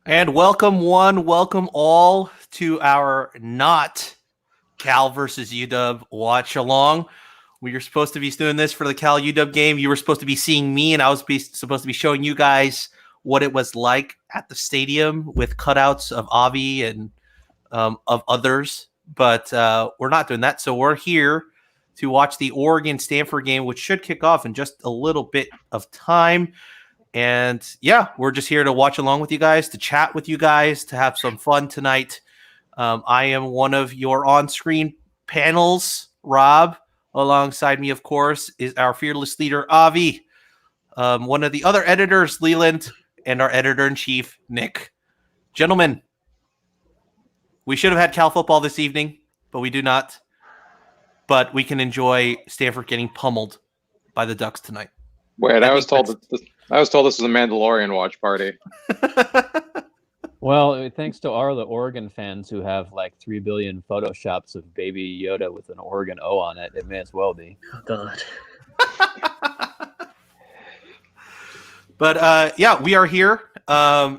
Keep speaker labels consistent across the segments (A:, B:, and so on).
A: And welcome welcome all to our not Cal versus UW watch along. We were supposed to be doing this for the Cal UW game. You were supposed to be seeing me, and I was supposed to be showing you guys what it was like at the stadium with cutouts of Avi and of others. But we're not doing that. So we're here to watch the Oregon-Stanford game, which should kick off in just a little bit of time. And yeah, we're just here to watch along with you guys, to chat with you guys, to have some fun tonight. I am one of your on-screen panels, Rob. Alongside me, of course, is our fearless leader, Avi. One of the other editors, Leland, and our editor-in-chief, Nick. Gentlemen, we should have had Cal football this evening, but we do not. But we can enjoy Stanford getting pummeled by the Ducks tonight.
B: Wait, I was told this was a Mandalorian watch party.
C: Well, thanks to all the Oregon fans who have like 3 billion photoshops of Baby Yoda with an Oregon O on it, it may as well be.
D: Oh, God.
A: But yeah, we are here.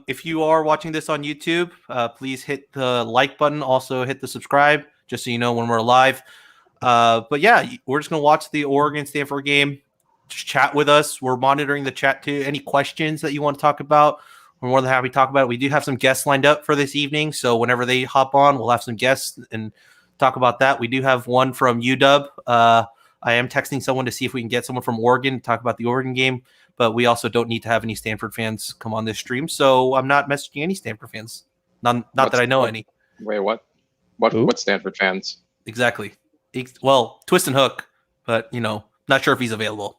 A: If you are watching this on YouTube, please hit the like button. Also hit the subscribe, just so you know when we're live. But yeah, we're just going to watch the Oregon-Stanford game. Just chat with us. We're monitoring the chat too. Any questions that you want to talk about, we're more than happy to talk about it. We do have some guests lined up for this evening, so whenever they hop on, we'll have some guests and talk about that. We do have one from UW. I am texting someone to see if we can get someone from Oregon to talk about the Oregon game, but we also don't need to have any Stanford fans come on this stream, so I'm not messaging any Stanford fans. Not that I know any.
B: Wait, what? What Stanford fans?
A: Exactly. Well, Twist and Hook, but not sure if he's available.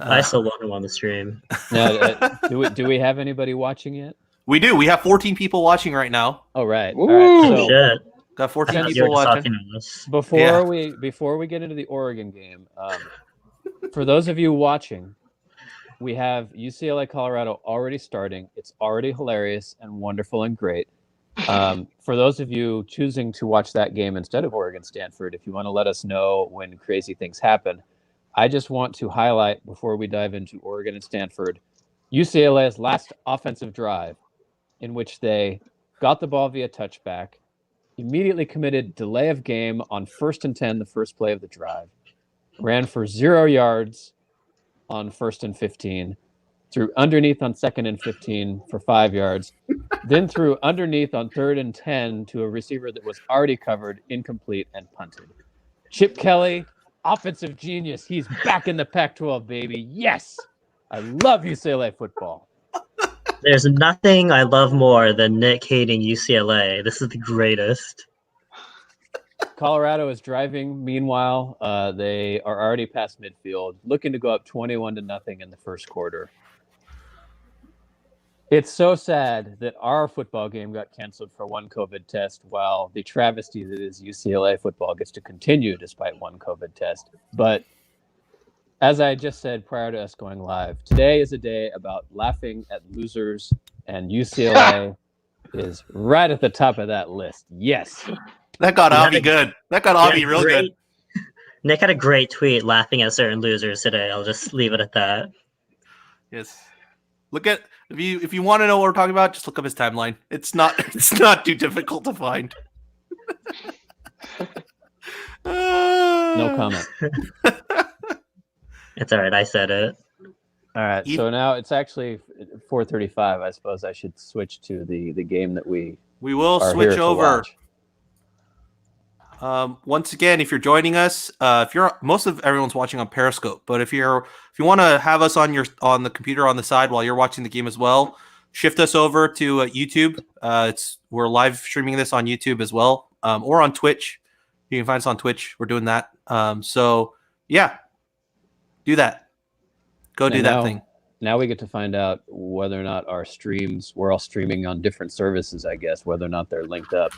D: I still want him on the stream.
C: Now, do we have anybody watching yet?
A: We do. We have 14 people watching right now.
C: Oh, right.
B: Ooh.
C: All right. So
D: Shit.
A: Got 14
D: You
A: people
D: were
A: watching.
D: talking to us.
C: before we get into the Oregon game, for those of you watching, we have UCLA Colorado already starting. It's already hilarious and wonderful and great. For those of you choosing to watch that game instead of Oregon Stanford, if you want to let us know when crazy things happen, I just want to highlight before we dive into Oregon and Stanford, UCLA's last offensive drive, in which they got the ball via touchback, immediately committed delay of game on 1st and 10, the first play of the drive, ran for 0 yards on 1st and 15, threw underneath on 2nd and 15 for 5 yards, then threw underneath on 3rd and 10 to a receiver that was already covered, incomplete, and punted. Chip Kelly, offensive genius. He's back in the Pac-12, baby. Yes! I love UCLA football.
D: There's nothing I love more than Nick hating UCLA. This is the greatest.
C: Colorado is driving. Meanwhile, they are already past midfield, looking to go up 21-0 in the first quarter. It's so sad that our football game got canceled for one COVID test, while the travesty that is UCLA football gets to continue despite one COVID test. But as I just said prior to us going live, today is a day about laughing at losers, and UCLA is right at the top of that list. Yes.
A: That got Avi good. That got Avi real good.
D: Nick had a great tweet laughing at certain losers today. I'll just leave it at that.
A: Yes. Look at if you want to know what we're talking about, just look up his timeline. It's not too difficult to find.
C: No comment.
D: It's all right. I said it.
C: All right. So now it's actually 4:35. I suppose I should switch to the game that we
A: will
C: are
A: switch
C: here to
A: over.
C: watch.
A: Once again, if you're joining us, most of everyone's watching on Periscope, but if you want to have us on the computer on the side while you're watching the game as well, shift us over to YouTube. We're live streaming this on YouTube as well, or on Twitch. You can find us on Twitch. We're doing that. So yeah, do that. Go do that thing.
C: Now we get to find out whether or not our streams, we're all streaming on different services, I guess, whether or not they're linked up.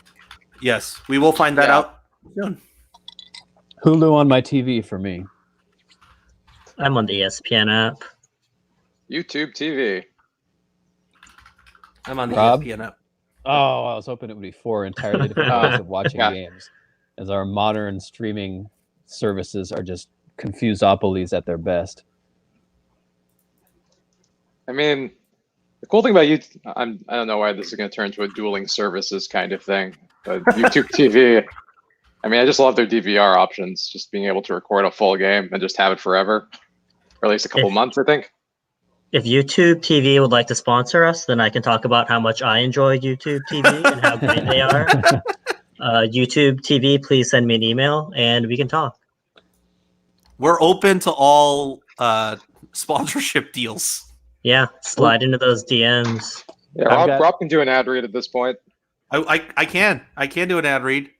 A: Yes, we will find that out soon.
C: Hulu on my TV for me.
D: I'm on the ESPN app.
B: YouTube TV.
A: I'm on the
C: Rob?
A: ESPN app.
C: Oh, I was hoping it would be 4 entirely different ways of watching games, as our modern streaming services are just confusopolies at their best.
B: I mean, The cool thing about YouTube, I don't know why this is going to turn into a dueling services kind of thing, but YouTube TV. I mean, I just love their DVR options. Just being able to record a full game and just have it forever, or at least a couple months, I think.
D: If YouTube TV would like to sponsor us, then I can talk about how much I enjoy YouTube TV and how great they are. YouTube TV, please send me an email and we can talk.
A: We're open to all sponsorship deals.
D: Yeah, slide into those DMs.
B: Yeah, Rob can do an ad read at this point.
A: I can do an ad read.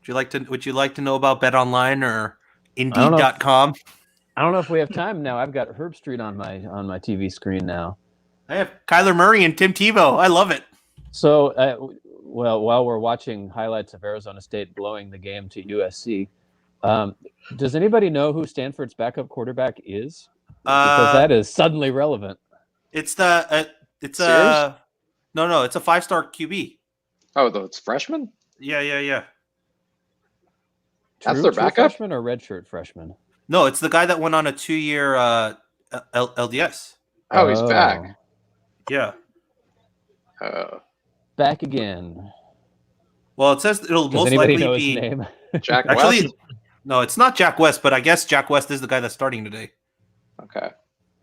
A: Would you like to know about BetOnline or Indeed.com?
C: I don't know if we have time now. I've got Herb Street on my TV screen now.
A: I have Kyler Murray and Tim Tebow. I love it.
C: So, well, while we're watching highlights of Arizona State blowing the game to USC, does anybody know who Stanford's backup quarterback is? Because that is suddenly relevant.
A: It's a 5-star QB.
B: Oh, it's freshman?
A: Yeah.
B: That's their backup?
C: Freshman or redshirt freshman?
A: No, it's the guy that went on a 2-year LDS.
B: Oh, he's back.
A: Yeah.
C: Back again.
A: Well, it says it'll
C: Does
A: most
C: anybody
A: likely
C: know
A: be
C: his name?
B: Jack
A: actually.
B: West?
A: No, it's not Jack West, but I guess Jack West is the guy that's starting today.
B: Okay.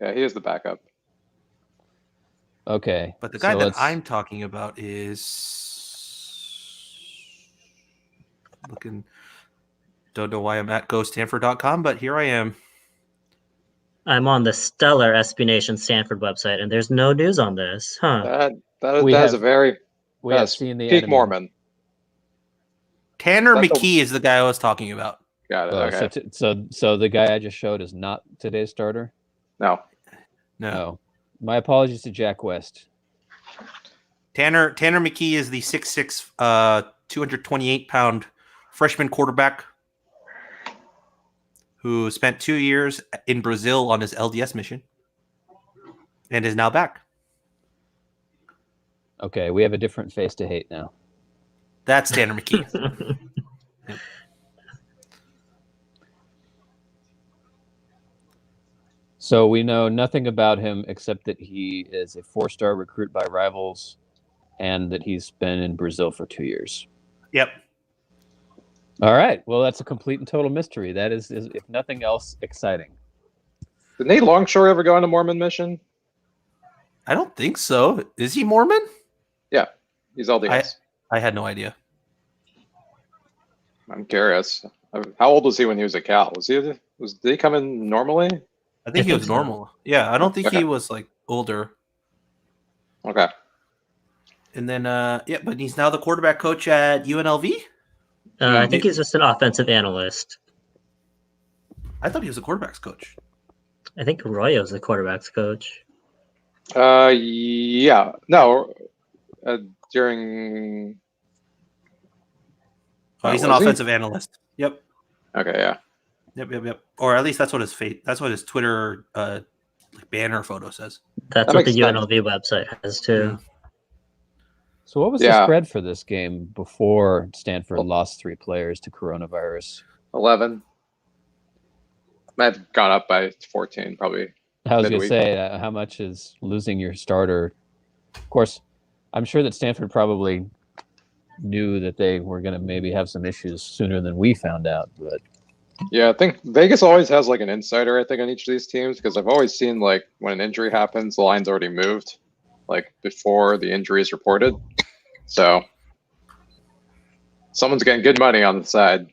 B: Yeah, he is the backup.
C: Okay.
A: But the guy that I'm talking about is looking. Don't know why I'm at GoStanford.com, but here I am.
D: I'm on the stellar SB Nation Stanford website, and there's no news on this, huh?
B: That is a very
C: we have seen the
B: peak
C: enemy.
B: Mormon.
A: Tanner McKee is the guy I was talking about.
B: Got it. Okay.
C: So the guy I just showed is not today's starter?
B: No.
C: No. My apologies to Jack West.
A: Tanner McKee is the 6'6", 228-pound freshman quarterback who spent 2 years in Brazil on his LDS mission and is now back.
C: Okay, we have a different face to hate now.
A: That's Tanner McKee. Yep.
C: So we know nothing about him except that he is a 4-star recruit by rivals and that he's been in Brazil for 2 years.
A: Yep.
C: All right. Well, that's a complete and total mystery. That is if nothing else, exciting.
B: Did Nate Longshore ever go on a Mormon mission?
A: I don't think so. Is he Mormon?
B: Yeah, he's LDS.
A: I had no idea.
B: I'm curious. How old was he when he was at Cal? Did he come in normally?
A: I think he was normal. Yeah, I don't think he was like older.
B: Okay.
A: And then but he's now the quarterback coach at UNLV.
D: I think he's just an offensive analyst.
A: I thought he was a quarterback's coach.
D: I think Arroyo's the quarterback's coach.
B: Yeah. No. During.
A: Oh, he's an offensive analyst. Yep.
B: Okay. Yeah.
A: Yep. Or at least that's what his Twitter banner photo says.
D: That's what the UNLV website has too.
A: Yeah.
C: So what was the spread for this game before Stanford lost 3 players to coronavirus?
B: 11. Might have gone up by 14, probably.
C: I was going to say, how much is losing your starter? Of course, I'm sure that Stanford probably knew that they were going to maybe have some issues sooner than we found out. But
B: yeah, I think Vegas always has like an insider, I think, on each of these teams, because I've always seen like when an injury happens, the line's already moved, like before the injury is reported. So someone's getting good money on the side.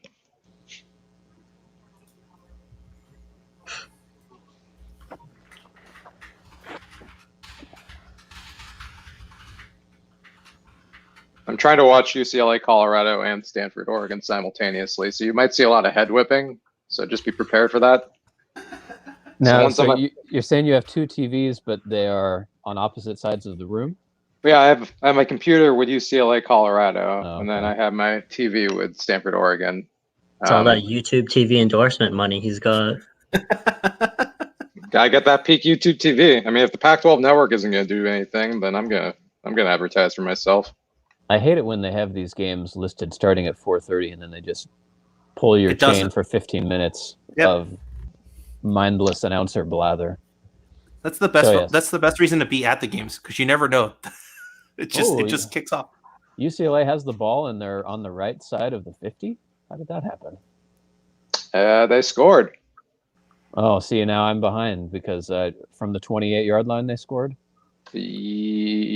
B: I'm trying to watch UCLA, Colorado, and Stanford, Oregon simultaneously. So you might see a lot of head whipping. So just be prepared for that.
C: Now, so you're saying you have 2 TVs, but they are on opposite sides of the room?
B: Yeah, I have my computer with UCLA, Colorado, and then I have my TV with Stanford, Oregon.
D: It's all that YouTube TV endorsement money he's got.
B: Gotta get that peak YouTube TV. I mean, if the Pac-12 network isn't gonna do anything, then I'm gonna advertise for myself.
C: I hate it when they have these games listed starting at 4:30 and then they just pull your chain for 15 minutes of mindless announcer blather.
A: That's the best.
C: So, yes.
A: That's the best reason to be at the games because you never know. It just kicks off.
C: UCLA has the ball and they're on the right side of the 50. How did that happen?
B: They scored.
C: Oh, see, now I'm behind because from the 28-yard line they scored.
B: Yes.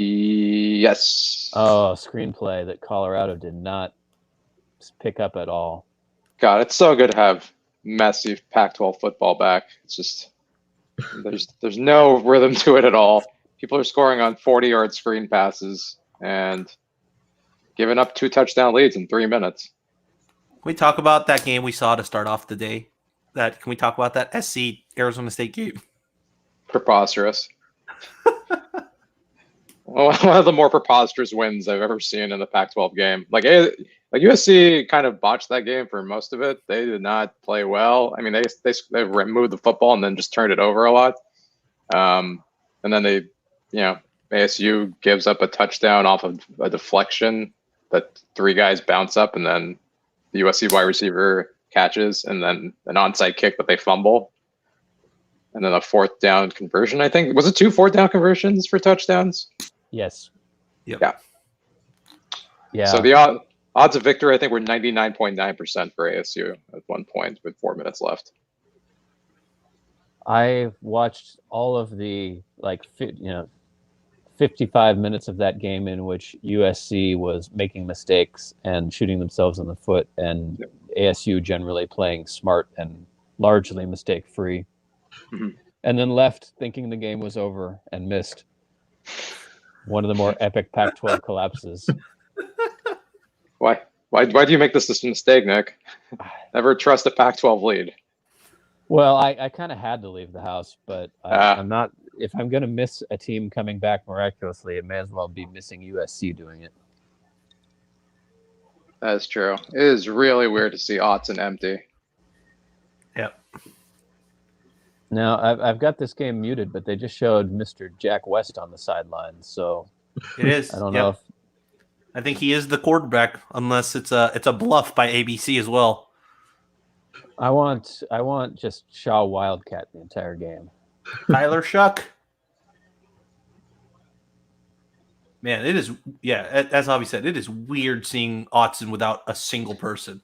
C: Oh, screenplay that Colorado did not pick up at all.
B: God, it's so good to have messy Pac-12 football back. It's just there's no rhythm to it at all. People are scoring on 40-yard screen passes and giving up 2 touchdown leads in 3 minutes.
A: Can we talk about that game we saw to start off the day? Can we talk about that SC Arizona State game?
B: Preposterous. One of the more preposterous wins I've ever seen in the Pac-12 game. Like USC kind of botched that game for most of it. They did not play well. I mean, they moved the football and then just turned it over a lot. And then ASU gives up a touchdown off of a deflection that 3 guys bounce up, and then the USC wide receiver catches, and then an onside kick that they fumble, and then a 4th down conversion. I think was it 2 4th down conversions for touchdowns?
C: Yes.
A: Yep.
C: Yeah.
B: So the odds of victory, I think, were 99.9% for ASU at one point with 4 minutes left.
C: I watched all of the 55 minutes of that game in which USC was making mistakes and shooting themselves in the foot, and ASU generally playing smart and largely mistake-free, and then left thinking the game was over and missed one of the more epic Pac-12 collapses.
B: Why do you make this mistake, Nick? Never trust a Pac-12 lead.
C: Well, I kind of had to leave the house, but I'm not. If I'm going to miss a team coming back miraculously, it may as well be missing USC doing it.
B: That is true. It is really weird to see Autzen empty.
A: Yep.
C: Now, I've got this game muted, but they just showed Mr. Jack West on the sidelines, so
A: It is.
C: I don't know if
A: I think he is the quarterback, unless it's a bluff by ABC as well.
C: I want just Shaw Wildcat the entire game.
A: Tyler Shuck. Man, it is. Yeah, as Avi said, it is weird seeing Autzen without a single person.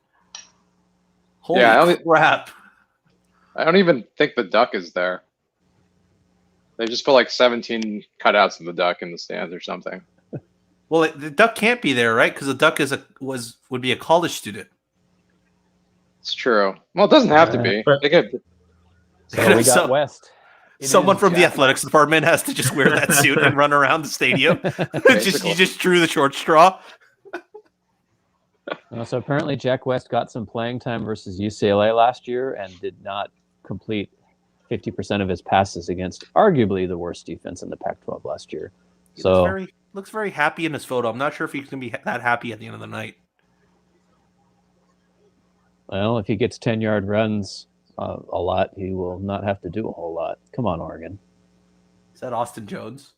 A: Holy crap!
B: I don't even think the duck is there. They just put like 17 cutouts of the duck in the stands or something.
A: Well, the duck can't be there, right? Because the duck would be a college student.
B: It's true. Well, it doesn't have to be.
D: But-
B: They could.
C: So we got West. It
A: Someone
C: is
A: from the
C: Jack
A: athletics department has to just wear that suit and run around the stadium. You just drew the short straw.
C: So apparently Jack West got some playing time versus UCLA last year and did not complete 50% of his passes against arguably the worst defense in the Pac-12 last year.
A: He
C: So
A: looks very happy in his photo. I'm not sure if he's going to be that happy at the end of the night.
C: well, if he gets 10-yard runs a lot, he will not have to do a whole lot. Come on, Oregon.
A: Is that Austin Jones?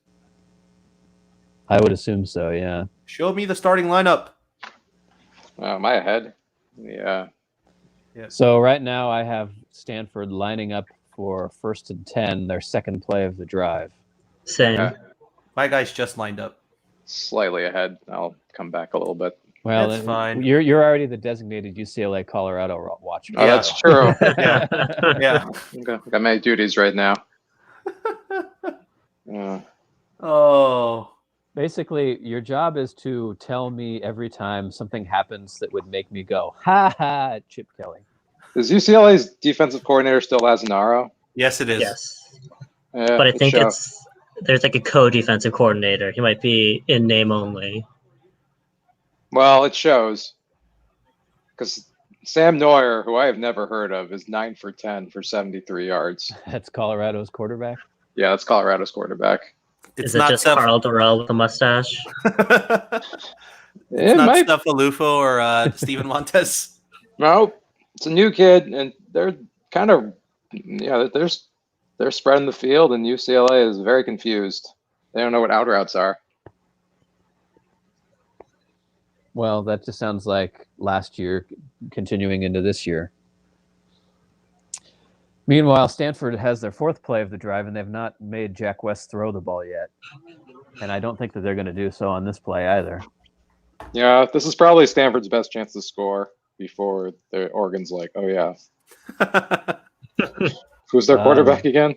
C: I would assume so, yeah.
A: Show me the starting lineup.
B: Am I ahead? Yeah.
C: So right now I have Stanford lining up for 1st and 10, their second play of the drive.
D: Same.
B: Okay.
A: My guy's just lined up.
B: Slightly ahead. I'll come back a little bit.
C: Well,
A: That's fine.
C: You're already the designated UCLA Colorado watcher.
B: Oh,
A: Yeah.
B: that's true.
A: Yeah. Yeah.
B: Got many duties right now.
A: Oh.
C: Basically, your job is to tell me every time something happens that would make me go, ha ha, Chip Kelly.
B: Is UCLA's defensive coordinator still Lazzaro?
A: Yes, it is.
D: Yes.
B: Yeah,
D: But I
B: it
D: think
B: shows.
D: there's like a co-defensive coordinator. He might be in name only.
B: Well, it shows. Because Sam Neuer, who I have never heard of, is 9 for 10 for 73 yards.
C: That's Colorado's quarterback.
B: Yeah, that's Colorado's quarterback.
A: It's
D: Is it
A: not
D: just Carl Durrell with a mustache?
B: It
A: not
B: might.
A: Steph Alufo or Steven Montez.
B: No, it's a new kid, and they're kind of, they're spreading the field, and UCLA is very confused. They don't know what out routes are.
C: Well, that just sounds like last year continuing into this year. Meanwhile, Stanford has their fourth play of the drive, and they've not made Jack West throw the ball yet. And I don't think that they're going to do so on this play either.
B: Yeah, this is probably Stanford's best chance to score before the Oregon's like, oh yeah, who's their quarterback again?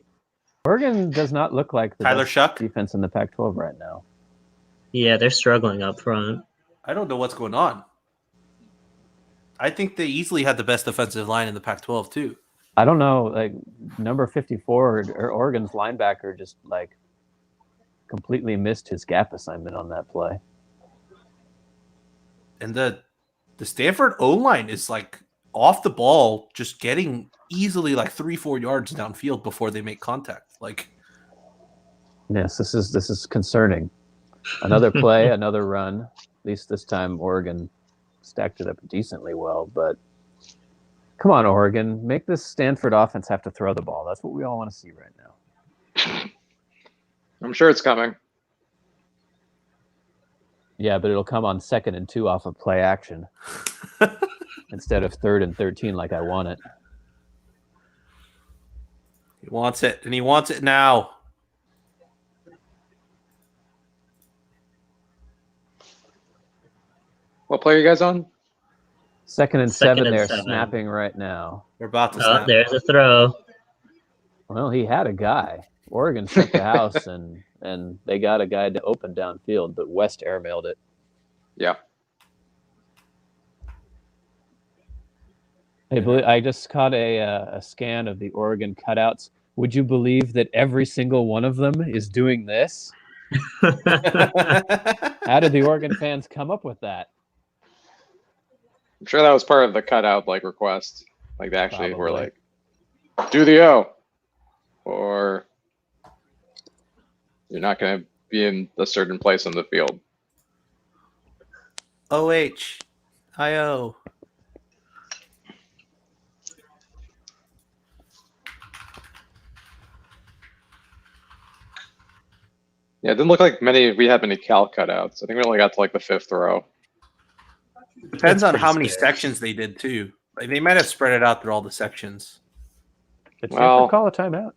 C: Oregon does not look like the
A: Tyler
C: best
A: Shuck?
C: defense in the Pac-12 right now.
D: Yeah, they're struggling up front.
A: I don't know what's going on. I think they easily had the best defensive line in the Pac-12 too.
C: I don't know, like number 54 or Oregon's linebacker just like completely missed his gap assignment on that play.
A: And the Stanford O-line is like off the ball, just getting easily like 3-4 yards downfield before they make contact. Like,
C: Yes, this is concerning. Another play, another run. At least this time Oregon stacked it up decently well, but come on, Oregon. Make this Stanford offense have to throw the ball. That's what we all want to see right now.
B: I'm sure it's coming.
C: Yeah, but it'll come on 2nd and 2 off of play action instead of 3rd and 13 like I want it.
A: he wants it, and he wants it now.
B: What play are you guys on?
C: 2nd and 7,
D: and
C: they're
D: 7.
C: snapping right now.
A: They're about to
D: Oh,
A: snap.
D: there's a throw.
C: Well, he had a guy. Oregon shook the house, and they got a guy to open downfield, but West airmailed it.
B: Yeah.
C: Hey, I just caught a scan of the Oregon cutouts. Would you believe that every single one of them is doing this? How did the Oregon fans come up with that?
B: I'm sure that was part of the cutout like request. Like they actually were
C: Probably.
B: like, do the O. Or you're not going to be in a certain place on the field.
A: O-H-I-O.
B: Yeah, it didn't look like we had many Cal cutouts. I think we only got to like the 5th row.
A: Depends
D: That's
A: on
D: pretty
A: how many
D: scary.
A: sections they did too. Like, they might have spread it out through all the sections.
C: Did
B: Well-
C: Stanford call a timeout?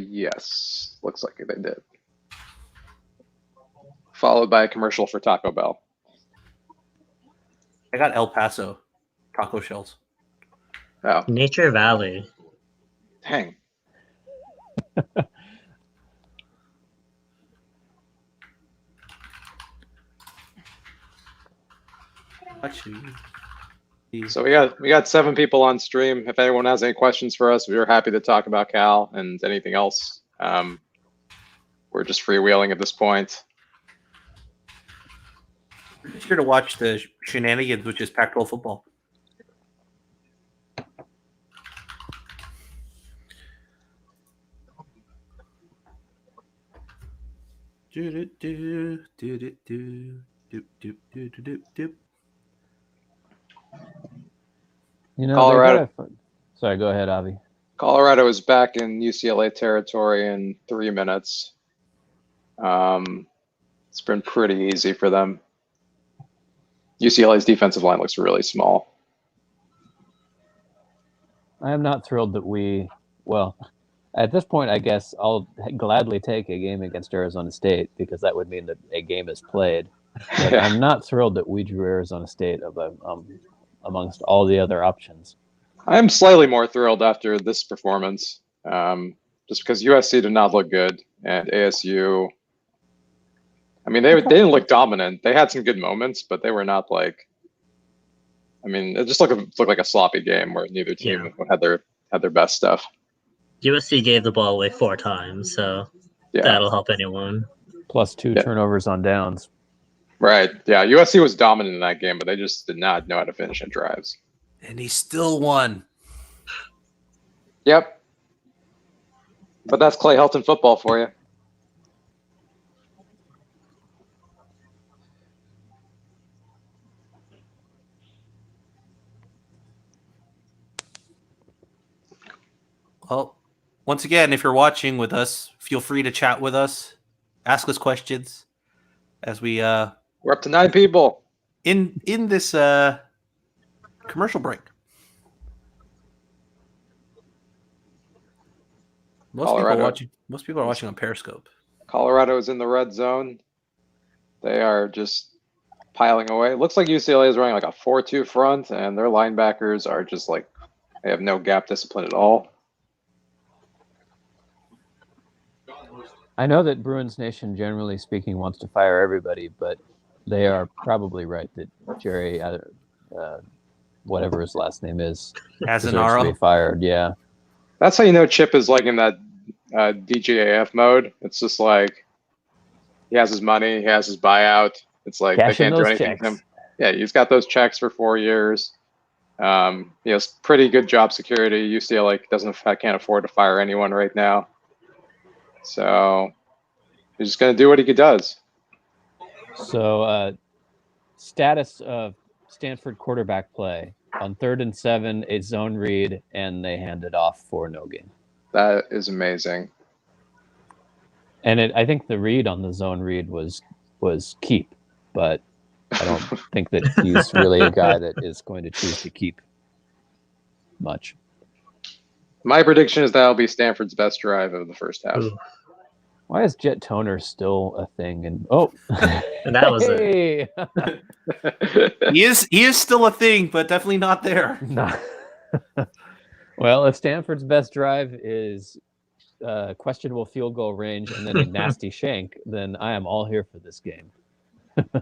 B: Yes. Looks like they did. Followed by a commercial for Taco Bell.
A: I got El Paso taco shells.
B: Oh,
D: Nature Valley.
B: dang.
A: Actually,
B: So we got 7 people on stream. If anyone has any questions for us, we're happy to talk about Cal and anything else. We're just freewheeling at this point.
A: be sure to watch the shenanigans, which is Pac-12 football. Do-do-do, do-do-do, doop-doop-doop-doop-doop.
C: You know,
B: Colorado.
C: Sorry, go ahead, Avi.
B: Colorado is back in UCLA territory in 3 minutes. It's been pretty easy for them. UCLA's defensive line looks really small.
C: I am not thrilled that well, at this point, I guess I'll gladly take a game against Arizona State because that would mean that a game is played. But I'm not thrilled that we drew Arizona State amongst all the other options.
B: I'm slightly more thrilled after this performance, just because USC did not look good, and ASU. I mean, they didn't look dominant. They had some good moments, but they were not like. I mean, it just looked like a sloppy game where neither team had their best stuff.
D: USC gave the ball away 4 times, so
B: Yeah,
D: that'll help anyone.
C: Plus 2
B: Yeah.
C: turnovers on downs.
B: right. Yeah, USC was dominant in that game, but they just did not know how to finish in drives.
A: And he still won.
B: Yep. But that's Clay Helton football for you.
A: Well, once again, if you're watching with us, feel free to chat with us, ask us questions as we
B: We're up to 9 people.
A: in this commercial break.
B: Colorado.
A: Most people are watching on Periscope.
B: Colorado is in the red zone. They are just piling away. It looks like UCLA is running like a 4-2 front, and their linebackers are just like they have no gap discipline at all.
C: I know that Bruins Nation, generally speaking, wants to fire everybody, but they are probably right that Jerry, whatever his last name is, deserves to be
A: Azanaro.
C: fired. Yeah.
B: That's how you know Chip is like in that DGAF mode. It's just like he has his money, he has his buyout. It's like
C: Cash
B: they
C: in
B: can't do
C: those
B: anything
C: checks.
B: to him. Yeah, he's got those checks for 4 years. He has pretty good job security. UCLA can't afford to fire anyone right now. So he's just going to do what he does.
C: So, status of Stanford quarterback play on 3rd and 7, a zone read, and they hand it off for no gain.
B: That is amazing.
C: And I think the read on the zone read was keep, but I don't think that he's really a guy that is going to choose to keep much.
B: My prediction is that'll be Stanford's best drive of the first half.
D: Ooh.
C: Why is Jet Toner still a thing? And
D: And that was it.
C: hey!
A: He is still a thing, but definitely not there.
C: No. Well, if Stanford's best drive is questionable field goal range and then a nasty shank, then I am all here for this game.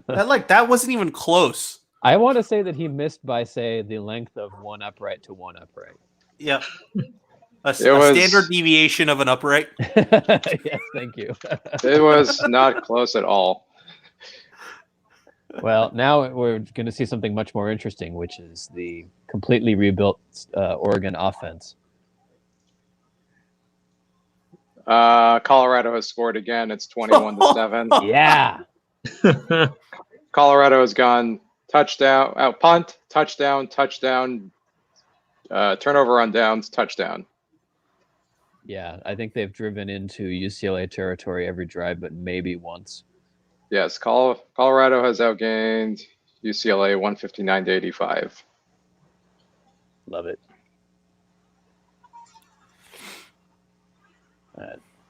A: That wasn't even close.
C: I want to say that he missed by, say, the length of one upright to one upright.
A: Yeah. A
B: was-
A: standard deviation of an upright.
C: Yes, thank you.
B: It was not close at all.
C: Well, now we're going to see something much more interesting, which is the completely rebuilt Oregon offense.
B: Colorado has scored again. It's 21-7.
C: Yeah.
B: Colorado has gone touchdown, punt, touchdown, turnover on downs, touchdown.
C: Yeah, I think they've driven into UCLA territory every drive, but maybe once.
B: Yes, Colorado has outgained UCLA 159-85.
C: Love it.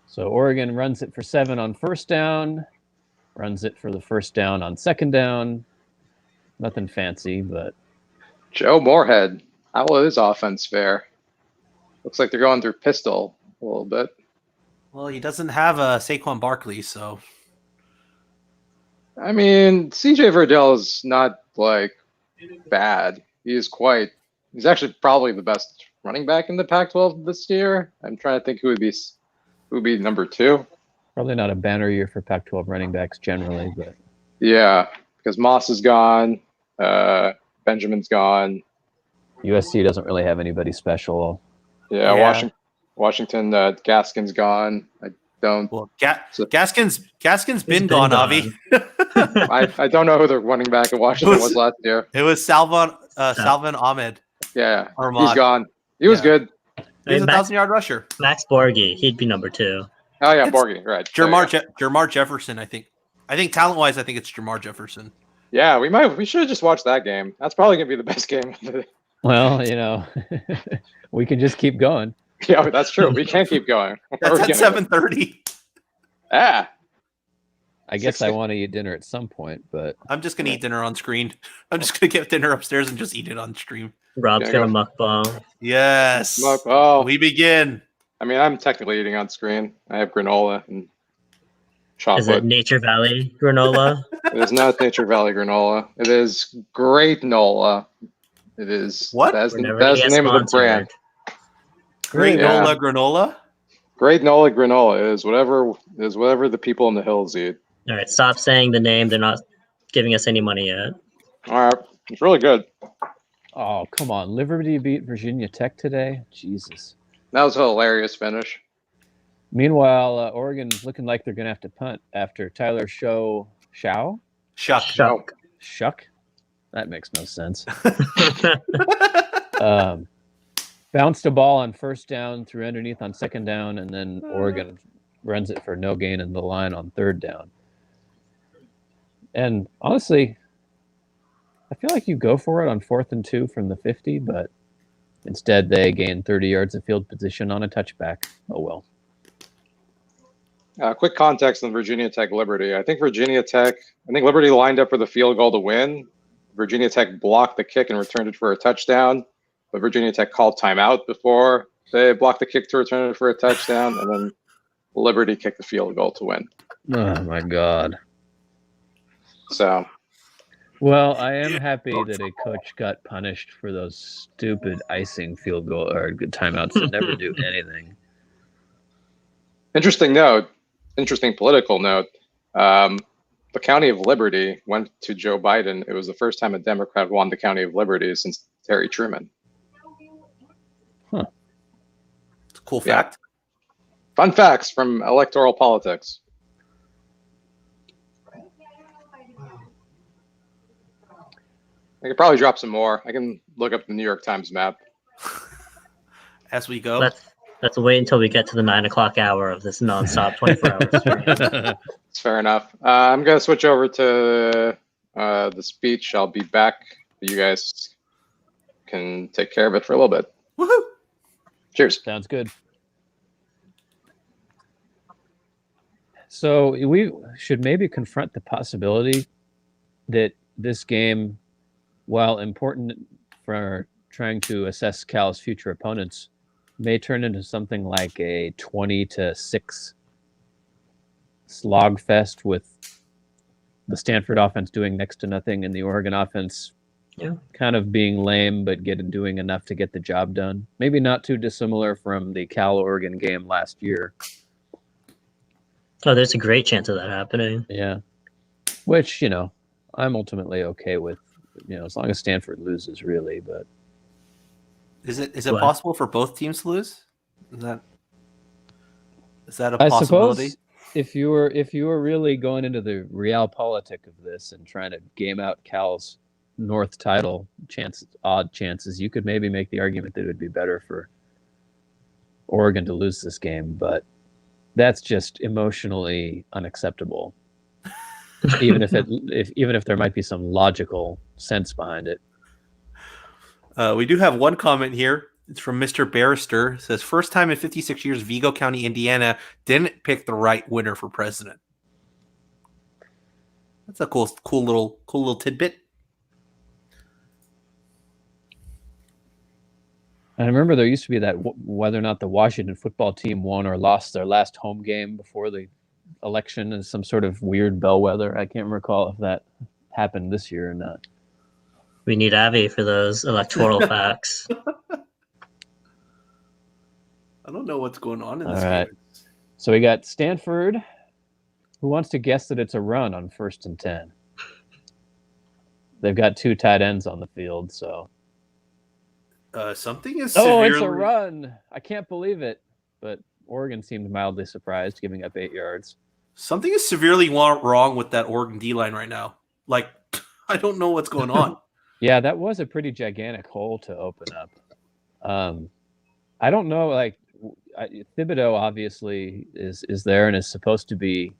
C: So Oregon runs it for 7 on first down, runs it for the first down on second down. Nothing fancy, but
B: Joe Moorhead, how will his offense fare? Looks like they're going through pistol a little bit.
A: Well, he doesn't have a Saquon Barkley, so
B: I mean, CJ Verdell is not like bad. He's actually probably the best running back in the Pac-12 this year. I'm trying to think who would be number 2.
C: probably not a banner year for Pac-12 running backs generally. But
B: Yeah, because Moss is gone, Benjamin's gone.
C: USC doesn't really have anybody special.
B: Yeah,
A: Yeah.
B: Washington, Gaskin's gone. I don't.
A: well,
B: So-
A: Gaskin's been
D: been
A: gone,
D: gone.
A: Avi.
B: I don't know who the running back at Washington was last year.
A: It was Salvan Ahmed.
B: Yeah,
A: Ahmad.
B: he's gone. He was
A: Yeah.
B: good.
A: He's a
D: Max,
A: 1,000-yard rusher.
D: Max Borghi, he'd be number 2.
B: Oh yeah,
A: It's
B: Borghi, right. There you go.
A: Jamar Jefferson, I think. Talent-wise, I think it's Jamar Jefferson.
B: Yeah, we should have just watched that game. That's probably gonna be the best game.
C: Well, we can just keep going.
B: Yeah, that's true. We can't keep going.
A: That's
B: We're
A: at
B: gonna-
A: 7:30.
B: Ah,
C: I guess
B: 60.
C: I want to eat dinner at some point, but
A: I'm just gonna eat dinner on screen. I'm just gonna get dinner upstairs and just eat it on stream.
D: Rob's
B: Yeah,
D: gonna mukbang.
A: Yes.
B: oh,
A: We begin.
B: I mean, I'm technically eating on screen. I have granola and
D: Is
B: chocolate.
D: it Nature Valley granola?
B: It is not Nature Valley granola. It is Great Nola. It is.
A: What?
B: That's
D: We're
B: the,
D: never
B: that's
D: gonna
B: the
D: get
B: name of the brand.
D: sponsored.
A: Great
B: Yeah.
A: Nola granola.
B: Great Nola granola is whatever the people in the hills eat.
D: All right, stop saying the name. They're not giving us any money yet.
B: All right, it's really good.
C: oh, come on. Liberty beat Virginia Tech today? Jesus.
B: That was a hilarious finish.
C: Meanwhile, Oregon's looking like they're going to have to punt after Tyler Shuck?
A: Shuck.
C: Shuck? That makes no sense. Bounced a ball on first down, threw underneath on second down, and then Oregon runs it for no gain in the line on third down. And honestly, I feel like you go for it on 4th and 2 from the 50, but instead they gain 30 yards of field position on a touchback. Oh well.
B: Quick context on Virginia Tech Liberty. I think Liberty lined up for the field goal to win. Virginia Tech blocked the kick and returned it for a touchdown, but Virginia Tech called timeout before they blocked the kick to return it for a touchdown, and then Liberty kicked the field goal to win.
C: Oh my God.
B: So,
C: Well, I am happy that a coach got punished for those stupid icing field goal or good timeouts that never do anything.
B: interesting political note. The County of Liberty went to Joe Biden. It was the first time a Democrat won the County of Liberty since Harry Truman.
C: Huh.
A: It's a cool
B: Yeah.
A: fact.
B: Fun facts from electoral politics. I could probably drop some more. I can look up the New York Times map.
A: As we go.
D: Let's wait until we get to the 9 o'clock hour of this nonstop 24-hour stream.
B: It's fair enough. I'm going to switch over to the speech. I'll be back. You guys can take care of it for a little bit.
A: Woohoo!
B: Cheers.
C: Sounds good. So we should maybe confront the possibility that this game, while important for trying to assess Cal's future opponents, may turn into something like a 20-6 slog fest with the Stanford offense doing next to nothing and the Oregon offense kind of being lame but doing enough to get the job done. Maybe not too dissimilar from the Cal-Oregon game last year.
D: Oh, there's a great chance of that happening.
C: Yeah. Which, I'm ultimately okay with, as long as Stanford loses, really. But
A: Is it
D: What?
A: possible for both teams to lose? Is that a
C: I
A: possibility?
C: suppose if you were really going into the realpolitik of this and trying to game out Cal's North title odd chances, you could maybe make the argument that it would be better for Oregon to lose this game, but that's just emotionally unacceptable. even if there might be some logical sense behind it.
A: We do have one comment here. It's from Mr. Barrister. It says, first time in 56 years, Vigo County, Indiana didn't pick the right winner for president. That's a cool little tidbit.
C: I remember there used to be that whether or not the Washington football team won or lost their last home game before the election is some sort of weird bellwether. I can't recall if that happened this year or not.
D: We need Avi for those electoral facts.
A: I don't know what's going on in
C: All
A: this
C: right.
A: game.
C: So we got Stanford, who wants to guess that it's a run on 1st and 10. They've got 2 tight ends on the field, so.
A: Something is
C: Oh, it's a
A: severely-
C: run! I can't believe it. But Oregon seemed mildly surprised, giving up 8 yards.
A: Something is severely wrong with that Oregon D line right now. Like, I don't know what's going on.
C: Yeah, that was a pretty gigantic hole to open up. I don't know, Thibodeau obviously is there and is supposed to be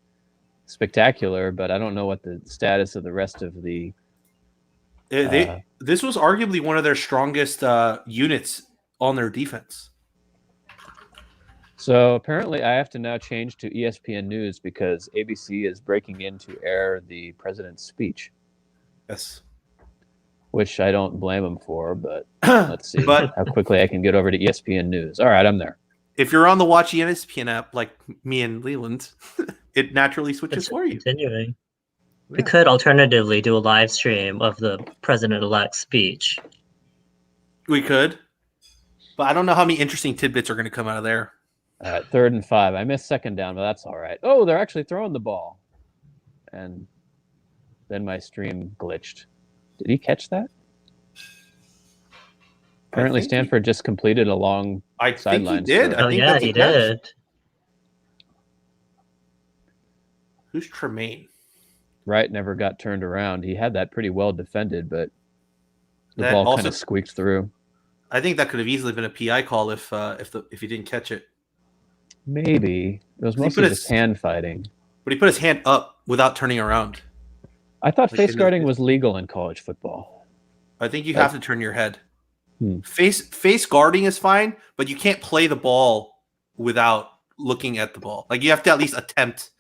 C: spectacular, but I don't know what the status of the rest of the...
A: This was arguably one of their strongest units on their defense.
C: So apparently I have to now change to ESPN News because ABC is breaking in to air the president's speech,
A: Yes.
C: which I don't blame them for, but let's see
A: But-
C: how quickly I can get over to ESPN News. All right, I'm there.
A: If you're on the Watch ESPN app, like me and Leland, it naturally switches for you.
D: Continuing. We could alternatively do a live stream of the president-elect's speech.
A: We could. But I don't know how many interesting tidbits are going to come out of there.
C: All right, 3rd and 5. I missed 2nd down, but that's all right. Oh, they're actually throwing the ball. And then my stream glitched. Did he catch that? Apparently
A: think
C: Stanford just completed a long...
A: I think he
C: Sidelines
A: did.
C: for-
A: I
D: Oh
A: think
D: yeah,
A: that's
D: he
A: a catch.
D: did.
A: Who's Tremaine?
C: Wright never got turned around. He had that pretty well defended, but the
A: That
C: ball
A: also-
C: kind of squeaked through.
A: I think that could have easily been a PI call if he didn't catch it.
C: Maybe. It was
A: He
C: mostly
A: put
C: just
A: his-
C: hand fighting.
A: But he put his hand up without turning around.
C: I thought
A: Like
C: face
A: in the-
C: guarding was legal in college football.
A: I think you have to turn your head.
C: Hmm.
A: Face guarding is fine, but you can't play the ball without looking at the ball. Like you have to at least attempt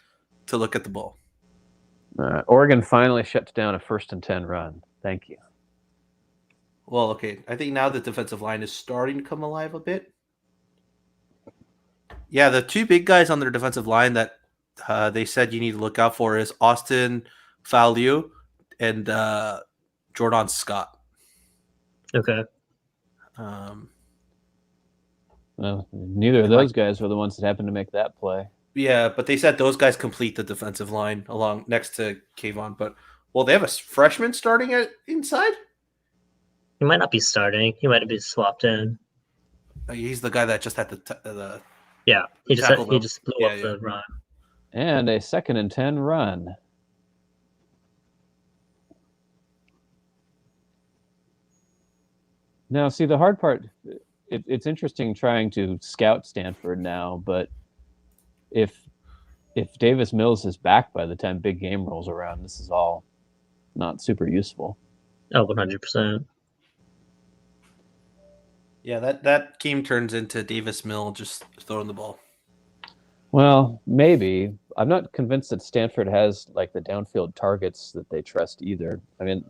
A: to look at the ball.
C: Oregon finally shuts down a 1st and 10 run. Thank you.
A: Well, okay. I think now the defensive line is starting to come alive a bit. Yeah, the two big guys on their defensive line that they said you need to look out for is Austin Faliu and Jordan Scott.
D: Okay.
C: Well, neither of those guys were the ones that happened to make that play.
A: Yeah, but they said those guys complete the defensive line along next to Kayvon. But they have a freshman starting at inside.
D: He might not be starting. He might be swapped in.
A: He's the guy that just had the
D: Yeah, he just
A: tackle
D: blew
A: Yeah,
D: up the run.
C: And a 2nd and 10 run. Now, see, the hard part, it's interesting trying to scout Stanford now, but if Davis Mills is back by the time big game rolls around, this is all not super useful.
D: Oh, 100%.
A: Yeah, that game turns into Davis Mill just throwing the ball.
C: Well, maybe. I'm not convinced that Stanford has like the downfield targets that they trust either. I mean,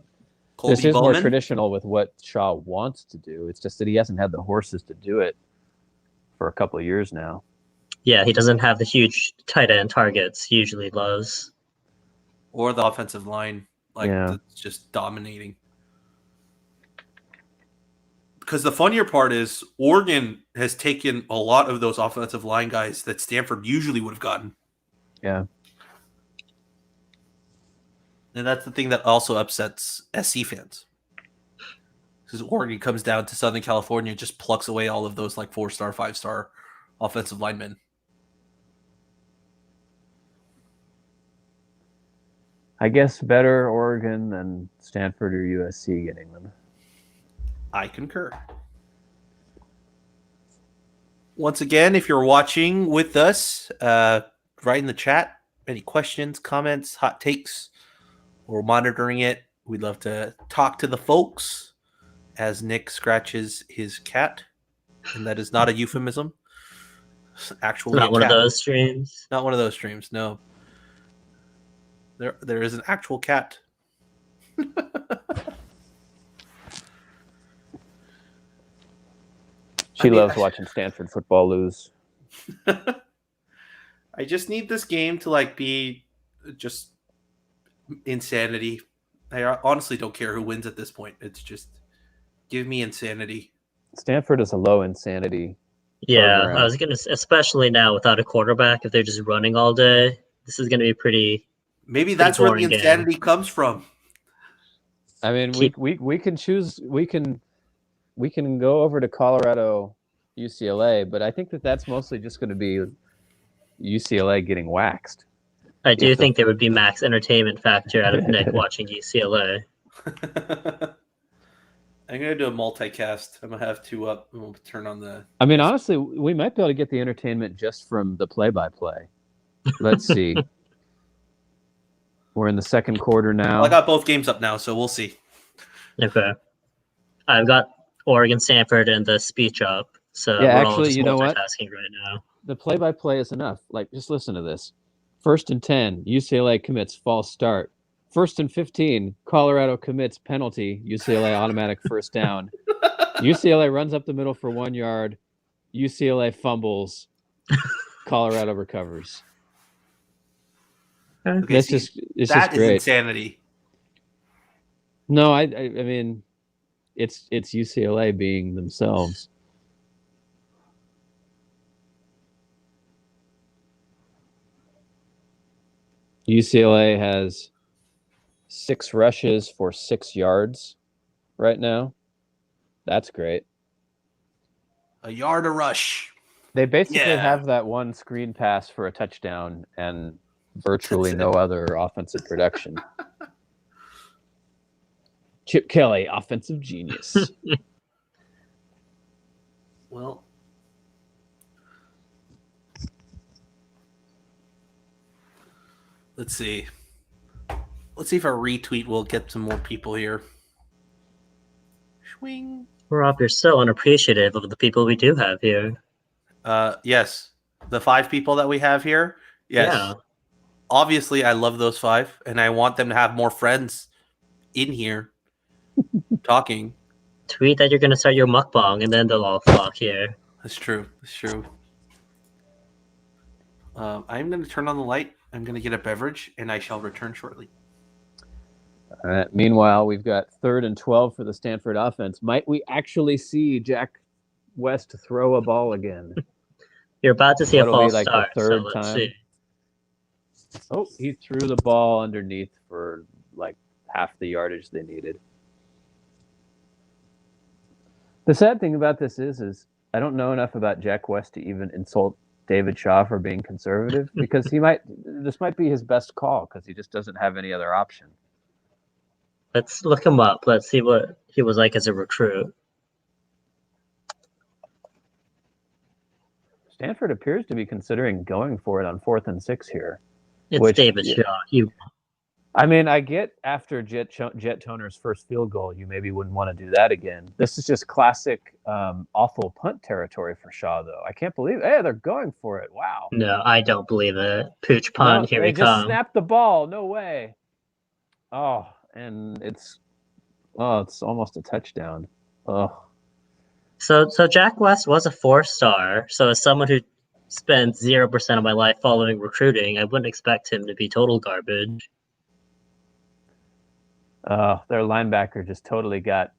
A: Colby
C: this is more
A: Bowman?
C: traditional with what Shaw wants to do. It's just that he hasn't had the horses to do it for a couple of years now.
D: Yeah, he doesn't have the huge tight end targets he usually loves.
A: Or the offensive line,
C: Yeah.
A: that's just dominating. Because the funnier part is Oregon has taken a lot of those offensive line guys that Stanford usually would have gotten.
C: Yeah.
A: And that's the thing that also upsets SC fans. Because Oregon comes down to Southern California and just plucks away all of those like 4-star, 5-star offensive linemen.
C: I guess better Oregon than Stanford or USC getting them.
A: I concur. Once again, if you're watching with us, write in the chat any questions, comments, hot takes. We're monitoring it. We'd love to talk to the folks as Nick scratches his cat. And that is not a euphemism. It's actually
D: Not
A: a
D: one of
A: cat.
D: those streams.
A: Not one of those streams, no. There is an actual cat.
C: She
A: I mean,
C: loves watching Stanford football lose.
A: I just need this game to be just insanity. I honestly don't care who wins at this point. It's just give me insanity.
C: Stanford is a low insanity.
D: Yeah,
C: program.
D: I was gonna, especially now without a quarterback, if they're just running all day, this is gonna be pretty.
A: Maybe that's where the
D: boring game.
A: insanity comes from.
C: I mean,
D: Keep-
C: we can choose. We can go over to Colorado, UCLA, but I think that's mostly just going to be UCLA getting waxed.
D: I do
C: If the-
D: think there would be max entertainment factor out of Nick watching UCLA.
A: I'm gonna do a multicast. I'm gonna have two up and we'll turn on the
C: I mean, honestly, we might be able to get the entertainment just from the play-by-play. Let's see. We're in the second quarter now.
A: Well, I got both games up now, so we'll see.
D: Okay, I've got Oregon, Stanford, and the speech up. So
C: Yeah,
D: we're all
C: actually,
D: just
C: you know what?
D: multitasking right now.
C: The play-by-play is enough. Just listen to this. 1st and 10, UCLA commits false start. 1st and 15, Colorado commits penalty. UCLA automatic first down. UCLA runs up the middle for 1 yard. UCLA fumbles. Colorado recovers.
A: Okay,
C: It's
A: see,
C: just
A: that is
C: great.
A: insanity.
C: No, I mean, it's UCLA being themselves. UCLA has 6 rushes for 6 yards right now. That's great.
A: A yard a rush.
C: They basically
A: Yeah.
C: have that one screen pass for a touchdown and virtually
A: That's
C: no other offensive production. Chip Kelly, offensive genius.
A: Well, let's see. Let's see if a retweet will get some more people here. Swing.
D: Rob, you're so unappreciative of the people we do have here.
A: Yes. The 5 people that we have here. Yes.
D: Yeah.
A: Obviously, I love those 5, and I want them to have more friends in here talking.
D: Tweet that you're going to start your mukbang, and then they'll all flock here.
A: That's true. That's true. I'm going to turn on the light. I'm going to get a beverage, and I shall return shortly.
C: All right. Meanwhile, we've got 3rd and 12 for the Stanford offense. Might we actually see Jack West throw a ball again?
D: You're about to see a
C: What'll be
D: false
C: like the
D: start.
C: third
D: so let's
C: time?
D: see.
C: Oh, he threw the ball underneath for like half the yardage they needed. The sad thing about this is I don't know enough about Jack West to even insult David Shaw for being conservative because this might be his best call because he just doesn't have any other option.
D: Let's look him up. Let's see what he was like as a recruit.
C: Stanford appears to be considering going for it on 4th and 6 here.
D: It's David Shaw.
C: I mean, I get after Jet Toner's first field goal, you maybe wouldn't want to do that again. This is just classic awful punt territory for Shaw, though. I can't believe hey, they're going for it. Wow.
D: No, I don't believe it. Pooch punt, here we
C: they just
D: come.
C: snapped the ball. No way. Oh, and it's almost a touchdown. Oh.
D: So Jack West was a 4-star. So as someone who spent 0% of my life following recruiting, I wouldn't expect him to be total garbage.
C: Their linebacker just totally got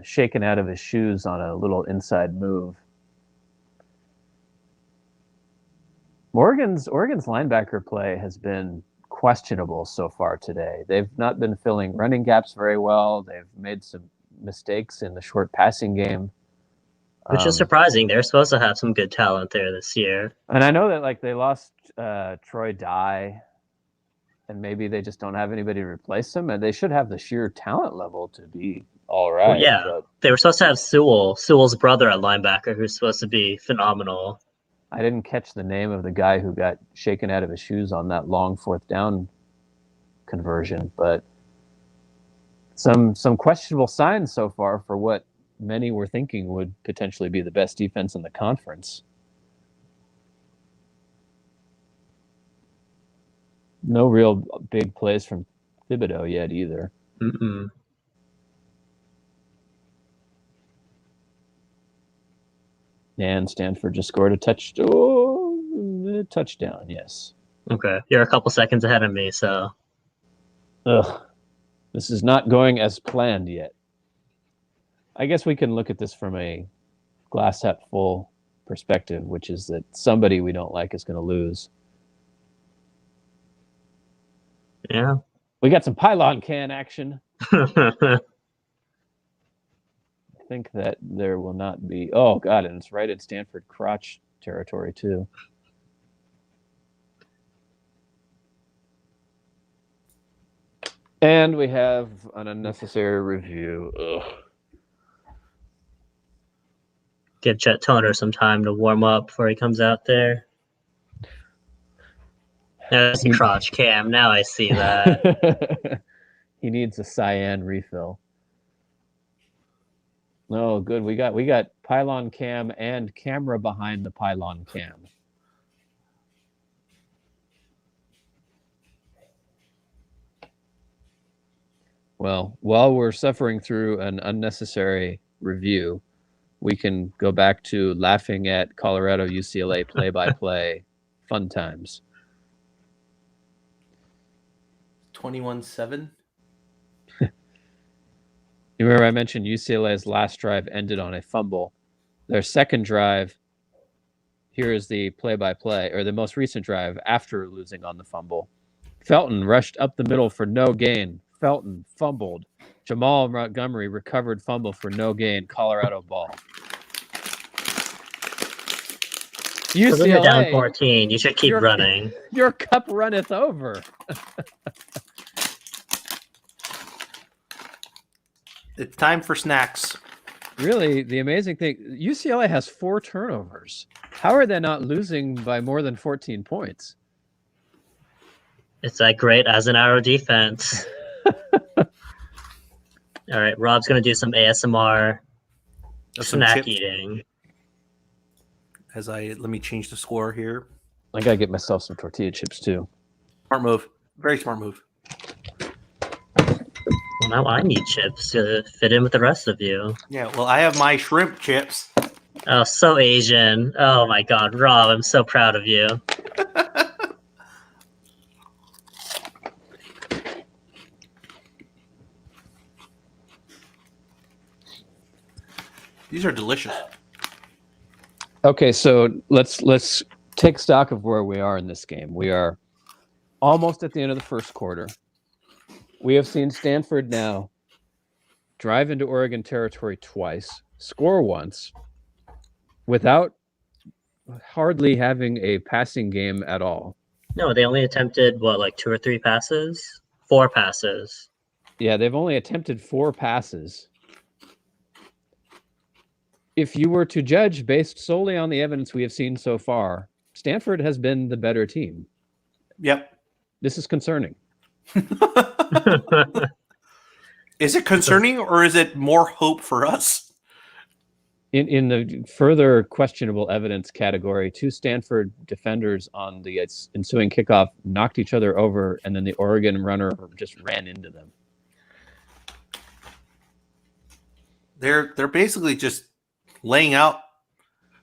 C: shaken out of his shoes on a little inside move. Oregon's linebacker play has been questionable so far today. They've not been filling running gaps very well. They've made some mistakes in the short passing game.
D: Which is surprising. They're supposed to have some good talent there this year.
C: And I know that like they lost Troy Dye, and maybe they just don't have anybody to replace him, and they should have the sheer talent level to be all right.
D: Well, yeah,
C: but
D: they were supposed to have Sewell's brother at linebacker, who's supposed to be phenomenal.
C: I didn't catch the name of the guy who got shaken out of his shoes on that long 4th down conversion, but some questionable signs so far for what many were thinking would potentially be the best defense in the conference. No real big plays from Thibodeau yet either.
D: Mm-mm.
C: And Stanford just scored a touchdown, yes.
D: Okay, you're a couple seconds ahead of me, so...
C: Ugh. This is not going as planned yet. I guess we can look at this from a glass half full perspective, which is that somebody we don't like is going to lose.
D: Yeah.
C: We got some pylon can action. I think that there will not be... Oh, God, and it's right in Stanford crotch territory, too. And we have an unnecessary review. Ugh.
D: Give Jet Toner some time to warm up before he comes out there. There's the crotch cam. Now I see that.
C: He needs a cyan refill. Oh, good. We got pylon cam and camera behind the pylon cam. Well, while we're suffering through an unnecessary review, we can go back to laughing at Colorado UCLA play-by-play fun times.
A: 21-7.
C: You remember I mentioned UCLA's last drive ended on a fumble. Their second drive, here is the play-by-play, or the most recent drive after losing on the fumble. Felton rushed up the middle for no gain. Felton fumbled. Jamal Montgomery recovered fumble for no gain. Colorado ball.
D: So then you're down
C: UCLA,
D: 14. You should keep running.
C: your cup runneth over.
A: It's time for snacks.
C: Really, the amazing thing, UCLA has 4 turnovers. How are they not losing by more than 14 points?
D: It's that great as an arrow defense. All right, Rob's going to do some ASMR
A: Some
D: snack
A: chips.
D: eating.
A: let me change the score here.
C: I gotta get myself some tortilla chips too.
A: Smart move. Very smart move.
D: Well, now I need chips to fit in with the rest of you.
A: Yeah, well, I have my shrimp chips.
D: Oh, so Asian. Oh my God, Rob, I'm so proud of you.
A: These are delicious.
C: Okay, so let's take stock of where we are in this game. We are almost at the end of the first quarter. We have seen Stanford now drive into Oregon territory twice, score once, without hardly having a passing game at all.
D: No, they only attempted, what, like 2 or 3 passes? 4 passes.
C: Yeah, they've only attempted 4 passes. If you were to judge based solely on the evidence we have seen so far, Stanford has been the better team.
A: Yep.
C: This is concerning.
A: Is it concerning or is it more hope for us?
C: In the further questionable evidence category, 2 Stanford defenders on the ensuing kickoff knocked each other over, and then the Oregon runner just ran into them.
A: They're basically just laying out,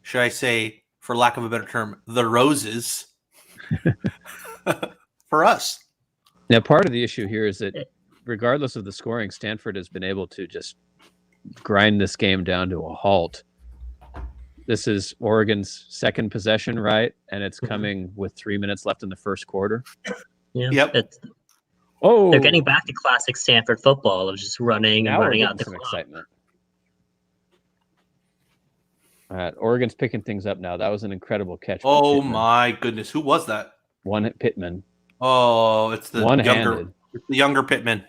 A: should I say, for lack of a better term, the roses for us.
C: Now, part of the issue here is that regardless of the scoring, Stanford has been able to just grind this game down to a halt. This is Oregon's second possession, right? And it's coming with 3 minutes left in the first quarter.
D: Yeah,
A: Yep.
D: They're getting back to classic Stanford football of just running and
C: Now we're
D: running out
C: getting
D: the
C: some
D: clock.
C: excitement. All right, Oregon's picking things up now. That was an incredible catch. by
A: Oh
C: Pittman.
A: my goodness. Who was that?
C: One hit Pittman.
A: Oh, it's the younger Pittman.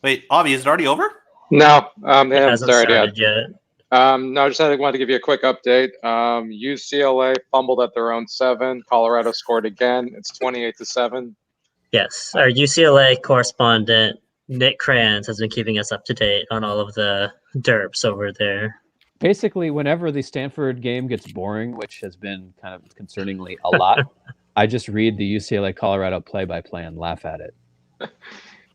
A: Wait, Avi, is it already over?
B: No, they
D: It
B: haven't
D: hasn't
B: started yet.
D: started yet.
B: No, just wanted to give you a quick update. UCLA fumbled at their own 7. Colorado scored again. It's 28-7.
D: Yes, our UCLA correspondent, Nick Kranz, has been keeping us up to date on all of the derps over there.
C: Basically, whenever the Stanford game gets boring, which has been kind of concerningly a lot, I just read the UCLA Colorado play-by-play and laugh at it.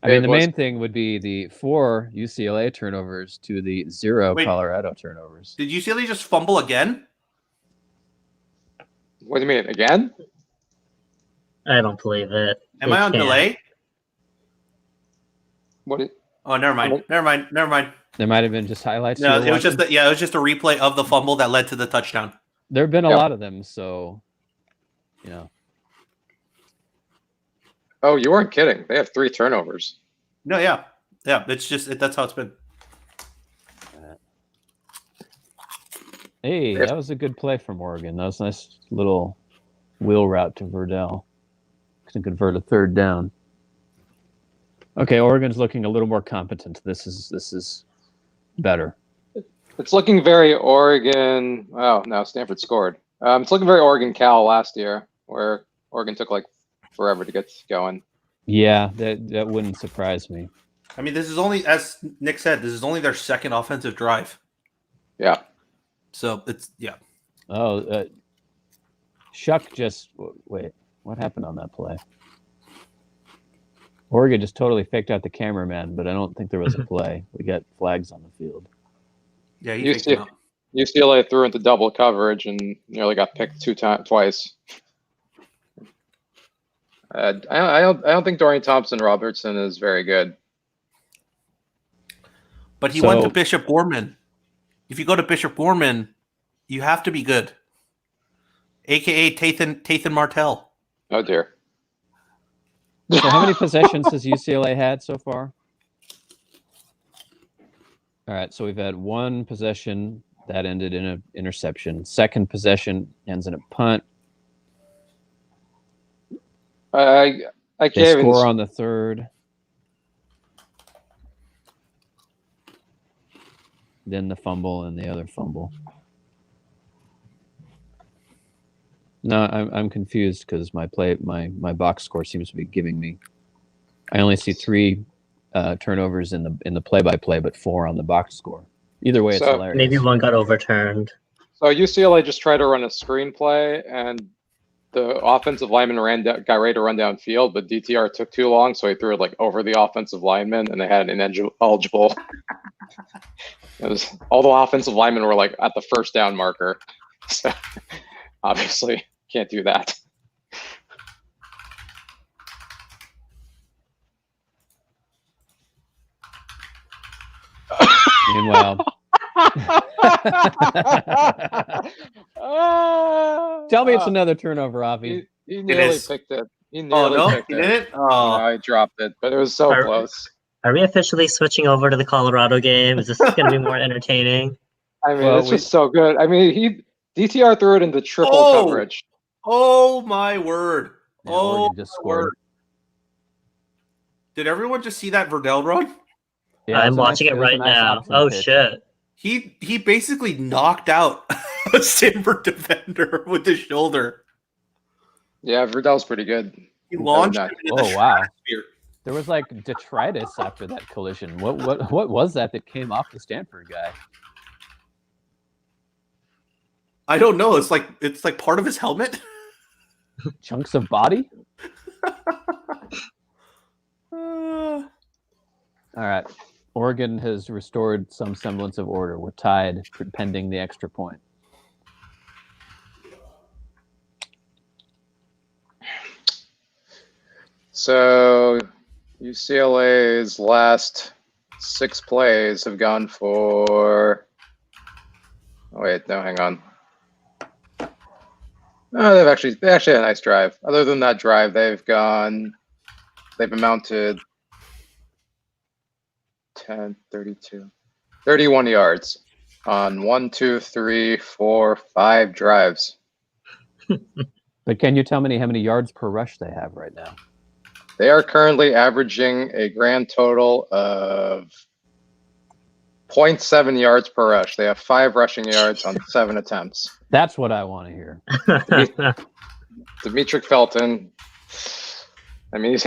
C: I mean, the main thing would be the 4 UCLA turnovers to the 0
A: Wait.
C: Colorado turnovers.
A: Did UCLA just fumble again?
B: What do you mean, again?
D: I don't believe it.
A: Am
D: They
A: I on
D: can't.
A: delay?
B: What?
A: Oh, never mind. Never mind.
C: There might have been just highlights.
A: No,
C: you were
A: it was just
C: watching.
A: it was just a replay of the fumble that led to the touchdown.
C: There have been a
B: Yep.
C: lot of them, so you know.
B: Oh, you weren't kidding. They have 3 turnovers.
A: No, yeah. It's just that's how it's been.
C: Hey, that was a good play from Oregon. That was a nice little wheel route to Verdell. Can convert a 3rd down. Okay, Oregon's looking a little more competent. This is better.
B: It's looking very Oregon. Oh, no, Stanford scored. It's looking very Oregon Cal last year, where Oregon took like forever to get going.
C: Yeah, that wouldn't surprise me.
A: I mean, this is only, as Nick said, this is only their second offensive drive.
B: Yeah.
A: So it's
C: Oh, Shuck just wait. What happened on that play? Oregon just totally faked out the cameraman, but I don't think there was a play. We got flags on the field.
A: Yeah, you think so.
B: UCLA threw into double coverage and nearly got picked twice. I don't think Dorian Thompson-Robertson is very good.
A: But he went to Bishop Gorman. If you go to Bishop Gorman, you have to be good. AKA Tathan Martell.
B: Oh dear.
C: So how many possessions has UCLA had so far? All right, so we've had 1 possession that ended in an interception. Second possession ends in a punt.
B: I
C: They
B: can't
C: score
B: even.
C: on the 3rd. Then the fumble and the other fumble. No, I'm confused because my box score seems to be giving me. I only see 3 turnovers in the play-by-play, but 4 on the box score. Either way, it's
B: So,
C: hilarious.
D: Maybe one got overturned.
B: So UCLA just tried to run a screenplay, and the offensive lineman got ready to run downfield, but DTR took too long, so he threw it like over the offensive lineman, and they had an ineligible. It was all the offensive linemen were like at the first down marker, so obviously can't do that.
C: Meanwhile, tell me it's another turnover, Avi.
B: He nearly
A: is.
B: picked it. He
A: Oh
B: nearly
A: no,
B: picked
A: he
B: it.
A: didn't.
B: No,
A: Oh,
B: I dropped it, but it was so
D: Are-
B: close.
D: Are we officially switching over to the Colorado game? Is this going to be more entertaining?
B: I mean,
C: Well,
B: it's just so good. I mean, DTR threw it into triple
A: Oh!
B: coverage.
A: oh my word!
C: Yeah,
A: oh,
C: Oregon just
A: my
C: scored.
A: word. Did everyone just see that Verdell run?
C: Yeah,
D: I'm
C: was a
D: watching
C: nice-
D: it
C: was a
D: right
C: nice
D: now.
C: option
D: Oh
C: pitch.
D: shit!
A: He basically knocked out a Stanford defender with his shoulder.
B: Yeah, Verdell's pretty good.
A: He
B: Better
A: launched
B: not.
A: him into the
C: Oh wow!
A: stratosphere.
C: There was like detritus after that collision. What was that came off the Stanford guy?
A: I don't know. It's like part of his helmet.
C: Chunks of body?
A: Uh,
C: All right. Oregon has restored some semblance of order. We're tied pending the extra point.
B: So UCLA's last 6 plays have gone for. Oh, wait, no, hang on. No, they actually had a nice drive. Other than that drive, they've amounted 10, 32, 31 yards on 1, 2, 3, 4, 5 drives.
C: But can you tell me how many yards per rush they have right now?
B: They are currently averaging a grand total of 0.7 yards per rush. They have 5 rushing yards on 7 attempts.
C: That's what I want to hear.
B: Demetric Felton, I mean, he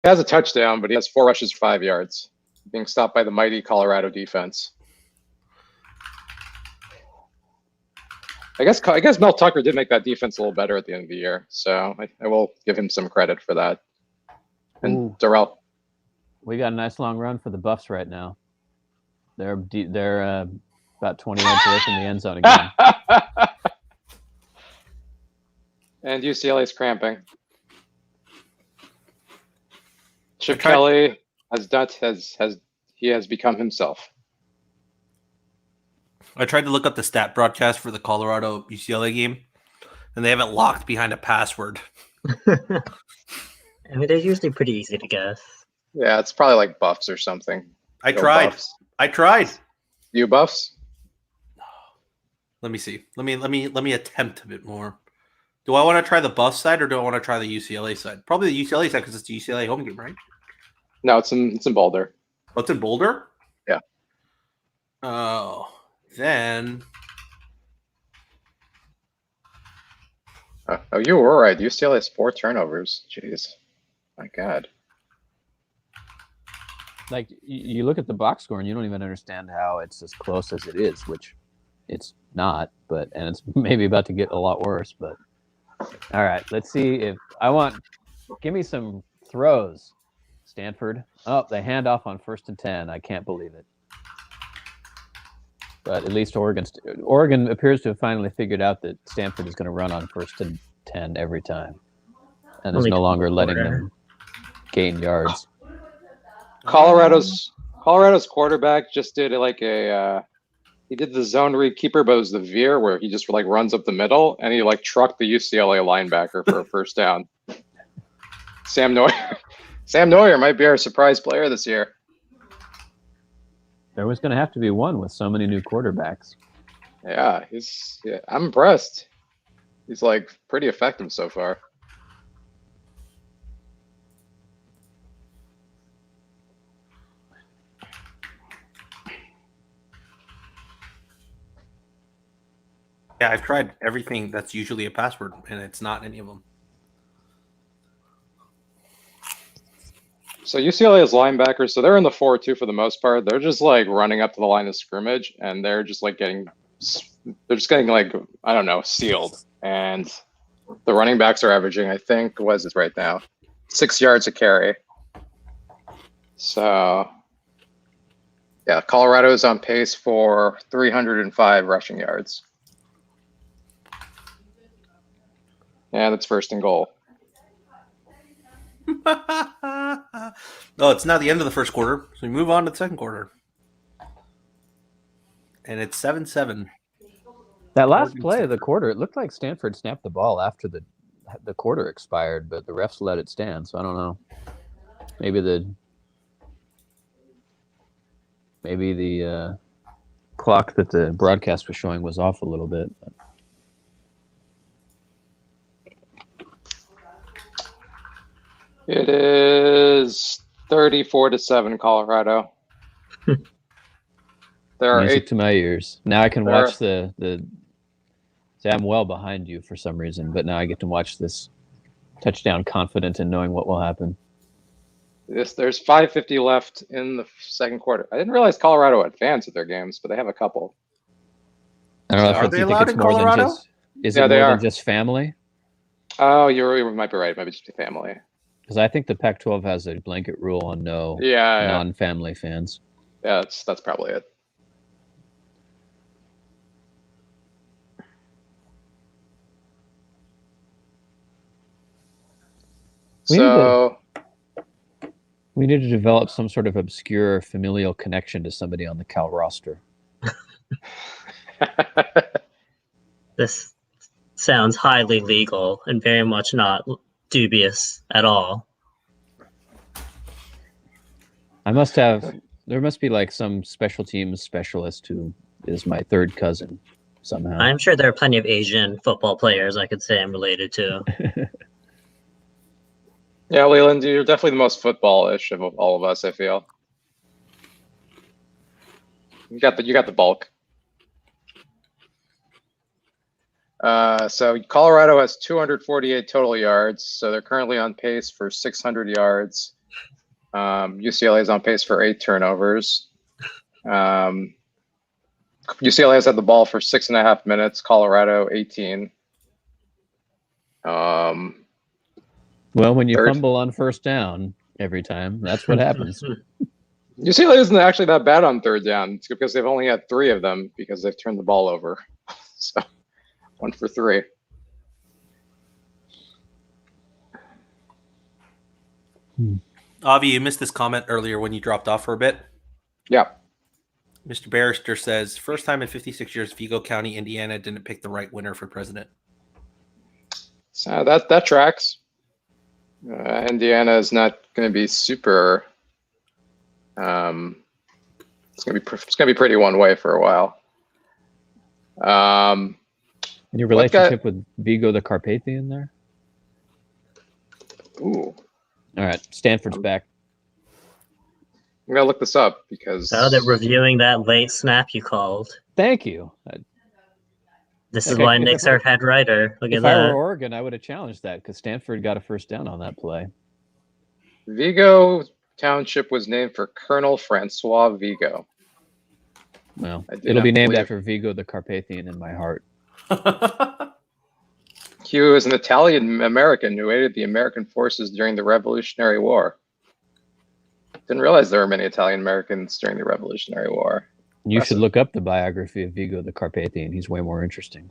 B: has a touchdown, but he has 4 rushes for 5 yards, being stopped by the mighty Colorado defense. I guess Mel Tucker did make that defense a little better at the end of the year, so I will give him some credit for that. And
C: Ooh.
B: Darrell,
C: We got a nice long run for the Buffs right now. They're about 20 yards away from the end zone again.
B: and UCLA's cramping. Chip
A: Okay.
B: Kelly has become himself.
A: I tried to look up the stat broadcast for the Colorado UCLA game, and they haven't locked behind a password.
D: I mean, they're usually pretty easy to guess.
B: Yeah, it's probably like Buffs or something.
A: I
B: Go
A: tried.
B: Buffs.
A: I tried.
B: You Buffs?
A: Let me see. Let me attempt a bit more. Do I want to try the Buff side or do I want to try the UCLA side? Probably the UCLA side because it's the UCLA home game, right?
B: No, it's in Boulder.
A: Oh, it's in Boulder?
B: Yeah.
A: Oh, then
B: Oh, you were right. UCLA has 4 turnovers. Jeez, my God.
C: Like you look at the box score and you don't even understand how it's as close as it is, which it's not, and it's maybe about to get a lot worse. But all right, let's see if give me some throws, Stanford. Oh, they hand off on 1st and 10. I can't believe it. But at least Oregon appears to have finally figured out that Stanford is going to run on 1st and 10 every time, and is
D: Only
C: no longer letting
D: quarter.
C: them gain yards.
B: Colorado's quarterback just did he did the zone read keeper, but it was the veer where he just like runs up the middle and he like trucked the UCLA linebacker for a first down. Sam Neuer might be our surprise player this year.
C: There was going to have to be one with so many new quarterbacks.
B: Yeah, I'm impressed. He's like pretty effective so far.
A: yeah, I've tried everything that's usually a password, and it's not any of them.
B: So UCLA's linebackers, so they're in the 4-2 for the most part. They're just like running up to the line of scrimmage, and they're just like getting they're just getting like, I don't know, sealed. And the running backs are averaging, I think, what is it right now? 6 yards a carry. So yeah, Colorado is on pace for 305 rushing yards. And it's first and goal.
A: Oh, it's now the end of the first quarter, so we move on to the second quarter. And it's 7-7.
C: That last
A: Oregon
C: play of
A: State.
C: the quarter, it looked like Stanford snapped the ball after the quarter expired, but the refs let it stand. So I don't know. Maybe the clock that the broadcast was showing was off a little bit.
B: It is 34-7 Colorado. There are
C: Music
B: 8
C: to my ears. Now I can
B: There
C: watch the. See, I'm well behind you for some reason, but now I get to watch this touchdown confident in knowing what will happen.
B: there's 5:50 left in the second quarter. I didn't realize Colorado had fans at their games, but they have a couple.
C: I don't know.
A: Are
C: if
A: they
C: you think
A: allowed
C: it's
A: in
C: more than
A: Colorado?
C: just. Is
B: Yeah,
C: it
B: they
C: more
B: are.
C: than just family?
B: Oh, you might be right. It might be just a family.
C: Because I think the Pac-12 has a blanket rule on no
B: Yeah,
C: non-family fans.
B: yeah. That's probably it.
C: We need to-
B: So
C: We need to develop some sort of obscure familial connection to somebody on the Cal roster.
D: This sounds highly legal and very much not dubious at all.
C: There must be like some special teams specialist who is my third cousin somehow.
D: I'm sure there are plenty of Asian football players I could say I'm related to.
B: yeah, Leland, you're definitely the most football-ish of all of us. I feel you got the bulk. So Colorado has 248 total yards, so they're currently on pace for 600 yards. UCLA is on pace for 8 turnovers. UCLA has had the ball for 6.5 minutes. Colorado 18.
C: Well, when you
B: Third.
C: fumble on first down every time, that's what happens.
B: UCLA isn't actually that bad on third down. It's because they've only had 3 of them because they've turned the ball over. So 1 for 3.
A: Avi, you missed this comment earlier when you dropped off for a bit.
B: Yeah.
A: Mr. Barrister says, first time in 56 years, Vigo County, Indiana didn't pick the right winner for president.
B: So that tracks. Indiana is not going to be super. It's going to be pretty one way for a while.
C: And your relationship with Vigo the Carpathian there?
B: Ooh,
C: All right, Stanford's back.
B: I'm gonna look this up because
D: Now that reviewing that late snap you called.
C: Thank you.
D: This is
C: Okay,
D: why
C: if
D: Nick's
C: I-
D: our head writer. Look at
C: If I were
D: that.
C: Oregon, I would have challenged that because Stanford got a first down on that play.
B: Vigo Township was named for Colonel Francois Vigo.
C: Well,
B: I did
C: it'll
B: not
C: be named
B: believe-
C: after Vigo the Carpathian in my heart.
B: He was an Italian American who aided the American forces during the Revolutionary War. Didn't realize there were many Italian Americans during the Revolutionary War.
C: You should
B: Impressive.
C: look up the biography of Vigo the Carpathian. He's way more interesting.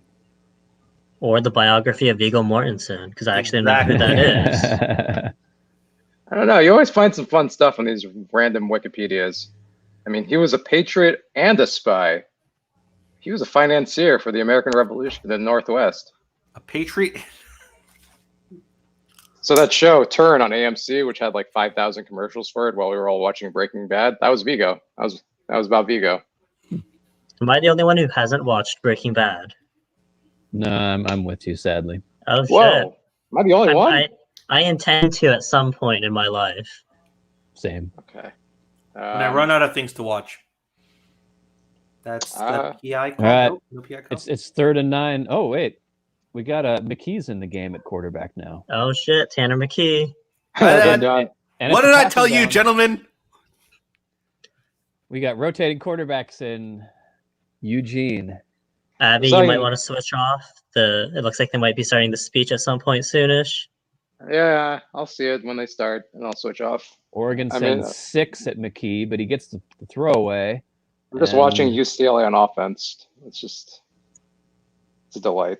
D: Or the biography of Viggo Mortensen, because I actually don't know who that is.
B: I don't know. You always find some fun stuff on these random Wikipedias. I mean, he was a patriot and a spy. He was a financier for the American Revolution in the Northwest.
A: A patriot.
B: So that show, Turn on AMC, which had like 5,000 commercials for it while we were all watching Breaking Bad, that was Vigo. That was about Vigo.
D: Am I the only one who hasn't watched Breaking Bad?
C: No, I'm with you, sadly.
D: Oh shit!
B: Whoa. Am I the only one?
D: I intend to at some point in my life.
C: Same.
B: Okay.
A: When I run out of things to watch. That's the PI call.
C: all right.
A: Nope, no PI call.
C: It's 3rd and 9. Oh wait, we got McKee's in the game at quarterback now.
D: Oh shit! Tanner McKee.
B: Well done.
C: And
A: What
C: it's
A: did
C: a
A: I
C: passing
A: tell you,
C: down.
A: gentlemen?
C: We got rotating quarterbacks in Eugene.
D: Abby,
B: So
D: you might
B: you-
D: want to switch off. It looks like they might be starting the speech at some point soonish.
B: Yeah, I'll see it when they start, and I'll switch off.
C: Oregon
B: I mean,
C: sends 6 at McKee, but he gets the throwaway.
B: I'm just watching
C: And-
B: UCLA on offense. It's a delight.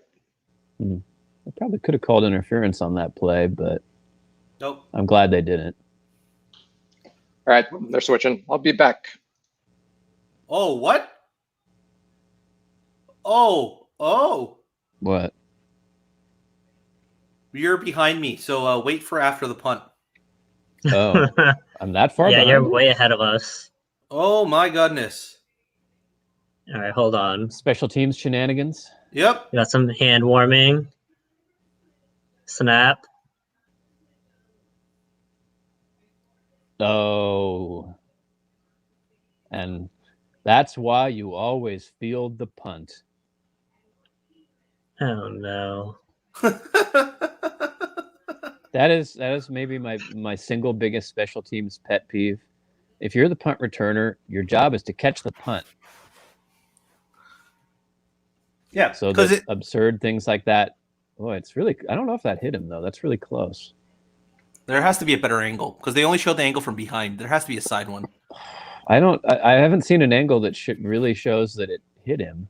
C: I probably could have called interference on that play, but
A: Nope.
C: I'm glad they didn't.
B: All right, they're switching. I'll be back.
A: Oh, what? Oh.
C: What?
A: You're behind me, so wait for after the punt.
C: Oh, I'm that far
D: yeah,
C: behind
D: you're
C: you?
D: way ahead of us.
A: Oh my goodness.
D: All right, hold on.
C: Special teams shenanigans.
A: Yep.
D: We got some hand warming. Snap.
C: Oh. And that's why you always field the punt.
D: Oh no.
C: That is maybe my single biggest special teams pet peeve. If you're the punt returner, your job is to catch the punt.
A: Yeah,
C: So
A: because
C: that absurd things like that. Oh, it's really. I don't know if that hit him though. That's really close.
A: there has to be a better angle because they only showed the angle from behind. There has to be a side one.
C: I haven't seen an angle that really shows that it hit him.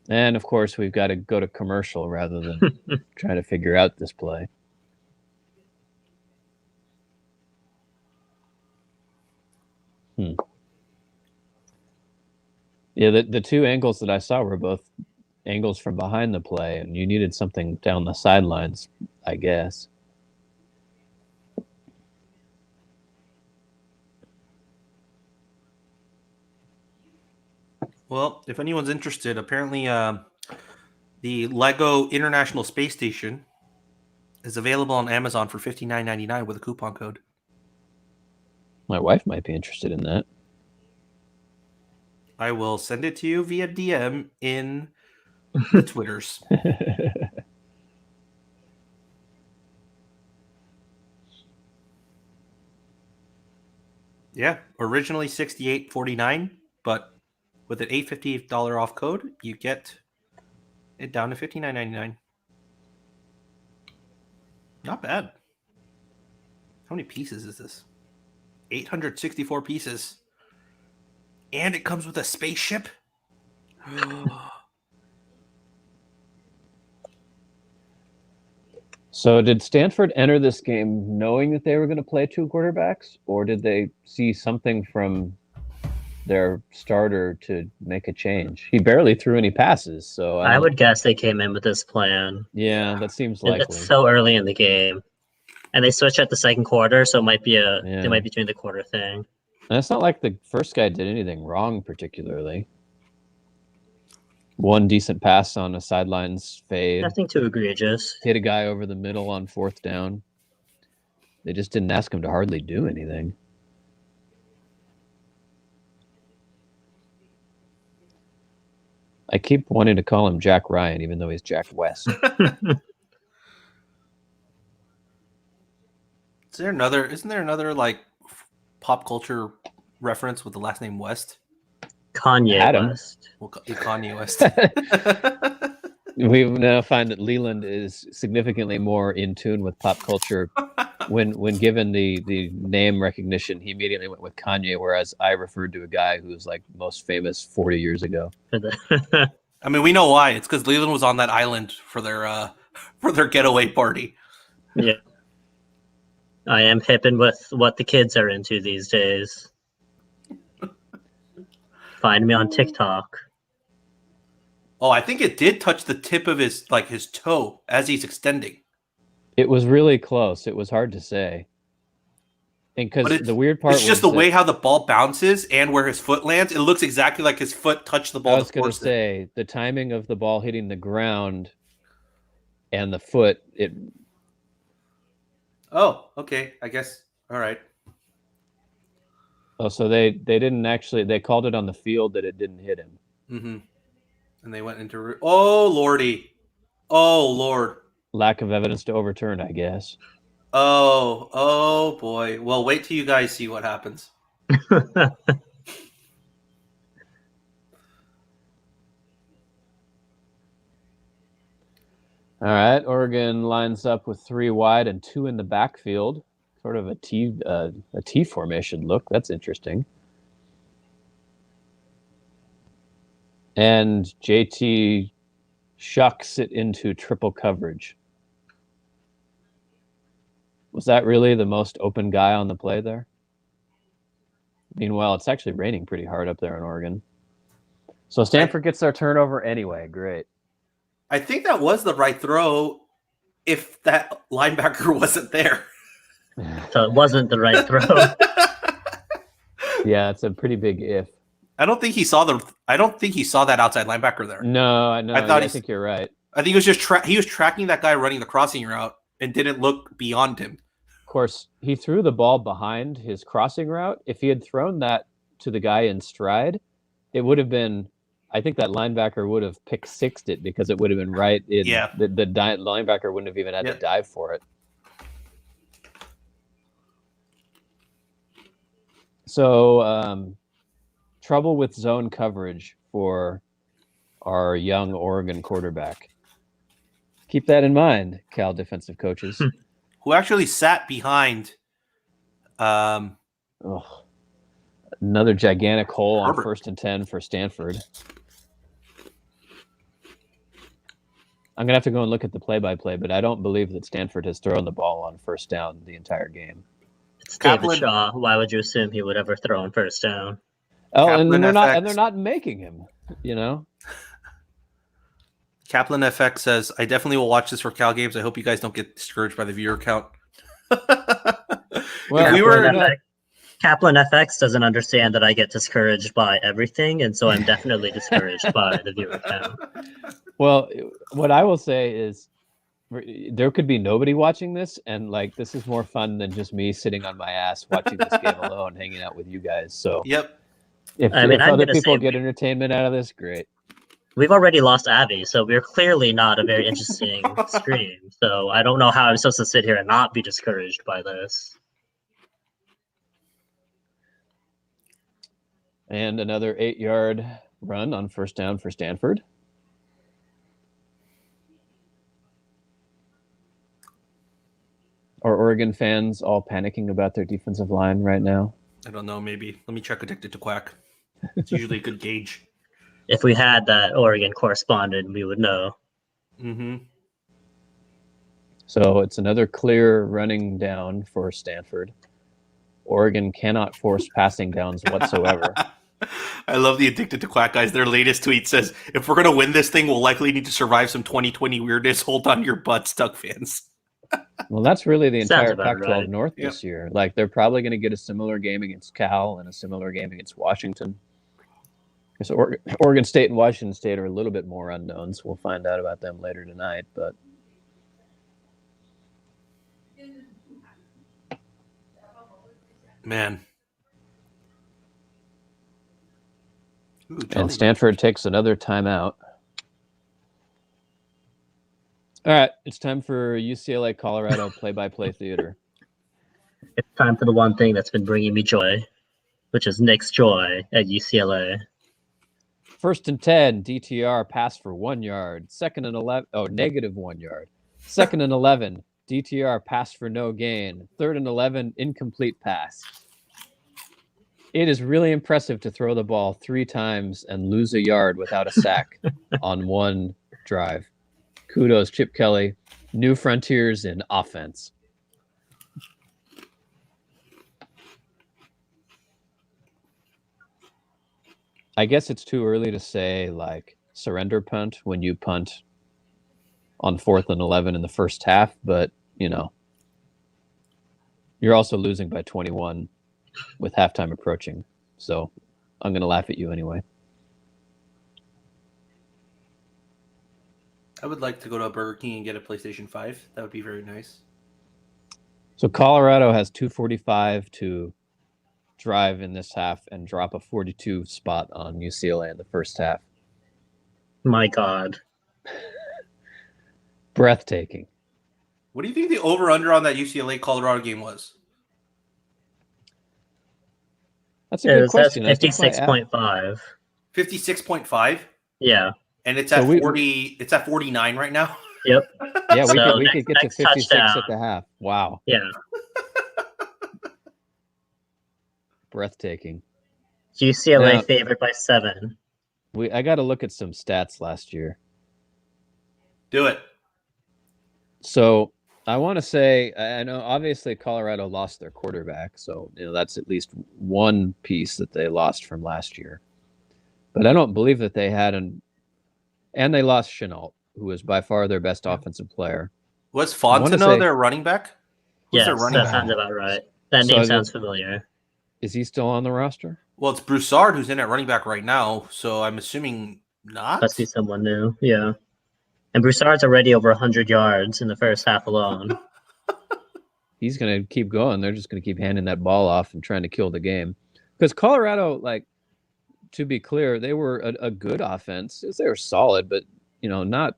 C: And of course, we've got to go to commercial rather than trying to figure out this play. Yeah, the two angles that I saw were both angles from behind the play, and you needed something down the sidelines, I guess.
A: Well, if anyone's interested, apparently the Lego International Space Station is available on Amazon for $59.99 with a coupon code.
C: My wife might be interested in that.
A: I will send it to you via DM in the Twitters. Yeah, originally $68.49, but with an $850 off code, you get it down to $59.99. Not bad. How many pieces is this? 864 pieces. And it comes with a spaceship?
C: So did Stanford enter this game knowing that they were going to play two quarterbacks, or did they see something from their starter to make a change? He barely threw any passes, so
D: I would guess they came in with this plan.
C: Yeah, that seems likely.
D: It's so early in the game, and they switch at the second quarter, so it might be
C: Yeah.
D: they might be doing the quarter thing.
C: And it's not like the first guy did anything wrong particularly. One decent pass on a sidelines fade.
D: Nothing too egregious.
C: Hit a guy over the middle on fourth down. They just didn't ask him to hardly do anything. I keep wanting to call him Jack Ryan, even though he's Jack West.
A: Isn't there another like pop culture reference with the last name West?
D: Kanye
C: Adam.
D: West.
A: Well, Kanye West.
C: We now find that Leland is significantly more in tune with pop culture. When given the name recognition, he immediately went with Kanye, whereas I referred to a guy who's like most famous 40 years ago.
A: I mean, we know why. It's because Leland was on that island for their getaway party.
D: Yeah. I am hipping with what the kids are into these days. Find me on TikTok.
A: Oh, I think it did touch the tip of his toe as he's extending.
C: It was really close. It was hard to say. And because the weird part
A: it's just
C: was
A: the way how the ball bounces and where his foot lands. It looks exactly like his foot touched the ball.
C: I was going to say the timing of the ball hitting the ground and the foot.
A: Oh, okay. I guess. All right.
C: Oh, so they didn't actually. They called it on the field that it didn't hit him.
A: Mm-hmm. And they went into. Oh lordy. Oh lord.
C: Lack of evidence to overturn, I guess.
A: Oh boy. Well, wait till you guys see what happens.
C: All right, Oregon lines up with 3 wide and 2 in the backfield, sort of a T formation look. That's interesting. And JT shucks it into triple coverage. Was that really the most open guy on the play there? Meanwhile, it's actually raining pretty hard up there in Oregon. So Stanford gets their turnover anyway. Great.
A: I think that was the right throw if that linebacker wasn't there.
D: So it wasn't the right throw.
C: Yeah, it's a pretty big if.
A: I don't think he saw that outside linebacker there.
C: No, I know. I think you're right.
A: I think it was just he was tracking that guy running the crossing route and didn't look beyond him.
C: Of course, he threw the ball behind his crossing route. If he had thrown that to the guy in stride, it would have been. I think that linebacker would have pick-sixed it because it would have been right in.
A: Yeah.
C: The linebacker wouldn't have even had to dive for it. So, trouble with zone coverage for our young Oregon quarterback. Keep that in mind, Cal defensive coaches.
A: Who actually sat behind
C: Another gigantic hole on
A: Herbert.
C: 1st and 10 for Stanford. I'm going to have to go and look at the play-by-play, but I don't believe that Stanford has thrown the ball on 1st down the entire game.
D: It's David
A: Kaplan-
D: Shaw. Why would you assume he would ever throw on 1st down?
C: Oh,
A: Kaplan
C: and
A: FX.
C: they're not making him, you know?
A: Kaplan FX says, I definitely will watch this for Cal games. I hope you guys don't get discouraged by the viewer count.
C: Well,
A: If we were-
D: Kaplan FX doesn't understand that I get discouraged by everything, and so I'm definitely discouraged by the viewer count.
C: Well, what I will say is there could be nobody watching this, and like this is more fun than just me sitting on my ass watching this game alone, hanging out with you guys. So
A: Yep.
C: if
D: I'm
C: other
D: gonna
C: people
D: say
C: get entertainment out of this, great.
D: We've already lost Abby, so we're clearly not a very interesting stream. So I don't know how I'm supposed to sit here and not be discouraged by this.
C: And another 8-yard run on 1st down for Stanford. Are Oregon fans all panicking about their defensive line right now?
A: I don't know, maybe. Let me check Addicted to Quack. It's usually a good gauge.
D: If we had that Oregon correspondent, we would know.
A: Mm-hmm.
C: So it's another clear running down for Stanford. Oregon cannot force passing downs whatsoever.
A: I love the Addicted to Quack guys. Their latest tweet says, if we're going to win this thing, we'll likely need to survive some 2020 weirdness. Hold on to your butts, Duck fans.
C: Well, that's really the
D: Sounds
C: entire
D: about
C: Pac-12
D: right.
C: North this year. Like, they're probably going to get a similar game against Cal and a similar game against Washington. Because Oregon State and Washington State are a little bit more unknowns. We'll find out about them later tonight. But
A: Man. Ooh,
C: and
A: Johnny.
C: Stanford takes another timeout. All right, it's time for UCLA Colorado play-by-play theater.
D: It's time for the one thing that's been bringing me joy, which is Nick's joy at UCLA.
C: 1st and 10, DTR pass for 1 yard. 2nd and 11, negative 1 yard. 2nd and 11, DTR pass for no gain. 3rd and 11, incomplete pass. It is really impressive to throw the ball 3 times and lose a yard without a sack on one drive. Kudos, Chip Kelly. New frontiers in offense. I guess it's too early to say like surrender punt when you punt on 4th and 11 in the first half, but you know, you're also losing by 21 with halftime approaching. So I'm going to laugh at you anyway.
A: I would like to go to a Burger King and get a PlayStation 5. That would be very nice.
C: So Colorado has 2:45 to drive in this half and drop a 42 spot on UCLA in the first half.
D: My God.
C: Breathtaking.
A: What do you think the over-under on that UCLA Colorado game was?
C: That's a
D: It
C: good
D: was at
C: question. I think my app-
D: 56.5.
A: 56.5,
D: Yeah.
A: and it's
C: So
A: at
C: we-
A: 40. It's at 49 right now.
D: Yep.
C: Yeah, we
D: So
C: could get to
D: next
C: 56
D: touchdown.
C: at the half. Wow,
D: Yeah.
C: breathtaking.
D: UCLA
C: Now,
D: favored by 7.
C: I got to look at some stats last year.
A: Do it.
C: So I want to say, I know obviously Colorado lost their quarterback, so that's at least one piece that they lost from last year. But I don't believe that they had and they lost Chenault, who was by far their best offensive player.
A: Was
C: wanna
A: Fontenot
C: say-
A: their running back? Who's their
D: Yes,
A: running
D: that
A: back?
D: sounds about right. That
C: So
D: name
C: is
D: sounds
C: it-
D: familiar.
C: Is he still on the roster?
A: Well, it's Broussard who's in at running back right now, so I'm assuming not.
D: Must be someone new. Yeah. And Broussard's already over 100 yards in the first half alone.
C: He's going to keep going. They're just going to keep handing that ball off and trying to kill the game. Because Colorado, to be clear, they were a good offense. They were solid, but not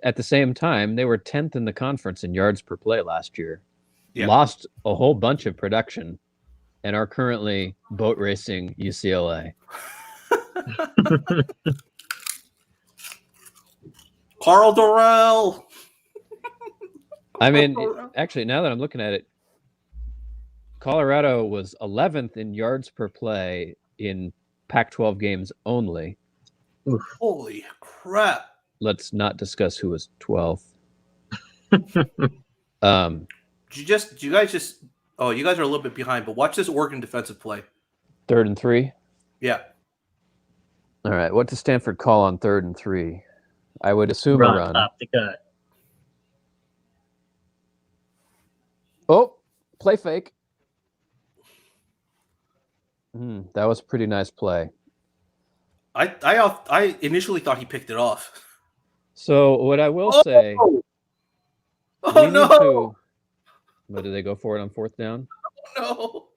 C: at the same time. They were 10th in the conference in yards per play last year.
A: Yeah.
C: Lost a whole bunch of production and are currently boat racing UCLA.
A: Carl Dorrell.
C: I mean, actually, now that I'm looking at it, Colorado was 11th in yards per play in Pac-12 games only.
A: Holy crap.
C: Let's not discuss who was 12th.
A: Did you guys just oh, you guys are a little bit behind, but watch this Oregon defensive play.
C: 3rd and 3.
A: Yeah.
C: All right. What does Stanford call on 3rd and 3? I would assume a run.
D: Top the gut.
C: Oh, play fake. That was a pretty nice play.
A: I initially thought he picked it off.
C: So what I will say,
A: Oh
C: we need
A: no.
C: to- What, did they go for it on 4th down?
A: No.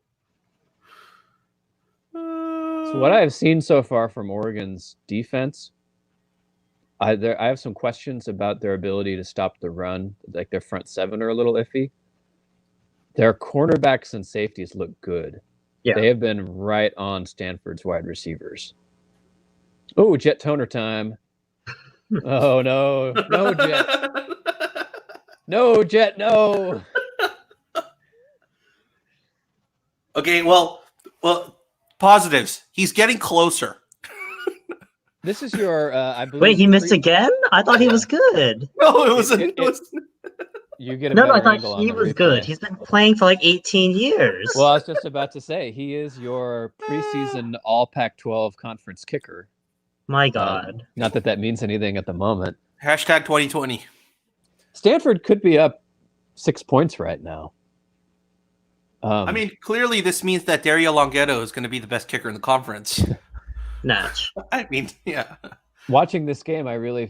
C: So what I have seen so far from Oregon's defense, I have some questions about their ability to stop the run. Like their front 7 are a little iffy. Their cornerbacks and safeties look good.
D: Yeah.
C: They have been right on Stanford's wide receivers. Oh, Jet Toner time. Oh, no. No, Jet. No, Jet, no.
A: Okay, well, positives. He's getting closer.
C: This is your, I believe.
D: Wait, he missed again? I thought he was good.
A: No, it was
C: It- You get a
D: No,
C: better
D: I
C: angle
D: thought
C: on
D: he
C: the
D: was
C: replay.
D: good. He's been playing for like 18 years.
C: Well, I was just about to say, he is your preseason All Pac-12 conference kicker.
D: My God.
C: Not that means anything at the moment.
A: Hashtag 2020.
C: Stanford could be up 6 points right now.
A: I mean, clearly this means that Dario Longhetto is going to be the best kicker in the conference.
D: Natch.
A: I mean, yeah.
C: watching this game, it'll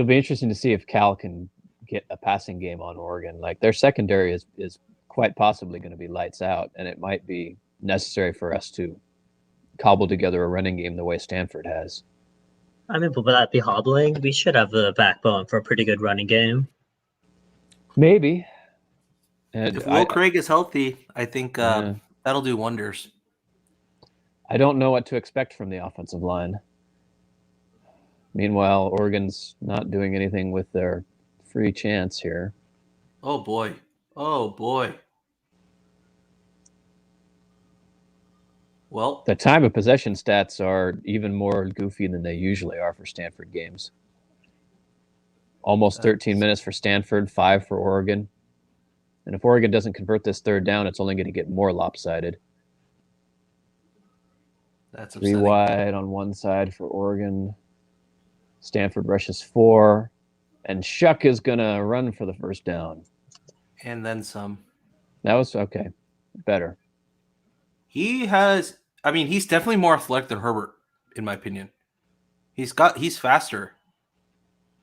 C: be interesting to see if Cal can get a passing game on Oregon. Like their secondary is quite possibly going to be lights out, and it might be necessary for us to cobble together a running game the way Stanford has.
D: I mean, will that be hobbling? We should have the backbone for a pretty good running game.
C: Maybe. And
A: If Will Craig is healthy, I think that'll do wonders.
C: I don't know what to expect from the offensive line. Meanwhile, Oregon's not doing anything with their free chance here.
A: Oh boy. Oh boy. Well,
C: The time of possession stats are even more goofy than they usually are for Stanford games. Almost 13 minutes for Stanford, 5 for Oregon. And if Oregon doesn't convert this 3rd down, it's only going to get more lopsided.
A: that's
C: 3
A: upsetting.
C: wide on one side for Oregon. Stanford rushes 4. And Shuck is going to run for the 1st down.
A: And then some.
C: That was okay. Better.
A: He's definitely more athletic than Herbert, in my opinion. He's faster.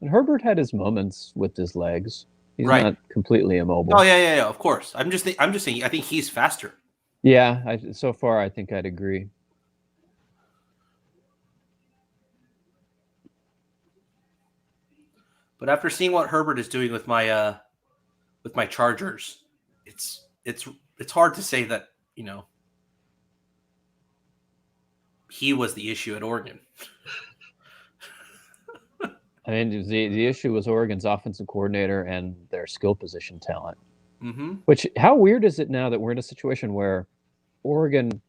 C: And Herbert had his moments with his legs. He's
A: Right.
C: not completely immobile.
A: Oh yeah, of course. I'm just saying. I think he's faster.
C: Yeah, so far I think I'd agree.
A: But after seeing what Herbert is doing with my Chargers, it's hard to say that he was the issue at Oregon.
C: I mean, the issue was Oregon's offensive coordinator and their skill position talent.
A: Mm-hmm.
C: Which, how weird is it now that we're in a situation where Oregon,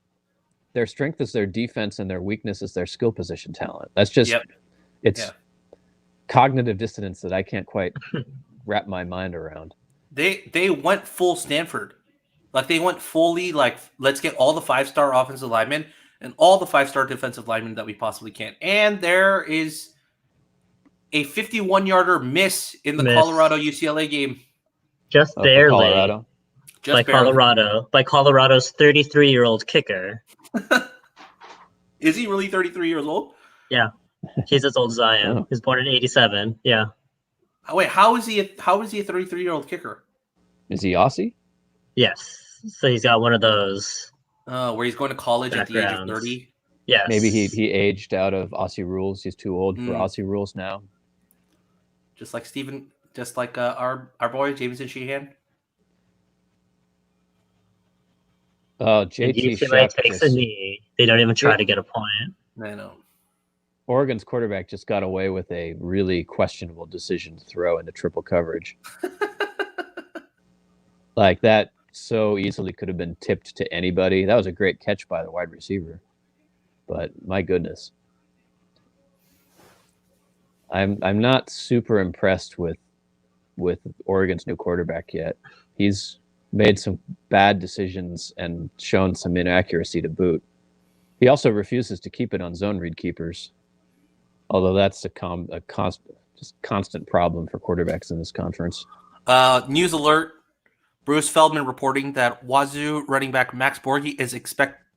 C: their strength is their defense and their weakness is their skill position talent? That's just,
A: Yep.
C: it's
A: Yeah.
C: cognitive dissonance that I can't quite wrap my mind around.
A: They went full Stanford. Like they went fully like, let's get all the 5-star offensive linemen and all the 5-star defensive linemen that we possibly can. And there is a 51-yarder miss in the
D: Miss.
A: Colorado UCLA game.
D: Just
C: For
D: barely.
C: Colorado.
A: Just
D: By
A: barely.
D: Colorado. By Colorado's 33-year-old kicker.
A: Is he really 33 years old?
D: He's as old as I am.
C: Oh.
D: He's born in 87. Yeah.
A: Oh, wait, how is he a 33-year-old kicker?
C: Is he Aussie?
D: Yes. So he's got one of those.
A: Where he's going to college at the age of
D: Backgrounds.
A: 30?
D: Yes.
C: Maybe he aged out of Aussie rules. He's too old for
A: Mm.
C: Aussie rules now.
A: Just like Steven, just like our boy, Jameson Sheehan.
C: Oh,
D: And
C: JT
D: UCLA
C: Shuck
D: takes a
C: just-
D: knee. They don't even try to get a point.
A: I know.
C: Oregon's quarterback just got away with a really questionable decision to throw into triple coverage. Like that so easily could have been tipped to anybody. That was a great catch by the wide receiver. But my goodness. I'm not super impressed with Oregon's new quarterback yet. He's made some bad decisions and shown some inaccuracy to boot. He also refuses to keep it on zone read keepers. Although that's a constant problem for quarterbacks in this conference.
A: News alert. Bruce Feldman reporting that Wazoo running back Max Borghi is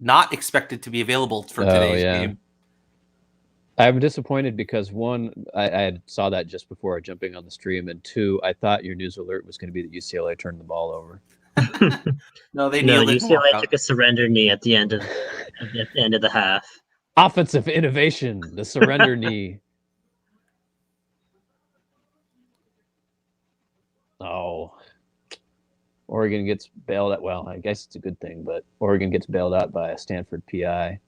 A: not expected to be available for today's game.
C: I'm disappointed because one, I saw that just before jumping on the stream, and two, I thought your news alert was going to be that UCLA turned the ball over.
A: No, they
D: No,
A: nailed it.
D: UCLA took a surrender knee at the end of the half.
C: Offensive innovation, the surrender knee. Oh, Oregon gets bailed out. Well, I guess it's a good thing, but Oregon gets bailed out by a Stanford PI.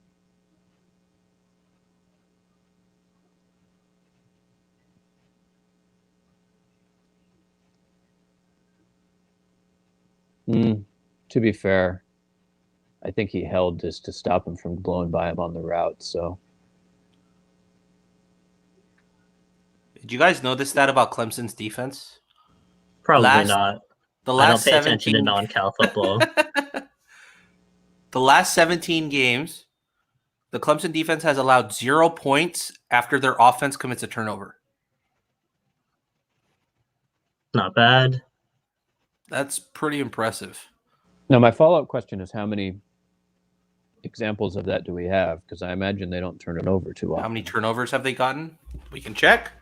C: To be fair, I think he held just to stop him from blowing by him on the route. So
A: Did you guys know this stat about Clemson's defense?
D: Probably
A: Last-
D: not.
A: The
D: I don't
A: last
D: pay attention to
A: 17
D: non-Cal football.
A: The last 17 games, the Clemson defense has allowed 0 points after their offense commits a turnover.
D: Not bad.
A: That's pretty impressive.
C: now my follow-up question is, how many examples of that do we have? Because I imagine they don't turn it over too often.
A: How many turnovers have they gotten? We can check.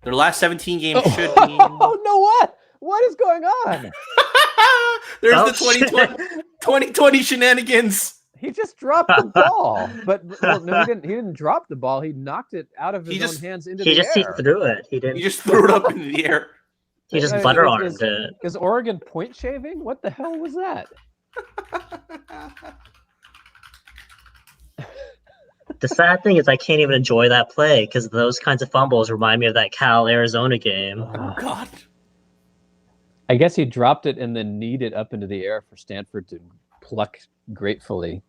A: Their last 17 games should be.
C: Oh no! What is going on?
A: There's
D: Oh,
A: the 2020 shenanigans.
C: He just dropped the ball, but well, no, he didn't. He didn't drop the ball. He knocked it out of his
A: He
C: own
A: just-
C: hands into
D: He
C: the
D: just
C: air.
D: threw it. He didn't.
A: You just threw it up into the air.
D: He just
C: I mean,
D: butter
C: is-
D: armed it.
C: Is Oregon point shaving? What the hell was that?
D: The sad thing is I can't even enjoy that play because those kinds of fumbles remind me of that Cal Arizona game.
A: Oh, God.
C: I guess he dropped it and then kneed it up into the air for Stanford to pluck gratefully.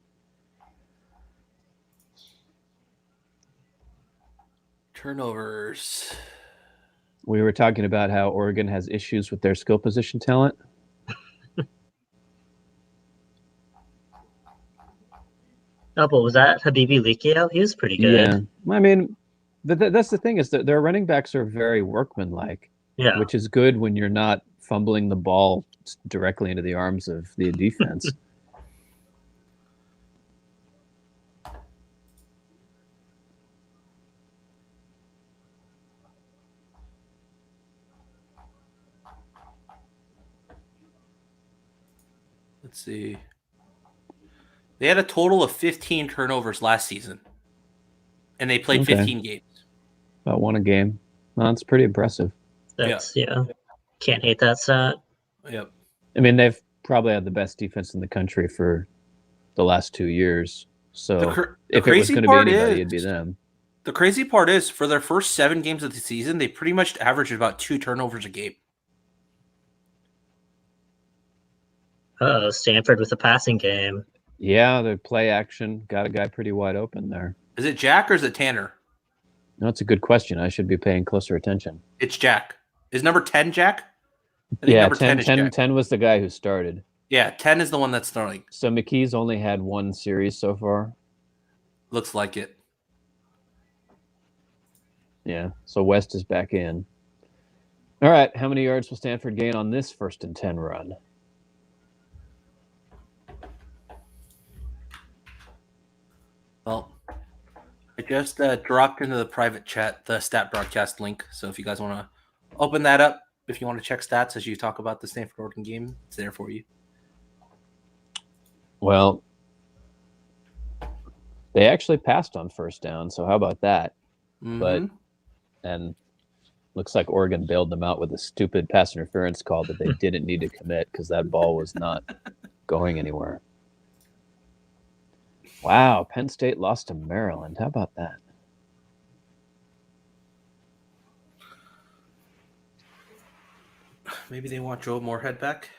A: Turnovers.
C: We were talking about how Oregon has issues with their skill position talent.
D: Oh, but was that Habibi Likio? He was pretty good.
C: Yeah, I mean, that's the thing is that their running backs are very workmanlike,
D: Yeah.
C: which is good when you're not fumbling the ball directly into the arms of the defense.
A: Let's see. They had a total of 15 turnovers last season, and they played
C: Okay.
A: 15 games.
C: About one a game. Well, that's pretty impressive.
D: That's yeah. Can't hate that stat.
A: Yep.
C: I mean, they've probably had the best defense in the country for the last 2 years. So
A: The
C: if it was
A: crazy
C: going to be
A: part
C: anybody,
A: is-
C: it'd be them.
A: The crazy part is, for their first 7 games of the season, they pretty much averaged about 2 turnovers a game.
D: Stanford with a passing game.
C: Yeah, the play action got a guy pretty wide open there.
A: Is it Jack or is it Tanner?
C: No, that's a good question. I should be paying closer attention.
A: It's Jack. Is number 10 Jack? I think
C: Yeah,
A: number
C: 10,
A: is
C: 10,
A: Jack.
C: 10 was the guy who started.
A: Yeah, 10 is the one that's starting.
C: So McKee's only had 1 series so far.
A: Looks like it.
C: Yeah, so West is back in. All right, how many yards will Stanford gain on this 1st and 10 run?
A: Well, I just dropped into the private chat the stat broadcast link. So if you guys want to open that up, if you want to check stats as you talk about the Stanford Oregon game, it's there for you.
C: Well, they actually passed on 1st down, so how about that?
A: Mhm.
C: And looks like Oregon bailed them out with a stupid pass interference call that they didn't need to commit because that ball was not going anywhere. Wow, Penn State lost to Maryland. How about that?
A: Maybe they want Joe Moorhead back.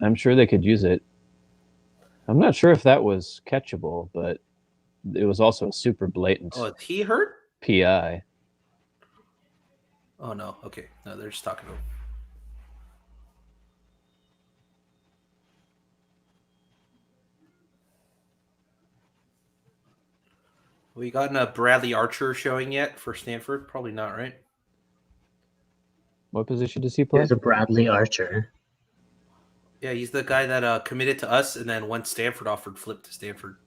C: I'm sure they could use it. I'm not sure if that was catchable, but it was also a super blatant
A: Oh, is he hurt?
C: PI.
A: Oh no. Okay. No, they're just talking to him. We gotten a Bradley Archer showing yet for Stanford? Probably not, right?
C: What position does he play?
D: There's a Bradley Archer.
A: Yeah, he's the guy that committed to us, and then when Stanford offered, flipped to Stanford.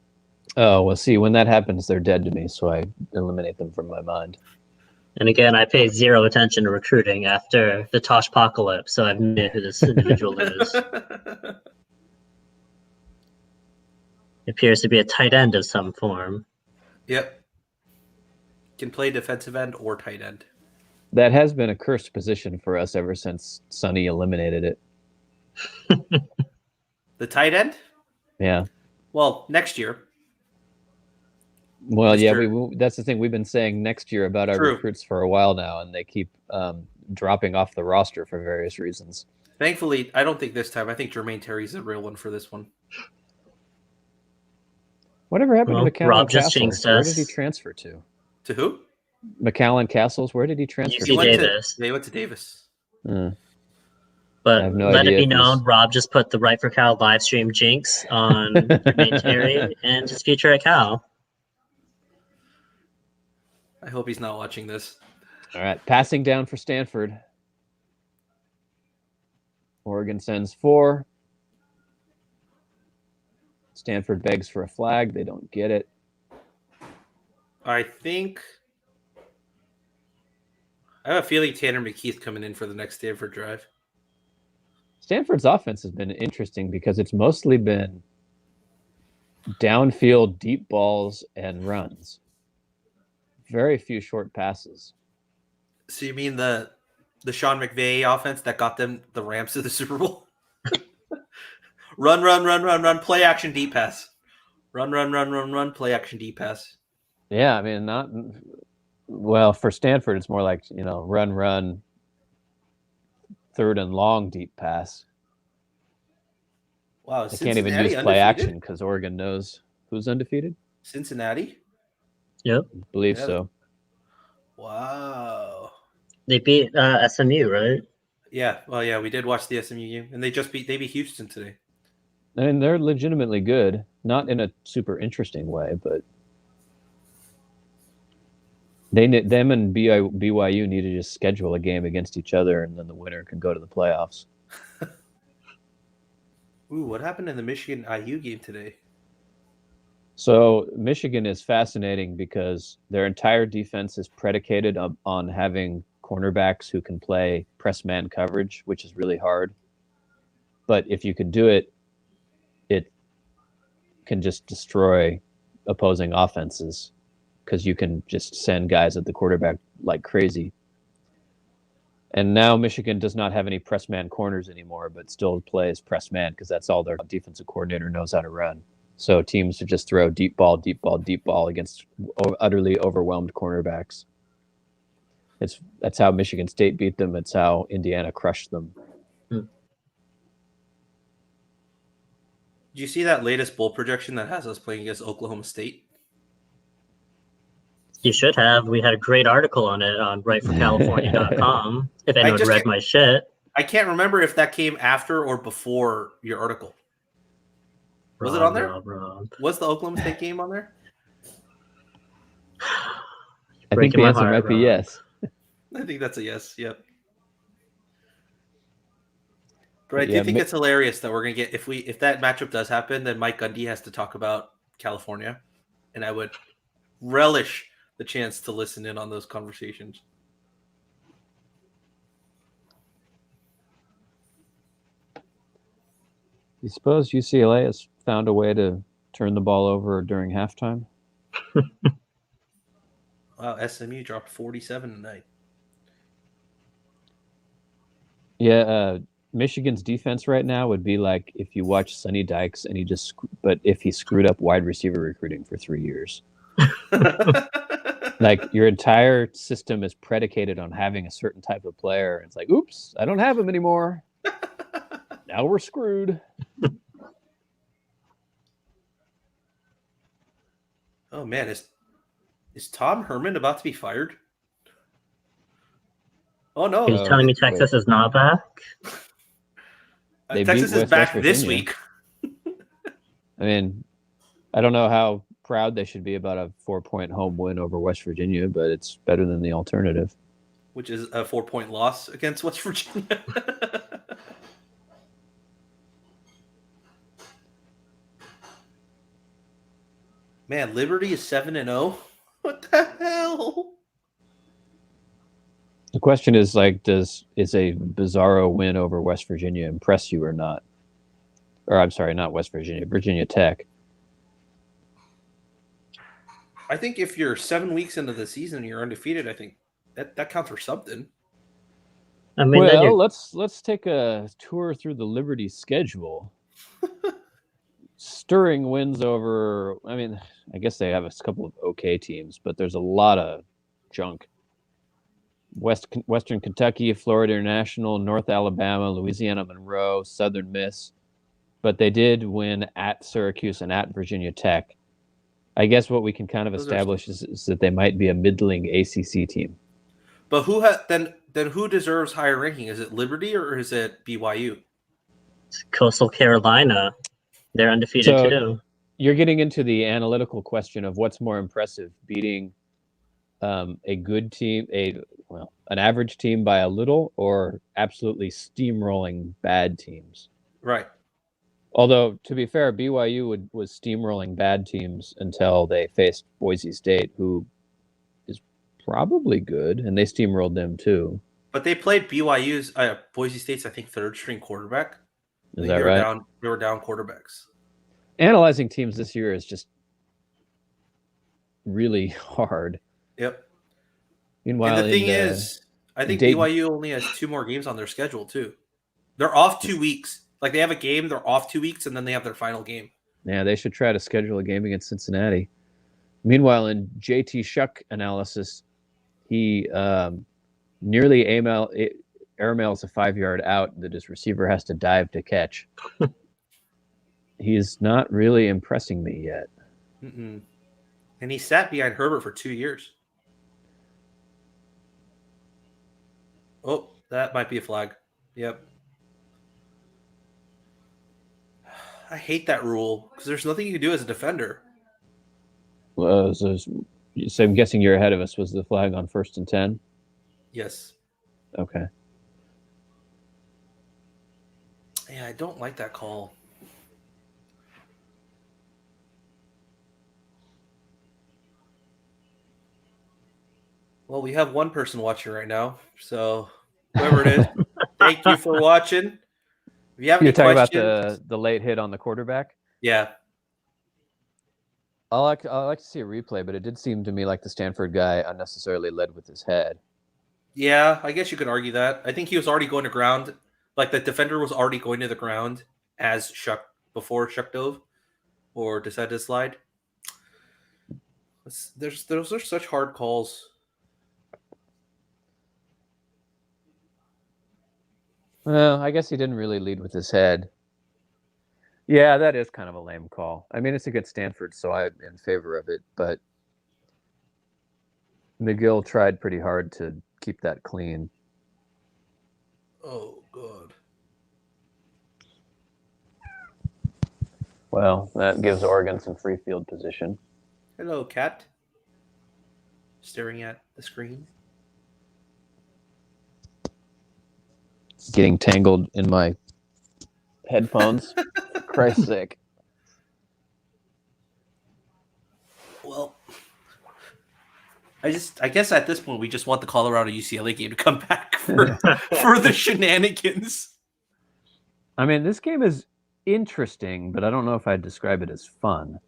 C: Oh, well, see, when that happens, they're dead to me, so I eliminate them from my mind.
D: And again, I pay zero attention to recruiting after the Toshpocalypse, so I have no idea who this individual is. It appears to be a tight end of some form.
A: Yep. Can play defensive end or tight end.
C: That has been a cursed position for us ever since Sonny eliminated it.
A: The tight end?
C: Yeah.
A: Well, next year.
C: Well, yeah,
A: Mr.
C: that's the thing. We've been saying next year about our
A: True.
C: recruits for a while now, and they keep dropping off the roster for various reasons.
A: Thankfully, I don't think this time. I think Jermaine Terry's the real one for this one.
C: Whatever happened
D: Well,
C: to McAllen
D: Rob just
C: Castles?
D: jinxed
C: Where
D: us.
C: did he transfer to?
A: To who?
C: McAllen Castles, where did he transfer
D: UC
C: to?
D: Davis.
A: They went to Davis.
C: I
D: But
C: have no
D: let it
C: idea
D: be
C: if he's-
D: known, Rob just put the Right for Cal live stream jinx on Jermaine Terry and his future at Cal.
A: I hope he's not watching this.
C: All right, passing down for Stanford. Oregon sends 4. Stanford begs for a flag. They don't get it.
A: I think. I have a feeling Tanner McKeith's coming in for the next Stanford drive.
C: Stanford's offense has been interesting because it's mostly been downfield deep balls and runs. Very few short passes.
A: So you mean the Sean McVay offense that got them the Rams to the Super Bowl? run, play action deep pass. Run, play action deep pass.
C: Yeah, I mean, not well for Stanford. It's more like run, 3rd and long deep pass.
A: Wow,
C: They can't even use play action because Oregon knows who's undefeated.
A: Cincinnati?
D: Yep.
C: Believe
A: Yeah.
C: so.
A: Wow.
D: They beat SMU, right?
A: Yeah, well, yeah, we did watch the SMU game, and they beat Houston today.
C: I mean, they're legitimately good, not in a super interesting way, but them and BYU need to just schedule a game against each other, and then the winner can go to the playoffs.
A: Ooh, what happened in the Michigan IU game today?
C: So Michigan is fascinating because their entire defense is predicated on having cornerbacks who can play press man coverage, which is really hard. But if you can do it, it can just destroy opposing offenses because you can just send guys at the quarterback like crazy. And now Michigan does not have any press man corners anymore, but still plays press man because that's all their defensive coordinator knows how to run. So teams to just throw deep ball, deep ball, deep ball against utterly overwhelmed cornerbacks. That's how Michigan State beat them. It's how Indiana crushed them.
A: Do you see that latest bowl projection that has us playing against Oklahoma State?
D: You should have. We had a great article on it on rightforcalifornia.com. If anyone read my shit.
A: I can't remember if that came after or before your article. Was it on there?
D: Rob.
A: Was the Oklahoma State game on there?
C: I think the answer might be yes.
A: I think that's a yes. Yep. But I do think it's hilarious that we're gonna get if that matchup does happen, then Mike Gundy has to talk about California, and I would relish the chance to listen in on those conversations.
C: You suppose UCLA has found a way to turn the ball over during halftime?
A: Wow, SMU dropped 47 tonight.
C: Yeah, Michigan's defense right now would be like if you watch Sonny Dykes and if he screwed up wide receiver recruiting for 3 years. Like your entire system is predicated on having a certain type of player. And it's like, oops, I don't have him anymore. Now we're screwed.
A: Oh man, is Tom Herman about to be fired? Oh no!
D: Are you telling me Texas is not back?
A: Texas is back this week.
C: I mean, I don't know how proud they should be about a 4-point home win over West Virginia, but it's better than the alternative,
A: which is a 4-point loss against West Virginia. Man, Liberty is 7-0. What the hell?
C: The question is is a bizarro win over West Virginia impress you or not? Or I'm sorry, not West Virginia, Virginia Tech.
A: I think if you're 7 weeks into the season and you're undefeated, I think that counts for something.
D: I mean,
C: well, let's take a tour through the Liberty schedule. Stirring wins over. I mean, I guess they have a couple of okay teams, but there's a lot of junk. Western Kentucky, Florida International, North Alabama, Louisiana Monroe, Southern Miss, but they did win at Syracuse and at Virginia Tech. I guess what we can kind of establish is that they might be a middling ACC team.
A: But then who deserves higher ranking? Is it Liberty or is it BYU?
D: It's Coastal Carolina. They're undefeated too.
C: You're getting into the analytical question of what's more impressive, beating a good team, an average team by a little, or absolutely steamrolling bad teams.
A: Right.
C: Although, to be fair, BYU was steamrolling bad teams until they faced Boise State, who is probably good, and they steamrolled them too.
A: But they played BYU's Boise State's, I think, third-string quarterback.
C: Is that right?
A: They were down quarterbacks.
C: Analyzing teams this year is just really hard.
A: Yep.
C: Meanwhile,
A: and the thing is, I think BYU only has 2 more games on their schedule too. They're off 2 weeks. Like they have a game, they're off 2 weeks, and then they have their final game.
C: Yeah, they should try to schedule a game against Cincinnati. Meanwhile, in JT Shuck analysis, he nearly airmails a 5-yard out that his receiver has to dive to catch. He's not really impressing me yet.
A: Mm-mm. And he sat behind Herbert for 2 years. Oh, that might be a flag. Yep. I hate that rule because there's nothing you can do as a defender.
C: So I'm guessing you're ahead of us. Was the flag on 1st and 10?
A: Yes.
C: Okay.
A: Yeah, I don't like that call. Well, we have one person watching right now, so whoever it is, thank you for watching. If you have any
C: talking
A: questions,
C: about the late hit on the quarterback?
A: Yeah.
C: I like to see a replay, but it did seem to me like the Stanford guy unnecessarily led with his head.
A: Yeah, I guess you could argue that. I think he was already going to ground. Like the defender was already going to the ground before Shuck dove. or decide to slide. Those are such hard calls.
C: Well, I guess he didn't really lead with his head. Yeah, that is kind of a lame call. I mean, it's a good Stanford, so I'm in favor of it. But McGill tried pretty hard to keep that clean.
A: Oh god.
C: Well, that gives Oregon some free field position.
A: Hello, cat. Staring at the screen.
C: Getting tangled in my headphones. For Christ's sake.
A: Well, I guess at this point we just want the Colorado UCLA game to come back for the shenanigans.
C: I mean, this game is interesting, but I don't know if I'd describe it as fun.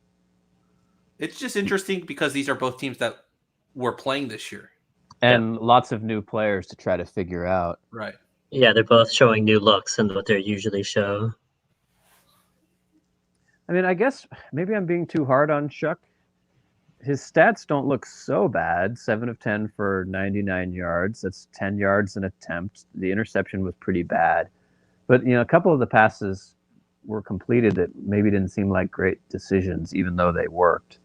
A: It's just interesting because these are both teams that were playing this year.
C: And lots of new players to try to figure out.
A: Right.
D: Yeah, they're both showing new looks and what they usually show.
C: I mean, I guess maybe I'm being too hard on Shuck. His stats don't look so bad. 7 of 10 for 99 yards. That's 10 yards an attempt. The interception was pretty bad. But, a couple of the passes were completed that maybe didn't seem like great decisions, even though they worked.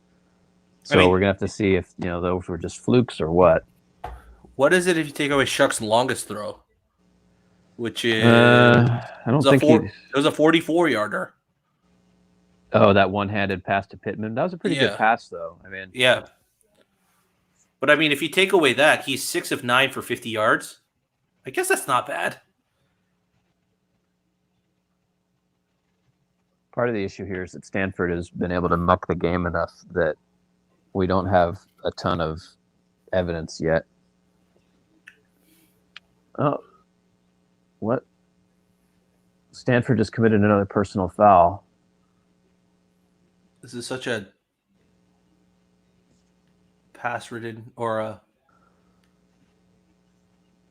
C: So we're going to have to see if, those were just flukes or what.
A: What is it if you take away Shuck's longest throw? Which is...
C: I don't think
A: it was a 44-yarder.
C: Oh, that one-handed pass to Pittman. That was a pretty good pass, though. I mean,
A: yeah. But I mean, if you take away that, he's 6 of 9 for 50 yards. I guess that's not bad.
C: Part of the issue here is that Stanford has been able to muck the game enough that we don't have a ton of evidence yet. Oh, what? Stanford just committed another personal foul.
A: This is such a pass-ridden or a...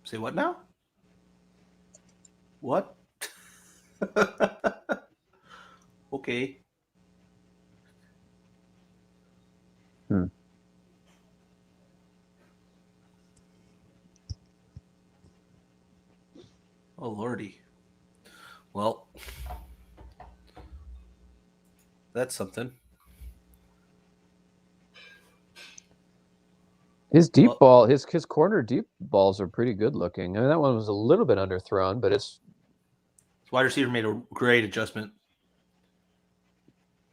A: Say what now? What? Okay. Oh, lordy. Well, that's something.
C: His deep ball, his corner deep balls are pretty good looking. I mean, that one was a little bit underthrown, but it's
A: wide receiver made a great adjustment.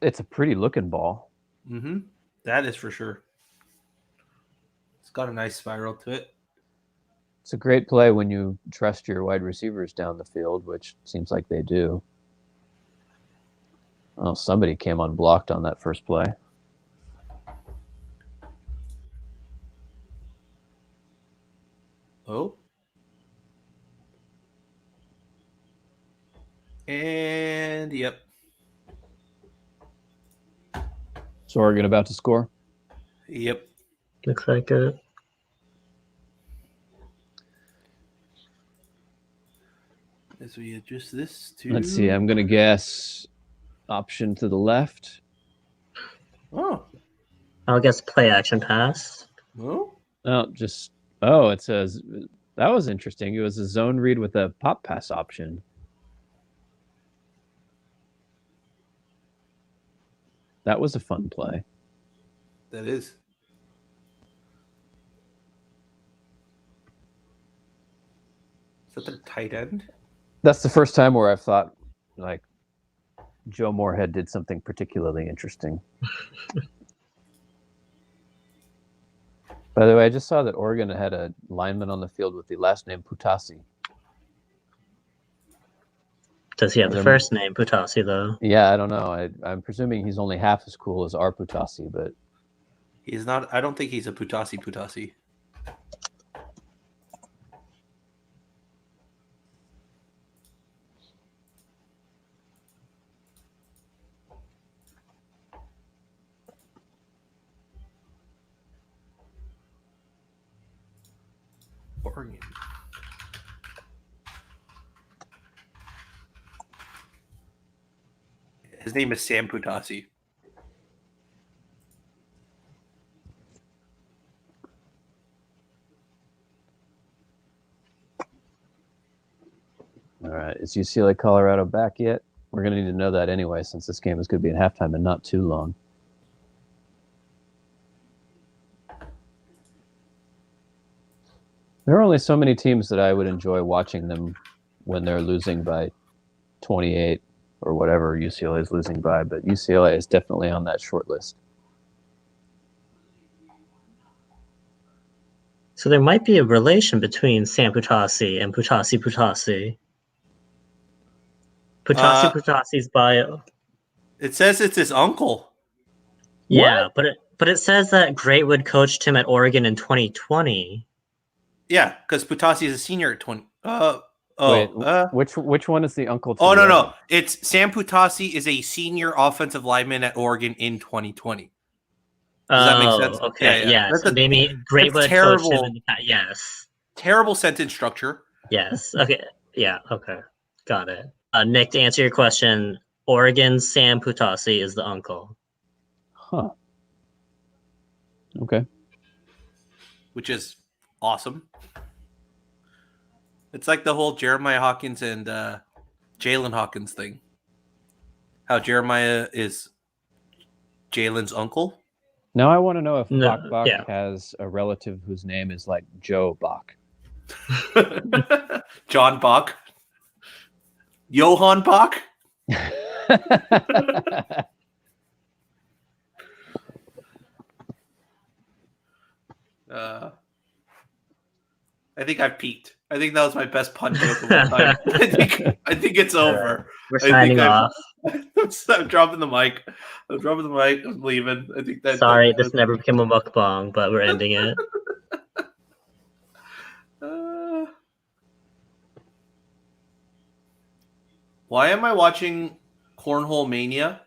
C: It's a pretty looking ball.
A: Mm-hmm. That is for sure. It's got a nice spiral to it.
C: It's a great play when you trust your wide receivers down the field, which seems like they do. Oh, somebody came unblocked on that first play.
A: Oh. And, yep.
C: So Oregon about to score?
A: Yep.
D: Looks like it.
A: As we adjust this to...
C: Let's see. I'm going to guess option to the left.
A: Oh.
D: I'll guess play action pass.
A: Oh.
C: Oh, it says... That was interesting. It was a zone read with a pop pass option. That was a fun play.
A: That is. Is that the tight end?
C: That's the first time where I've thought, like, Joe Moorhead did something particularly interesting. By the way, I just saw that Oregon had a lineman on the field with the last name Putasi.
D: Does he have the first name Putasi, though?
C: Yeah, I don't know. I'm presuming he's only half as cool as our Putasi, but...
A: He's not... I don't think he's a Putasi. Oregon. His name is Sam Putasi.
C: right. Is UCLA Colorado back yet? We're going to need to know that anyway, since this game is going to be in halftime and not too long. There are only so many teams that I would enjoy watching them when they're losing by 28 or whatever UCLA is losing by, but UCLA is definitely on that short list.
D: So there might be a relation between Sam Putasi and Putasi Putasi. Putasi Putasi's bio.
A: It says it's his uncle.
D: Yeah, but it says that Greatwood coached him at Oregon in 2020.
A: Yeah, because Putasi is a senior at 20.
C: Which one is the uncle? To
A: Oh,
C: the
A: no,
C: other?
A: no. It's Sam Putasi is a senior offensive lineman at Oregon in 2020. Does that make sense?
D: Okay,
A: Yeah.
D: yes. Maybe Greatwood coached him in the past. Yes.
A: Terrible sentence structure.
D: Yes. Okay. Yeah. Okay. Got it. Nick, to answer your question, Oregon's Sam Putasi is the uncle.
C: Huh. Okay.
A: Which is awesome. It's like the whole Jeremiah Hawkins and Jalen Hawkins thing. How Jeremiah is Jalen's uncle.
C: Now I want to know if
D: No,
C: Bach
D: yeah.
C: has a relative whose name is like Joe Bach.
A: John Bach. Johann Bach. I think I've peaked. I think that was my best pun joke of all time. I think it's over.
D: We're signing off.
A: I'm dropping the mic. I'm leaving. I think that.
D: Sorry, this never became a mukbang, but we're ending it.
A: Why am I watching Cornhole Mania?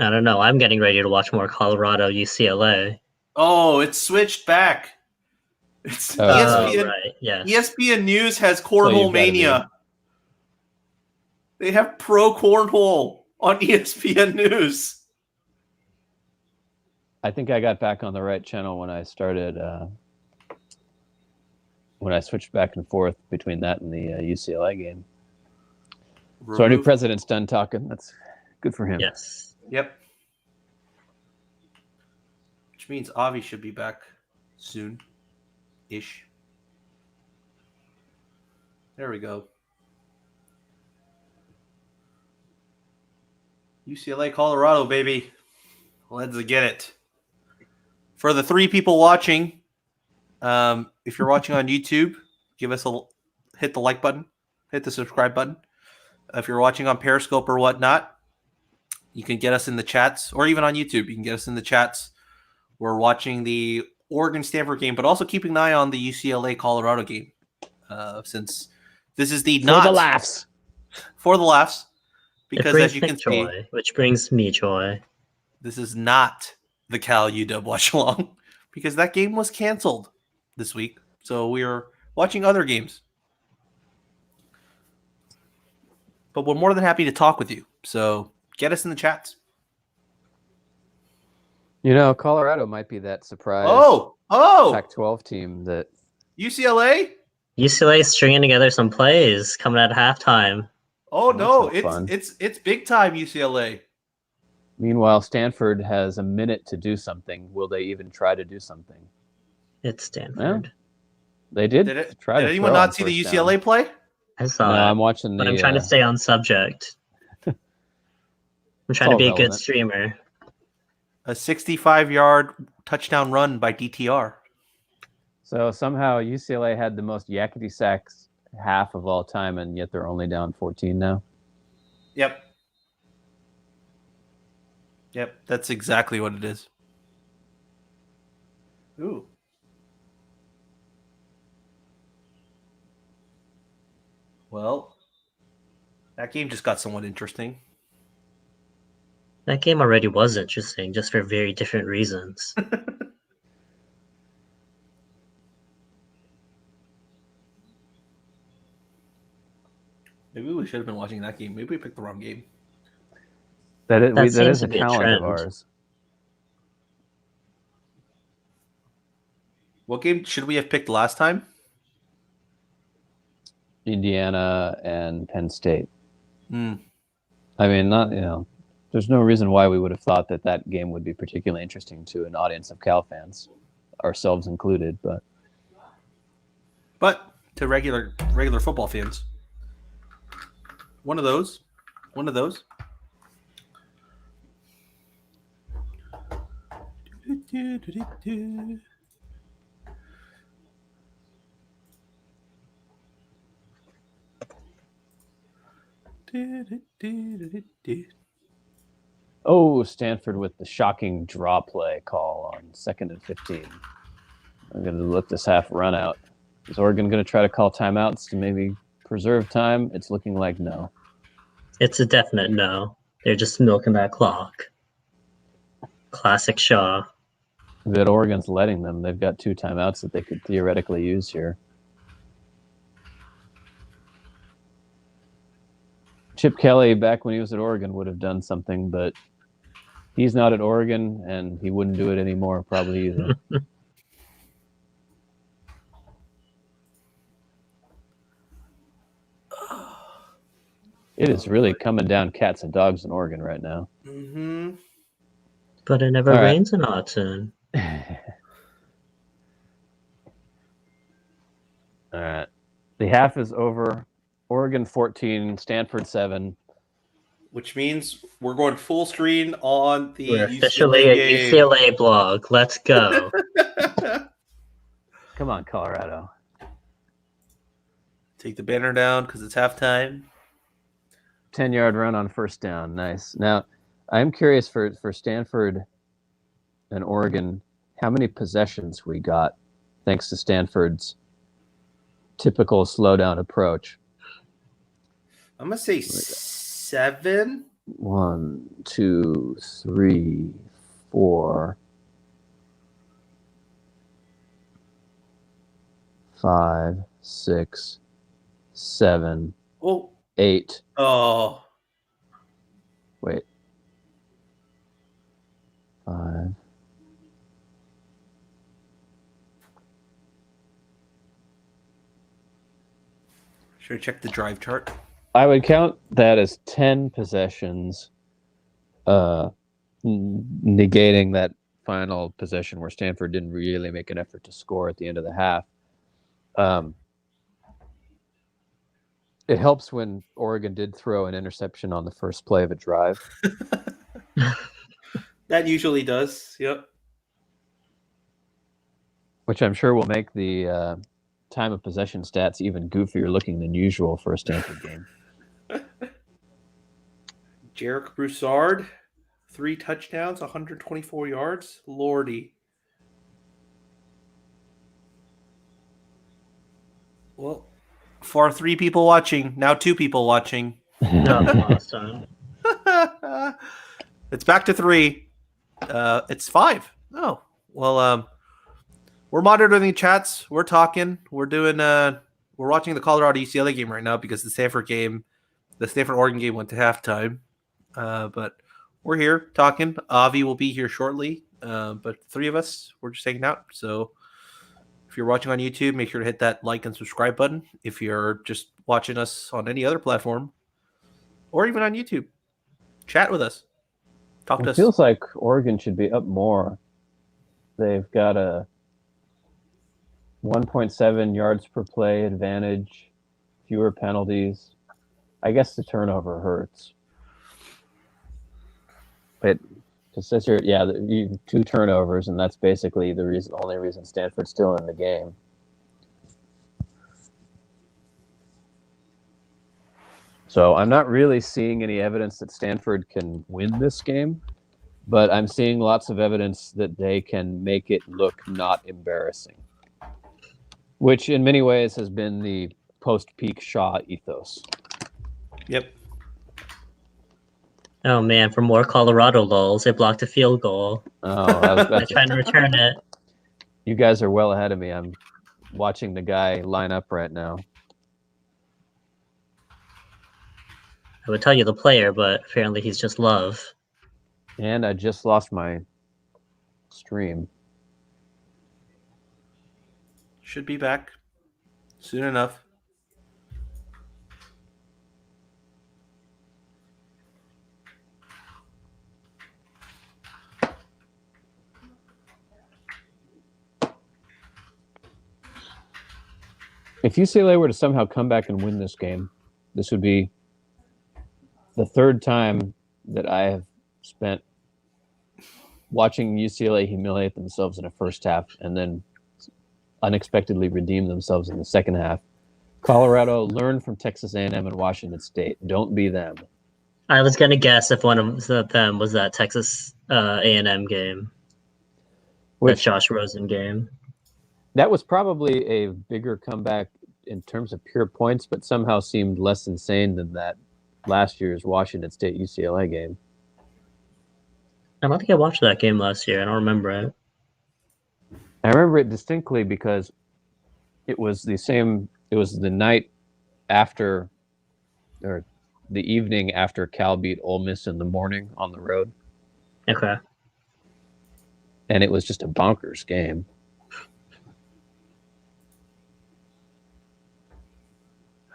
D: I don't know. I'm getting ready to watch more Colorado UCLA.
A: Oh, it's switched back. It's
C: Oh,
A: ESPN.
D: Right. Yes.
A: ESPN News has
C: you've
A: Cornhole
C: gotta
A: Mania. They have pro cornhole on ESPN News.
C: I think I got back on the right channel when I started. When I switched back and forth between that and the UCLA game. So our new president's done talking. That's good for him.
D: Yes.
A: Yep. Which means Avi should be back soon-ish. There we go. UCLA, Colorado, baby. Let's get it. For the 3 people watching, if you're watching on YouTube, hit the like button, hit the subscribe button. If you're watching on Periscope or whatnot, you can get us in the chats, or even on YouTube, you can get us in the chats. We're watching the Oregon-Stanford game, but also keeping an eye on the UCLA-Colorado game, since this is the
C: For the laughs.
A: For the laughs,
D: It
A: because
D: brings
A: as you
D: Nick
A: can
D: joy,
A: see,
D: which brings me joy.
A: this is not the Cal UW watch along, because that game was canceled this week. So we are watching other games. But we're more than happy to talk with you. So get us in the chats.
C: You know, Colorado might be that surprise
A: Oh,
C: Pac-12 team that.
A: UCLA?
D: UCLA stringing together some plays coming at halftime.
A: Oh
C: That's
A: no,
C: no fun.
A: it's big time UCLA.
C: Meanwhile, Stanford has a minute to do something. Will they even try to do something?
D: It's Stanford.
C: They did.
A: Did
C: try to
A: anyone
C: throw
A: not
C: on
A: see the
C: first
A: UCLA
C: down.
A: play?
D: I saw
C: No,
D: it,
C: I'm watching the.
D: but I'm trying to stay on subject. I'm trying to
C: all
D: be a good
C: relevant.
D: streamer.
A: A 65-yard touchdown run by DTR.
C: So somehow UCLA had the most yakety sacks half of all time, and yet they're only down 14 now.
A: Yep. Yep, that's exactly what it is. Ooh. Well, that game just got somewhat interesting.
D: That game already was interesting, just for very different reasons.
A: Maybe we should have been watching that game. Maybe we picked the wrong game.
C: That is,
D: That
C: that
D: seems
C: is
D: to
C: a
D: be a
C: talent
D: trend.
C: of ours.
A: What game should we have picked last time?
C: Indiana and Penn State.
A: Mm.
C: I mean, there's no reason why we would have thought that game would be particularly interesting to an audience of Cal fans, ourselves included.
A: But to regular football fans, one of those.
C: Oh, Stanford with the shocking draw play call on 2nd and 15. I'm going to let this half run out. Is Oregon going to try to call timeouts to maybe preserve time? It's looking like no.
D: It's a definite no. They're just milking that clock. Classic Shaw.
C: But Oregon's letting them. They've got 2 timeouts that they could theoretically use here. Chip Kelly, back when he was at Oregon, would have done something, but he's not at Oregon, and he wouldn't do it anymore, probably either. It is really coming down cats and dogs in Oregon right now.
A: Mm-hmm.
D: But it never
C: All right.
D: rains in Autzen.
C: All right. The half is over. Oregon 14, Stanford 7.
A: Which means we're going full screen on the
D: We're
A: UCLA
D: officially a
A: game.
D: UCLA blog. Let's go.
C: Come on, Colorado.
A: Take the banner down because it's halftime.
C: 10-yard run on first down. Nice. Now, I'm curious for Stanford and Oregon, how many possessions we got thanks to Stanford's typical slowdown approach.
A: I'm going to say 7.
C: 1, 2, 3, 4, 5, 6, 7,
A: Oh.
C: 8.
A: Oh.
C: Wait. 5.
A: Should I check the drive chart?
C: I would count that as 10 possessions, negating that final possession where Stanford didn't really make an effort to score at the end of the half. It helps when Oregon did throw an interception on the first play of a drive.
A: That usually does. Yep.
C: Which I'm sure will make the time of possession stats even goofier looking than usual for a Stanford game.
A: Jarek Broussard, 3 touchdowns, 124 yards. Lordy. Well, for 3 people watching, now 2 people watching.
D: No, last time.
A: It's back to 3. It's 5. Oh, well, we're monitoring chats. We're talking. We're doing. We're watching the Colorado UCLA game right now because the Stanford Oregon game went to halftime. But we're here talking. Avi will be here shortly. But 3 of us, we're just hanging out. So if you're watching on YouTube, make sure to hit that like and subscribe button. If you're just watching us on any other platform, or even on YouTube, chat with us. Talk to
C: It
A: us.
C: feels like Oregon should be up more. They've got a 1.7 yards per play advantage, fewer penalties. I guess the turnover hurts. But it says here, 2 turnovers, and that's basically the only reason Stanford's still in the game. So I'm not really seeing any evidence that Stanford can win this game, but I'm seeing lots of evidence that they can make it look not embarrassing, which in many ways has been the post-peak Shaw ethos.
A: Yep.
D: Oh man, for more Colorado lulls, they blocked a field goal.
C: Oh,
D: They're trying to return it.
C: You guys are well ahead of me. I'm watching the guy line up right now.
D: I would tell you the player, but apparently he's just love.
C: And I just lost my stream.
A: Should be back soon enough.
C: If UCLA were to somehow come back and win this game, this would be the third time that I have spent watching UCLA humiliate themselves in a first half and then unexpectedly redeem themselves in the second half. Colorado, learn from Texas A&M and Washington State. Don't be them.
D: I was gonna guess if one of them was that Texas A&M game, that
C: Which
D: Josh Rosen game.
C: that was probably a bigger comeback in terms of pure points, but somehow seemed less insane than that last year's Washington State UCLA game.
D: I don't think I watched that game last year. I don't remember it.
C: I remember it distinctly because it was the night after, or the evening after Cal beat Ole Miss in the morning on the road.
D: Okay.
C: And it was just a bonkers game.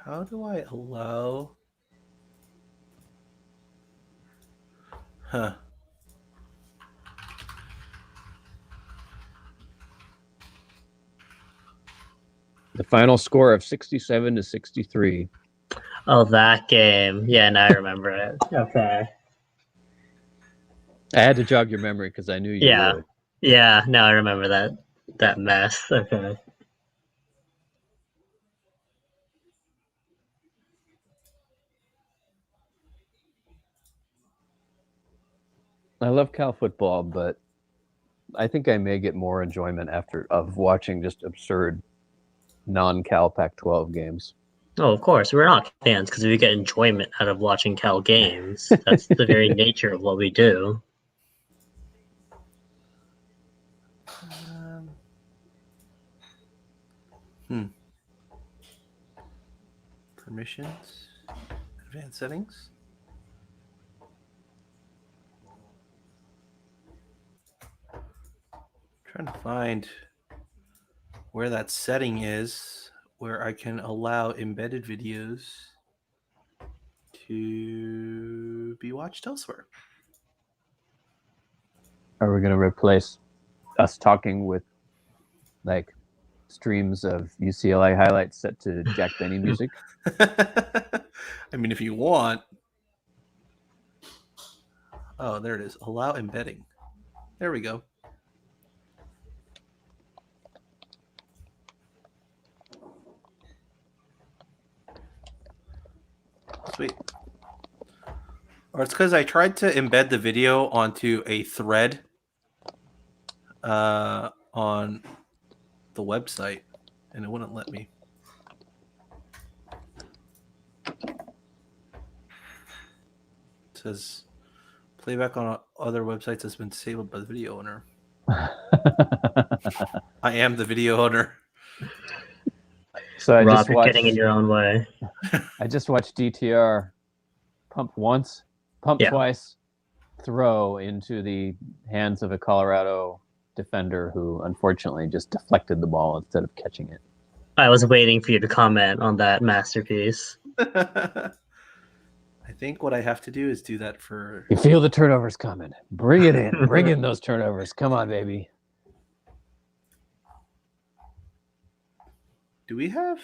A: How do I allow? Huh.
C: The final score of 67-63.
D: Oh, that game. Yeah, now I remember it. Okay.
C: I had to jog your memory because I knew you
D: Yeah.
C: would.
D: Yeah, now I remember that mess. Okay.
C: I love Cal football, but I think I may get more enjoyment of watching just absurd non-Cal Pac-12 games.
D: Oh, of course. We're not fans because we get enjoyment out of watching Cal games. That's the very nature of what we do.
A: Permissions, advanced settings. Trying to find where that setting is where I can allow embedded videos to be watched elsewhere.
C: Are we going to replace us talking with like streams of UCLA highlights set to Jack Benny music?
A: I mean, if you want. Oh, there it is. Allow embedding. There we go. Sweet. Or it's because I tried to embed the video onto a thread on the website, and it wouldn't let me. It says playback on other websites has been disabled by the video owner. I am the video owner.
C: So
D: Rob, you're getting in your own way.
C: I just watched DTR pump once, pump twice, throw into the hands of a Colorado defender who unfortunately just deflected the ball instead of catching it.
D: I was waiting for you to comment on that masterpiece.
A: I think what I have to do is do that for...
C: You feel the turnovers coming. Bring it in. Bring in those turnovers. Come on, baby.
A: Do we have...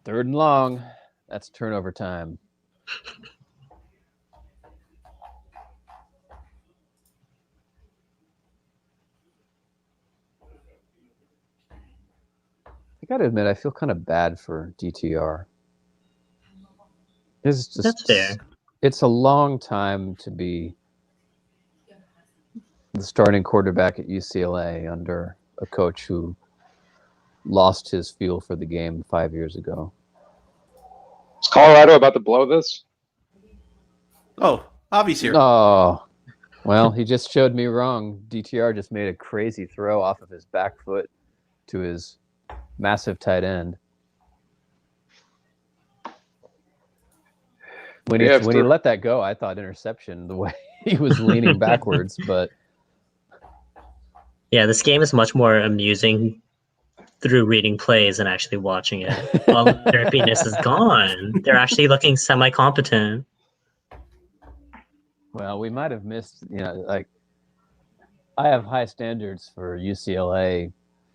C: 3rd and long. That's turnover time. I got to admit, I feel kind of bad for DTR. It's just,
D: that's fair.
C: It's a long time to be the starting quarterback at UCLA under a coach who lost his feel for the game 5 years ago.
B: Is Colorado about to blow this?
A: Oh, Avi's here.
C: Oh, well, he just showed me wrong. DTR just made a crazy throw off of his back foot to his massive tight end. When he let that go, I thought interception the way he was leaning backwards, but
D: yeah, this game is much more amusing through reading plays and actually watching it. All the derpiness is gone. They're actually looking semi-competent.
C: Well, we might have missed, like I have high standards for UCLA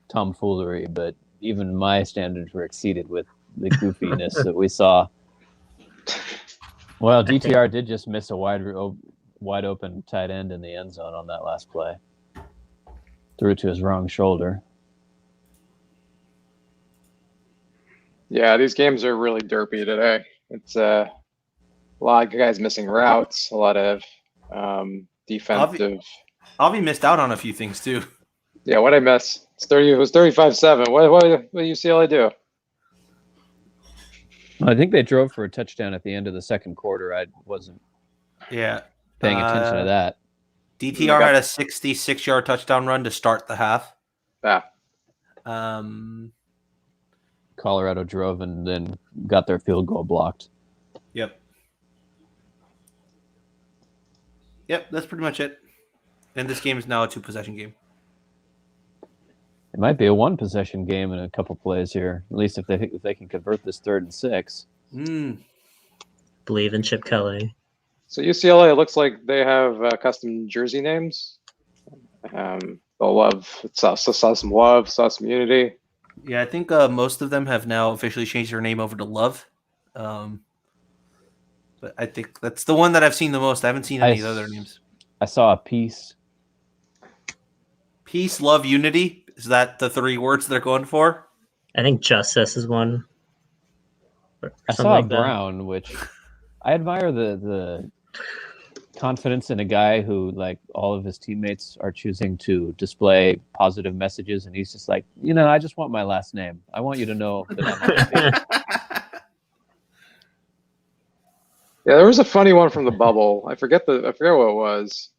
C: tomfoolery, but even my standards were exceeded with the goofiness that we saw. Well, DTR did just miss a wide open tight end in the end zone on that last play. Threw it to his wrong shoulder.
B: Yeah, these games are really derpy today. It's a lot of guys missing routes, a lot of defensive.
A: Avi missed out on a few things too.
B: Yeah, what I miss? It was 35-7. What did UCLA do?
C: I think they drove for a touchdown at the end of the second quarter. I wasn't
A: Yeah.
C: paying attention to that.
A: DTR had a 66-yard touchdown run to start the half.
B: Yeah.
C: Colorado drove and then got their field goal blocked.
A: Yep, that's pretty much it. And this game is now a 2-possession game.
C: It might be a 1-possession game in a couple plays here. At least if they can convert this 3rd and 6.
D: Believe in Chip Kelly.
B: So UCLA, it looks like they have custom jersey names. They'll saw some love, saw some unity.
A: Yeah, I think most of them have now officially changed their name over to Love. But I think that's the one that I've seen the most. I haven't seen any other names.
C: I saw a Peace.
A: Peace, love, unity. Is that the 3 words they're going for?
D: I think Justice is one.
C: I saw a Brown, which I admire the confidence in a guy who, like, all of his teammates are choosing to display positive messages, and he's just like, I just want my last name. I want you to know that I'm happy.
B: Yeah, there was a funny one from the bubble. I forget what it was.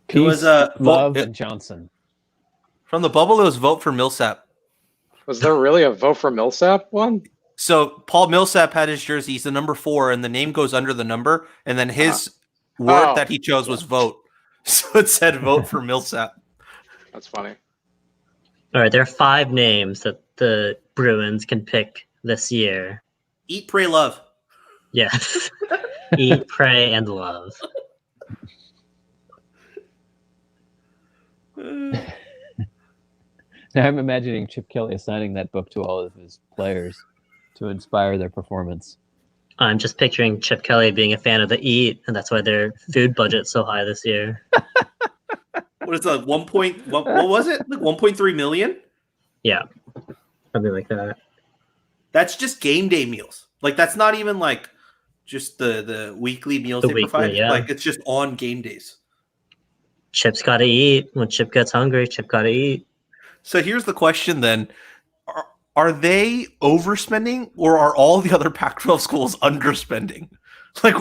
C: Peace,
A: It was
C: Love, and Johnson.
A: From the bubble. It was vote for Millsap.
B: Was there really a vote for Millsap one?
A: So Paul Millsap had his jersey. He's the number 4, and the name goes under the number. And then his word that he chose was vote. So it said vote for Millsap.
B: That's funny.
D: All right, there are 5 names that the Bruins can pick this year.
A: Eat, pray, love.
D: Yes. Eat, pray, and love.
C: Now I'm imagining Chip Kelly assigning that book to all of his players to inspire their performance.
D: I'm just picturing Chip Kelly being a fan of the Eat, and that's why their food budget's so high this year.
A: What is that? What was it? Like 1.3 million?
D: Yeah, something like that.
A: That's just game day meals. Like that's not even like just the weekly meals they provide.
D: Yeah.
A: Like it's just on game days.
D: Chip's got to eat. When Chip gets hungry, Chip got to eat.
A: So here's the question then. Are they overspending or are all the other Pac-12 schools underspending? Like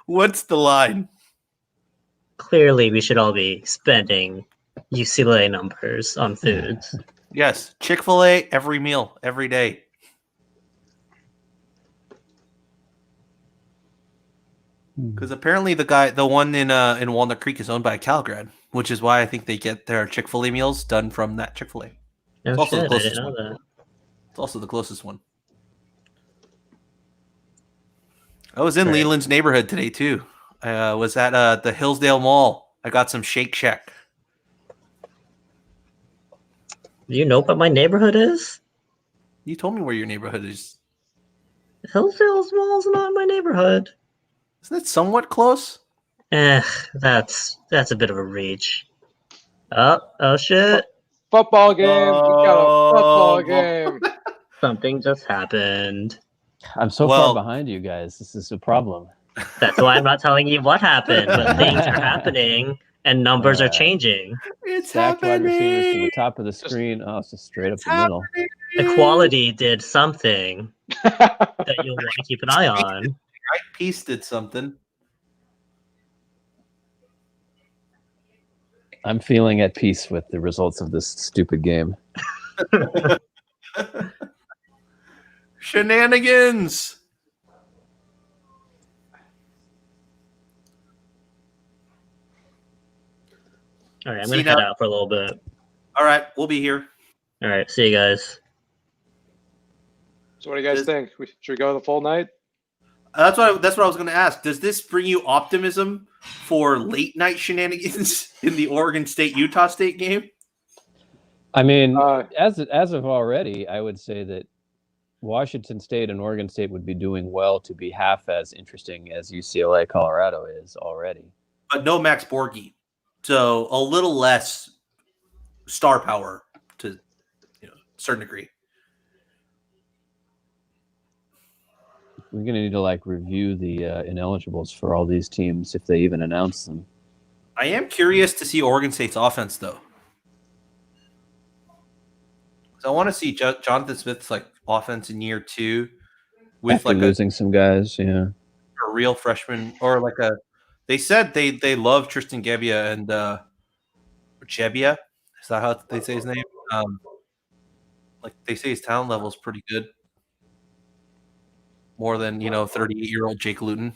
A: what's the line?
D: Clearly, we should all be spending UCLA numbers on foods.
A: Yes, Chick-fil-A every meal, every day. Because apparently the one in Walnut Creek is owned by Calgrad, which is why I think they get their Chick-fil-A meals done from that Chick-fil-A.
D: No
A: also the
D: shit, I
A: closest
D: didn't know
A: one.
D: that.
A: It's also the closest one. I was in
D: Right.
A: Leland's neighborhood today too. I was at the Hillsdale Mall. I got some Shake Shack.
D: Do you know what my neighborhood is?
A: You told me where your neighborhood is.
D: Hillsdale Mall's not my neighborhood.
A: Isn't it somewhat close?
D: That's a bit of a reach. Oh shit.
B: Football game. We got a football game.
D: Something just happened.
C: I'm so
A: Well-
C: far behind you guys. This is a problem.
D: That's why I'm not telling you what happened, but things are happening and numbers are changing.
A: It's
C: Stacked wide receivers to
A: happening.
C: the top of the screen. Oh, it's just straight up the middle.
D: Equality did something that you'll want to keep an eye on.
A: Right piece did something.
C: I'm feeling at peace with the results of this stupid game.
A: Shenanigans.
D: All right, I'm
A: See
D: gonna head
A: now-
D: out for a little bit.
A: All right, we'll be here.
D: All right, see you guys.
B: So what do you guys think? Should we go the full night?
A: That's what I was going to ask. Does this bring you optimism for late night shenanigans in the Oregon State Utah State game?
C: I mean,
B: Uh,
C: as of already, I would say that Washington State and Oregon State would be doing well to be half as interesting as UCLA Colorado is already.
A: But no Max Borghi, so a little less star power to a certain degree.
C: We're gonna need to like review the ineligibles for all these teams if they even announce them.
A: I am curious to see Oregon State's offense though. So I want to see Jonathan Smith's like offense in year 2 with
C: After
A: like
C: losing some guys, yeah.
A: a real freshman or like a. They said they love Tristan Gebbia and Gebbia. Is that how they say his name? Like they say his talent level is pretty good, more than 38-year-old Jake Luton,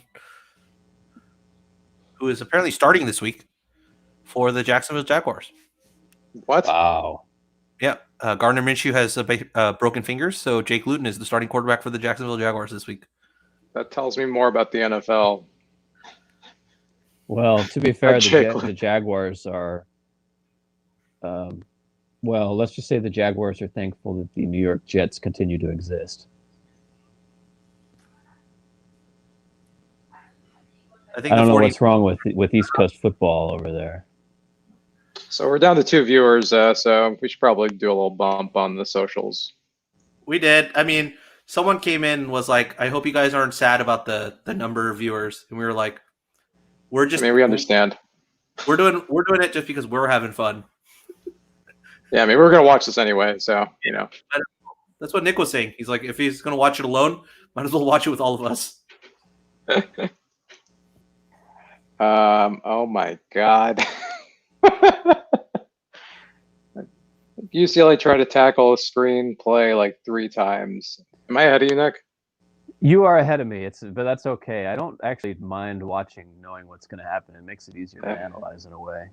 A: who is apparently starting this week for the Jacksonville Jaguars.
B: what?
C: Wow.
A: Yeah, Gardner Minshew has broken fingers, so Jake Luton is the starting quarterback for the Jacksonville Jaguars this week.
B: That tells me more about the NFL.
C: Well, to be fair,
B: Jake
C: the Jaguars are. Well, let's just say the Jaguars are thankful that the New York Jets continue to exist.
A: I think
C: I don't
A: the
C: know
A: 40
C: what's wrong with East Coast football over there.
B: So we're down to 2 viewers, so we should probably do a little bump on the socials.
A: We did. I mean, someone came in and was like, "I hope you guys aren't sad about the number of viewers," and we were like, "We're just."
B: I mean, we understand.
A: We're doing it just because we're having fun.
B: Yeah, I mean, we're gonna watch this anyway, so
A: That's what Nick was saying. He's like, if he's gonna watch it alone, might as well watch it with all of us.
B: Oh my God. UCLA tried to tackle a screenplay like 3 times. Am I ahead of you, Nick?
C: You are ahead of me. But that's okay. I don't actually mind watching, knowing what's going to happen. It makes it easier to analyze in a way.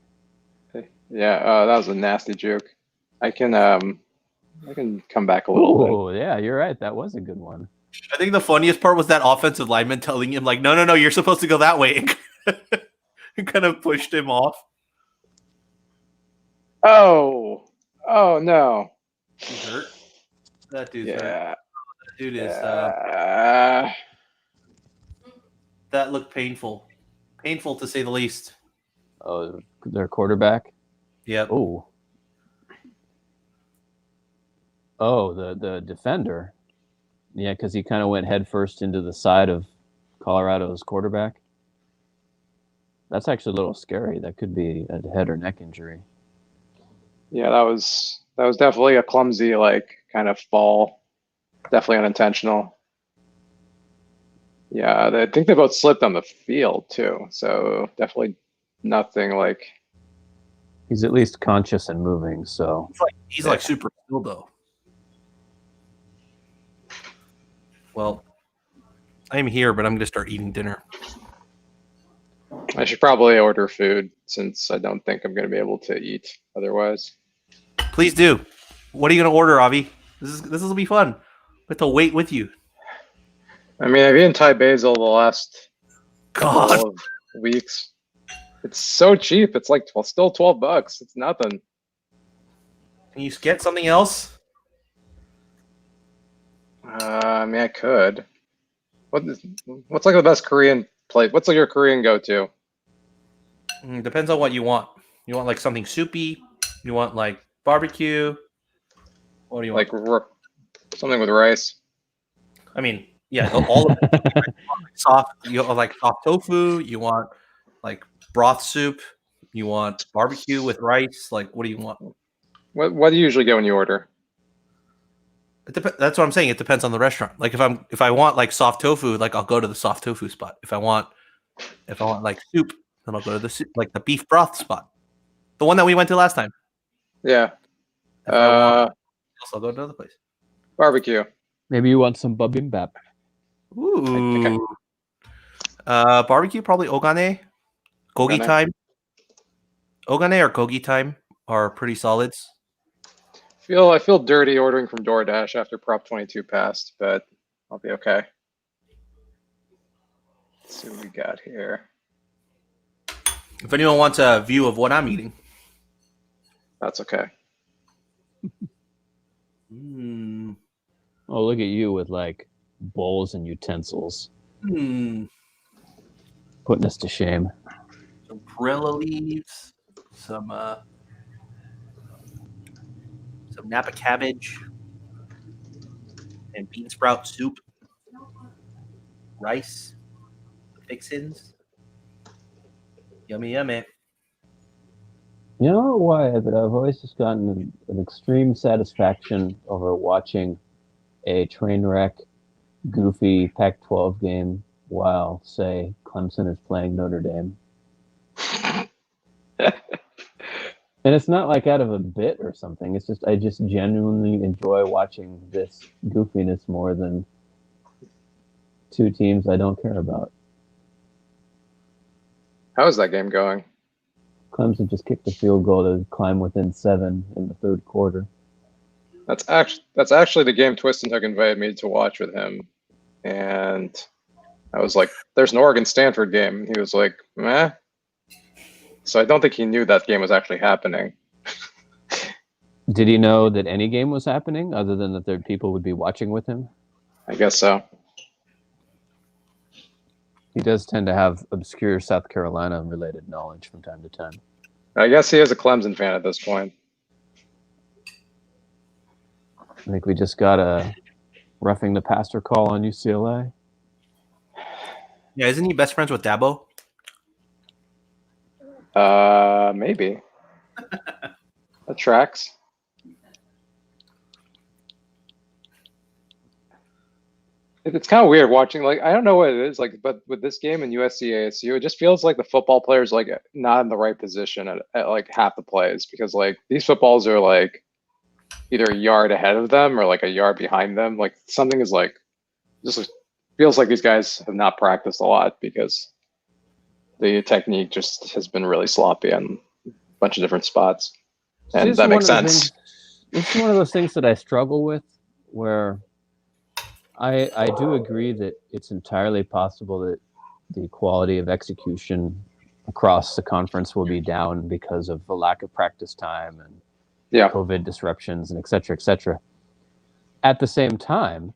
B: Yeah, that was a nasty joke. I can come back a little bit.
C: Oh, yeah, you're right. That was a good one.
A: I think the funniest part was that offensive lineman telling him, like, no, you're supposed to go that way. It kind of pushed him off.
B: Oh no.
A: He's hurt. That dude's hurt.
B: Yeah.
A: That dude is. That looked painful. Painful to say the least.
C: Oh, their quarterback?
A: Yep.
C: Oh, the defender. Yeah, because he kind of went headfirst into the side of Colorado's quarterback. That's actually a little scary. That could be a head or neck injury.
B: Yeah, that was definitely a clumsy, like, kind of fall. Definitely unintentional. Yeah, I think they both slipped on the field too. So definitely nothing like.
C: He's at least conscious and moving. So
A: He's like super still though. Well, I'm here, but I'm gonna start eating dinner.
B: I should probably order food since I don't think I'm going to be able to eat otherwise.
A: Please do. What are you gonna order, Avi? This will be fun. We have to wait with you.
B: I mean, I've eaten Thai basil the last
A: God.
B: couple of weeks. It's so cheap. It's like still $12. It's nothing.
A: Can you get something else?
B: I mean, I could. What's like the best Korean plate? What's like your Korean go-to?
A: Depends on what you want. You want like something soupy? You want like barbecue? What do you want?
B: Like something with rice.
A: I mean, yeah, all of it. Soft. You want like soft tofu. You want like broth soup. You want barbecue with rice. Like, what do you want?
B: What do you usually get when you order?
A: That's what I'm saying. It depends on the restaurant. Like if I want like soft tofu, like I'll go to the soft tofu spot. If I want like soup, then I'll go to the soup, like the beef broth spot, the one that we went to last time.
B: Yeah.
A: If I want, I'll go to another place.
B: Barbecue.
C: maybe you want some bibimbap.
A: Ooh. Barbecue probably Ogane, Gogi
B: Ogane.
A: time. Ogane or Gogi time are pretty solids.
B: I feel dirty ordering from DoorDash after Prop 22 passed, but I'll be okay. Let's see what we got here.
A: If anyone wants a view of what I'm eating,
B: That's okay.
A: Hmm.
C: Oh, look at you with like bowls and utensils,
A: Hmm.
C: putting us to shame.
A: Some perilla leaves, some Napa cabbage, and bean sprout soup, rice, fixins. Yummy, yummy.
C: You know why? But I've always just gotten an extreme satisfaction over watching a train wreck, goofy Pac-12 game while, say, Clemson is playing Notre Dame. And it's not like out of a bit or something. It's just I just genuinely enjoy watching this goofiness more than two teams I don't care about.
B: How is that game going?
C: Clemson just kicked a field goal to climb within 7 in the third quarter.
B: That's actually the game Twist and Hook invited me to watch with him, and I was like, "There's an Oregon Stanford game." He was like, "Meh." So I don't think he knew that game was actually happening.
C: Did he know that any game was happening other than that there people would be watching with him?
B: I guess so.
C: He does tend to have obscure South Carolina related knowledge from time to time.
B: I guess he is a Clemson fan at this point.
C: I think we just got a roughing the passer call on UCLA.
A: Yeah, isn't he best friends with Dabo?
B: Maybe. That tracks. It's kind of weird watching, like, I don't know what it is, like, but with this game and USC ASU, it just feels like the football players like not in the right position at like half the plays, because like these footballs are like either a yard ahead of them or like a yard behind them. Like something is like just feels like these guys have not practiced a lot because the technique just has been really sloppy on a bunch of different spots. And
C: This
B: that
C: is
B: makes
C: one of the
B: sense.
C: This is one of those things that I struggle with, where I do agree that it's entirely possible that the quality of execution across the conference will be down because of the lack of practice time and
B: Yeah.
C: COVID disruptions and et cetera, et cetera. At the same time,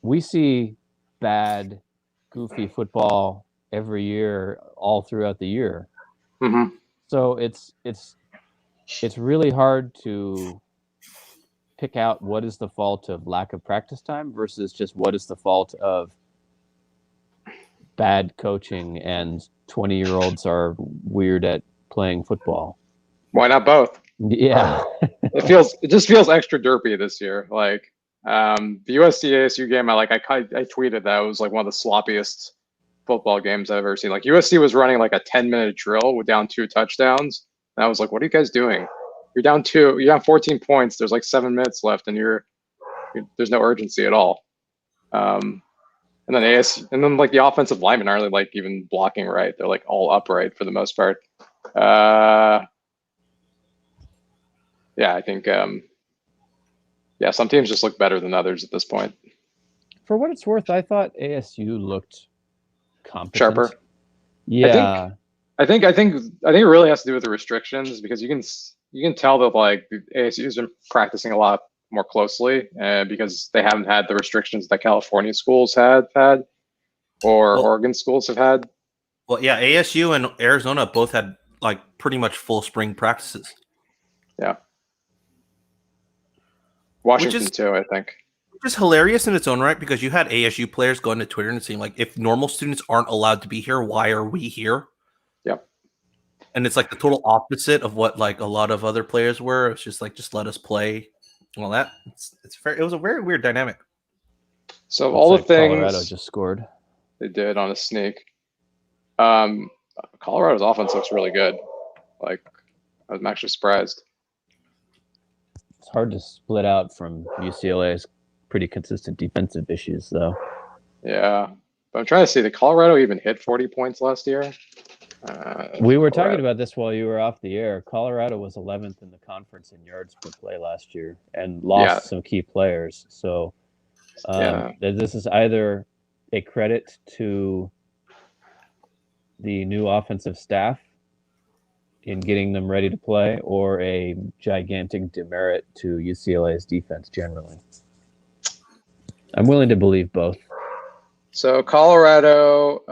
C: we see bad, goofy football every year, all throughout the year.
B: Mm-hmm.
C: So it's really hard to pick out what is the fault of lack of practice time versus just what is the fault of bad coaching and 20-year-olds are weird at playing football.
B: Why not both?
C: Yeah.
B: It just feels extra derpy this year. Like the USC ASU game, I tweeted that it was like one of the sloppiest football games I've ever seen. Like USC was running like a 10-minute drill with down 2 touchdowns. And I was like, what are you guys doing? You're down 14 points. There's like 7 minutes left and there's no urgency at all. And then like the offensive linemen aren't like even blocking right. They're like all upright for the most part. Yeah, I think some teams just look better than others at this point.
C: For what it's worth, I thought ASU looked competent.
B: Sharper.
C: Yeah.
B: I think it really has to do with the restrictions, because you can tell that like the ASU's been practicing a lot more closely because they haven't had the restrictions that California schools had or Oregon schools have had.
A: Well, yeah, ASU and Arizona both had like pretty much full spring practices.
B: Yeah. Washington too, I think.
A: Which is hilarious in its own right, because you had ASU players going to Twitter and saying like, if normal students aren't allowed to be here, why are we here?
B: Yep.
A: And it's like the total opposite of what like a lot of other players were. It's just like, just let us play. Well, it's fair. It was a very weird dynamic.
B: So all the things
C: Colorado just scored.
B: They did on a sneak. Colorado's offense looks really good. Like, I'm actually surprised.
C: It's hard to split out from UCLA's pretty consistent defensive issues, though.
B: Yeah, but I'm trying to see, did Colorado even hit 40 points last year?
C: We were talking about this while you were off the air. Colorado was 11th in the conference in yards per play last year and lost some key players. So this is either a credit to the new offensive staff in getting them ready to play, or a gigantic demerit to UCLA's defense generally? I'm willing to believe both.
B: So Colorado,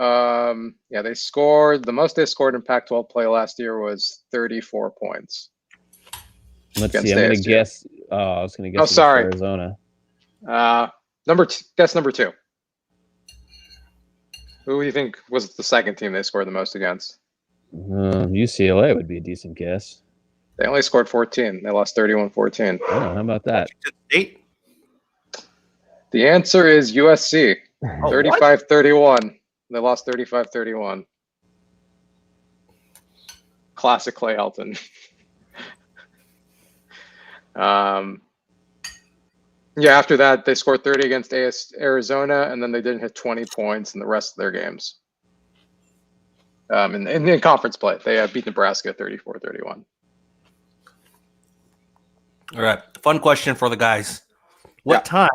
B: they scored, the most they scored in Pac-12 play last year was 34 points.
C: Let's
B: Against
C: see. I'm going to
B: ASU.
C: guess. I was going to guess.
B: Oh, sorry.
C: Arizona.
B: Guess number 2. Who do you think was the second team they scored the most against?
C: UCLA would be a decent guess.
B: They only scored 14. They lost 31-14.
C: Oh, how about that?
A: State.
B: The answer is USC.
A: Oh,
B: 35-31. They lost 35-31. Classic Clay Helton. After that, they scored 30 against Arizona, and then they didn't hit 20 points in the rest of their games. In conference play, they beat Nebraska 34-31.
A: All right. Fun question for the guys. What time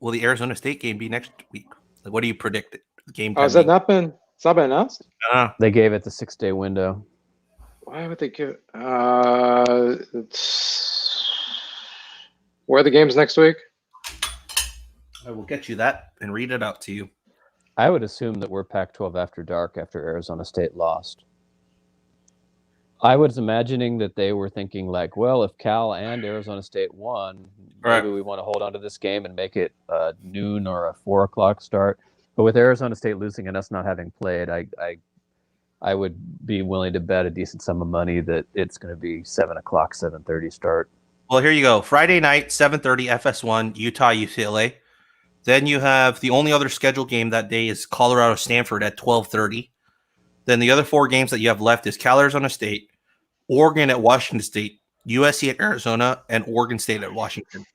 A: will the Arizona State game be next week? Like, what do you predict the game time?
B: Has that not been? It's not been announced.
C: They gave it the 6-day window.
B: Why would they give? Where are the games next week?
A: I will get you that and read it out to you.
C: I would assume that we're Pac-12 after dark after Arizona State lost. I was imagining that they were thinking like, well, if Cal and Arizona State won, maybe we want to hold on to this game and make it noon or a 4 o'clock start. But with Arizona State losing and us not having played, I would be willing to bet a decent sum of money that it's going to be 7 o'clock, 7:30 start.
A: Well, here you go. Friday night, 7:30, FS1, Utah, UCLA. Then you have the only other scheduled game that day is Colorado Stanford at 12:30. Then the other 4 games that you have left is Cal Arizona State, Oregon at Washington State, USC at Arizona, and Oregon State at Washington.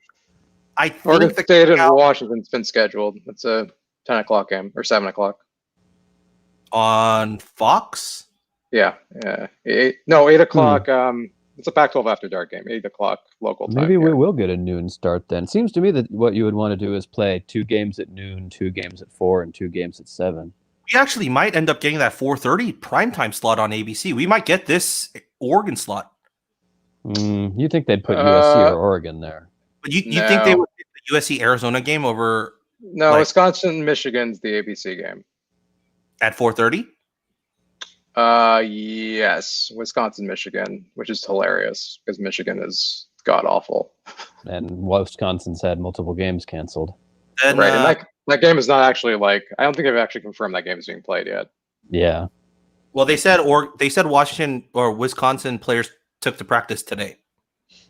A: I think
B: Oregon State and Washington's been scheduled. It's a 10 o'clock game or 7 o'clock.
A: On Fox?
B: Yeah. 8 o'clock. It's a Pac-12 after dark game, 8 o'clock local time.
C: Maybe we will get a noon start then. Seems to me that what you would want to do is play 2 games at noon, 2 games at 4, and 2 games at 7.
A: We actually might end up getting that 4:30 primetime slot on ABC. We might get this Oregon slot.
C: You think they'd put USC or Oregon there?
A: But you think they would get the USC Arizona game over?
B: No, Wisconsin, Michigan's the ABC game.
A: At 4:30?
B: Yes, Wisconsin, Michigan, which is hilarious because Michigan is god awful.
C: And Wisconsin's had multiple games canceled.
A: And,
B: right, and that game is not actually I don't think they've actually confirmed that game is being played yet.
C: Yeah.
A: Well, they said Washington or Wisconsin players took to practice today.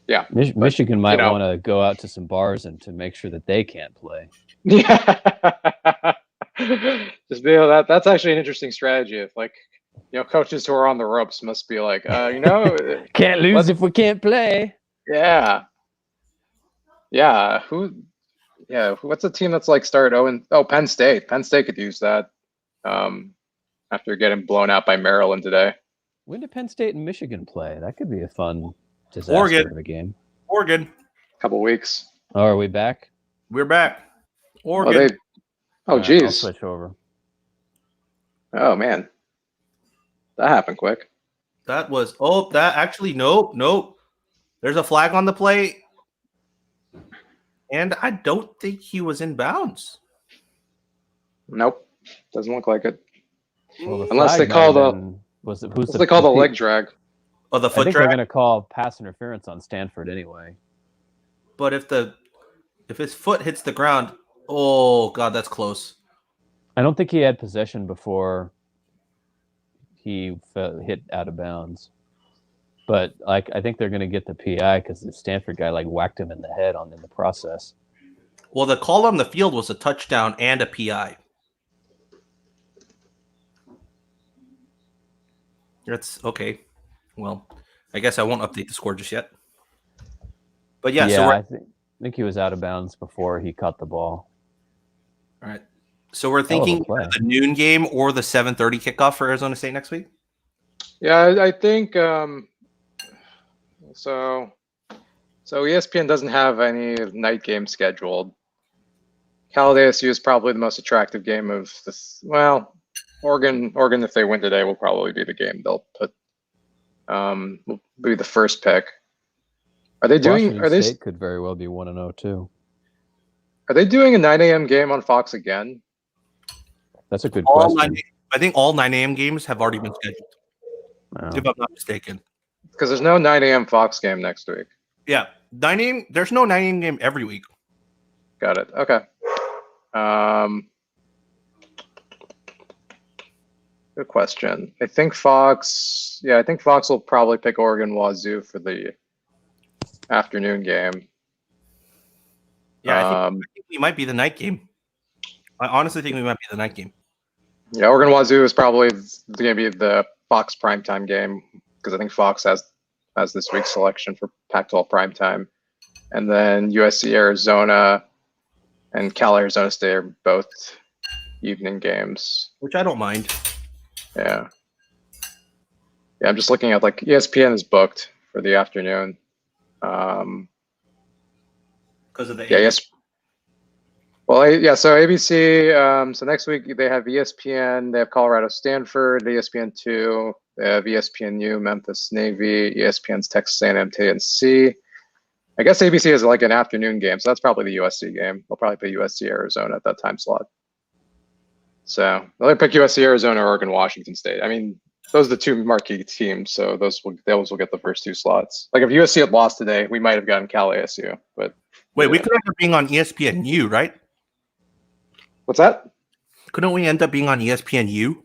B: Yeah,
C: Michigan might want to go out to some bars and to make sure that they can't play.
B: Yeah, just that's actually an interesting strategy. If coaches who are on the ropes must be
C: can't lose if we can't play.
B: Yeah. What's a team that's started Penn State. Penn State could use that after getting blown out by Maryland today.
C: When did Penn State and Michigan play? That could be a fun disaster of a game.
A: Oregon.
B: Couple weeks.
C: Oh, are we back?
A: We're back. Oregon.
B: Geez.
C: I'll switch over.
B: Oh man. That happened quick.
A: Nope. There's a flag on the play. And I don't think he was in bounds.
B: Nope. Doesn't look like it.
C: Well,
B: unless they call the leg drag.
A: Oh, the foot
C: I think
A: drag?
C: they're going to call pass interference on Stanford anyway.
A: But if his foot hits the ground, oh god, that's close.
C: I don't think he had possession before he hit out of bounds. But I think they're going to get the PI because the Stanford guy whacked him in the head in the process.
A: Well, the call on the field was a touchdown and a PI. That's okay. Well, I guess I won't update the score just yet. But yeah, so
C: I think he was out of bounds before he caught the ball.
A: All right. So we're thinking the noon game or the 7:30 kickoff for Arizona State next week?
B: Yeah, I think so ESPN doesn't have any night games scheduled. Cal ASU is probably the most attractive game of this. Well, Oregon, if they win today, will probably be the game they'll put will be the first pick. Are they doing?
C: Washington State could very well be 1-0 too.
B: Are they doing a 9 a.m. game on Fox again?
C: That's a good
A: All
C: question.
A: 9, I think all 9 a.m. games have already been scheduled,
C: Wow.
A: if I'm not mistaken.
B: Because there's no 9 a.m. Fox game next week.
A: Yeah, 9 a.m. There's no 9 a.m. game every week.
B: Got it. Okay. Good question. I think Fox. Yeah, I think Fox will probably pick Oregon Wazoo for the afternoon game.
A: Yeah, I think we might be the night game. I honestly think we might be the night game.
B: Yeah, Oregon Wazoo is probably going to be the Fox primetime game because I think Fox has this week's selection for Pac-12 primetime. And then USC Arizona and Cal Arizona State are both evening games.
A: Which I don't mind.
B: Yeah. Yeah, I'm just looking at like ESPN is booked for the afternoon.
A: Because of the
B: Yeah, yes. Well, yeah, so ABC, so next week they have ESPN, they have Colorado Stanford, ESPN2, they have ESPNU, Memphis Navy, ESPN's Texas A&M TNC. I guess ABC is like an afternoon game, so that's probably the USC game. They'll probably play USC Arizona at that time slot. So they'll pick USC Arizona or Oregon Washington State. I mean, those are the two marquee teams, so those will get the first two slots. Like if USC had lost today, we might have gotten Cal ASU, but
A: Wait, we could end up being on ESPNU, right?
B: what's that?
A: Couldn't we end up being on ESPNU?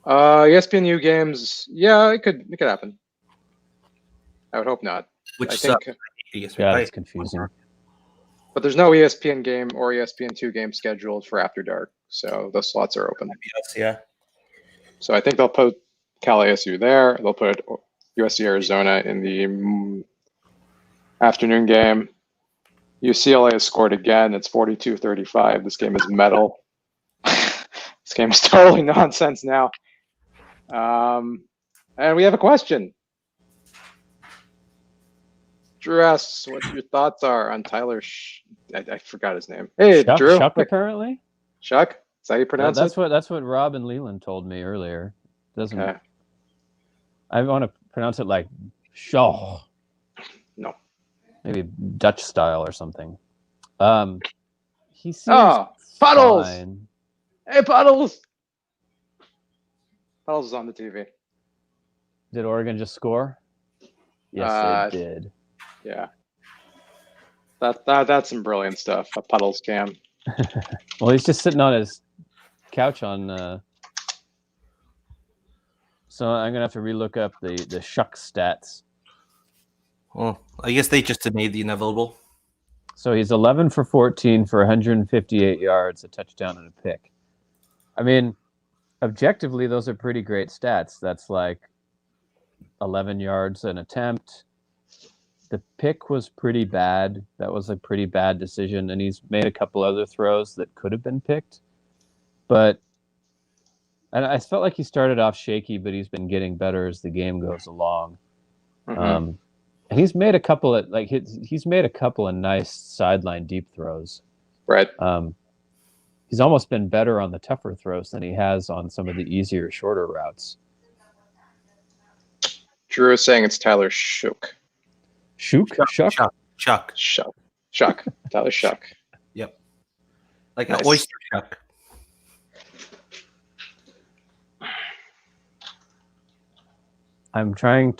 B: ESPNU games, yeah, it could happen. I would hope not.
A: Which
B: I
A: sucks.
B: think,
C: Yeah, that's confusing.
B: but there's no ESPN game or ESPN2 game scheduled for After Dark, so those slots are open.
A: Yes, yeah.
B: So I think they'll put Cal ASU there. They'll put USC Arizona in the afternoon game. UCLA has scored again. It's 42-35. This game is metal. This game is totally nonsense now. And we have a question. Drew asks what your thoughts are on Tyler. I forgot his name. Hey, Drew.
C: Chuck, apparently.
B: Chuck. Is that how you pronounce it?
C: That's what Rob and Leland told me earlier. Doesn't
B: Okay.
C: I want to pronounce it like Shaw?
B: No.
C: Maybe Dutch style or something. He seems
B: Puddles!
C: fine.
B: Hey, Puddles. Puddles is on the TV.
C: Did Oregon just score? Yes, it did.
B: Yeah. That's some brilliant stuff. A Puddles cam.
C: Well, he's just sitting on his couch on. So I'm gonna have to relook up the Shuck stats.
A: Well, I guess they just made the inevitable.
C: So he's 11 for 14 for 158 yards, a touchdown and a pick. I mean, objectively, those are pretty great stats. That's like 11 yards an attempt. The pick was pretty bad. That was a pretty bad decision, and he's made a couple other throws that could have been picked. But I felt like he started off shaky, but he's been getting better as the game goes along.
B: Mm-hmm.
C: And he's made a couple of he's made a couple of nice sideline deep throws.
B: Right.
C: He's almost been better on the tougher throws than he has on some of the easier, shorter routes.
B: Drew is saying it's Tyler Shook.
C: Shuck?
B: Shuck. Tyler Shuck.
A: Yep. Like
B: Nice.
A: an oyster shuck.
C: I'm trying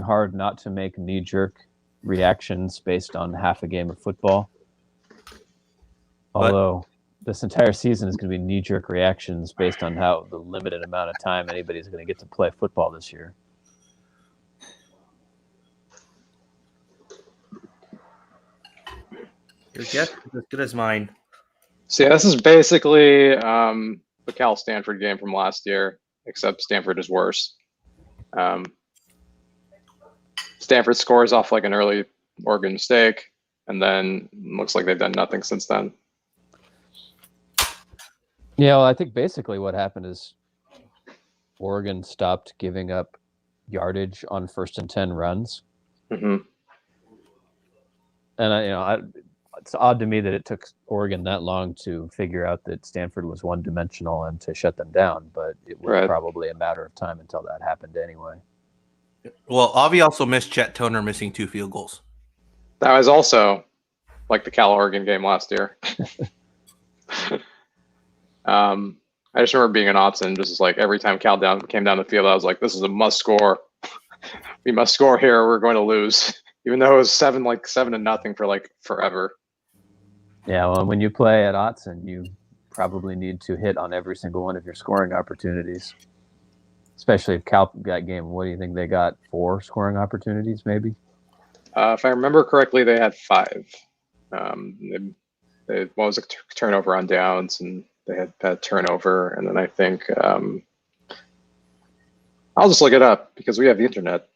C: hard not to make knee-jerk reactions based on half a game of football. Although this entire season is going to be knee-jerk reactions based on how the limited amount of time anybody's going to get to play football this year.
A: Your guess is as good as mine.
B: So yeah, this is basically the Cal Stanford game from last year, except Stanford is worse. Stanford scores off like an early Oregon mistake, and then looks like they've done nothing since then.
C: Yeah, well, I think basically what happened is Oregon stopped giving up yardage on 1st and 10 runs.
B: Mm-hmm.
C: And it's odd to me that it took Oregon that long to figure out that Stanford was one-dimensional and to shut them down, but it was
B: Right.
C: probably a matter of time until that happened anyway.
A: Well, Avi also missed Chet Toner missing 2 field goals.
B: That was also like the Cal Oregon game last year. I just remember being an Autzen, just like every time Cal came down the field, I was like, this is a must score. We must score here or we're going to lose. Even though it was 7-0 for like forever.
C: Yeah, well, when you play at Autzen, you probably need to hit on every single one of your scoring opportunities. Especially if Cal got game. What do you think they got? 4 scoring opportunities, maybe?
B: If I remember correctly, they had 5. What was a turnover on downs, and they had that turnover, and then I think I'll just look it up because we have the internet.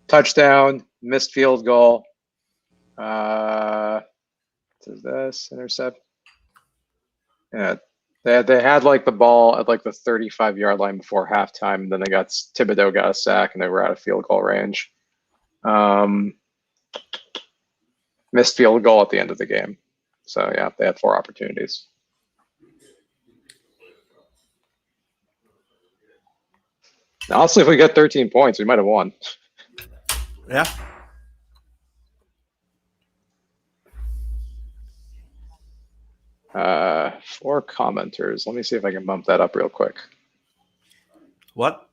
B: Touchdown, missed field goal. What is this? Intercept. Yeah, they had like the ball at like the 35-yard line before halftime. And then Thibodeau got a sack, and they were out of field goal range. Missed field goal at the end of the game. So yeah, they had 4 opportunities. Now, honestly, if we get 13 points, we might have won.
A: Yeah.
B: For commenters, let me see if I can bump that up real quick.
A: What?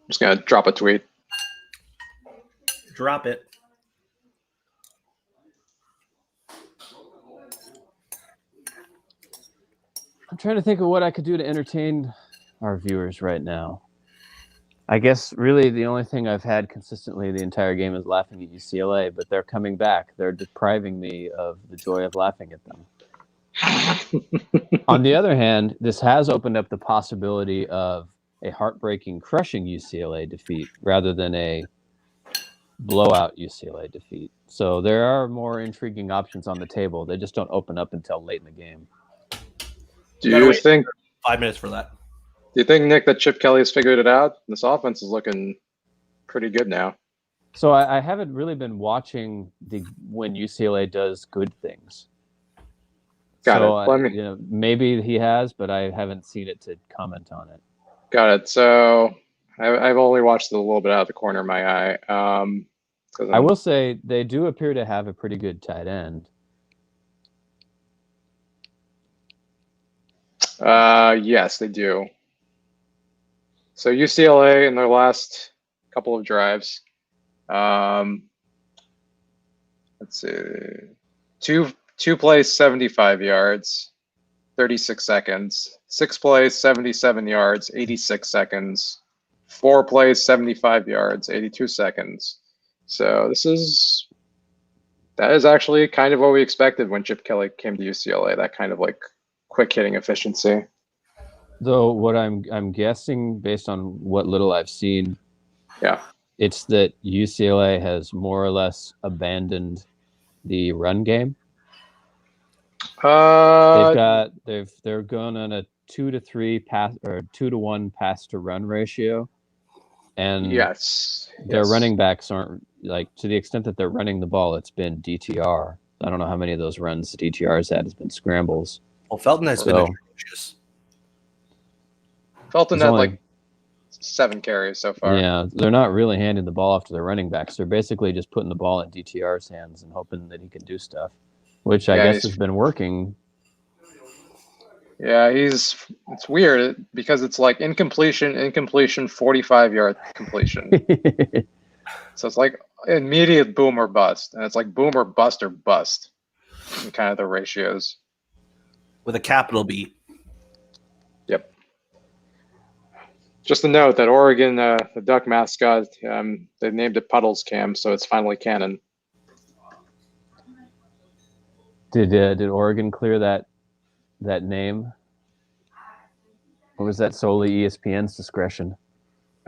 B: I'm just gonna drop a tweet.
A: Drop it.
C: I'm trying to think of what I could do to entertain our viewers right now. I guess really the only thing I've had consistently the entire game is laughing at UCLA, but they're coming back. They're depriving me of the joy of laughing at them. On the other hand, this has opened up the possibility of a heartbreaking, crushing UCLA defeat rather than a blowout UCLA defeat. So there are more intriguing options on the table. They just don't open up until late in the game.
B: Do you think,
A: 5 minutes for that.
B: Nick, that Chip Kelly has figured it out? This offense is looking pretty good now.
C: So I haven't really been watching when UCLA does good things.
B: Got it.
C: Maybe he has, but I haven't seen it to comment on it.
B: Got it. So I've only watched it a little bit out of the corner of my eye.
C: I will say they do appear to have a pretty good tight end.
B: Yes, they do. So UCLA in their last couple of drives, let's see, two plays 75 yards, 36 seconds. 6 plays 77 yards, 86 seconds. 4 plays 75 yards, 82 seconds. So that is actually kind of what we expected when Chip Kelly came to UCLA. That kind of like quick hitting efficiency.
C: Though what I'm guessing based on what little I've seen, it's that UCLA has more or less abandoned the run game. They're going on a 2-to-3 pass or 2-to-1 pass to run ratio, and their running backs aren't like, to the extent that they're running the ball, it's been DTR. I don't know how many of those runs DTR's had has been scrambles.
A: Well, Felton has been atrocious.
B: Felton had like 7 carries so far.
C: Yeah, they're not really handing the ball off to their running backs. They're basically just putting the ball in DTR's hands and hoping that he can do stuff, which I guess has been working.
B: Yeah, it's weird because it's like incompletion, 45-yard completion. So it's like immediate boom or bust, and it's like boom or bust in kind of the ratios.
A: With a capital B.
B: Yep. Just a note that Oregon, the duck mascot, they named it Puddles Cam, so it's finally canon.
C: Did Oregon clear that name? Or was that solely ESPN's discretion?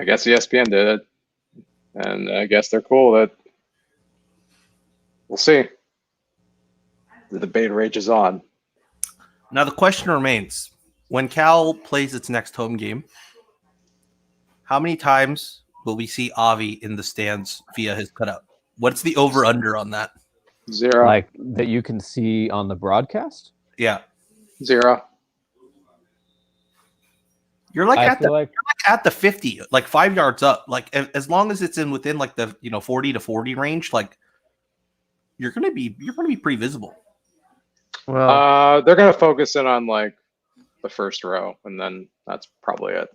B: I guess ESPN did it, and I guess they're cool with it. We'll see. The debate rages on.
A: Now the question remains: when Cal plays its next home game, how many times will we see Avi in the stands via his cutout? What's the over/under on that?
B: 0.
C: Like that you can see on the broadcast?
A: Yeah.
B: 0.
A: You're like
C: I
A: at
C: feel
A: the
C: like
A: at the 50, like 5 yards up. Like as long as it's in within like the 40 to 40 range, like you're gonna be pretty visible.
B: They're gonna focus in on like the first row, and then that's probably it.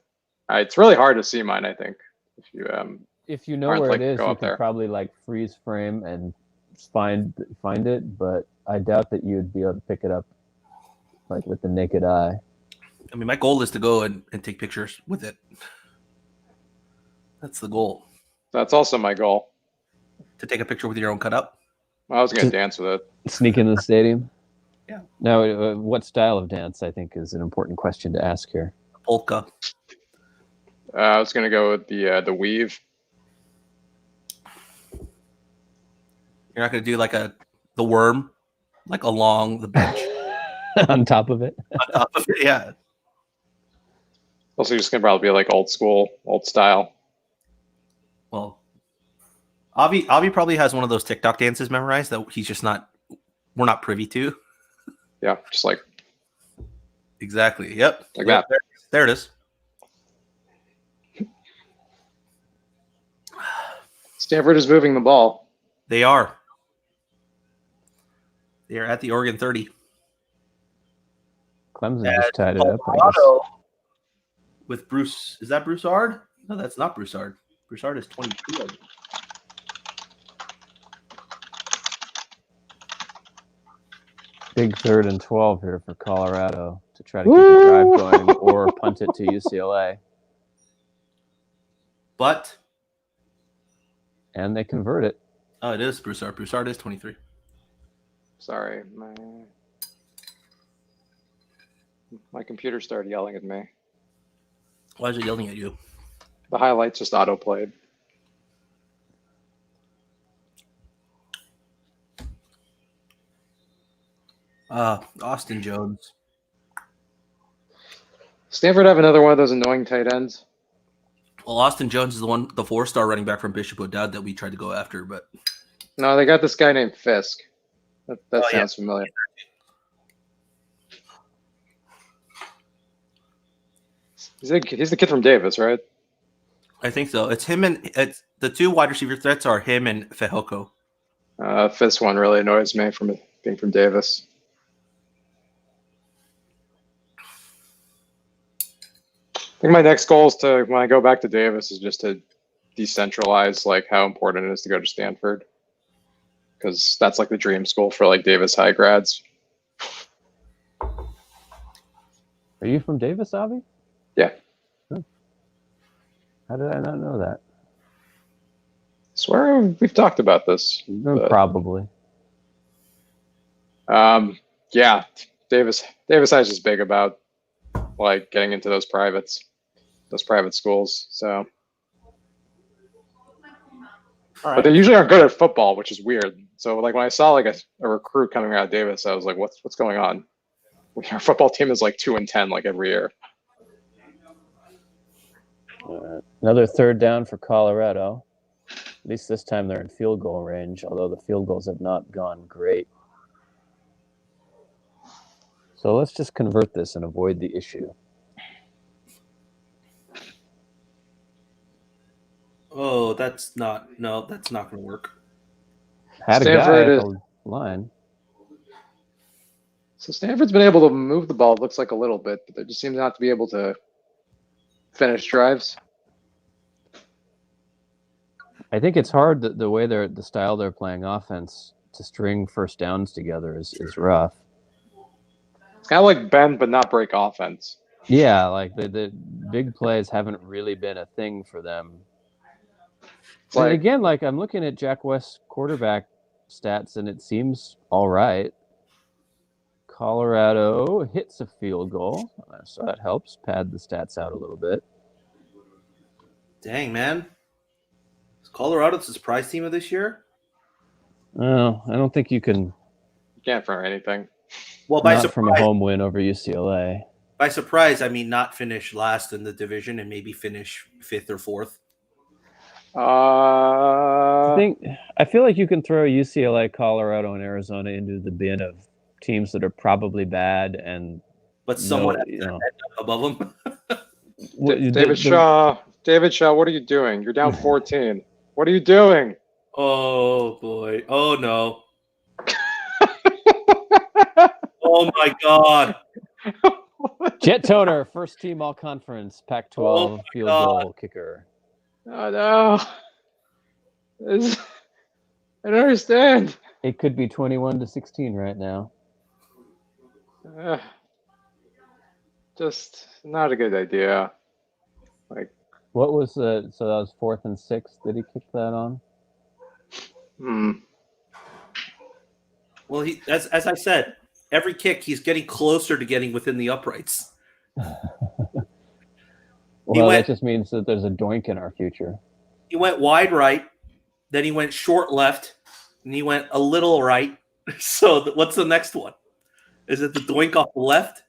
B: It's really hard to see mine. I think
C: if you know
B: aren't,
C: where
B: like,
C: it is,
B: go
C: you
B: up
C: could
B: there.
C: probably like freeze frame and find it, but I doubt that you'd be able to pick it up like with the naked eye.
A: I mean, my goal is to go and take pictures with it. That's the goal.
B: That's also my goal.
A: To take a picture with your own cutout.
B: I was gonna dance with it.
C: Sneak into the stadium.
A: Yeah.
C: Now, what style of dance? I think is an important question to ask here.
A: Polka.
B: I was gonna go with the weave.
A: You're not gonna do like the worm, like along the bench
C: On top of it.
A: on top of it. Yeah.
B: Also, just gonna probably be like old school, old style.
A: Well, Avi probably has one of those TikTok dances memorized that we're not privy to.
B: Yeah, just like
A: Exactly. Yep.
B: Like
A: Yep,
B: that.
A: There it is.
B: Stanford is moving the ball.
A: They are. They are at the Oregon 30.
C: Clemson just tied it up. I guess.
A: Colorado with Bruce. Is that Broussard? No, that's not Broussard. Broussard is 22.
C: Big 3rd and 12 here for Colorado to try to keep the drive going or punt it to UCLA.
A: But
C: And they convert it.
A: oh, it is Broussard. Broussard is 23.
B: Sorry, my computer started yelling at me.
A: Why is it yelling at you?
B: The highlights just auto played.
A: Austin Jones.
B: Stanford have another one of those annoying tight ends.
A: Well, Austin Jones is the 4-star running back from Bishop O'Dowd that we tried to go after, but
B: No, they got this guy named Fisk. That
A: Oh, yeah.
B: sounds familiar. He's the kid from Davis, right?
A: I think so. It's him and it's the two wide receiver threats are him and Fehoko.
B: Fisk one really annoys me from being from Davis. I think my next goal is when I go back to Davis is just to decentralize like how important it is to go to Stanford, because that's like the dream school for like Davis high grads.
C: Are you from Davis, Avi?
B: Yeah.
C: Huh. How did I not know that?
B: Swear we've talked about this. But,
C: Probably.
B: yeah, Davis High is just big about like getting into those private schools. So, but they usually aren't good at football, which is weird. So like when I saw like a recruit coming out of Davis, I was like, what's going on? Our football team is like 2-10 like every year.
C: Another 3rd down for Colorado. At least this time they're in field goal range, although the field goals have not gone great. So let's just convert this and avoid the issue.
A: Oh, that's not going to work.
C: Had a
B: Stanford
C: guy
B: is-
C: at the line.
B: So Stanford's been able to move the ball, it looks like a little bit, but they just seem not to be able to finish drives.
C: I think it's hard the way the style they're playing offense to string first downs together is rough.
B: It's kind of like bend but not break offense.
C: Yeah, like the big plays haven't really been a thing for them.
B: It's
C: And
B: like
C: again, like I'm looking at Jack West's quarterback stats, and it seems all right. Colorado hits a field goal, so that helps pad the stats out a little bit.
A: Dang, man. Is Colorado the surprise team of this year?
C: No, I don't think you can.
B: you can't front anything.
A: Well, by
C: Not from a
A: surprise,
C: home win over UCLA.
A: by surprise, I mean not finish last in the division and maybe finish 5th or 4th.
C: I feel like you can throw UCLA, Colorado, and Arizona into the bin of teams that are probably bad and
A: But someone
C: no,
A: has
C: you
A: to
C: know,
A: end up above them.
B: David Shaw, what are you doing? You're down 14. What are you doing?
A: Oh boy! Oh no! Oh my God!
C: Jet Toner, first team all conference, Pac-12
A: Oh my
C: field
A: God.
C: goal kicker.
B: Oh no. I don't understand.
C: It could be 21-16 right now.
B: Just not a good idea. Like,
C: What was so that was 4th and 6. Did he kick that on?
A: Well, as I said, every kick he's getting closer to getting within the uprights.
C: Well, that just means that there's a doink in our future.
A: He went wide right, then he went short left, and he went a little right. So what's the next one? Is it the doink off the left?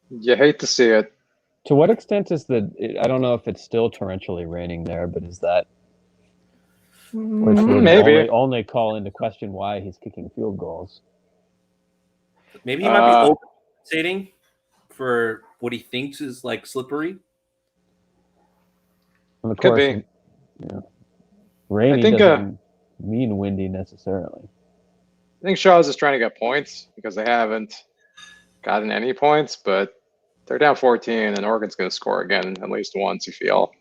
B: You hate to see it.
C: To what extent is I don't know if it's still torrentially raining there, but is that which would
B: Maybe.
C: only call into question why he's kicking field goals?
A: Maybe he might be overcompensating for what he thinks is like slippery.
C: And of
B: Could
C: course,
B: be.
C: Rainy doesn't mean windy necessarily.
B: I think Shaw's just trying to get points because they haven't gotten any points, but they're down 14 and Oregon's going to score again at least once, you feel.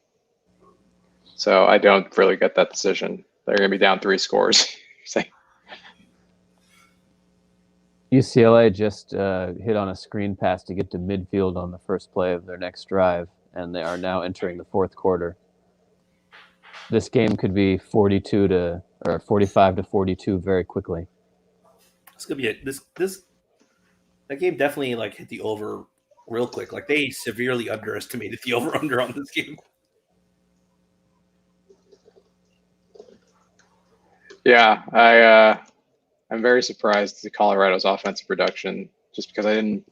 B: So I don't really get that decision. They're going to be down 3 scores.
C: UCLA just hit on a screen pass to get to midfield on the first play of their next drive, and they are now entering the 4th quarter. This game could be 45-42 very quickly.
A: It's gonna be that game definitely like hit the over real quick. Like they severely underestimated the over under on this game.
B: Yeah, I'm very surprised to see Colorado's offensive production just because I didn't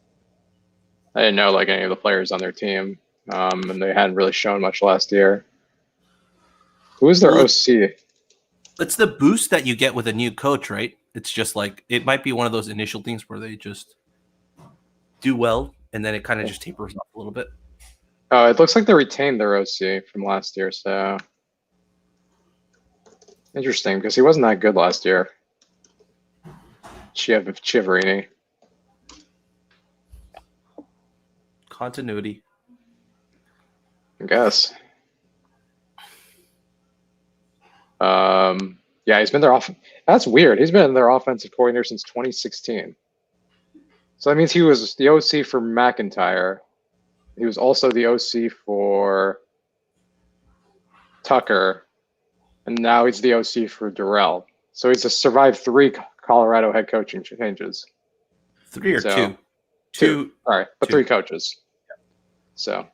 B: know like any of the players on their team, and they hadn't really shown much last year. Who is their OC?
A: It's the boost that you get with a new coach, right? It's just like it might be one of those initial things where they just do well and then it kind of just tapers off a little bit.
B: Oh, it looks like they retained their OC from last year, so interesting because he wasn't that good last year. Chiaverini.
A: Continuity.
B: I guess. Yeah, he's been their That's weird. He's been their offensive coordinator since 2016. So that means he was the OC for McIntyre. He was also the OC for Tucker, and now he's the OC for Durrell. So he's just survived 3 Colorado head coaching changes.
A: 3 or 2?
B: 2. All right, but
A: 2.
B: 3 coaches. So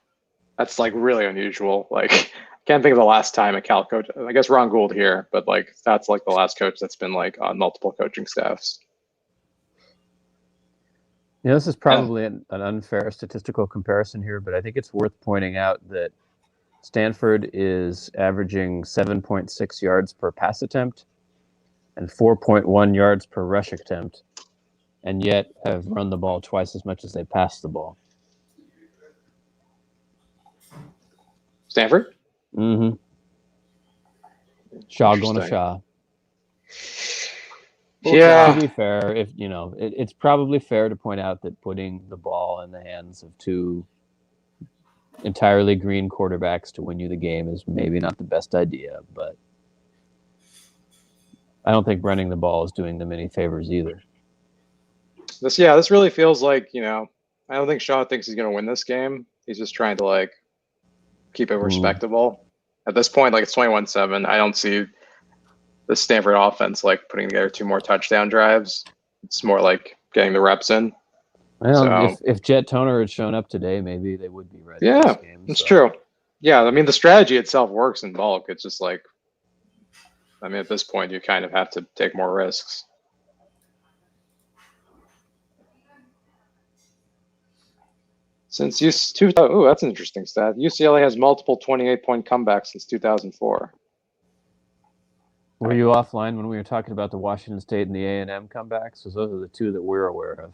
B: that's like really unusual. Like, can't think of the last time a Cal coach. I guess Ron Gould here, but like that's like the last coach that's been like on multiple coaching staffs.
C: Yeah, this is probably an unfair statistical comparison here, but I think it's worth pointing out that Stanford is averaging 7.6 yards per pass attempt and 4.1 yards per rush attempt, and yet have run the ball twice as much as they passed the ball.
B: Stanford?
C: Mm-hmm. Shaw going to Shaw.
B: Yeah.
C: To be fair, if it's probably fair to point out that putting the ball in the hands of 2 entirely green quarterbacks to win you the game is maybe not the best idea, but I don't think running the ball is doing them any favors either.
B: This really feels like, I don't think Shaw thinks he's going to win this game. He's just trying to like keep it respectable. At this point, like it's 21-7. I don't see the Stanford offense like putting together 2 more touchdown drives. It's more like getting the reps in.
C: Well, if Jet Toner had shown up today, maybe they would be ready.
B: Yeah,
C: for this game,
B: it's true. Yeah, I mean the strategy itself works in bulk. It's just like, at this point you kind of have to take more risks. Since that's an interesting stat. UCLA has multiple 28-point comebacks since 2004.
C: Were you offline when we were talking about the Washington State and the A&M comebacks? Because those are the two that we're aware of.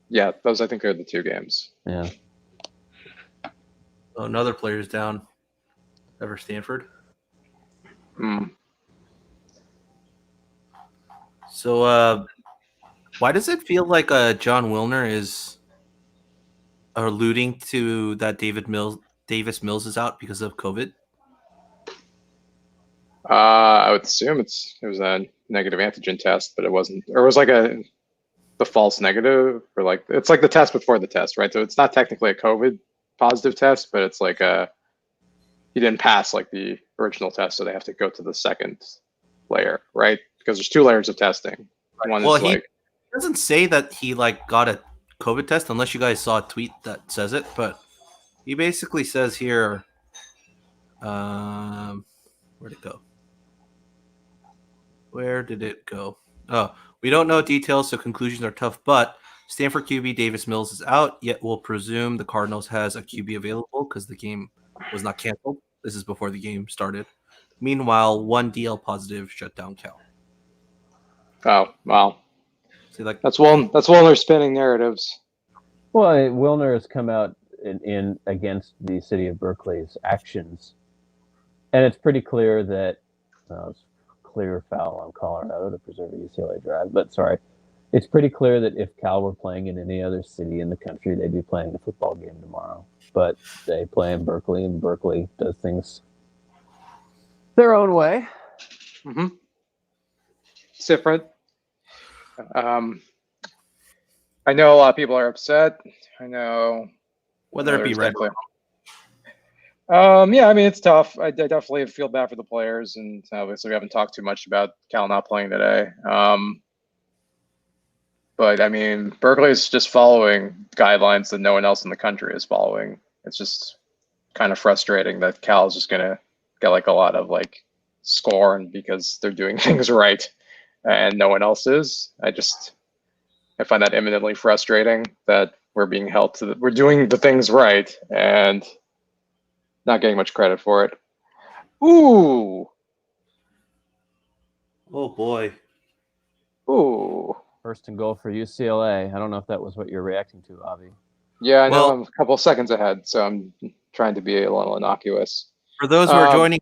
B: Yeah, those I think are the two games.
C: Yeah.
A: Oh, another player's down. Ever Stanford.
B: Hmm.
A: So, why does it feel like John Wilner is alluding to that Davis Mills is out because of COVID?
B: I would assume it was a negative antigen test, but it wasn't, or it was like the false negative, or like it's like the test before the test, right? So it's not technically a COVID positive test, but it's like he didn't pass like the original test, so they have to go to the second layer, right? Because there's two layers of testing. One
A: Well,
B: is
A: he
B: like
A: doesn't say that he got a COVID test unless you guys saw a tweet that says it, but he basically says here, where'd it go? Where did it go? Oh, we don't know details, so conclusions are tough, but Stanford QB Davis Mills is out, yet we'll presume the Cardinals has a QB available because the game was not canceled. This is before the game started. Meanwhile, one DL positive shut down Cal.
B: oh wow,
A: See, like
B: that's Wilner spinning narratives.
C: Well, Wilner has come out in against the city of Berkeley's actions, and it's pretty clear that it's clear foul on Colorado to preserve a UCLA drive. But sorry, it's pretty clear that if Cal were playing in any other city in the country, they'd be playing a football game tomorrow. But they play in Berkeley, and Berkeley does things their own way.
B: Mm-hmm. It's different. I know a lot of people are upset. I know
A: whether it be red or
B: yeah, I mean, it's tough. I definitely feel bad for the players, and obviously we haven't talked too much about Cal not playing today. But I mean, Berkeley is just following guidelines that no one else in the country is following. It's just kind of frustrating that Cal is just gonna get like a lot of like scorn because they're doing things right, and no one else is. I find that eminently frustrating that we're being held to we're doing the things right and not getting much credit for it. Ooh.
A: Oh boy.
B: Ooh.
C: First and goal for UCLA. I don't know if that was what you're reacting to, Avi.
B: Yeah, I know
A: Well-
B: I'm a couple seconds ahead, so I'm trying to be a little innocuous.
A: For those who are joining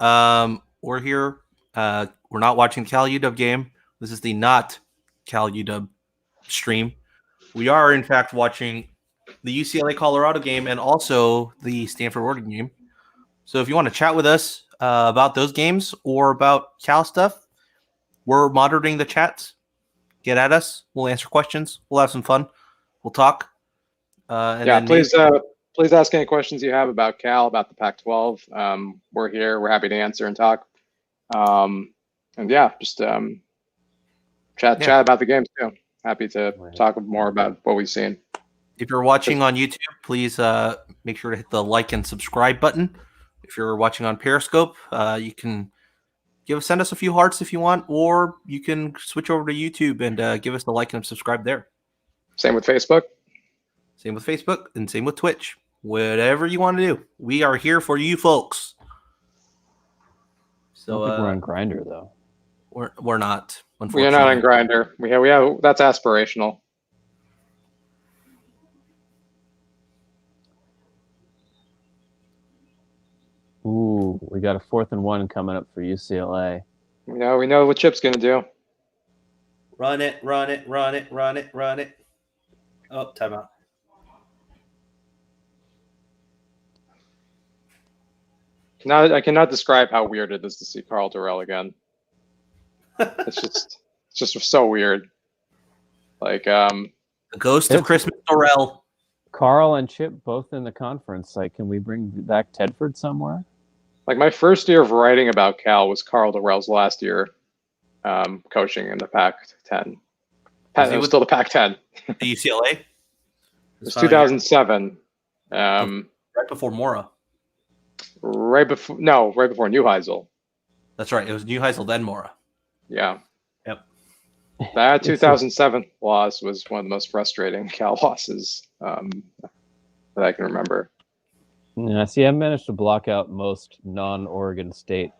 A: us, we're here. We're not watching the Cal UW game. This is the not Cal UW stream. We are, in fact, watching the UCLA Colorado game and also the Stanford Oregon game. So if you want to chat with us about those games or about Cal stuff, we're monitoring the chats. Get at us. We'll answer questions. We'll have some fun. We'll talk. And
B: Yeah,
A: then
B: please ask any questions you have about Cal, about the Pac-12. We're here. We're happy to answer and talk. And yeah, just chat about the games too. Happy to talk more about what we've seen.
A: if you're watching on YouTube, please make sure to hit the like and subscribe button. If you're watching on Periscope, you can send us a few hearts if you want, or you can switch over to YouTube and give us the like and subscribe there.
B: Same with Facebook.
A: Same with Facebook and same with Twitch. Whatever you want to do, we are here for you folks. So
C: I don't think we're on Grindr though.
A: We're not.
B: We are not on Grindr. We have that's aspirational.
C: Ooh, we got a 4th and 1 coming up for UCLA.
B: We know what Chip's gonna do.
A: Run it. Oh, timeout.
B: I cannot describe how weird it is to see Carl Durrell again. It's just so weird. Like
A: The ghost of
C: It's-
A: Christmas Dorrell.
C: Carl and Chip both in the conference. Like, can we bring back Tedford somewhere?
B: Like my first year of writing about Cal was Carl Durrell's last year coaching in the Pac-10. It was still the Pac-10.
A: The UCLA.
B: It was 2007.
A: Right before Mora.
B: Right before Neuheisel.
A: That's right. It was Neuheisel, then Mora.
B: Yeah.
A: Yep.
B: That 2007 loss was one of the most frustrating Cal losses that I can remember.
C: Yeah, see, I managed to block out most non-Oregon State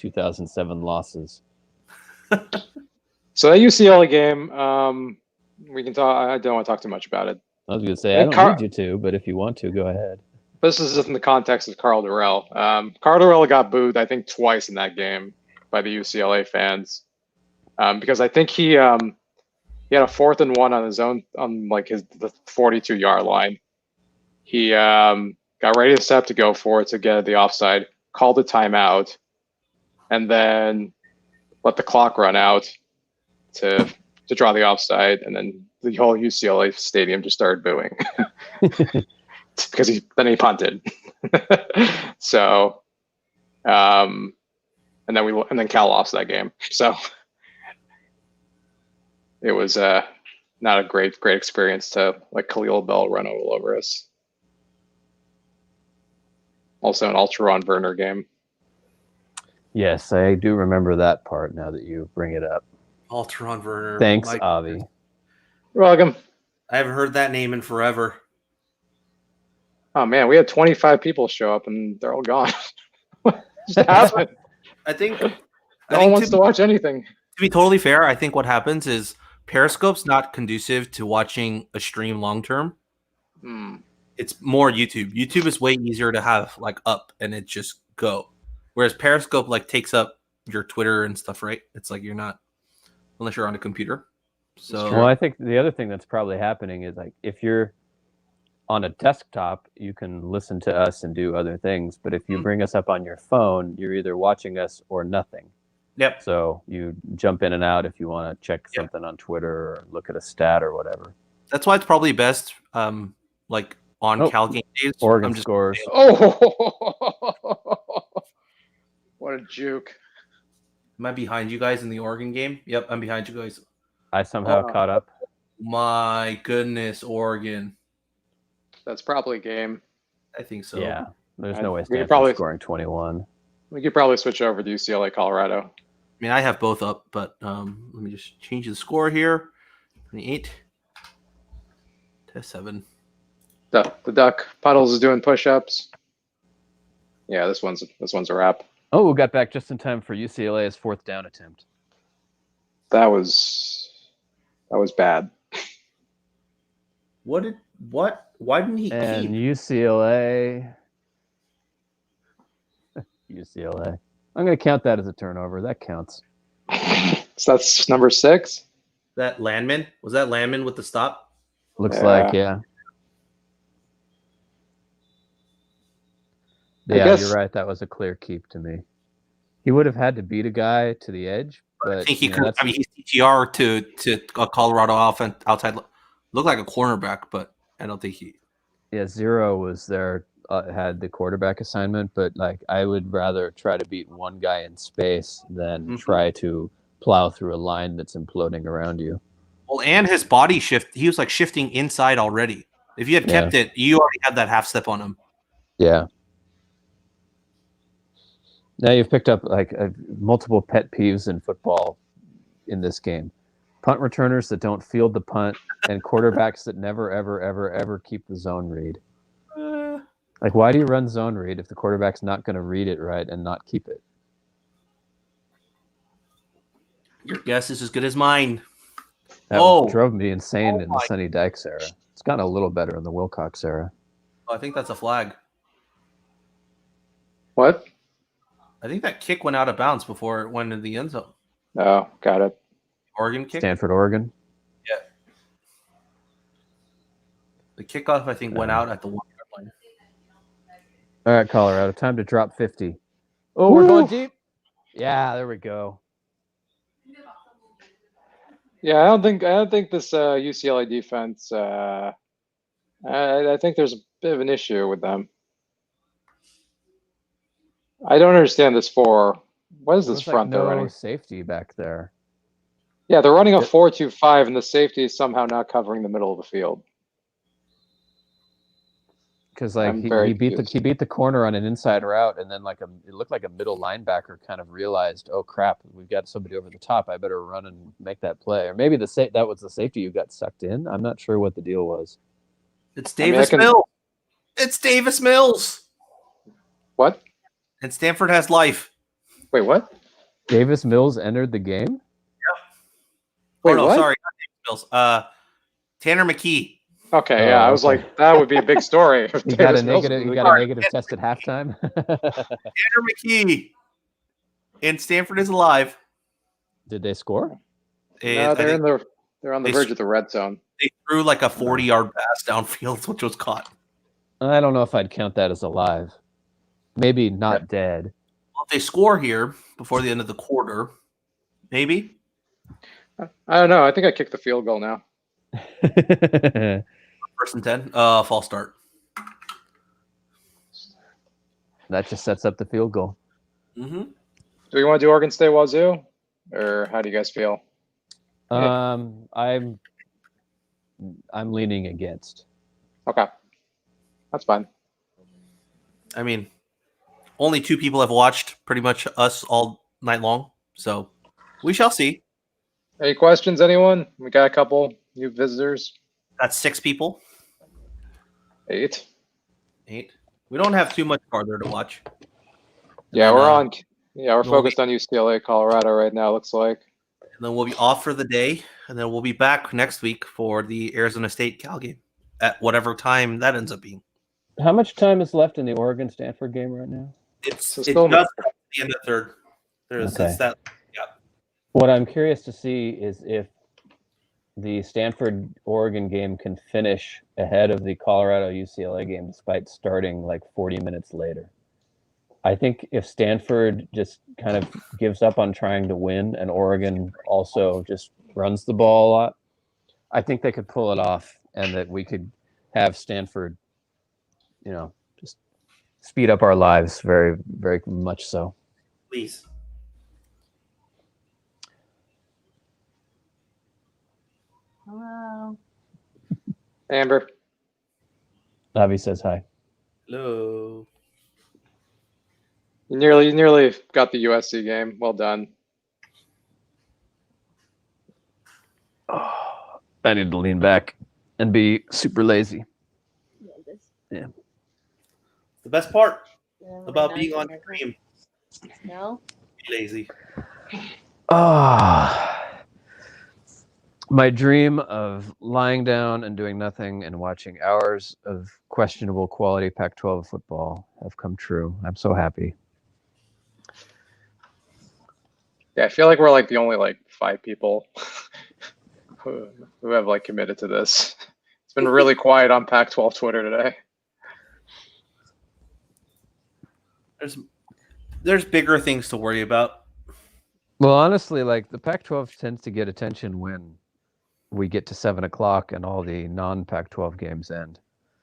C: 2007 losses.
B: So that UCLA game, we can talk. I don't want to talk too much about it.
C: I was going to say,
B: Hey,
C: I don't need you to, but if you want to, go ahead.
B: This is just in the context of Carl Durrell. Carl Durrell got booed, I think, twice in that game by the UCLA fans, because I think he had a 4th and 1 on his own, on like the 42-yard line. He got ready to step to go for it to get the offside, called a timeout, and then let the clock run out to draw the offside, and then the whole UCLA stadium just started booing. Because he punted. So and then Cal lost that game. So it was not a great experience to like Khalil Bell run all over us. Also an Alteron Werner game.
C: Yes, I do remember that part now that you bring it up.
A: Alteron Werner.
C: Thanks,
A: Mike.
C: Avi.
B: You're welcome.
A: I haven't heard that name in forever.
B: Oh man, we had 25 people show up and they're all gone. What just happened?
A: I think
B: No one wants to watch anything.
A: To be totally fair, I think what happens is Periscope's not conducive to watching a stream long term. It's more YouTube. YouTube is way easier to have like up and it just go. Whereas Periscope like takes up your Twitter and stuff, right? It's like you're not, unless you're on a computer. So
C: Well, I think the other thing that's probably happening is like if you're on a desktop, you can listen to us and do other things. But if you bring us up on your phone, you're either watching us or nothing.
A: Yep.
C: So you jump in and out if you want to check something on Twitter or look at a stat or whatever.
A: That's why it's probably best, like on Cal game days.
C: Oregon scores.
B: Oh, what a juke!
A: Am I behind you guys in the Oregon game? Yep, I'm behind you guys.
C: I somehow caught up.
A: My goodness, Oregon.
B: That's probably a game.
A: I think so.
C: Yeah, there's
B: I-
C: no way
B: we could
C: Stanford's
B: probably-
C: scoring 21.
B: We could probably switch over to UCLA, Colorado.
A: I mean, I have both up, but let me just change the score here. 28 to 7.
B: The duck Puddles is doing push-ups. Yeah, this one's a wrap.
C: Oh, we got back just in time for UCLA's 4th down attempt.
B: That was bad.
A: What? Why didn't he
C: And
A: keep?
C: UCLA. UCLA. I'm going to count that as a turnover. That counts.
B: So that's number 6.
A: That Landman? Was that Landman with the stop?
C: Looks
B: Yeah.
C: like, yeah.
B: I
C: Yeah,
B: guess-
C: you're right. That was a clear keep to me. He would have had to beat a guy to the edge, but
A: I think he
C: you know,
A: could.
C: that's-
A: I mean, he's TTR to a Colorado offense outside. Looked like a cornerback, but I don't think he.
C: yeah, Zero was there, had the quarterback assignment, but like I would rather try to beat one guy in space than
A: Mhm.
C: try to plow through a line that's imploding around you.
A: Well, and his body shift. He was like shifting inside already. If you had kept it, you already had that half step on him.
C: Yeah. Now you've picked up like multiple pet peeves in football in this game. Punt returners that don't field the punt and quarterbacks that never, ever, ever, ever keep the zone read. Like, why do you run zone read if the quarterback's not going to read it right and not keep it?
A: Your guess is as good as mine.
C: That drove me insane in the
A: my-
C: Sonny Dykes era. It's gotten a little better in the Wilcox era.
A: I think that's a flag.
B: What?
A: I think that kick went out of bounds before it went into the end zone.
B: Oh, got it.
A: Oregon kick.
C: Stanford, Oregon.
A: The kickoff, I think, went out at the 1 yard line.
C: All right, Colorado, time to drop 50. Oh, we're going deep. Yeah, there we go.
B: Yeah, I don't think this UCLA defense. I think there's a bit of an issue with them. I don't understand this 4. What is this
C: Looks
B: front
C: like
B: they're
C: no
B: running?
C: safety back there.
B: Yeah, they're running a
C: Yep.
B: 4-2-5, and the safety is somehow not covering the middle of the field.
C: Because like
B: I'm very
C: he beat
B: confused.
C: the corner on an inside route, and then like it looked like a middle linebacker kind of realized, oh crap, we've got somebody over the top. I better run and make that play. Or maybe that was the safety who got sucked in. I'm not sure what the deal was.
A: It's
B: I mean, I
A: Davis
B: can-
A: Mills. It's Davis Mills.
B: What?
A: And Stanford has life.
B: Wait, what?
C: Davis Mills entered the game.
B: Wait,
A: oh no,
B: what?
A: sorry, not Davis Mills. Tanner McKee.
B: Okay,
C: Oh,
B: yeah, I was
C: okay.
B: like, that would be a big story. if
C: He got
B: Davis
C: a
B: Mills
C: negative.
B: was
C: He
B: in
C: got
B: the
C: a
B: game.
C: negative test at halftime.
A: Tanner McKee. And Stanford is alive.
C: Did they score?
B: No,
A: I
B: they're
A: think
B: they're on the
A: they
B: verge of the red zone.
A: they threw like a 40-yard pass downfield, which was caught.
C: I don't know if I'd count that as alive. Maybe not dead.
A: Well, if they score here before the end of the quarter, maybe.
B: I don't know. I think I kicked the field goal now.
A: First and 10. False start.
C: That just sets up the field goal.
A: Mm-hmm.
B: Do we want to do Oregon State Wazoo, or how do you guys feel?
C: I'm leaning against.
B: Okay, that's fine.
A: I mean, only 2 people have watched pretty much us all night long, so we shall see.
B: Any questions, anyone? We got a couple new visitors.
A: That's 6 people.
B: 8.
A: 8. We don't have too much farther to watch.
B: Yeah,
A: And,
B: we're on. Yeah, we're
A: we'll
B: focused on UCLA, Colorado right now. Looks like.
A: And then we'll be off for the day, and then we'll be back next week for the Arizona State Cal game at whatever time that ends up being.
C: How much time is left in the Oregon Stanford game right now?
A: It's
B: So
A: it
B: still-
A: does at the end of third. There's
C: Okay.
A: it's that
C: What I'm curious to see is if the Stanford Oregon game can finish ahead of the Colorado UCLA game despite starting like 40 minutes later. I think if Stanford just kind of gives up on trying to win and Oregon also just runs the ball a lot, I think they could pull it off and that we could have Stanford, just speed up our lives very, very much so.
A: please.
E: Hello.
B: Amber.
C: Avi says hi.
A: Hello.
B: You nearly got the USC game. Well done.
C: Oh, I need to lean back and be super lazy.
A: The best part
E: Yeah,
A: about
E: we're
A: being
E: not
A: on
E: gonna-
A: stream,
E: No.
A: be lazy.
C: My dream of lying down and doing nothing and watching hours of questionable quality Pac-12 football have come true. I'm so happy.
B: Yeah, I feel like we're like the only like 5 people who have like committed to this. It's been really quiet on Pac-12 Twitter today.
A: There's bigger things to worry about.
C: Well, honestly, like the Pac-12 tends to get attention when we get to 7:00 and all the non-Pac-12 games end.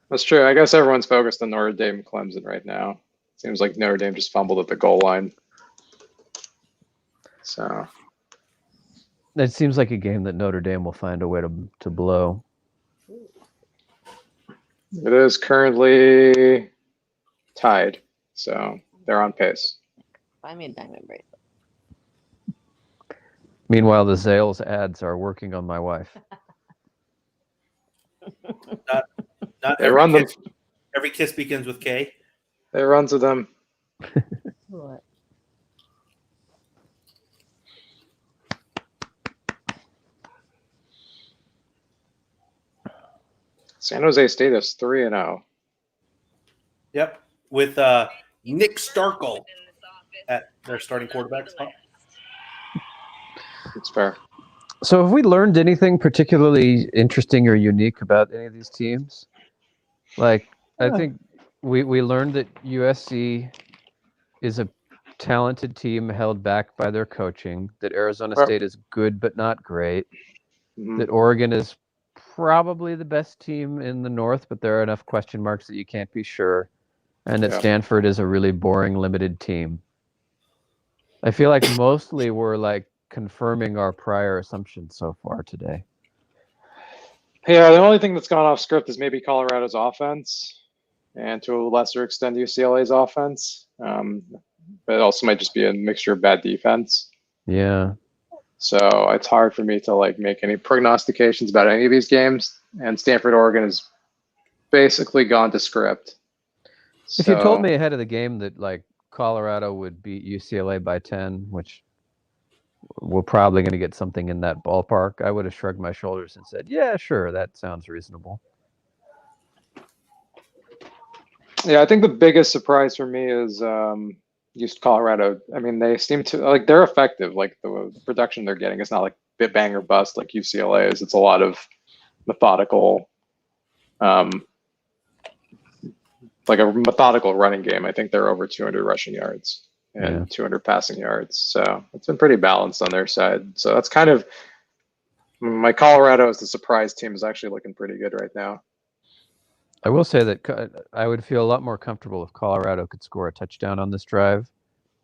B: That's true. I guess everyone's focused on Notre Dame and Clemson right now. Seems like Notre Dame just fumbled at the goal line. So
C: It seems like a game that Notre Dame will find a way to blow.
B: it is currently tied. So they're on pace.
E: Buy me a diamond bracelet.
C: Meanwhile, the Zales ads are working on my wife.
A: Not
B: They run them.
A: Every kiss begins with K.
B: They runs with them.
E: What?
B: San Jose State is 3-0.
A: Yep, with Nick Starkel at their starting quarterback spot.
B: It's fair.
C: So have we learned anything particularly interesting or unique about any of these teams? Like, I think we learned that USC is a talented team held back by their coaching, that Arizona
B: Well-
C: State is good but not great,
B: Mhm.
C: that Oregon is probably the best team in the North, but there are enough question marks that you can't be sure, and that
B: Yeah.
C: Stanford is a really boring, limited team. I feel like mostly we're like confirming our prior assumptions so far today.
B: Yeah, the only thing that's gone off script is maybe Colorado's offense, and to a lesser extent UCLA's offense. But it also might just be a mixture of bad defense.
C: Yeah.
B: So it's hard for me to like make any prognostications about any of these games. And Stanford, Oregon has basically gone to script.
C: If you told
B: So-
C: me ahead of the game that like Colorado would beat UCLA by 10, which we're probably going to get something in that ballpark, I would have shrugged my shoulders and said, yeah, sure, that sounds reasonable.
B: Yeah, I think the biggest surprise for me is East Colorado. I mean, they seem to like they're effective. Like the production they're getting is not like bit bang or bust like UCLA is. It's a lot of methodical, like a methodical running game. I think they're over 200 rushing yards and 200 passing yards. So it's been pretty balanced on their side. So that's kind of my Colorado as the surprise team is actually looking pretty good right now.
C: I will say that I would feel a lot more comfortable if Colorado could score a touchdown on this drive.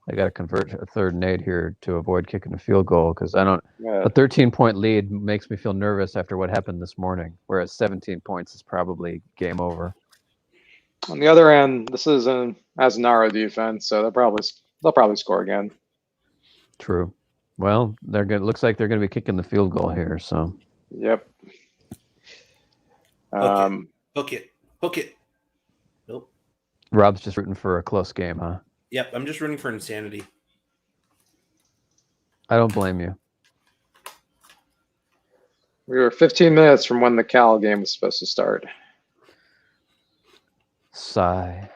C: They got to convert a 3rd and 8 here to avoid kicking a field goal because I don't.
B: Yeah.
C: A 13-point lead makes me feel nervous after what happened this morning, whereas 17 points is probably game over.
B: On the other end, this is an Asnaro defense, so they'll probably score again.
C: True. Well, looks like they're going to be kicking the field goal here. So.
B: Yep.
A: Hook it. Nope.
C: Rob's just rooting for a close game, huh?
A: Yep, I'm just rooting for insanity.
C: I don't blame you.
B: We were 15 minutes from when the Cal game was supposed to start.
C: Sigh.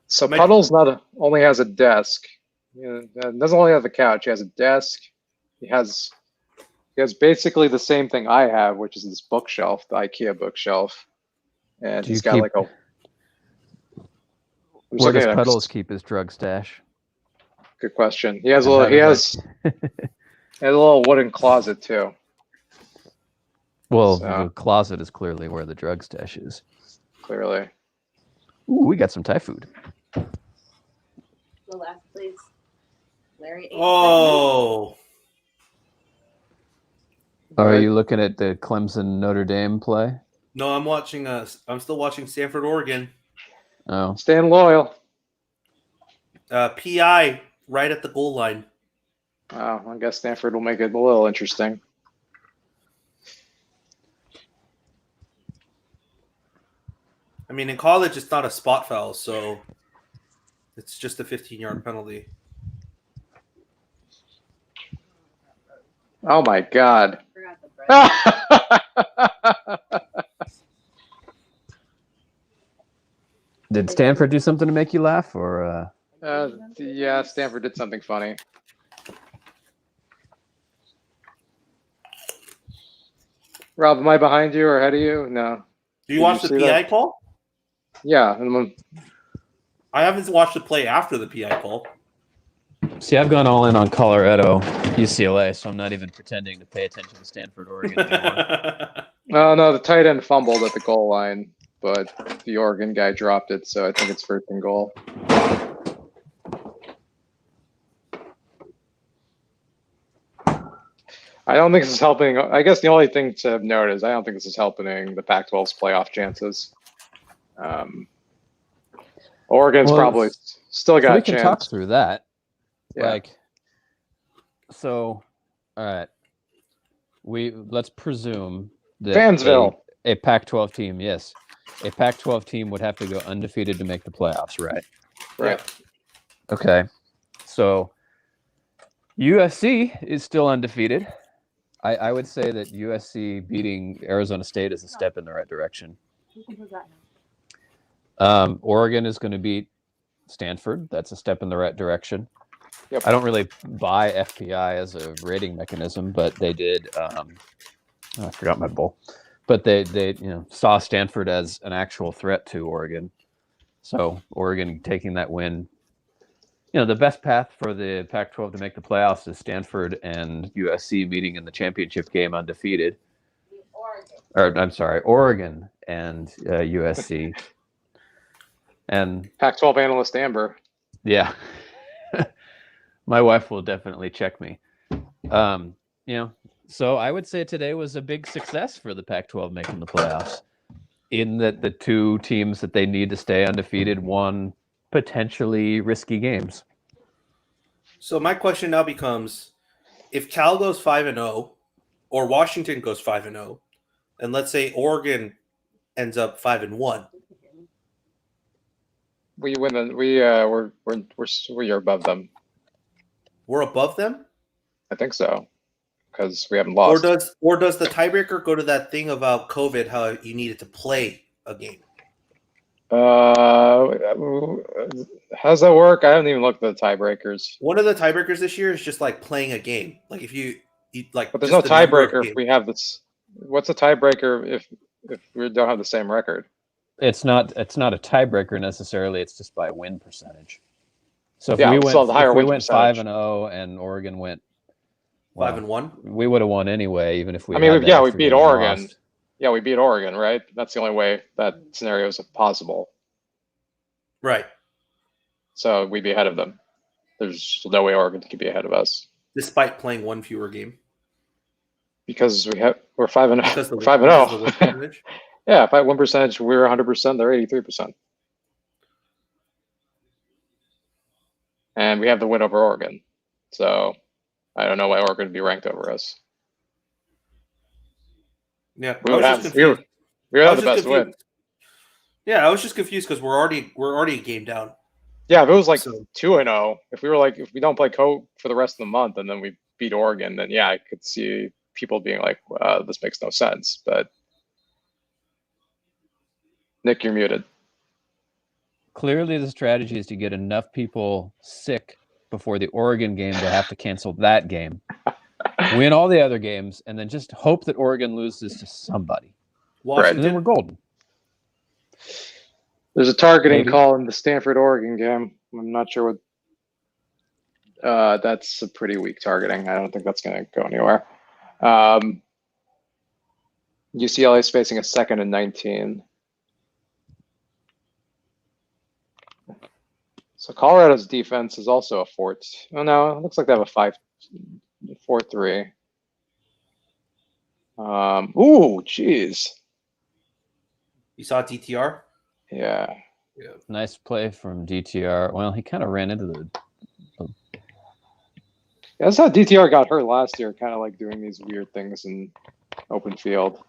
B: So Puddles only has a desk. Doesn't only have a couch. He has a desk. He has basically the same thing I have, which is this bookshelf, the IKEA bookshelf. And he's got like a.
C: Where does Puddles keep his drug stash?
B: Good question. He has a little. He has a little wooden closet too.
C: Well, the closet is clearly where the drug stash is.
B: Clearly.
C: Ooh, we got some Thai food.
E: The last place. Larry.
A: Oh.
C: Are you looking at the Clemson Notre Dame play?
A: No, I'm watching. I'm still watching Stanford, Oregon.
C: Oh,
B: Staying loyal.
A: PI right at the goal line.
B: Oh, I guess Stanford will make it a little interesting.
A: I mean, in college, it's not a spot foul, so it's just a 15-yard penalty.
B: Oh my God.
E: Forgot the bread.
C: did Stanford do something to make you laugh, or?
B: Yeah, Stanford did something funny. Rob, am I behind you or ahead of you? No.
A: Do you watch the PI call?
B: Yeah.
A: I haven't watched the play after the PI call.
C: See, I've gone all in on Colorado, UCLA, so I'm not even pretending to pay attention to Stanford, Oregon anymore.
B: No, the tight end fumbled at the goal line, but the Oregon guy dropped it, so I think it's 1st and goal. I don't think this is helping. I guess the only thing to note is I don't think this is helping the Pac-12's playoff chances. Oregon's probably still got a chance.
C: We can talk through that.
B: Yeah.
C: All right. Let's presume that
B: Fansville.
C: A Pac-12 team, yes. A Pac-12 team would have to go undefeated to make the playoffs, right?
B: Right.
C: Okay. So USC is still undefeated. I would say that USC beating Arizona State is a step in the right direction. Oregon is going to beat Stanford. That's a step in the right direction.
B: Yep.
C: I don't really buy FPI as a rating mechanism, but they did. I forgot my bowl, but they saw Stanford as an actual threat to Oregon. So Oregon taking that win. The best path for the Pac-12 to make the playoffs is Stanford and USC meeting in the championship game undefeated. Oregon and USC. And
B: Pac-12 analyst Amber.
C: Yeah. My wife will definitely check me. So I would say today was a big success for the Pac-12 making the playoffs, in that the two teams that they need to stay undefeated won potentially risky games.
A: So my question now becomes, if Cal goes 5-0 or Washington goes 5-0, and let's say Oregon ends up 5-1,
B: we win. We are above them.
A: We're above them,
B: I think so, because we haven't
A: or
B: lost.
A: does the tiebreaker go to that thing about COVID? How you needed to play a game?
B: How does that work? I haven't even looked at the tiebreakers.
A: One of the tiebreakers this year is just like playing a game. Like if you like,
B: But there's
A: just
B: no
A: the number of
B: tiebreaker if
A: games.
B: we have this. What's a tiebreaker if we don't have the same record?
C: It's not a tiebreaker necessarily. It's just by win percentage. So if
B: Yeah,
C: we
B: we
C: went
B: still have the higher
C: if we
B: win
C: went
B: percentage.
C: 5-0 and Oregon went
A: 5-1.
C: we would have won anyway, even if we.
B: I mean,
C: had that
B: yeah, we
C: extra
B: beat
C: game and
B: Oregon.
C: lost.
B: Yeah, we beat Oregon, right? That's the only way that scenario is possible.
A: Right.
B: So we'd be ahead of them. There's no way Oregon could be ahead of us
A: Despite playing one fewer game.
B: because we're 5-0.
A: Because
B: We're
A: the
B: 5-0.
A: win percentage.
B: Yeah, if I win percentage, we're 100%. They're 83%, and we have the win over Oregon. So I don't know why Oregon would be ranked over us.
A: Yeah.
B: We
A: I
B: would
A: was
B: have.
A: just
B: We
A: confused.
B: would
A: I
B: have
A: was
B: the
A: just
B: best win.
A: confused. Yeah, I was just confused because we're already a game down.
B: Yeah, if it was like
A: So-
B: 2-0, if we don't play for the rest of the month and then we beat Oregon, then yeah, I could see people being like, this makes no sense. But Nick, you're muted.
C: Clearly, the strategy is to get enough people sick before the Oregon game to have to cancel that game, win all the other games, and then just hope that Oregon loses to somebody.
A: Washington.
C: And then we're golden.
B: There's a targeting
C: Maybe.
B: call in the Stanford-Oregon game. I'm not sure what. That's a pretty weak targeting. I don't think that's going to go anywhere. UCLA is facing a 2nd and 19. So Colorado's defense is also a 4. Oh no, it looks like they have a 4-3. Ooh, jeez.
A: You saw DTR?
B: Yeah.
C: Nice play from DTR. Well, he kind of ran into the.
B: That's how DTR got hurt last year, kind of like doing these weird things in open field.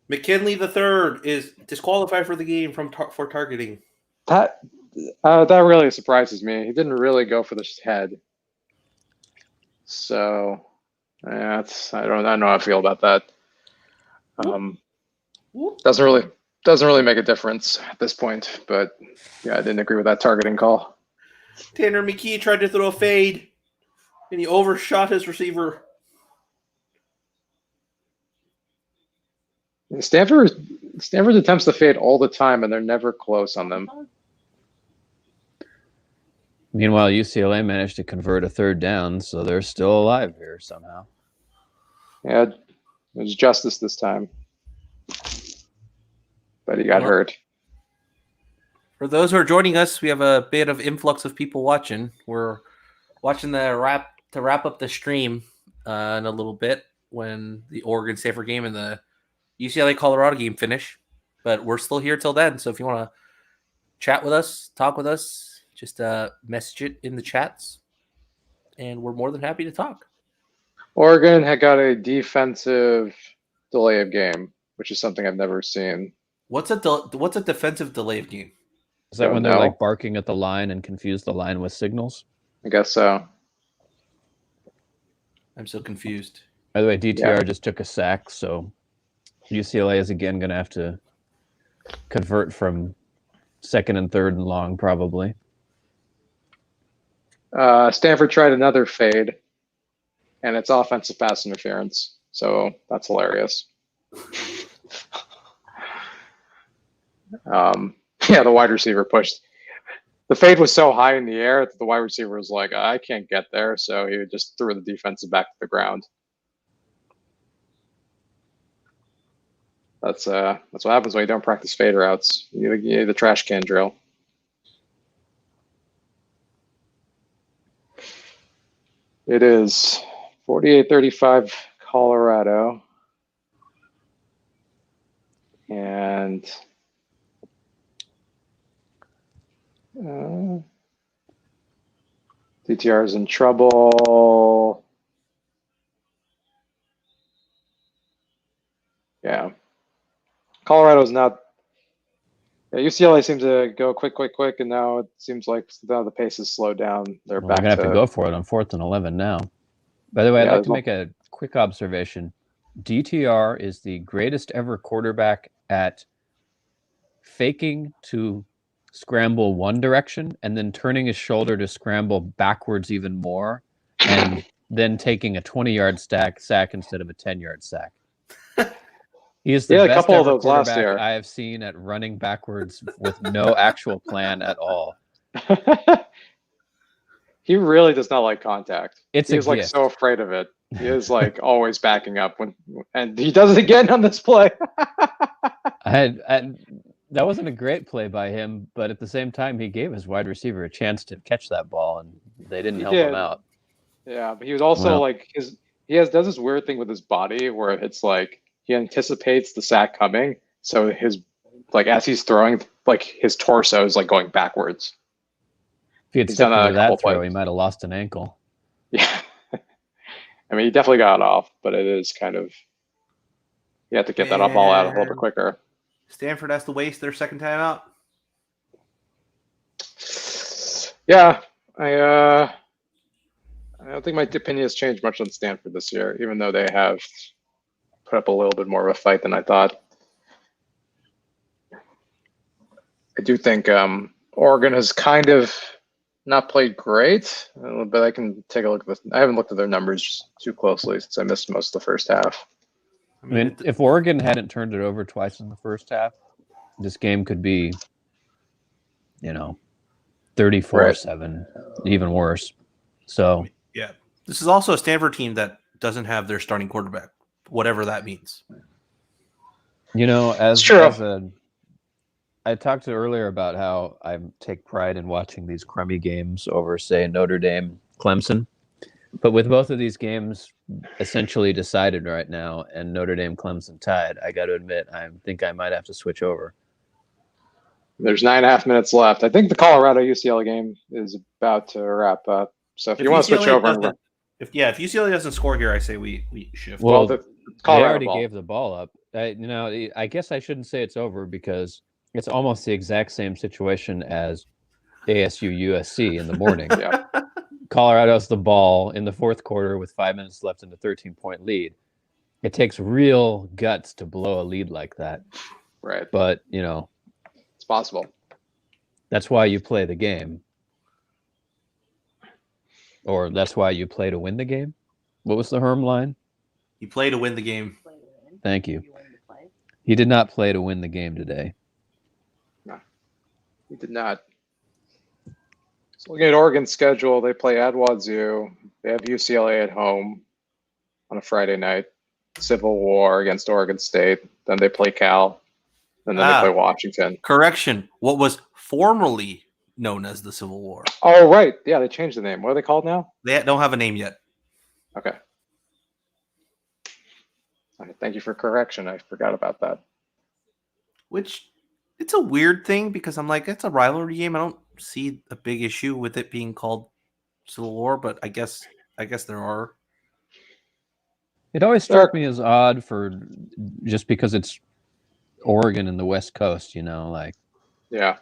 A: McKinley III is disqualified for the game for targeting.
B: That really surprises me. He didn't really go for the head. So yeah, I don't know how I feel about that. Doesn't really make a difference at this point, but yeah, I didn't agree with that targeting call.
A: Tanner McKee tried to throw a fade, and he overshot his receiver.
B: Stanford attempts to fade all the time, and they're never close on them.
C: Meanwhile, UCLA managed to convert a 3rd down, so they're still alive here somehow.
B: Yeah, it was justice this time, but he got hurt.
A: For those who are joining us, we have a bit of influx of people watching. We're watching to wrap up the stream in a little bit when the Oregon Stanford game and the UCLA Colorado game finish. But we're still here till then. So if you want to chat with us, talk with us, just message it in the chats, and we're more than happy to talk.
B: Oregon had got a defensive delay of game, which is something I've never seen.
A: What's a defensive delay of game?
C: Is that when they're like barking at the line and confuse the line with signals?
B: I guess so.
A: I'm so confused.
C: By the way, DTR just took a sack, so UCLA is again going to have to convert from 2nd and 3rd and long, probably.
B: Stanford tried another fade, and it's offensive pass interference. So that's hilarious. Yeah, the wide receiver pushed. The fade was so high in the air that the wide receiver was like, I can't get there. So he just threw the defensive back to the ground. That's what happens when you don't practice fade routes. You need the trash can drill. It is 48-35 Colorado. And DTR is in trouble. Yeah. Colorado's not Yeah, UCLA seems to go quick, and now it seems like now the pace has slowed down. They're
C: Well,
B: back
C: they're gonna have to go for it on 4th and 11 now. By the way, I'd
B: Yeah,
C: like
B: there's
C: to
B: no-
C: make a quick observation. DTR is the greatest ever quarterback at faking to scramble one direction and then turning his shoulder to scramble backwards even more, and then taking a 20-yard sack instead of a 10-yard sack. He is the
B: Yeah, a
C: best
B: couple of
C: ever
B: those last
C: quarterback
B: year.
C: I have seen at running backwards with no actual plan at all.
B: He really does not like contact.
C: It's
B: He
C: a
B: is like
C: gift.
B: so afraid of it. He is like always backing up and he does it again on this play.
C: That wasn't a great play by him, but at the same time, he gave his wide receiver a chance to catch that ball, and they didn't
B: He
C: help him
B: did.
C: out.
B: Yeah, but he was also
C: Well.
B: like does this weird thing with his body where it's like he anticipates the sack coming, so his like as he's throwing, like his torso is like going backwards.
C: If he had
B: He's
C: stepped
B: done that
C: into
B: a couple
C: that throw,
B: plays.
C: he might have lost an ankle.
B: Yeah. I mean, he definitely got it off, but it is kind of you have to get that ball out a little bit quicker.
A: Stanford has to waste their second time out.
B: Yeah, I don't think my opinion has changed much on Stanford this year, even though they have put up a little bit more of a fight than I thought. I do think Oregon has kind of not played great, but I can take a look at this. I haven't looked at their numbers too closely since I missed most of the first half.
C: I mean, if Oregon hadn't turned it over twice in the first half, this game could be, 34-7, even worse. So,
A: yeah, this is also a Stanford team that doesn't have their starting quarterback, whatever that means.
C: as
B: true.
C: I talked to earlier about how I take pride in watching these crummy games over, say, Notre Dame, Clemson. But with both of these games essentially decided right now and Notre Dame, Clemson tied, I got to admit, I think I might have to switch over.
B: There's 9.5 minutes left. I think the Colorado UCLA game is about to wrap up. So if you want to switch over,
A: if UCLA doesn't score here, I say we shift.
C: Well,
B: the
C: they
B: Colorado
C: already
B: ball.
C: gave the ball up. I guess I shouldn't say it's over because it's almost the exact same situation as ASU USC in the morning.
B: Yeah.
C: Colorado has the ball in the fourth quarter with 5 minutes left in the 13-point lead. It takes real guts to blow a lead like that.
B: Right.
C: But,
B: It's possible.
C: that's why you play the game. Or that's why you play to win the game. What was the Herm line?
A: You play to win the game.
C: Thank you.
E: You win the play.
C: He did not play to win the game today.
B: He did not. So looking at Oregon's schedule, they play at Wazoo. They have UCLA at home on a Friday night. Civil War against Oregon State. Then they play Cal. And then they play Washington.
A: Correction. What was formerly known as the Civil War.
B: Oh, right. Yeah, they changed the name. What are they called now?
A: They don't have a name yet.
B: Okay. All right, thank you for correction. I forgot about that.
A: Which it's a weird thing because I'm like, it's a rivalry game. I don't see a big issue with it being called Civil War, but I guess there are.
C: It always struck me as odd just because it's Oregon and the West Coast,
B: Yeah.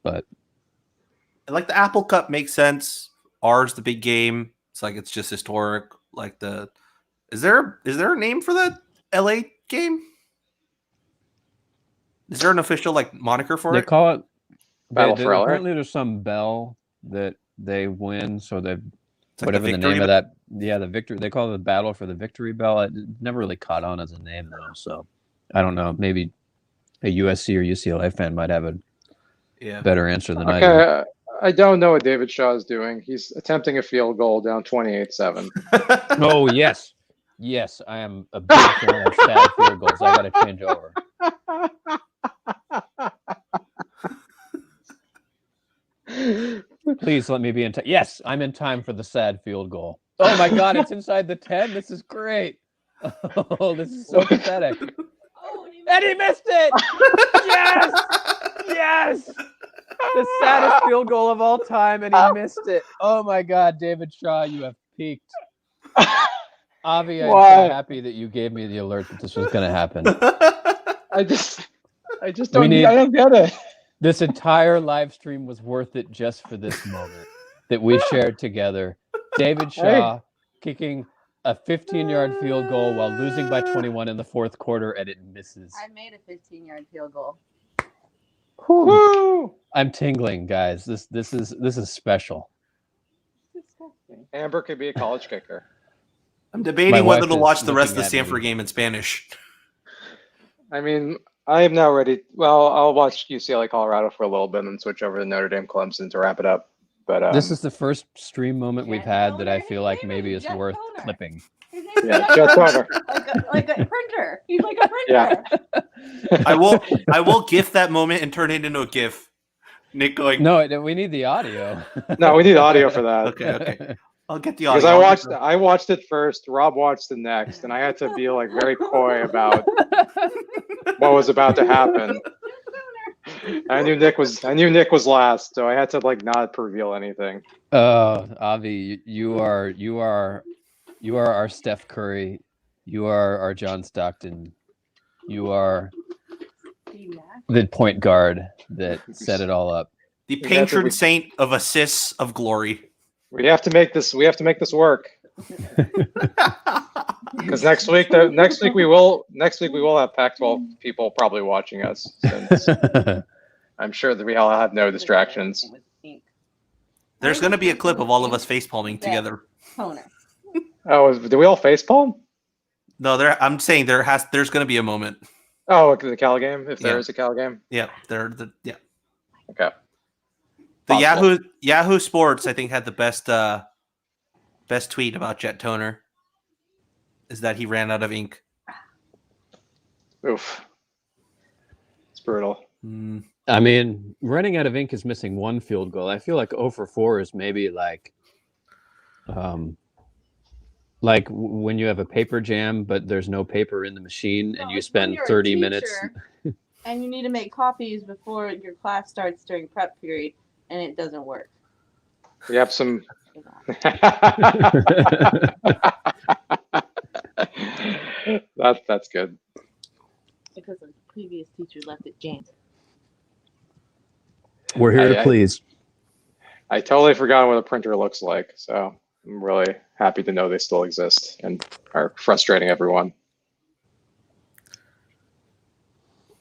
C: But
A: like the Apple Cup makes sense. R's the big game. It's like it's just historic. Like is there a name for the LA game? Is there an official moniker for
C: they
A: it?
C: call it
B: Battle for LA.
C: Apparently, there's some bell that they win, so they
A: Like
C: whatever the
A: victory
C: name of that. Yeah, the victory. They call it the Battle for the Victory Bell. It never really caught on as a name though, so I don't know. Maybe a USC or UCLA fan might have a better answer than I do.
B: Okay, I don't know what David Shaw is doing. He's attempting a field goal down 28-7.
C: Oh yes, yes, I am a big fan of sad field goals. I got to change over. Please let me be in time. Yes, I'm in time for the sad field goal. Oh my God, it's inside the 10. This is great. Oh, this is so pathetic.
E: Oh,
C: And he missed it. Yes, yes. The saddest field goal of all time, and he missed it. Oh my God, David Shaw, you have peaked. Avi, I'm
B: Why?
C: so happy that you gave me the alert that this was going to happen.
B: I just I just
C: We
B: don't.
C: need-
B: I don't get it.
C: This entire live stream was worth it just for this moment that we shared together. David Shaw kicking a 15-yard field goal while losing by 21 in the fourth quarter, and it misses.
E: I made a 15-yard field goal.
B: Woo!
C: I'm tingling, guys. This is special.
B: Amber could be a college kicker.
A: I'm
C: My
A: debating
C: wife
A: whether to
C: is
A: watch the rest of
C: looking
A: the
C: at me.
A: Stanford game in Spanish.
B: I mean, I am now ready. Well, I'll watch UCLA Colorado for a little bit and then switch over to Notre Dame Clemson to wrap it up. But
C: This is the first stream moment we've had that I feel like maybe is
E: Jet
C: worth
E: Toner.
C: clipping.
E: His name's
B: Yeah, Jet Toner.
E: like a printer. He's like a printer.
B: Yeah.
A: I will GIF that moment and turn it into a GIF. Nick going,
C: No, we need the audio.
B: No, we need audio for that.
A: okay. I'll get the audio.
B: Because I watched it first, Rob watched it next, and I had to be like very coy about what was about to happen. I knew Nick was last, so I had to like not reveal anything.
C: Avi, you are our Steph Curry. You are our John Stockton. You are the point guard that set it all up.
A: The
B: That's what
A: patron
B: we-
A: saint of assists of glory.
B: We have to make this work. Because next week we will have Pac-12 people probably watching us, since I'm sure that we all have no distractions.
A: There's going to be a clip of all of us facepalming together.
E: Toner.
B: Oh, do we all facepalm?
A: No, I'm saying there's going to be a moment.
B: Oh, the Cal game, if there
A: Yeah.
B: is a Cal game.
A: Yeah,
B: Okay.
A: The
B: Possible.
A: Yahoo Sports, I think, had the best tweet about Jet Toner. Is that he ran out of ink.
B: Oof. It's brutal.
C: I mean, running out of ink is missing one field goal. I feel like 0 for 4 is maybe like when you have a paper jam, but there's no paper in the machine, and you spend 30 minutes.
E: And you need to make copies before your class starts during prep period, and it doesn't work.
B: We have some. That's good.
E: Because the previous teacher left it jammed.
C: We're here to
B: I-
C: please.
B: I totally forgot what a printer looks like, so I'm really happy to know they still exist and are frustrating everyone.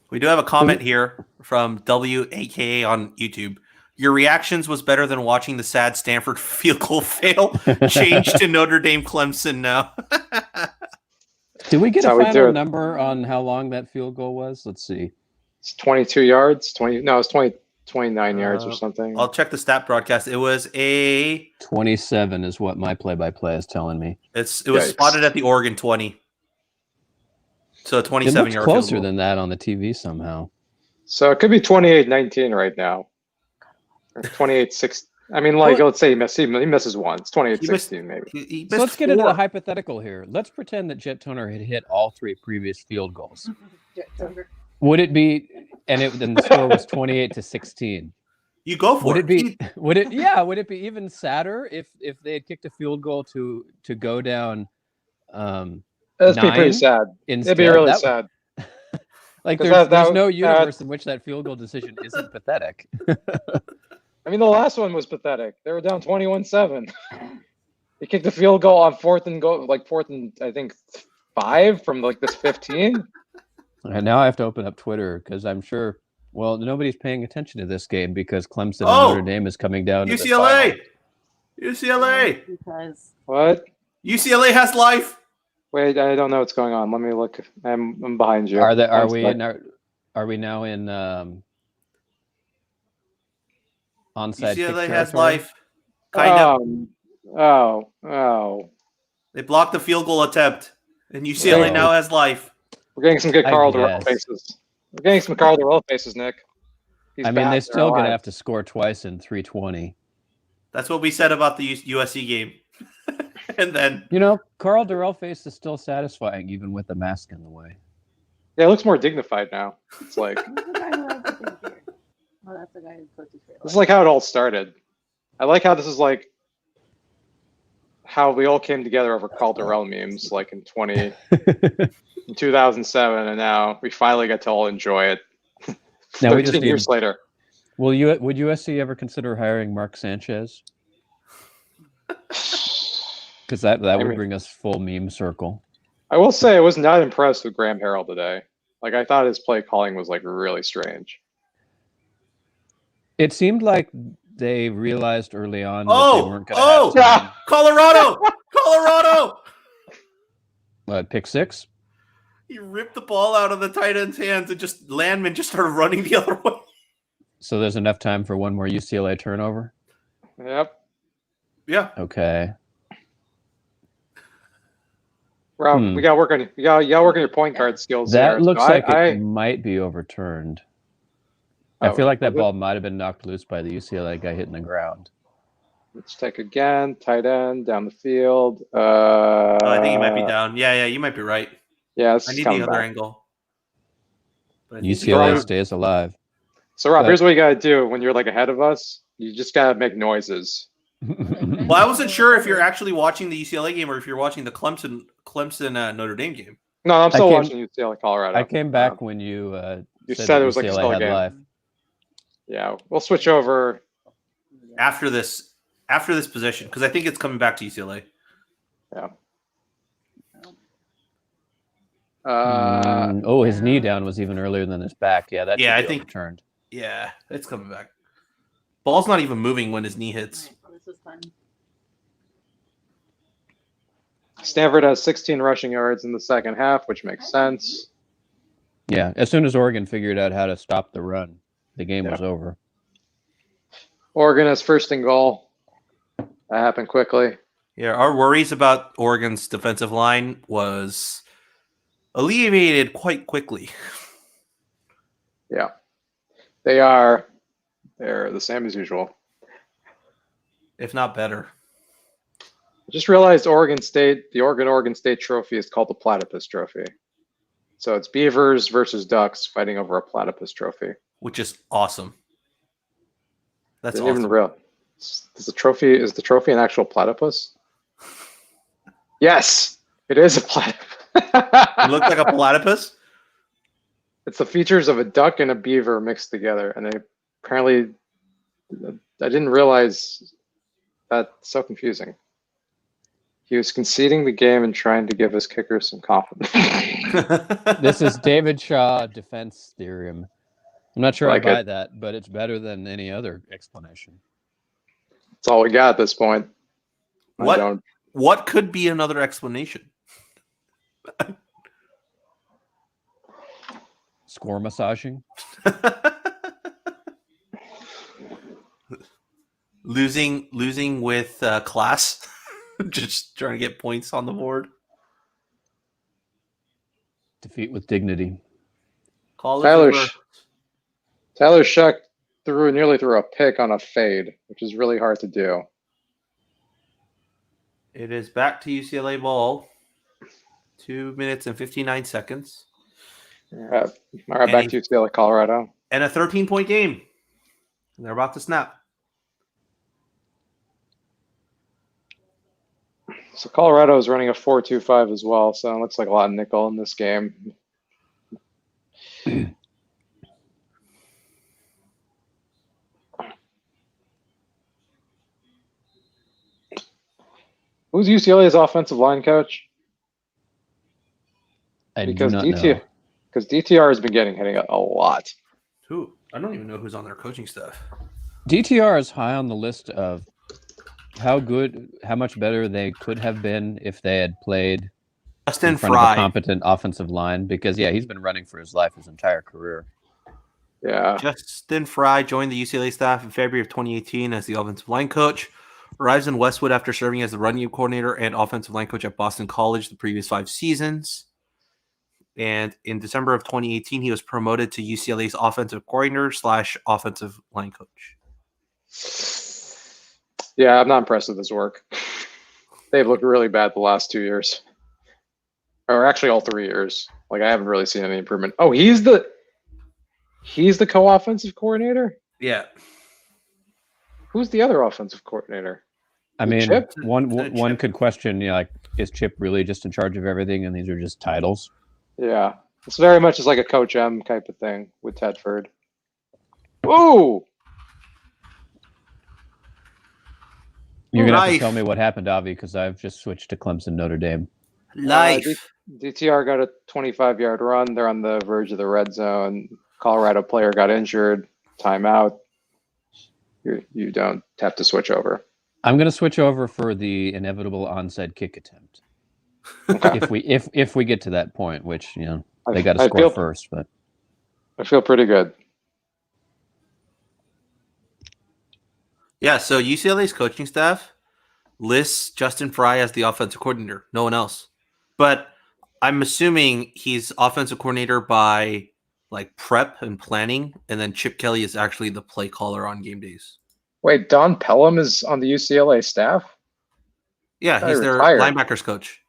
A: We do have a comment here from WAKA on YouTube. Your reactions was better than watching the sad Stanford field goal fail. Change to Notre Dame Clemson now.
C: Did we get
B: That's
C: a
B: how we do
C: final
B: it.
C: number on how long that field goal was? Let's see.
B: It's 22 yards. 29 yards or something.
A: I'll check the stat broadcast. It was
C: 27 is what my play-by-play is telling me.
A: it was
B: Yikes.
A: spotted at the Oregon 20. So a
C: It
A: 27
C: looks
A: yard
C: closer
A: field goal.
C: than that on the TV somehow.
B: So it could be 28-19 right now. Or 28-6. I mean, like, let's say he misses one. It's 28-16 maybe.
A: He
C: So
A: missed
C: let's get into the
A: four.
C: hypothetical here. Let's pretend that Jet Toner had hit all 3 previous field goals.
E: Jet Toner.
C: Would it be, and the score was 28-16?
A: You go for
C: Would
A: it.
C: it be? Would it be even sadder if they had kicked a field goal to go down?
B: That'd be pretty
C: 9
B: sad.
C: Instead,
B: It'd be really
C: That-
B: sad.
C: Like
B: 'Cause
C: there's
B: that-
C: no
B: that-
C: universe in which that field goal decision isn't pathetic.
B: I mean, the last one was pathetic. They were down 21-7. He kicked a field goal on fourth and I think 5 from like this 15.
C: And now I have to open up Twitter because I'm sure. Well, nobody's paying attention to this game because Clemson
A: Oh!
C: and Notre Dame is coming down. To the
A: UCLA.
C: final.
A: UCLA.
E: Because
B: What?
A: UCLA has life.
B: Wait, I don't know what's going on. Let me look. I'm behind you.
C: Are
B: I'm
C: we
B: stuck.
C: in? Are we now in onside? kick
A: UCLA has
C: territory?
A: life. Kind of.
B: Oh.
A: They blocked the field goal attempt, and UCLA
C: Oh.
A: now has life.
B: We're getting some good
C: I
B: Carl Durrell
C: guess.
B: faces. We're getting some Carl Durrell faces, Nick. He's
C: I mean,
B: back.
C: they
B: They're
C: still gonna
B: alive.
C: have to score twice in 320.
A: That's what we said about the USC game. And then
C: You know, Carl Durrell face is still satisfying even with the mask in the way.
B: Yeah, it looks more dignified now. It's like
E: who's the guy who has the big beard? Oh, that's the guy who puts his hair.
B: this is like how it all started. I like how this is like how we all came together over Carl Durrell memes, like in 2007, and now we finally get to all enjoy it.
C: Now we just
B: 13
C: need-
B: years later.
C: Would USC ever consider hiring Mark Sanchez? Because that would
B: mean-
C: bring us full meme circle.
B: I will say I was not impressed with Graham Harrell today. Like I thought his play calling was like really strange.
C: It seemed like they realized early on that
A: Oh,
C: they weren't going to have
B: yeah.
C: time.
A: Colorado!
C: What, pick six?
A: He ripped the ball out of the tight end's hands and just Landman just started running the other way.
C: So there's enough time for one more UCLA turnover?
B: Yep.
A: Yeah.
C: Okay.
B: Rob,
C: Hmm.
B: we got to work on you got work on your point guard skills.
C: That
B: there.
C: looks
B: So
C: like
B: I
C: it might be overturned. I
B: Oh,
C: feel like that
B: okay.
C: ball might have been knocked loose by the UCLA guy hitting the ground.
B: let's take again. Tight end down the field.
A: I think he might be down. Yeah, you might be right.
B: Yeah, this
A: I
B: is
A: need
B: coming
A: the other
B: back.
A: angle. But I think
C: UCLA
B: Right.
C: stays alive.
B: So Rob,
C: But-
B: here's what you got to do when you're like ahead of us. You just got to make noises.
A: Well, I wasn't sure if you're actually watching the UCLA game or if you're watching the Clemson Notre Dame game.
B: No, I'm still
C: came-
B: watching UCLA Colorado.
C: I came back when you
B: You
C: said
B: said
C: that
B: it was like
C: UCLA
B: still a
C: had
B: game.
C: life.
B: Yeah, we'll switch over.
A: After this position, because I think it's coming back to UCLA.
C: Oh, his knee down was even earlier than his back. Yeah, that
A: Yeah,
C: should
A: I
C: be
A: think-
C: overturned.
A: Yeah, it's coming back. Ball's not even moving when his knee hits.
E: This was fun.
B: Stanford has 16 rushing yards in the second half, which makes sense.
C: Yeah, as soon as Oregon figured out how to stop the run, the game
B: Yeah.
C: was over.
B: Oregon has first and goal. That happened quickly.
A: Yeah, our worries about Oregon's defensive line was alleviated quite quickly.
B: Yeah, they're the same as usual.
A: If not better.
B: I just realized the Oregon State trophy is called the Platypus Trophy. So it's Beavers versus Ducks fighting over a Platypus Trophy.
A: Which is awesome. That's
B: Didn't even
A: awesome.
B: real. Is the trophy an actual platypus? Yes, it is a platypus.
A: It looked like a platypus.
B: It's the features of a duck and a beaver mixed together, and they apparently I didn't realize that's so confusing. He was conceding the game and trying to give his kicker some confidence.
C: This is David Shaw defense theorem. I'm not sure
B: Like
C: I buy
B: it.
C: that, but it's better than any other explanation.
B: That's all we got at this point. I
A: What?
B: don't-
A: What could be another explanation?
C: Score massaging.
A: losing with class, just trying to get points on the board.
C: Defeat with dignity.
A: College
B: Tyler
A: is where-
B: Tyler Shuck nearly threw a pick on a fade, which is really hard to do.
A: It is back to UCLA ball. 2 minutes and 59 seconds.
B: All right, back to UCLA, Colorado.
A: And a 13-point game. And they're about to snap.
B: So Colorado is running a 4-2-5 as well, so it looks like a lot of nickel in this game. Who's UCLA's offensive line coach?
C: I
B: Because
C: do not know.
B: DTR has been getting hitting a lot.
A: Who? I don't even know who's on their coaching staff.
C: DTR is high on the list of how much better they could have been if they had played
A: Justin
C: in front of a
A: Fry.
C: competent offensive line. Because he's been running for his life his entire career.
B: Yeah.
A: Justin Fry joined the UCLA staff in February of 2018 as the offensive line coach. Arrives in Westwood after serving as the running game coordinator and offensive line coach at Boston College the previous 5 seasons. And in December of 2018, he was promoted to UCLA's offensive coordinator / offensive line coach.
B: Yeah, I'm not impressed with his work. They've looked really bad the last 2 years. Or actually all 3 years. Like I haven't really seen any improvement. Oh, he's the co-offensive coordinator?
A: Yeah.
B: Who's the other offensive coordinator?
C: I mean,
B: Chip?
C: one
A: Chip.
C: could question, is Chip really just in charge of everything, and these are just titles?
B: Yeah. It's very much just like a Coach M type of thing with Tedford. Ooh.
C: You're gonna have to
A: Life.
C: tell me what happened, Avi, because I've just switched to Clemson Notre Dame.
A: Life.
B: DTR got a 25-yard run. They're on the verge of the red zone. Colorado player got injured. Timeout. You don't have to switch over.
C: I'm gonna switch over for the inevitable onside kick attempt.
B: Okay.
C: If we get to that point, which they got to
B: I
C: score
B: feel-
C: first, but
B: I feel pretty good.
A: Yeah, so UCLA's coaching staff lists Justin Fry as the offensive coordinator, no one else. But I'm assuming he's offensive coordinator by like prep and planning, and then Chip Kelly is actually the play caller on game days.
B: Wait, Don Pelham is on the UCLA staff?
A: Yeah,
B: thought
A: he's
B: he
A: their
B: retired.
A: linebackers coach.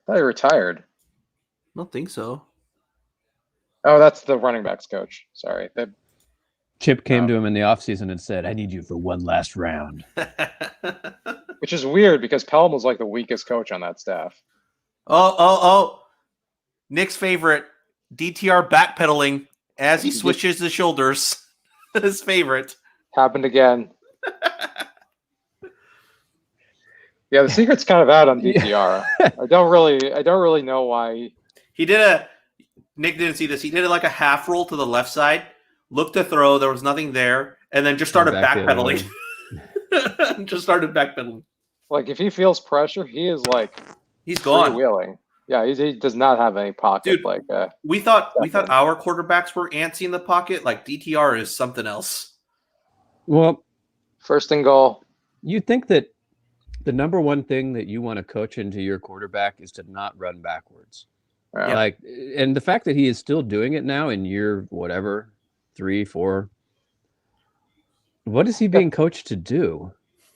B: I thought he retired.
A: I don't think so.
B: Oh, that's the running backs coach. Sorry.
C: Chip came
B: Oh.
C: to him in the offseason and said, "I need you for one last round."
B: Which is weird because Pelham was like the weakest coach on that staff.
A: Oh. Nick's favorite, DTR backpedaling as he switches the shoulders. His favorite.
B: Happened again. Yeah, the secret's kind of out on DTR. I don't really know why.
A: Nick didn't see this. He did it like a half roll to the left side, looked to throw, there was nothing there, and then just started
C: Back the other
A: backpedaling. Just started backpedaling.
B: Like if he feels pressure, he is like
A: He's gone.
B: freewheeling. Yeah, he does not have any pocket.
A: Dude.
B: Like
A: We thought
B: Definitely.
A: our quarterbacks were antsy in the pocket. Like DTR is something else.
C: Well,
B: first and goal.
C: you think that the number one thing that you want to coach into your quarterback is to not run backwards.
B: Yeah.
C: Like, and the fact that he is still doing it now in year whatever 3, 4. What is he being coached to do?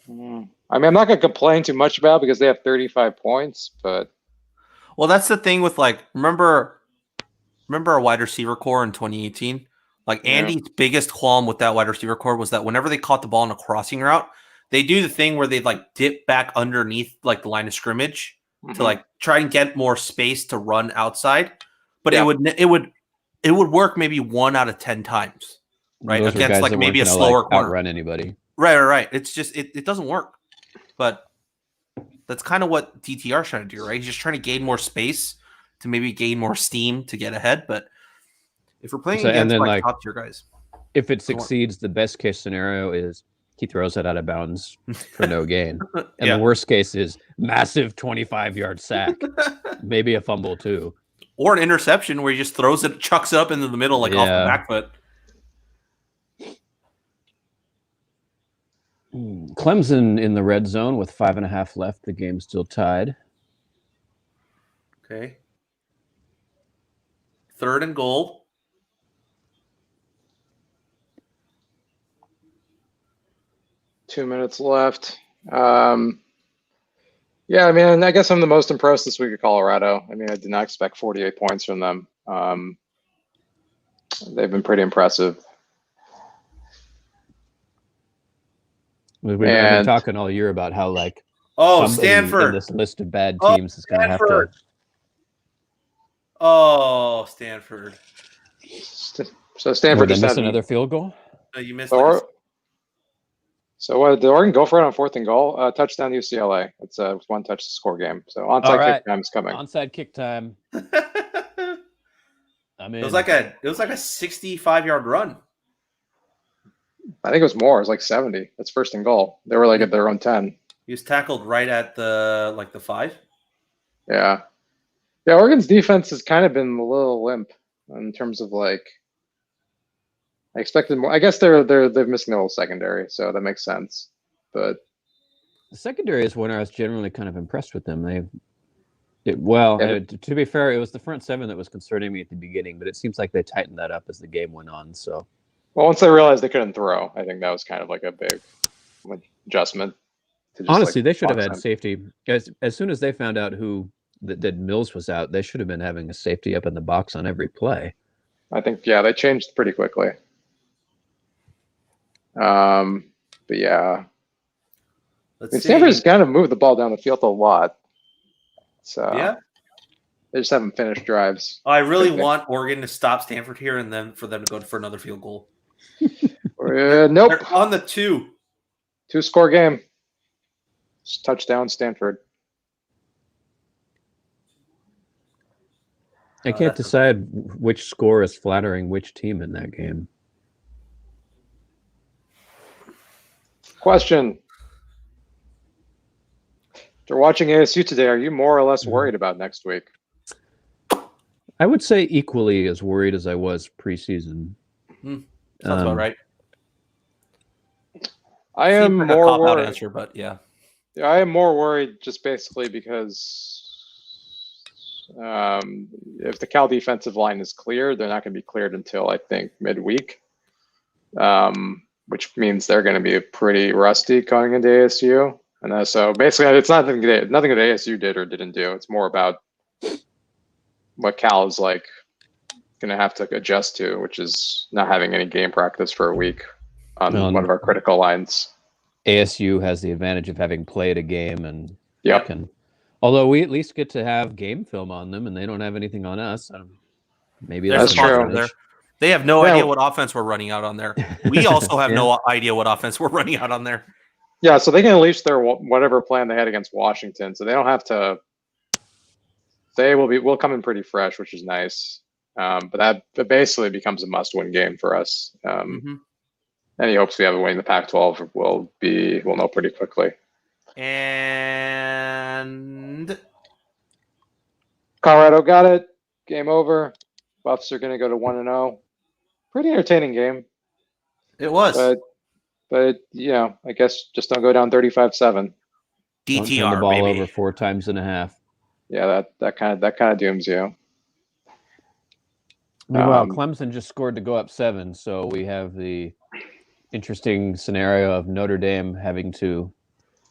B: I mean, I'm not gonna complain too much about it because they have 35 points, but
A: Well, that's the thing with like remember our wide receiver core in 2018? Like
B: Yeah.
A: Andy's biggest qualm with that wide receiver core was that whenever they caught the ball in a crossing route, they do the thing where they like dip back underneath like the line of scrimmage to like try and get more space to run outside. But
B: Yeah.
A: it would work maybe 1 out of 10 times. Right,
C: Those are
A: against,
C: guys
A: like,
C: that
A: maybe
C: weren't
A: a
C: gonna,
A: slower corner.
C: outrun anybody.
A: Right. It's just it doesn't work. But that's kind of what DTR is trying to do, right? He's just trying to gain more space to maybe gain more steam to get ahead. But if we're playing
C: So- and
A: against
C: then,
A: like
C: like,
A: top tier guys,
C: If it succeeds, the best case scenario is he throws it out of bounds for no gain. And
A: Yeah.
C: the worst case is massive 25-yard sack, maybe a fumble too.
A: or an interception where he just throws it, chucks it up into the middle like off the
C: Yeah.
A: back foot.
C: Clemson in the red zone with 5.5 left. The game's still tied.
A: Okay. 3rd and goal.
B: Two minutes left. Yeah, I mean, I guess I'm the most impressed this week at Colorado. I mean, I did not expect 48 points from them. They've been pretty impressive.
C: We've been
B: And-
C: talking all year about how like
A: Oh,
C: somebody in
A: Stanford.
C: this list of bad
A: Oh,
C: teams is going to have to.
A: Stanford. Oh, Stanford.
B: So
C: Were
B: Stanford
C: they
B: just
C: miss
B: had
C: another field goal?
A: Oh, you missed
B: Or,
A: that.
B: so what? Did Oregon go for it on 4th and goal? Touchdown UCLA. It's a one touch to score game. So onside
C: All right.
B: kick time is coming.
C: Onside kick time.
A: It
C: I mean,
A: was like a 65-yard run.
B: I think it was more. It was like 70. That's 1st and goal. They were like at their own 10.
A: He was tackled right at the 5.
B: Yeah. Yeah, Oregon's defense has kind of been a little limp in terms of like I expected more. I guess they're missing the whole secondary, so that makes sense. But
C: the secondary is when I was generally kind of impressed with them.
B: Yeah,
C: To be fair, it was the front 7 that was concerning me at the beginning, but it seems like they tightened that up as the game went on. So
B: well, once they realized they couldn't throw, I think that was kind of like a big adjustment. To just,
C: honestly,
B: like,
C: they should have
B: box
C: had
B: them.
C: safety. As soon as they found out that Mills was out, they should have been having a safety up in the box on every play.
B: I think they changed pretty quickly. But yeah,
A: Let's
B: I mean,
A: see.
B: Stanford's kind of moved the ball down the field a lot. So
A: Yeah.
B: they just haven't finished drives.
A: I really
B: Okay.
A: want Oregon to stop Stanford here and then for them to go for another field goal.
B: Nope.
A: They're on the 2.
B: 2-score game. Touchdown, Stanford.
C: I can't decide which score is flattering which team in that game.
B: Question. If you're watching ASU today, are you more or less worried about next week?
C: I would say equally as worried as I was preseason.
A: Sounds about right.
B: I am
A: Seems like a
B: more
A: cop-out
B: worried.
A: answer, but yeah.
B: I am more worried just basically because if the Cal defensive line is cleared, they're not going to be cleared until I think midweek, which means they're going to be pretty rusty going into ASU. And so basically, it's nothing that ASU did or didn't do. It's more about what Cal is like going to have to adjust to, which is not having any game practice for a week on one of our critical lines.
C: ASU has the advantage of having played a game, and
B: Yep.
C: although we at least get to have game film on them, and they don't have anything on us. Maybe
A: There's
C: that's
B: That's
A: some
B: true.
A: offense there. They have no
B: Yeah.
A: idea what offense we're running out on there. We also have
C: Yeah.
A: no idea what offense we're running out on there.
B: Yeah, so they can unleash their whatever plan they had against Washington, so they don't have to. We'll come in pretty fresh, which is nice. But that basically becomes a must-win game for us. Any hopes we have of winning the Pac-12 we'll know pretty quickly.
A: And
B: Colorado got it. Game over. Buffs are going to go to 1-0. Pretty entertaining game,
A: it was
B: but I guess just don't go down 35-7.
C: Don't turn the
A: DTR,
C: ball
A: baby.
C: over 4 times and a half.
B: Yeah, that kind of dooms you.
C: Meanwhile,
B: Um,
C: Clemson just scored to go up 7, so we have the interesting scenario of Notre Dame having to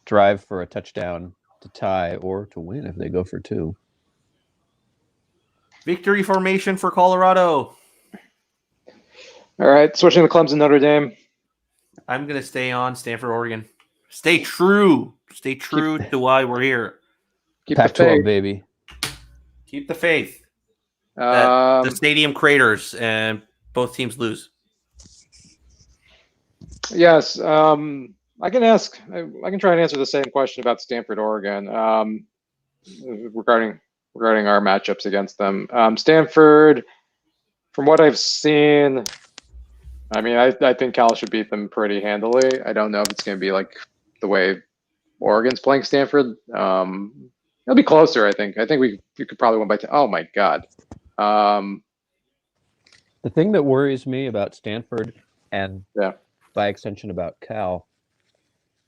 C: drive for a touchdown to tie or to win if they go for 2.
A: Victory formation for Colorado.
B: All right, switching to Clemson, Notre Dame.
A: I'm going to stay on Stanford, Oregon. Stay true. Stay true to why we're here.
B: Keep the
C: Pac-12,
B: faith.
C: baby.
A: Keep the faith. The
B: Um,
A: stadium craters and both teams lose.
B: yes, I can try and answer the same question about Stanford, Oregon, regarding our matchups against them. Stanford, from what I've seen, I mean, I think Cal should beat them pretty handily. I don't know if it's going to be like the way Oregon's playing Stanford. It'll be closer, I think. I think we could probably win by 10. Oh my God.
C: The thing that worries me about Stanford and by extension about Cal,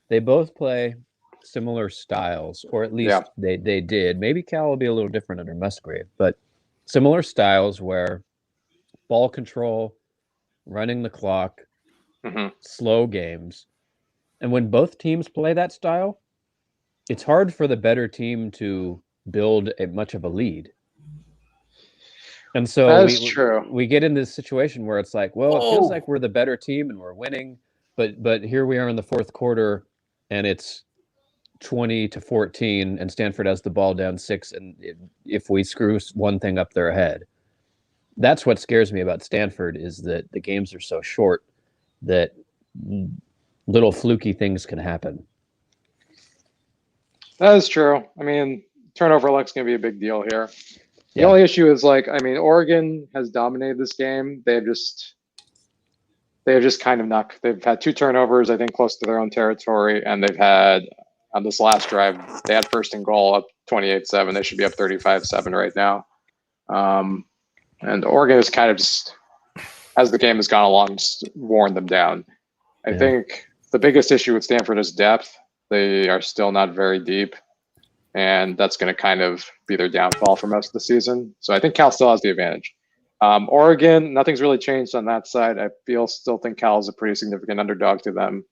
C: they both play similar styles, or at least they did. Maybe Cal will be a little different under Musgrave, but similar styles where ball control, running the clock, slow games. And when both teams play that style, it's hard for the better team to build much of a lead. And so
B: That's true.
C: We get in this situation where it's like, well, it feels like we're the better team and we're winning, but here we are in the fourth quarter and it's 20-14 and Stanford has the ball down 6, and if we screw one thing up, they're ahead. That's what scares me about Stanford, is that the games are so short that little fluky things can happen.
B: That is true. I mean, turnover luck's going to be a big deal here. The only issue is, Oregon has dominated this game. They've just kind of they've had 2 turnovers, I think, close to their own territory, and they've had, on this last drive, they had first and goal up 28-7. They should be up 35-7 right now. And Oregon has kind of just, as the game has gone along, just worn them down. I think the biggest issue with Stanford is depth. They are still not very deep, and that's going to kind of be their downfall for most of the season. So I think Cal still has the advantage. Oregon, nothing's really changed on that side. I still think Cal is a pretty significant underdog to them,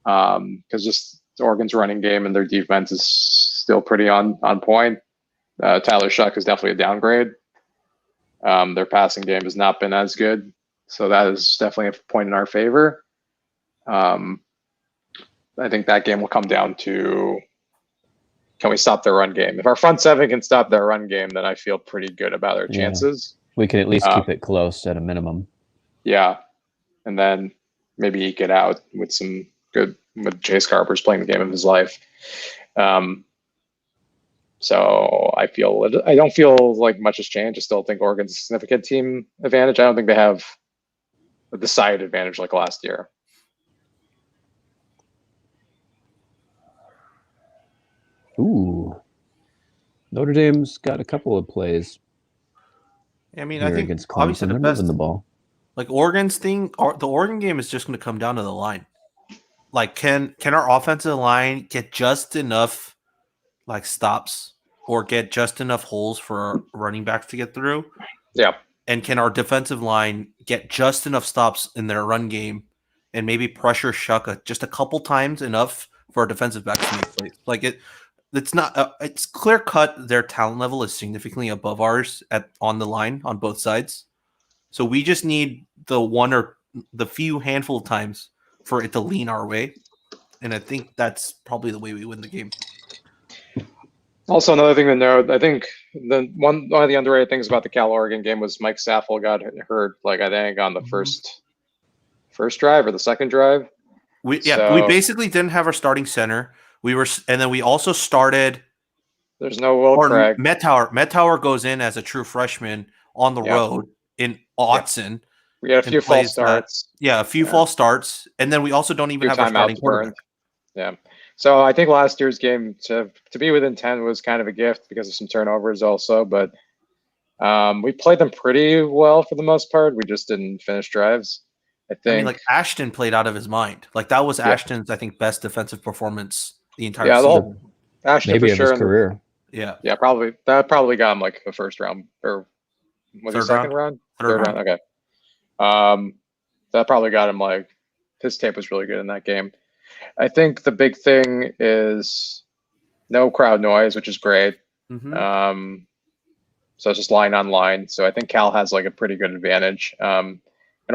B: because just Oregon's running game and their defense is still pretty on point. Tyler Shuck is definitely a downgrade. Their passing game has not been as good, so that is definitely a point in our favor. I think that game will come down to, can we stop their run game? If our front 7 can stop their run game, then I feel pretty good about our chances.
C: We can at least keep it close at a minimum.
B: Yeah. and then maybe eke it out with some good with Chase Carper's playing the game of his life. So I don't feel like much has changed. I still think Oregon's a significant team advantage. I don't think they have a decided advantage like last year.
C: Ooh. Notre Dame's got a couple of plays
A: I mean,
C: here
A: I think
C: against
A: obviously
C: Clemson.
A: the
C: They're
A: best,
C: moving the ball.
A: like Oregon's thing, the Oregon game is just going to come down to the line. Like, can our offensive line get just enough like stops or get just enough holes for our running backs to get through?
B: Yeah.
A: And can our defensive line get just enough stops in their run game and maybe pressure Shuck just a couple times enough for our defensive backs to make plays? Like it's not it's clear cut. Their talent level is significantly above ours on the line on both sides. So we just need the one or the few handful of times for it to lean our way. And I think that's probably the way we win the game.
B: Also, another thing to note, I think one of the underrated things about the Cal Oregon game was Mike Saffel got hurt, like I think on the first drive or the second drive.
A: We basically didn't have our starting center. And then we also started.
B: There's no Will Craig.
A: Mettauer goes in as a true freshman on the road in Autzen.
B: Yep. We had a few false starts.
A: A few false starts, and then we also don't even have our starting quarterback.
B: Yeah. So I think last year's game to be within 10 was kind of a gift because of some turnovers also, but we played them pretty well for the most part. We just didn't finish drives. I mean,
A: like Ashton played out of his mind. Like that was Ashton's, I think, best defensive performance the entire season.
B: Ashton
C: maybe
B: for
C: of
B: sure
C: his career.
B: Yeah, probably. That probably got him like a first round or was it second round? Third round. Okay. That probably got him like his tape was really good in that game. I think the big thing is no crowd noise, which is great.
A: Mm-hmm.
B: So it's just line on line. So I think Cal has like a pretty good advantage. And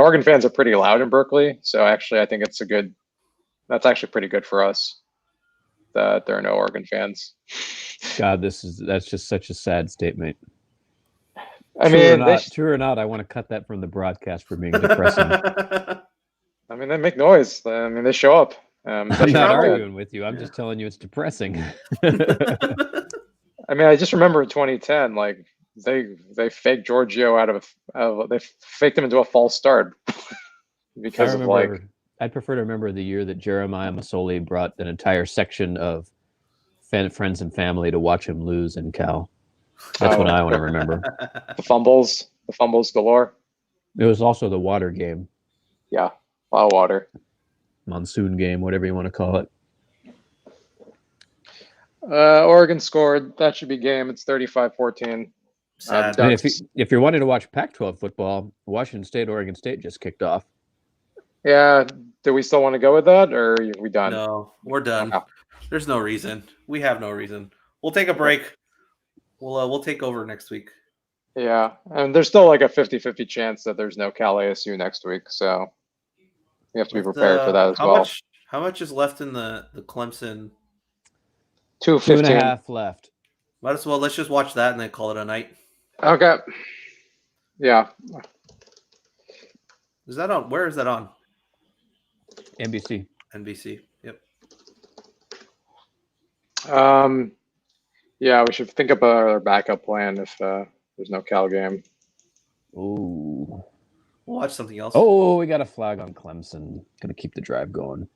B: Oregon fans are pretty loud in Berkeley. So actually, I think that's actually pretty good for us that there are no Oregon fans.
C: God, that's just such a sad statement. True or not, I want to cut that from the broadcast for being depressing.
B: I mean, they make noise. I mean, they show up.
C: I'm not arguing with you. I'm just telling you it's depressing.
B: I mean, I just remember in 2010, like they faked Giorgio they faked him into a false start because of like.
C: I'd prefer to remember the year that Jeremiah Masoli brought an entire section of friends and family to watch him lose in Cal. That's what I want to remember.
B: The fumbles galore.
C: It was also the water game.
B: Yeah, a lot of water.
C: Monsoon game, whatever you want to call it.
B: Oregon scored. That should be game. It's 35-14.
C: If you're wanting to watch Pac-12 football, Washington State, Oregon State just kicked off.
B: Yeah. Do we still want to go with that, or are we done?
A: No, we're done. Okay. There's no reason. We have no reason. We'll take a break. We'll take over next week.
B: Yeah, and there's still like a 50-50 chance that there's no Cal ASU next week, so we have to be prepared for that as well.
A: How much is left in the Clemson?
B: 2:15.
C: 2.5 left.
A: Let's just watch that and then call it a night.
B: Okay. Yeah.
A: Is that on? Where is that on?
C: NBC.
A: Yep.
B: Yeah, we should think about our backup plan if there's no Cal game.
C: Ooh.
A: We'll watch something else.
C: Oh, we got a flag on Clemson. Gonna keep the drive going.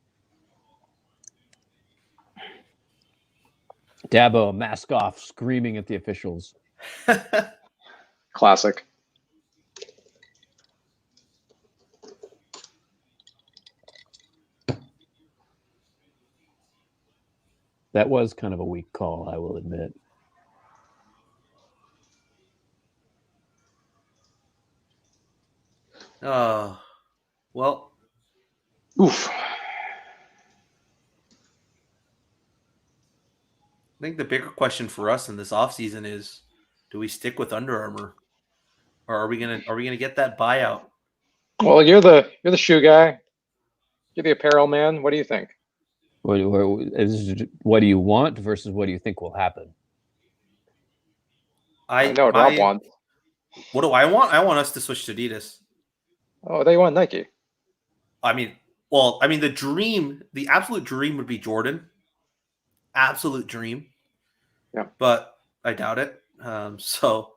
C: Dabo, mask off, screaming at the officials.
B: Classic.
C: That was kind of a weak call, I will admit.
A: Well.
B: Oof.
A: I think the bigger question for us in this offseason is, do we stick with Under Armour, or are we gonna get that buyout?
B: Well, you're the shoe guy. You're the apparel man. What do you think?
C: What do you want versus what do you think will happen?
B: I know what Rob wants.
A: What do I want? I want us to switch to Adidas.
B: Oh, they want Nike.
A: I mean, well, I mean, the absolute dream would be Jordan. Absolute dream.
B: Yeah.
A: But I doubt it. So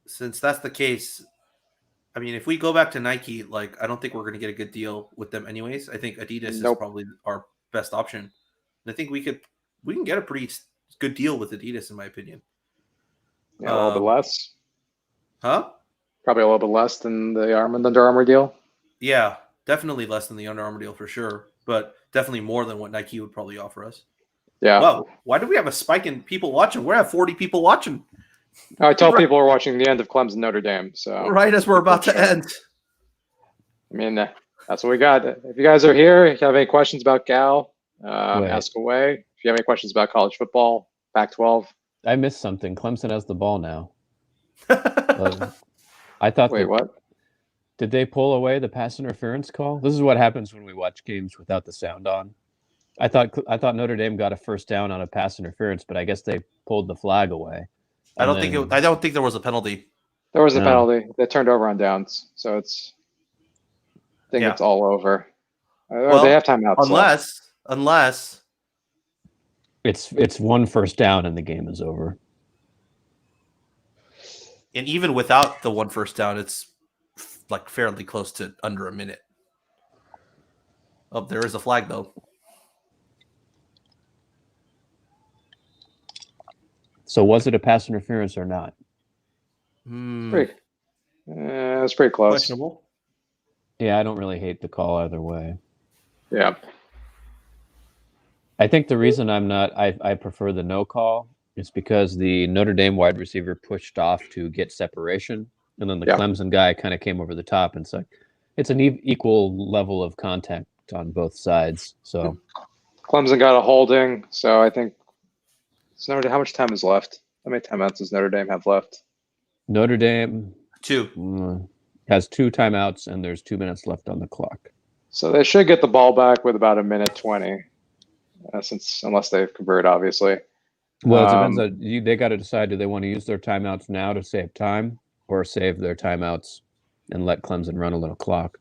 A: since that's the case, I mean, if we go back to Nike, like, I don't think we're going to get a good deal with them anyways. I think Adidas is
B: Nope.
A: probably our best option. And I think we can get a pretty good deal with Adidas, in my opinion.
B: Yeah, a little bit less.
A: Huh?
B: Probably a little bit less than the Under Armour deal.
A: Yeah, definitely less than the Under Armour deal for sure, but definitely more than what Nike would probably offer us.
B: Yeah.
A: Wow, why do we have a spike in people watching? We have 40 people watching
B: I tell people we're watching the end of Clemson Notre Dame. So
A: right as we're about to end.
B: I mean, that's what we got. If you guys are here, if you have any questions about Cal,
C: Wait.
B: ask away. If you have any questions about college football, Pac-12.
C: I missed something. Clemson has the ball now. I thought.
B: Wait, what?
C: Did they pull away the pass interference call? This is what happens when we watch games without the sound on. I thought Notre Dame got a first down on a pass interference, but I guess they pulled the flag away.
A: I don't think there was a penalty.
B: There was a
C: No.
B: penalty. They turned over on downs, so it's. I think
A: Yeah.
B: it's all over.
A: Well,
B: They have timeouts.
A: Unless
C: It's one first down and the game is over.
A: and even without the one first down, it's like fairly close to under a minute. Oh, there is a flag though.
C: So was it a pass interference or not?
B: It's pretty close.
A: Questionable.
C: Yeah, I don't really hate the call either way.
B: Yeah.
C: I think the reason I prefer the no call is because the Notre Dame wide receiver pushed off to get separation, and then the Clemson guy kind of came over the top, and it's an equal level of contact on both sides. So
B: Clemson got a holding, so I think it's Notre Dame. How much time is left? How many timeouts does Notre Dame have left?
C: Notre Dame
A: 2
C: has 2 timeouts, and there's 2 minutes left on the clock.
B: So they should get the ball back with about 1:20, unless they convert, obviously.
C: Well, it depends. They got to decide: do they want to use their timeouts now to save time, or save their timeouts and let Clemson run a little clock?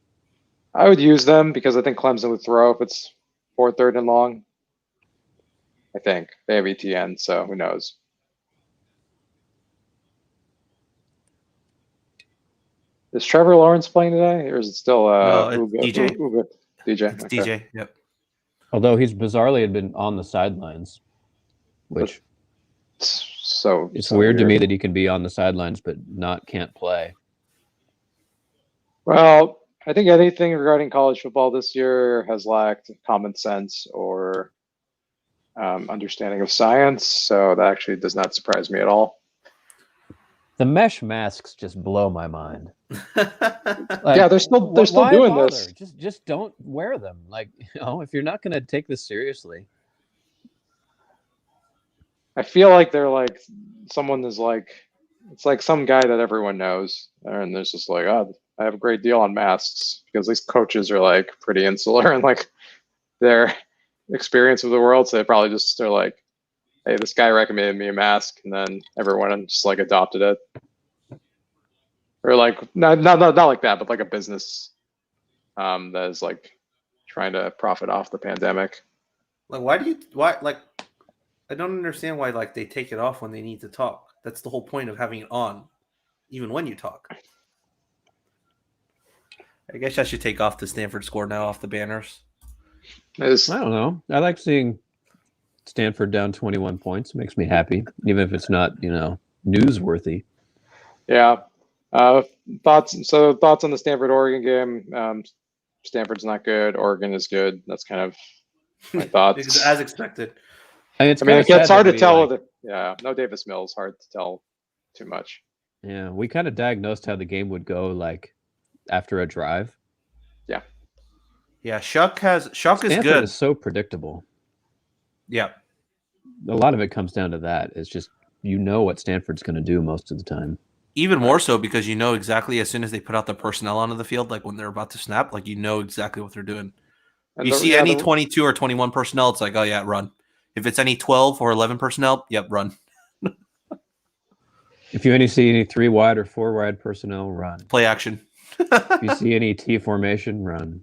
B: I would use them because I think Clemson would throw if it's 4th, 3rd, and long. I think they have ETN, so who knows? Is Trevor Lawrence playing today, or is it still
A: No, it's DJ.
B: DJ.
A: It's
B: Okay.
A: DJ. Yep.
C: Although he's bizarrely had been on the sidelines, which
B: So
C: it's weird to me that he can be on the sidelines but can't play.
B: Well, I think anything regarding college football this year has lacked common sense or understanding of science, so that actually does not surprise me at all.
C: The mesh masks just blow my mind.
B: Yeah, they're still
C: why
B: doing
C: bother?
B: this.
C: Just don't wear them. Like, if you're not going to take this seriously.
B: I feel like they're like someone is like it's like some guy that everyone knows, and there's just like, oh, I have a great deal on masks because these coaches are like pretty insular and like their experience of the world, so they probably just are like, hey, this guy recommended me a mask, and then everyone just like adopted it. Or like not like that, but like a business that is like trying to profit off the pandemic.
A: Like, I don't understand why like they take it off when they need to talk. That's the whole point of having it on, even when you talk. I guess I should take off the Stanford score now off the banners.
C: I don't know. I like seeing Stanford down 21 points. It makes me happy, even if it's not, newsworthy.
B: Yeah. Thoughts on the Stanford-Oregon game. Stanford's not good. Oregon is good. That's kind of my thoughts.
A: As expected.
C: It's
B: hard to tell. No Davis Mills, hard to tell too much.
C: Yeah, we kind of diagnosed how the game would go, like after a drive.
A: Yeah, Shuck is
C: Stanford
A: good.
C: is so predictable.
A: Yeah.
C: A lot of it comes down to that. It's just what Stanford's going to do most of the time.
A: Even more so because exactly as soon as they put out the personnel onto the field, like when they're about to snap, like exactly what they're doing.
B: And
A: you see any 22 or 21 personnel, it's like, oh yeah, run. If it's any 12 or 11 personnel, yep, run.
C: If you see any 3 wide or 4 wide personnel, run.
A: Play action.
C: If you see any T formation, run.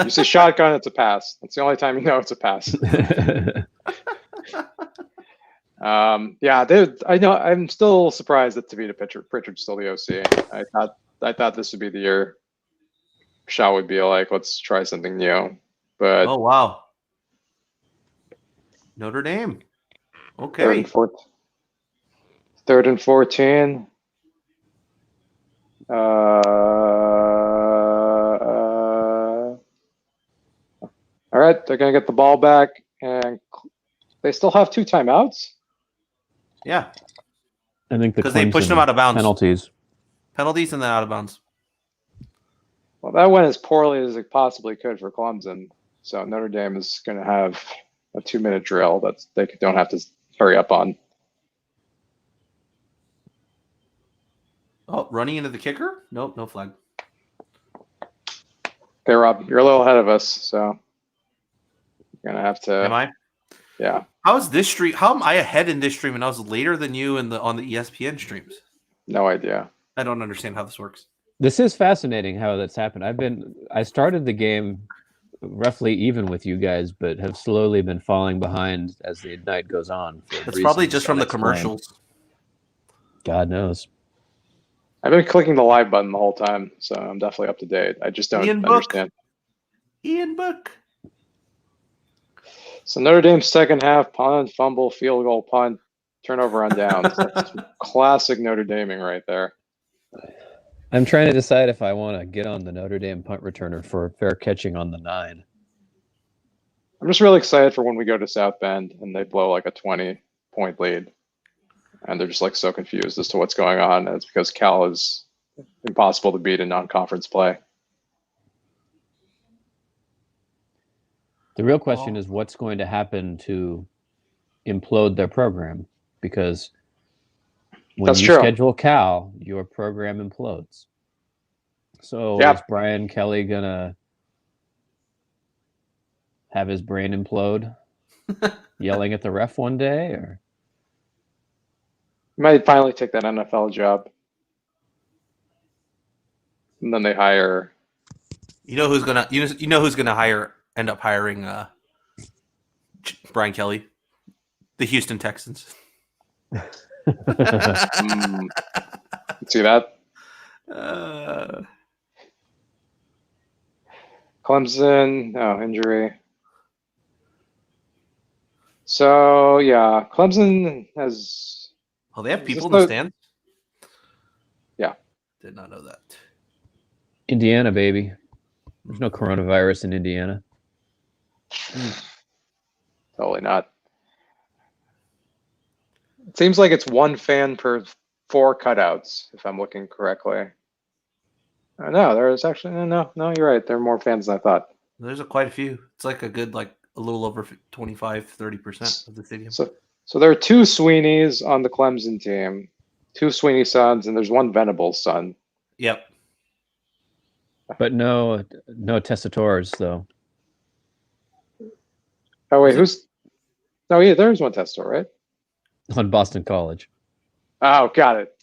B: You see shotgun, it's a pass. That's the only time you know it's a pass. Yeah, dude, I know. I'm still surprised that Tavita Pritchard's still the OC. I thought this would be the year Shaw would be like, let's try something new. But
A: Oh wow. Notre Dame.
B: third
A: Okay.
B: and 14. All right, they're gonna get the ball back, and they still have 2 timeouts.
A: Yeah.
C: I think the
A: 'Cause they pushed
C: Clemson
A: him out of bounds.
C: penalties.
A: Penalties and then out of bounds.
B: Well, that went as poorly as it possibly could for Clemson. So Notre Dame is going to have a 2-minute drill that they don't have to hurry up on.
A: Oh, running into the kicker? Nope, no flag.
B: Okay, Rob, you're a little ahead of us, so you're going to have to.
A: Am I?
B: Yeah.
A: How is this stream? How am I ahead in this stream and I was later than you on the ESPN streams?
B: No idea.
A: I don't understand how this works.
C: This is fascinating how that's happened. I started the game roughly even with you guys, but have slowly been falling behind as the night goes on.
A: It's probably just from the commercials.
C: God knows.
B: I've been clicking the live button the whole time, so I'm definitely up to date. I just don't
A: Ian Book.
B: understand.
A: Ian Book.
B: So Notre Dame's second half, punt, fumble, field goal, punt, turnover on downs. That's classic Notre Daming right there.
C: I'm trying to decide if I want to get on the Notre Dame punt returner for fair catching on the 9.
B: I'm just really excited for when we go to South Bend and they blow like a 20-point lead. And they're just like so confused as to what's going on. And it's because Cal is impossible to beat in non-conference play.
C: The real question is what's going to happen to implode their program, because when
B: That's
C: you
B: true.
C: schedule Cal, your program implodes. So
B: Yep.
C: is Brian Kelly gonna have his brain implode, yelling at the ref one day, or
B: He might finally take that NFL job. And then they hire.
A: You know who's gonna end up hiring Brian Kelly? The Houston Texans.
B: See that? Clemson, injury. So yeah, Clemson has.
A: Oh, they have
B: Is
A: people in
B: this
A: the
B: the-
A: stands?
B: Yeah.
A: Did not know that.
C: Indiana, baby. There's no coronavirus in Indiana.
B: Totally not. It seems like it's 1 fan per 4 cutouts, if I'm looking correctly. No, there's actually no. You're right. There are more fans than I thought.
A: There's quite a few. It's like a good, like a little over 25-30% of the stadium.
B: So there are 2 Sweeneys on the Clemson team, 2 Sweeney sons, and there's 1 Venables son.
A: Yep.
C: But no Tessitores, though.
B: Oh wait, who's? Oh yeah, there's 1 Testor, right?
C: On Boston College.
B: Oh, got it.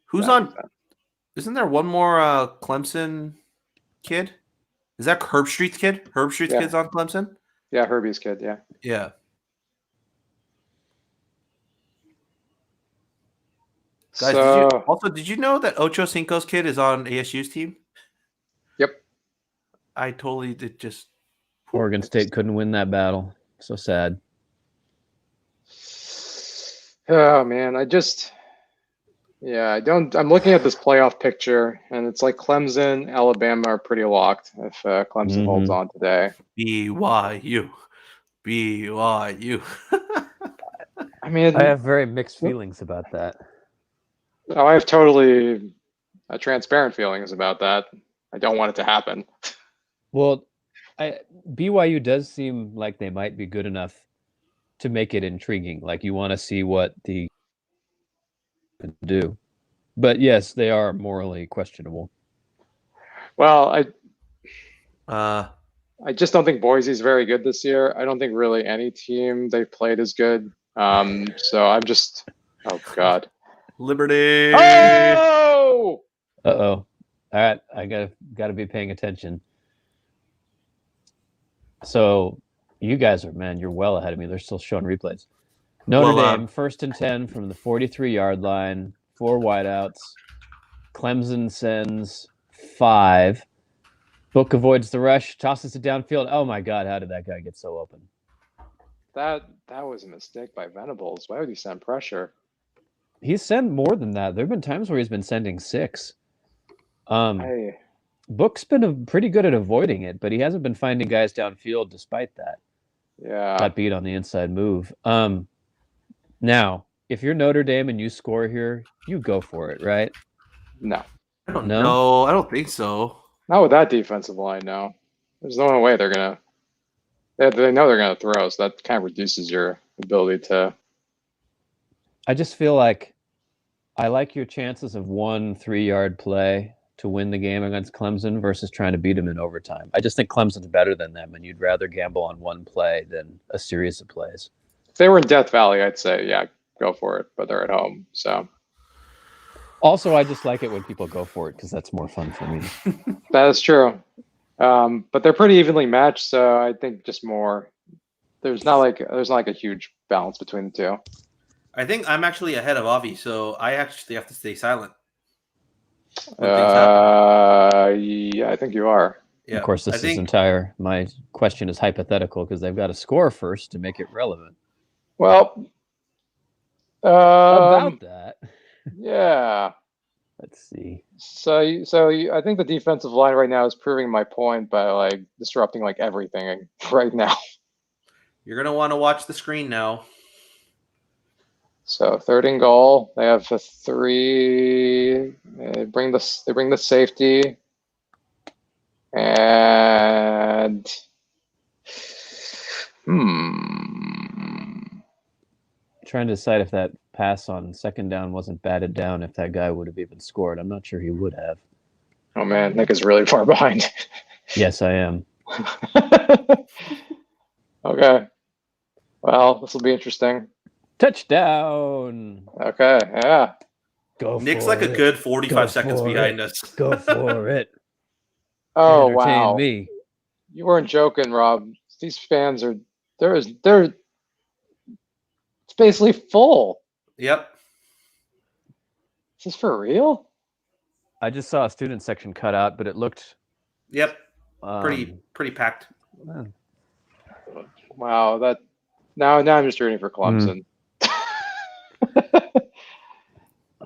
A: Who's on? Isn't there one more Clemson kid? Is that Herb Street's kid? Herb Street's
B: Yeah.
A: kid's on Clemson?
B: Yeah, Herbie's kid. Yeah.
A: Yeah. Guys,
B: So
A: did you know that Ocho Cinco's kid is on ASU's team?
B: Yep.
A: I totally did just.
C: Oregon State couldn't win that battle. So sad.
B: Oh man, I'm looking at this playoff picture, and it's like Clemson, Alabama are pretty locked if Clemson holds on today.
A: BYU.
B: I mean,
C: I have very mixed feelings about that.
B: I have totally transparent feelings about that. I don't want it to happen.
C: Well, BYU does seem like they might be good enough to make it intriguing. Like you want to see what the do. But yes, they are morally questionable.
B: Well, I just don't think Boise's very good this year. I don't think really any team they've played is good. So I'm just, oh God.
A: Liberty.
B: Oh!
C: Uh-oh. All right, I gotta be paying attention. So you guys are, man, you're well ahead of me. They're still showing replays. Notre
A: Well,
C: Dame, 1st and 10 from the 43-yard line, 4 wideouts. Clemson sends 5. Book avoids the rush, tosses it downfield. Oh my God, how did that guy get so open?
B: That was a mistake by Venables. Why would he send pressure?
C: He's sent more than that. There have been times where he's been sending 6.
B: Hey,
C: Book's been pretty good at avoiding it, but he hasn't been finding guys downfield despite that.
B: yeah.
C: Got beat on the inside move. Now, if you're Notre Dame and you score here, you go for it, right?
B: No.
A: I don't
C: No?
A: know. I don't think so.
B: Not with that defensive line, no. There's no way they're gonna. They know they're gonna throw, so that kind of reduces your ability to.
C: I just feel like I like your chances of 1 3-yard play to win the game against Clemson versus trying to beat them in overtime. I just think Clemson's better than them, and you'd rather gamble on one play than a series of plays.
B: If they were in Death Valley, I'd say yeah, go for it. But they're at home, so
C: Also, I just like it when people go for it because that's more fun for me.
B: that is true. But they're pretty evenly matched, so I think just more. There's not like a huge balance between the two.
A: I think I'm actually ahead of Avi, so I actually have to stay silent. when things happen.
B: Yeah, I think you are.
A: Yeah.
C: Of course,
A: I
C: this
A: think,
C: my question is hypothetical because they've got to score first to make it relevant.
B: Well,
C: About that,
B: yeah.
C: let's see.
B: I think the defensive line right now is proving my point by like disrupting like everything right now.
A: you're gonna want to watch the screen now.
B: So 3rd and goal. They have a 3. They bring the safety, and
C: Trying to decide if that pass on 2nd down wasn't batted down, if that guy would have even scored. I'm not sure he would have.
B: oh man, Nick is really far behind.
C: Yes, I am.
B: Okay. Well, this will be interesting.
C: Touchdown!
B: Okay, yeah.
C: Go
A: Nick's
C: for
A: like
C: it.
A: a good 45
C: Go
A: seconds
C: for
A: behind
C: it.
A: us.
C: Go for it.
B: Oh
C: Entertain
B: wow.
C: me.
B: You weren't joking, Rob. These fans are it's basically full.
A: Yep.
B: Is this for real?
C: I just saw a student section cut out, but it looked
A: Yep. Pretty packed.
B: Wow, that now I'm just rooting for Clemson.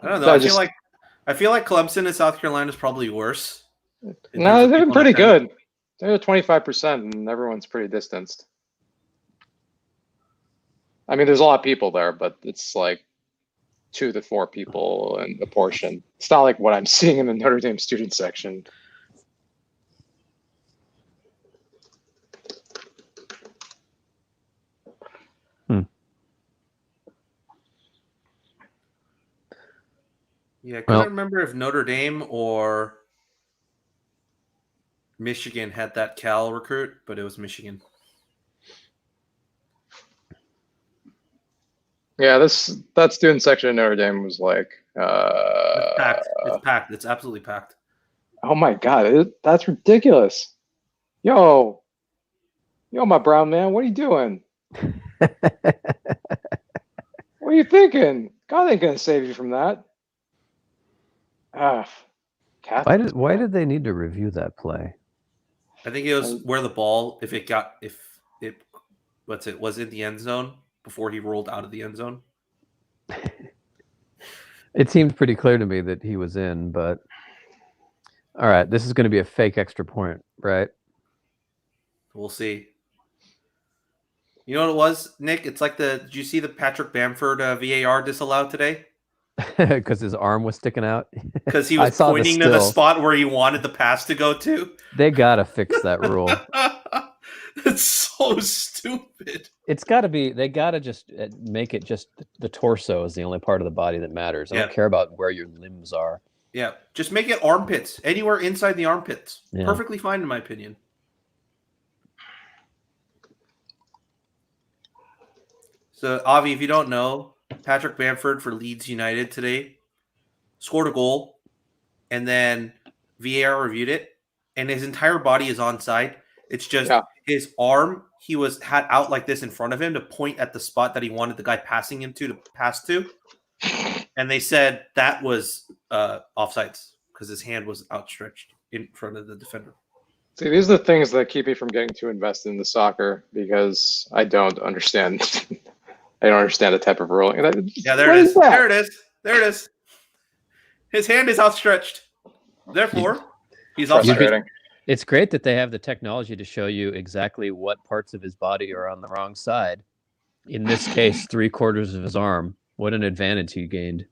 A: I don't know. I feel like Clemson and South Carolina is probably worse.
B: No, they've been pretty good. They're at 25%, and everyone's pretty distanced. I mean, there's a lot of people there, but it's like 2 to 4 people in a portion. It's not like what I'm seeing in the Notre Dame student section.
A: Yeah, I couldn't remember if Notre Dame or Michigan had that Cal recruit, but it was Michigan.
B: Yeah, that student section in Notre Dame was like
A: It's packed. It's packed. It's absolutely packed.
B: Oh my god, that's ridiculous. Yo, my brown man, what are you doing? What are you thinking? God ain't gonna save you from that.
C: Why did they need to review that play?
A: I think it was where the ball, if it was in the end zone before he rolled out of the end zone.
C: It seemed pretty clear to me that he was in, but all right, this is going to be a fake extra point, right?
A: We'll see. You know what it was, Nick? It's like did you see the Patrick Bamford VAR disallowed today?
C: Because his arm was sticking out.
A: Because he was pointing to the spot where he wanted the pass to go to.
C: They gotta fix that rule.
A: It's so stupid.
C: It's got to be. They gotta just make it just the torso is the only part of the body that matters. I don't care about where your limbs are.
A: Yeah, just make it armpits. Anywhere inside the armpits.
C: Yeah.
A: Perfectly fine in my opinion. So, Avi, if you don't know, Patrick Bamford for Leeds United today scored a goal, and then VAR reviewed it, and his entire body is onside. It's just
B: Yeah.
A: his arm he had out like this in front of him to point at the spot that he wanted the guy passing him to pass to. And they said that was offsides because his hand was outstretched in front of the defender.
B: See, these are the things that keep me from getting too invested in the soccer because I don't understand. I don't understand the type of ruling.
A: Yeah, there
B: What
A: it is.
B: that?
A: There it is. There it is. His hand is outstretched. Therefore, he's offside.
B: Frustrating.
C: It's great that they have the technology to show you exactly what parts of his body are on the wrong side. In this case, 3/4 of his arm. What an advantage he gained.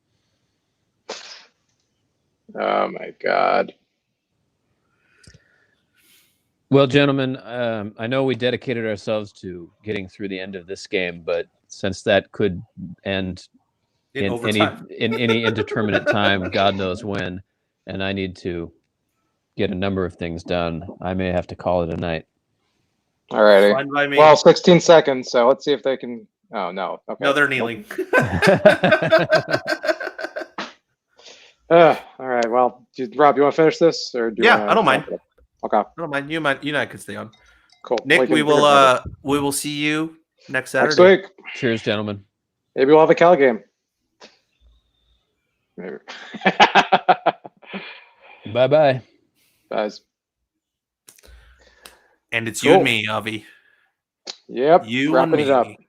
B: Oh my God.
C: Well, gentlemen, I know we dedicated ourselves to getting through the end of this game, but since that could end
A: In
C: in
A: overtime.
C: any indeterminate time, God knows when, and I need to get a number of things done, I may have to call it a night.
B: Alrighty.
A: Fine by me.
B: Well, 16 seconds, so let's see if they can. Oh, no. Okay.
A: No, they're kneeling.
B: All right. Well, Rob, you want to finish this? Or do you
A: Yeah,
B: wanna
A: I don't mind.
B: wrap it up? Okay,
A: I don't mind. You and I can stay on.
B: cool.
A: Nick, we
B: can
A: will see you next Saturday.
B: next week.
C: Cheers, gentlemen.
B: Maybe we'll have a Cal game. Maybe.
C: Bye-bye.
B: Guys.
A: And it's you and
B: Cool.
A: me, Avi.
B: Yep.
A: You
B: wrapping
A: and
B: it up.
A: me.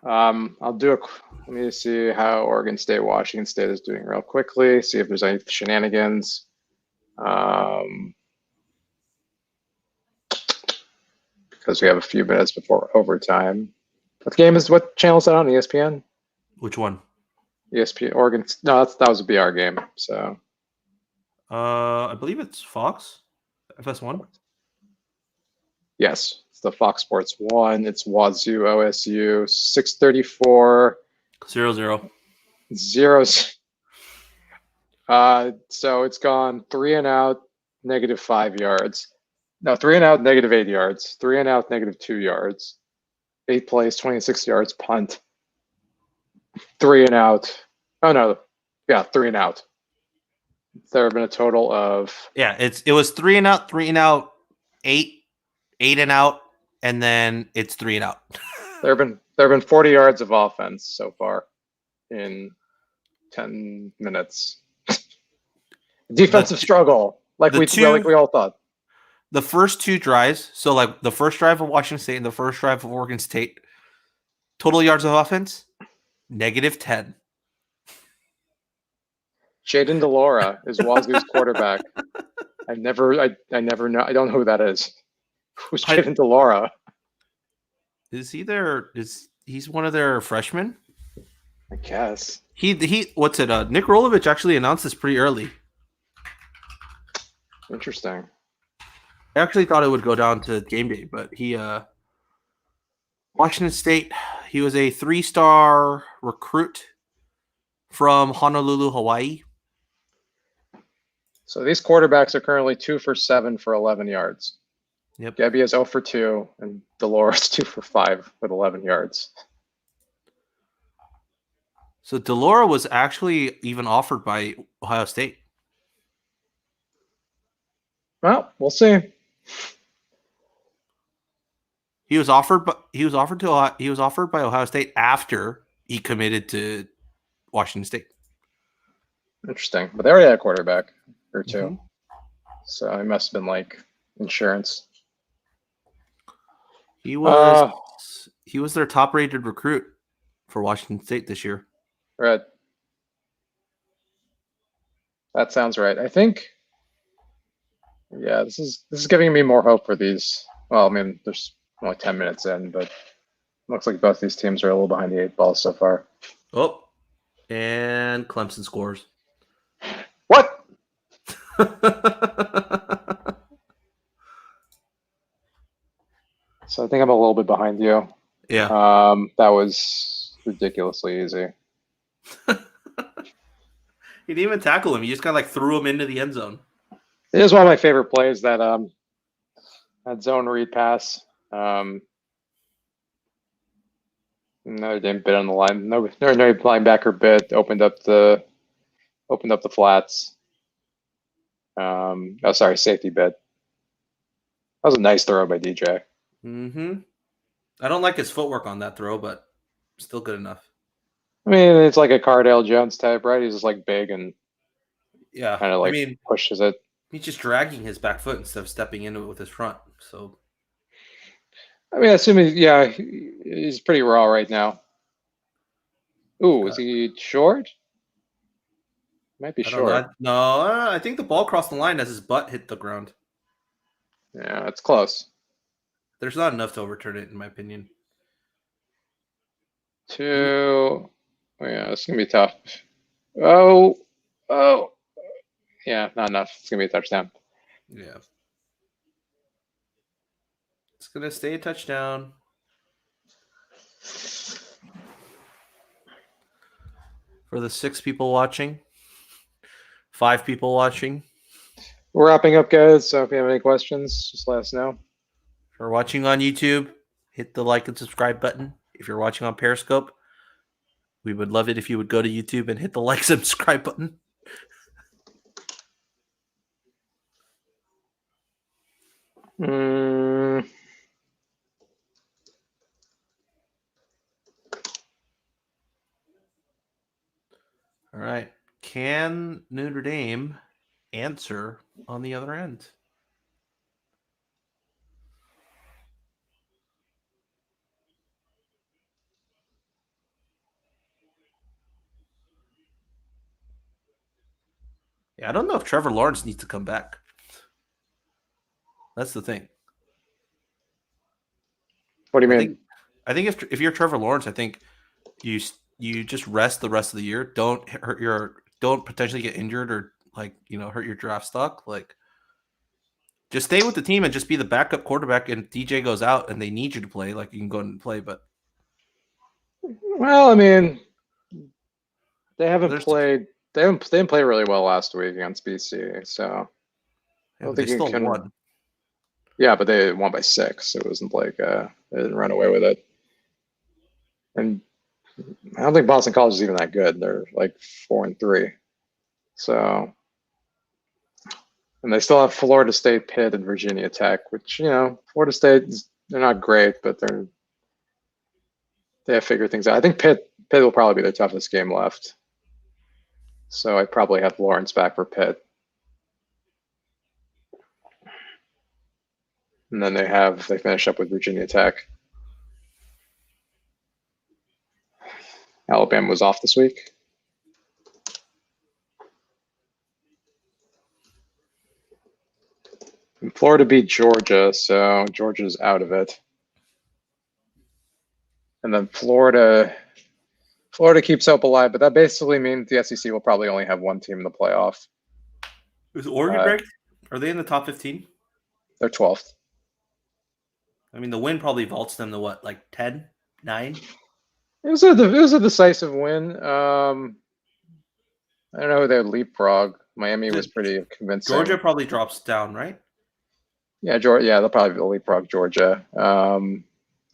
B: I'll do let me see how Oregon State, Washington State is doing real quickly. See if there's any shenanigans. Because we have a few minutes before overtime. What channel is that on? ESPN?
A: Which one?
B: ESPN Oregon. No, that was a BR game. So
A: I believe it's Fox. FS1.
B: yes, it's the Fox Sports 1. It's Wazoo OSU 6:34.
A: 0-0.
B: Zeros. So it's gone 3 and out, -5 yards. No, 3 and out, -8 yards. 3 and out, -2 yards. 8 plays, 26 yards, punt. 3 and out. Oh no, yeah, 3 and out. There have been a total of
A: Yeah, it was 3 and out, 8 and out, and then it's 3 and out.
B: there have been 40 yards of offense so far in 10 minutes. Defensive struggle, like
A: the
B: we all thought.
A: The first two drives, so like the first drive of Washington State and the first drive of Oregon State, total yards of offense, -10.
B: Jaden DeLaura is Wazoo's quarterback. I never know. I don't know who that is. Who's Jaden DeLaura?
A: Is he there? He's one of their freshmen?
B: I guess.
A: He what's it? Nick Rolovich actually announced this pretty early.
B: Interesting.
A: I actually thought it would go down to game day, but Washington State, he was a 3-star recruit from Honolulu, Hawaii.
B: So these quarterbacks are currently 2 for 7 for 11 yards.
A: Yep.
B: Gebbia is 0 for 2, and DeLaura is 2 for 5 with 11 yards.
A: So DeLaura was actually even offered by Ohio State.
B: Well, we'll see.
A: He was offered by Ohio State after he committed to Washington State.
B: Interesting. But they already had a quarterback or 2.
A: Mhm.
B: So it must have been like insurance.
A: He was their top-rated recruit for Washington State this year.
B: Right. That sounds right. I think. Yeah, this is giving me more hope for these. Well, I mean, there's only 10 minutes in, but looks like both these teams are a little behind the 8 ball so far.
A: Oh, and Clemson scores.
B: What? So I think I'm a little bit behind you.
A: Yeah.
B: That was ridiculously easy.
A: He didn't even tackle him. He just kind of like threw him into the end zone.
B: It is one of my favorite plays, that zone read pass. Notre Dame bit on the line. No linebacker bit. Opened up the flats. Oh, sorry, safety bid. That was a nice throw by DJ.
A: Mm-hmm. I don't like his footwork on that throw, but still good enough.
B: I mean, it's like a Cardale Jones type, right? He's just like big and
A: Yeah.
B: kind of
A: I
B: like
A: mean,
B: pushes it.
A: he's just dragging his back foot instead of stepping into it with his front. So
B: I mean, assuming, yeah, he's pretty raw right now. Ooh, is he short? Might be
A: I don't know.
B: short.
A: No, I think the ball crossed the line as his butt hit the ground.
B: Yeah, it's close.
A: There's not enough to overturn it, in my opinion.
B: Oh, yeah, it's gonna be tough. Oh, yeah, not enough. It's gonna be a touchdown.
A: Yeah. It's going to stay a touchdown. For the 6 people watching, 5 people watching.
B: We're wrapping up, guys. So if you have any questions, just let us know.
A: If you're watching on YouTube, hit the like and subscribe button. If you're watching on Periscope, we would love it if you would go to YouTube and hit the like subscribe button. All right. Can Notre Dame answer on the other end? Yeah, I don't know if Trevor Lawrence needs to come back. That's the thing.
B: What do you mean?
A: I think if you're Trevor Lawrence, I think you just rest the rest of the year. Don't potentially get injured or hurt your draft stock. Like, just stay with the team and just be the backup quarterback. And DJ goes out and they need you to play. Like, you can go and play, but
B: Well, I mean, they haven't
A: There's-
B: played. They didn't play really well last week against BC. So I don't
A: they
B: think you
A: still
B: can.
A: won.
B: Yeah, but they won by 6. It wasn't like they didn't run away with it. And I don't think Boston College is even that good. They're like 4-3. So, and they still have Florida State, Pitt, and Virginia Tech, which, Florida State, they're not great, but they have figured things out. I think Pitt will probably be their toughest game left. So I probably have Lawrence back for Pitt. And then they finish up with Virginia Tech. Alabama was off this week. And Florida beat Georgia, so Georgia's out of it. And then Florida keeps hope alive, but that basically means the SEC will probably only have one team in the playoff.
A: Is Oregon ranked? Are they in the top 15?
B: They're 12th.
A: I mean, the win probably vaults them to what, like 10, 9?
B: It was a decisive win. I don't know who they leapfrog. Miami was pretty convincing.
A: Georgia probably drops down, right?
B: Yeah, Georgia. Yeah, they'll probably leapfrog Georgia.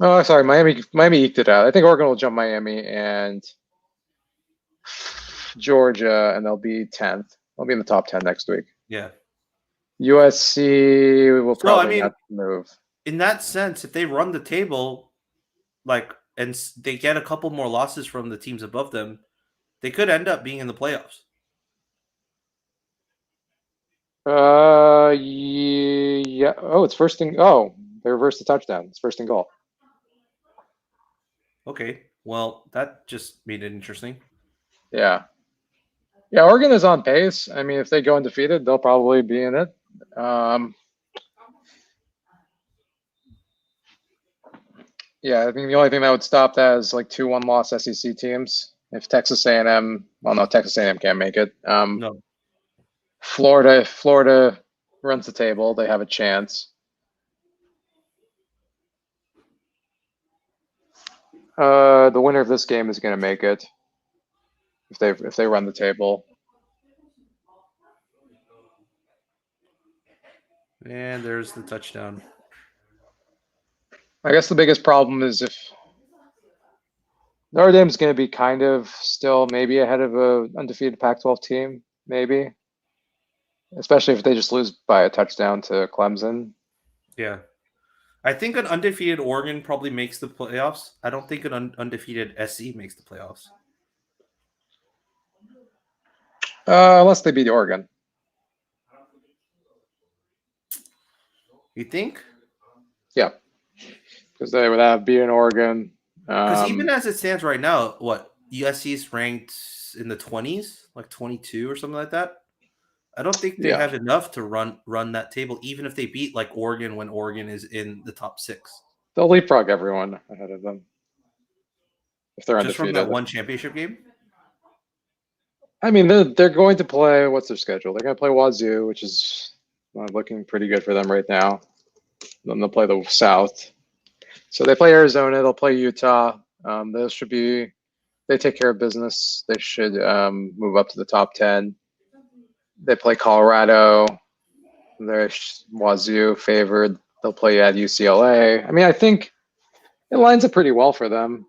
B: Oh, sorry, Miami eked it out. I think Oregon will jump Miami and Georgia, and they'll be 10th. They'll be in the top 10 next week.
A: Yeah.
B: USC will probably have to move.
A: In that sense, if they run the table, and they get a couple more losses from the teams above them, they could end up being in the playoffs.
B: Yeah. Oh, it's first and they reversed the touchdown. It's first and goal.
A: Okay. Well, that just made it interesting.
B: Yeah. Yeah, Oregon is on pace. I mean, if they go undefeated, they'll probably be in it. Yeah, I think the only thing that would stop that is like 2 1-loss SEC teams. If Texas A&M, well, no, Texas A&M can't make it.
A: No.
B: Florida runs the table. They have a chance. The winner of this game is going to make it if they run the table.
A: And there's the touchdown.
B: I guess the biggest problem is if Notre Dame's going to be kind of still maybe ahead of a undefeated Pac-12 team, maybe. especially if they just lose by a touchdown to Clemson.
A: Yeah. I think an undefeated Oregon probably makes the playoffs. I don't think an undefeated SC makes the playoffs.
B: Unless they beat Oregon.
A: You think?
B: Yeah, because they would have beaten Oregon.
A: Because even as it stands right now, what USC is ranked in the 20s, like 22 or something like that. I don't think they
B: Yeah.
A: have enough to run that table, even if they beat like Oregon when Oregon is in the top 6.
B: They'll leapfrog everyone ahead of them if they're
A: Just from
B: undefeated.
A: that one championship game.
B: I mean, they're going to play. What's their schedule? They're going to play Wazoo, which is looking pretty good for them right now. Then they'll play the South. So they play Arizona. They'll play Utah. Those should be. They take care of business. They should move up to the top 10. They play Colorado. They're Wazoo favored. They'll play at UCLA. I mean, I think it lines up pretty well for them.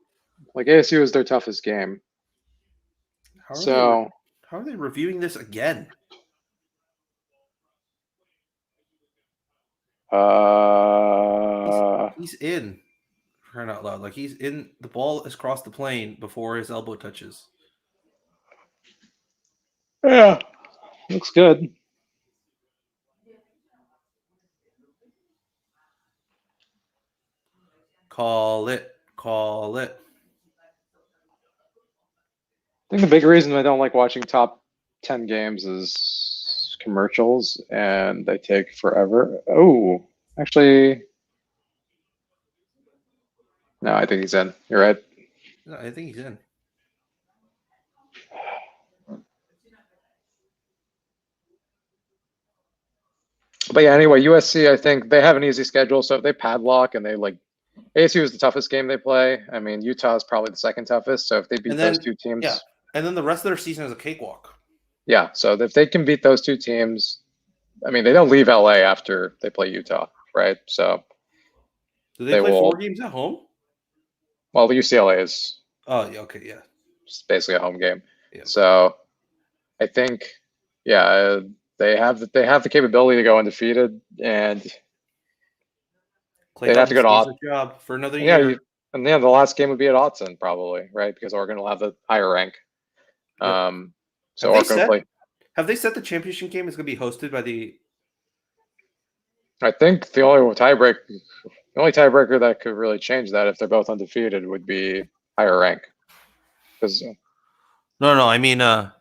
B: Like ASU is their toughest game.
A: How are they reviewing this again? He's in. For crying out loud. Like he's in. The ball has crossed the plane before his elbow touches.
B: Yeah, looks good.
A: Call it. Call it.
B: I think the big reason I don't like watching top 10 games is commercials, and they take forever. Oh, actually, no, I think he's in. You're right.
A: No, I think he's in.
B: But yeah, anyway, USC, I think they have an easy schedule. So if they padlock and they like ASU is the toughest game they play. I mean, Utah is probably the second toughest. So if they beat those two teams,
A: yeah, and then the rest of their season is a cakewalk.
B: Yeah, so if they can beat those two teams, I mean, they don't leave LA after they play Utah, right? So
A: do they play 4 games at home?
B: Well, the UCLA is.
A: Oh, yeah, okay, yeah.
B: It's basically a home game.
A: Yeah.
B: So I think, yeah, they have the capability to go undefeated, and they'd have to go to Autzen.
A: Job for another year.
B: And the last game would be at Autzen probably, right? Because Oregon will have the higher rank.
A: Yep.
B: So Oregon will play.
A: Have they said the championship game is going to be hosted by the?
B: I think the only tiebreaker that could really change that if they're both undefeated would be higher rank. Because
A: no, I mean,
B: it'd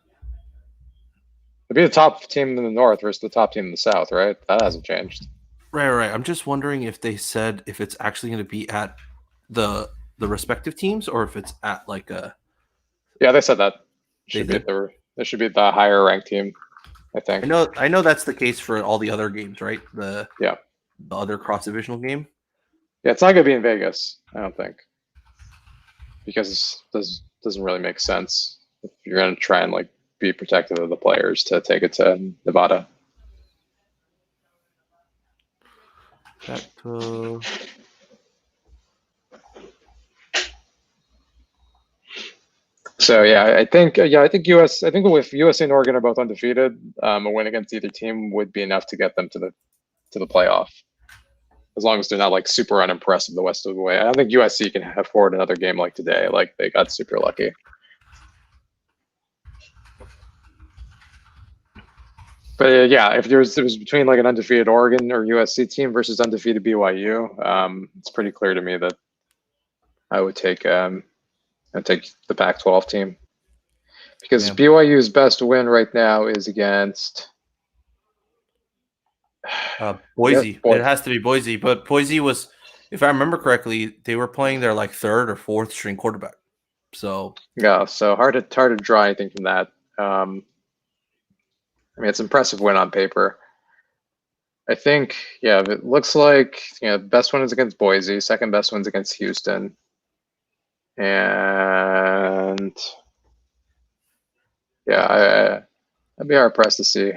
B: be the top team in the North versus the top team in the South, right? That hasn't changed.
A: Right. I'm just wondering if they said if it's actually going to be at the respective teams or if it's at like a.
B: Yeah, they said that. It should be the higher ranked team, I think.
A: I know that's the case for all the other games, right? The other cross divisional game.
B: Yeah, it's not going to be in Vegas, I don't think, because this doesn't really make sense if you're going to try and like be protective of the players to take it to Nevada. So yeah, I think if USC and Oregon are both undefeated, a win against either team would be enough to get them to the playoff. As long as they're not like super unimpressive the rest of the way. I don't think USC can afford another game like today. Like they got super lucky. But yeah, if it was between like an undefeated Oregon or USC team versus undefeated BYU, it's pretty clear to me that I would take the Pac-12 team, because BYU's best win right now is against
A: Boise. It has to be Boise, but Boise was, if I remember correctly, they were playing their like 3rd or 4th string quarterback. So
B: yeah, so hard to draw anything from that. I mean, it's an impressive win on paper. I think, yeah, it looks like best one is against Boise, second best one's against Houston, and yeah, I'd be hard pressed to see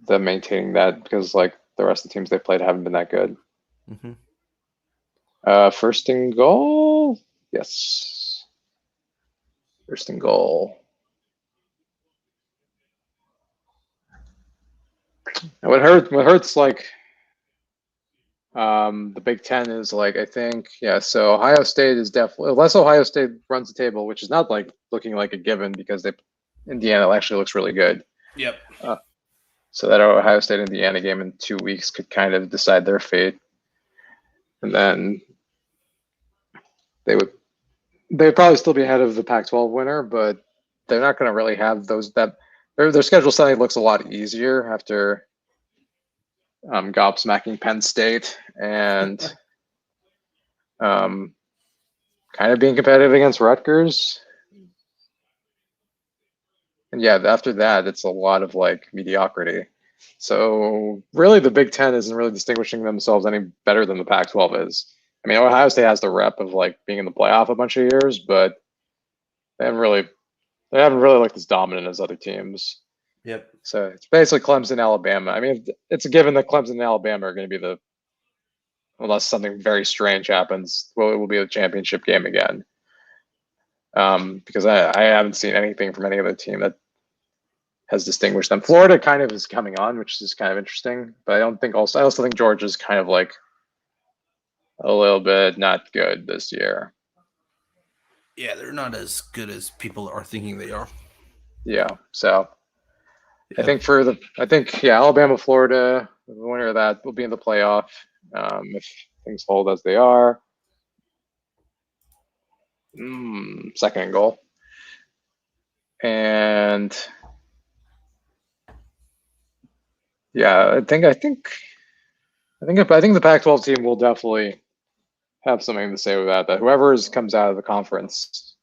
B: them maintaining that, because like the rest of the teams they played haven't been that good.
A: Mm-hmm.
B: First and goal, yes. First and goal. What hurts like the Big Ten is like, I think, yeah, so Ohio State is definitely, unless Ohio State runs the table, which is not like looking like a given because Indiana actually looks really good.
A: Yep.
B: So that Ohio State Indiana game in 2 weeks could kind of decide their fate. And then they'd probably still be ahead of the Pac-12 winner, but they're not going to really have their schedule suddenly looks a lot easier after gobsmacking Penn State and kind of being competitive against Rutgers. And yeah, after that, it's a lot of like mediocrity. So really, the Big Ten isn't really distinguishing themselves any better than the Pac-12 is. I mean, Ohio State has the rep of like being in the playoff a bunch of years, but they haven't really looked as dominant as other teams.
A: Yep.
B: So it's basically Clemson, Alabama. I mean, it's a given that Clemson and Alabama are going to be unless something very strange happens, well, it will be a championship game again. Because I haven't seen anything from any other team that has distinguished them. Florida kind of is coming on, which is kind of interesting, but I also think Georgia's kind of like a little bit not good this year.
A: Yeah, they're not as good as people are thinking they are.
B: Yeah, so
A: Yeah.
B: I think Alabama, Florida, the winner of that will be in the playoff if things hold as they are. Second and goal, and yeah, I think the Pac-12 team will definitely have something to say with that whoever comes out of the conference,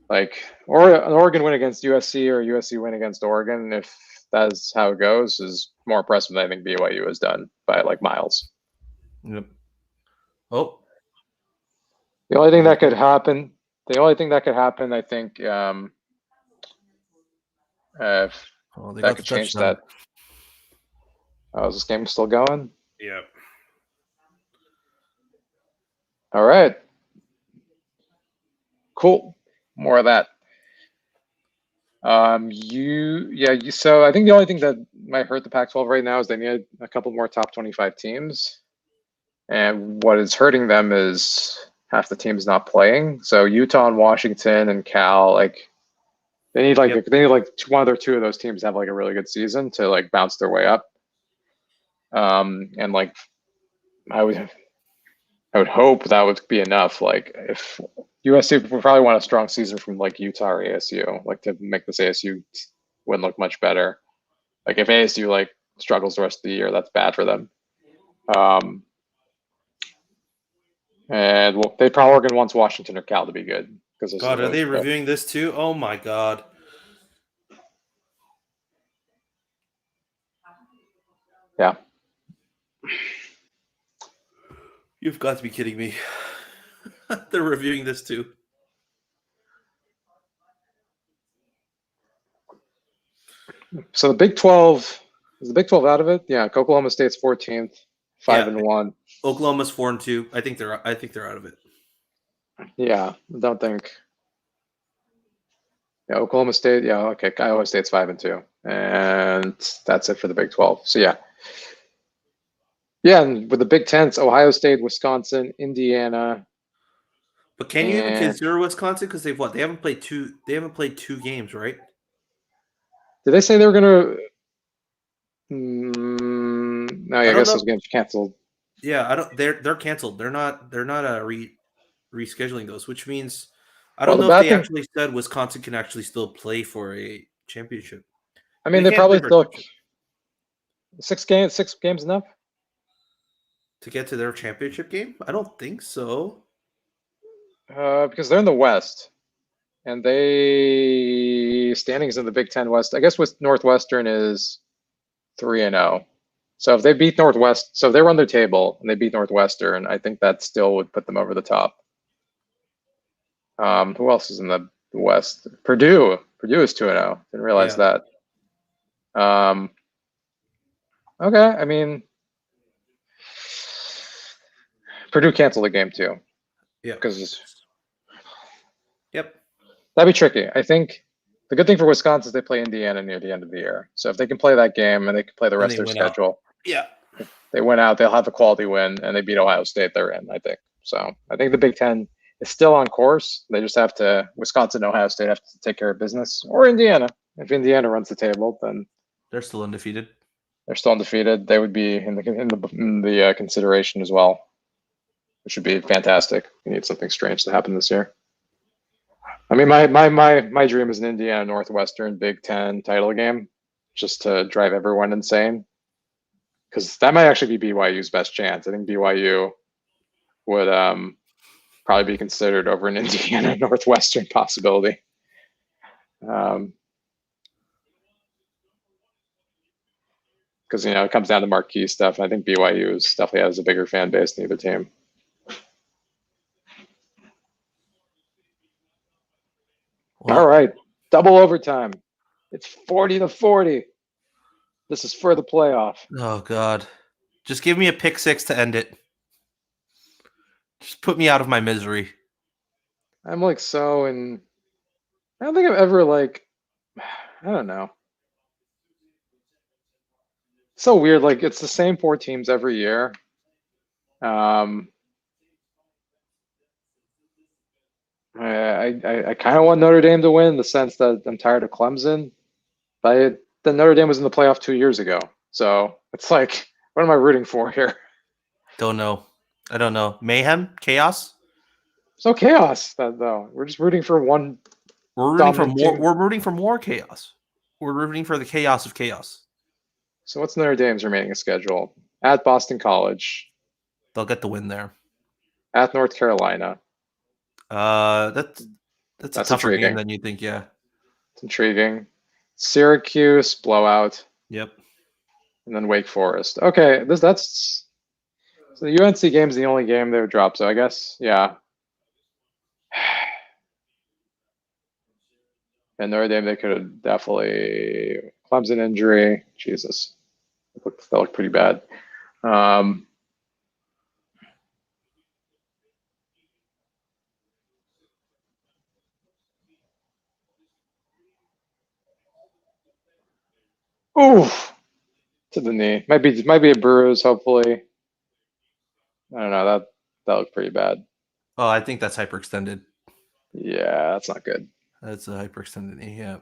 B: like, or an Oregon win against USC or USC win against Oregon, if that's how it goes, is more impressive than I think BYU has done by like miles.
A: Yep. Oh.
B: The only thing that could happen, I think, if
A: They
B: that
A: got
B: could
A: the
B: change
A: touchdown.
B: that. Oh, is this game still going?
A: Yep.
B: All right. Cool. More of that. So I think the only thing that might hurt the Pac-12 right now is they need a couple more top 25 teams. And what is hurting them is half the teams not playing. So Utah and Washington and Cal, like they need like one or two of those teams to have like a really good season to like bounce their way up. And like I would hope that would be enough. Like if USC would probably want a strong season from like Utah or ASU, like to make this ASU win look much better. Like if ASU like struggles the rest of the year, that's bad for them. And they probably wants Washington or Cal to be good because
A: God, are they reviewing this too? Oh my God.
B: Yeah.
A: You've got to be kidding me. They're reviewing this too.
B: So the Big 12, is the Big 12 out of it? Yeah, Oklahoma State's 14th, 5-1.
A: Oklahoma's 4-2. I think they're out of it.
B: Yeah, I don't think. Yeah, Oklahoma State. Yeah, okay. Iowa State's 5-2, and that's it for the Big 12. So yeah, and with the Big 10, it's Ohio State, Wisconsin, Indiana.
A: But can you even consider Wisconsin because they've what? They haven't played two. They haven't played 2 games, right?
B: Did they say they were gonna? No, I guess those games are canceled.
A: Yeah, I don't. They're canceled. They're not rescheduling those, which means I don't know if they actually said Wisconsin can actually still play for a championship.
B: I mean, they probably still 6 games enough
A: to get to their championship game. I don't think so.
B: Because they're in the West, and they standings in the Big 10 West. I guess with Northwestern is 3-0. So if they beat Northwest, so if they run their table and they beat Northwestern, I think that still would put them over the top. Who else is in the West? Purdue. Purdue is 2-0. Didn't realize that. Okay, I mean, Purdue canceled the game too.
A: Yeah.
B: Because
A: yep.
B: That'd be tricky. I think The good thing for Wisconsin is they play Indiana near the end of the year. So if they can play that game and they can play the
A: And
B: rest
A: they
B: of their
A: win out.
B: schedule,
A: Yeah.
B: they win out, they'll have a quality win, and they beat Ohio State, they're in, I think. So I think the Big Ten is still on course. They just have to, Wisconsin and Ohio State have to take care of business, or Indiana. If Indiana runs the table, then
A: They're still undefeated.
B: they're still undefeated. They would be in the consideration as well, which would be fantastic. We need something strange to happen this year. I mean, my dream is an Indiana Northwestern Big Ten title game, just to drive everyone insane. Because that might actually be BYU's best chance. I think BYU would probably be considered over an Indiana Northwestern possibility. Because it comes down to marquee stuff. I think BYU is definitely has a bigger fan base than either team.
A: Well,
B: All right, double overtime. It's 40-40. This is for the playoff.
A: Oh God. Just give me a pick six to end it. Just put me out of my misery.
B: I'm like so, and I don't think I've ever I don't know. So weird. Like it's the same four teams every year. I kind of want Notre Dame to win in the sense that I'm tired of Clemson. But then Notre Dame was in the playoff 2 years ago. So it's like, what am I rooting for here?
A: Don't know. I don't know. Mayhem? Chaos?
B: There's no chaos, though. We're just rooting for one.
A: We're rooting for
B: Dominant
A: more.
B: team.
A: We're rooting for more chaos. We're rooting for the chaos of chaos.
B: So what's Notre Dame's remaining schedule? At Boston College,
A: They'll get the win there.
B: at North Carolina.
A: That's a
B: That's
A: tougher
B: intriguing.
A: game than you think. Yeah.
B: It's intriguing. Syracuse, blowout.
A: Yep.
B: And then Wake Forest. Okay, that's so the UNC game is the only game they would drop. So I guess, yeah. And Notre Dame, they could have definitely Clemson injury. Jesus, that looked pretty bad. Oof, to the knee. Might be a bruise. Hopefully, I don't know. That looked pretty bad.
A: Oh, I think that's hyperextended.
B: Yeah, that's not good.
A: That's a hyperextended knee. Yeah.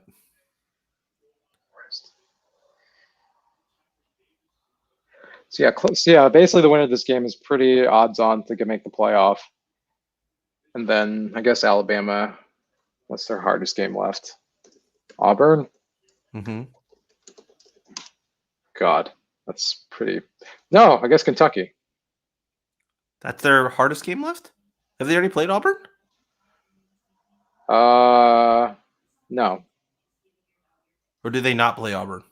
B: So yeah, basically the winner of this game is pretty odds on to make the playoff. And then I guess Alabama, what's their hardest game left? Auburn?
A: Mm-hmm.
B: God, that's pretty. No, I guess Kentucky.
A: That's their hardest game left. Have they already played Auburn?
B: No.
A: Or do they not play Auburn?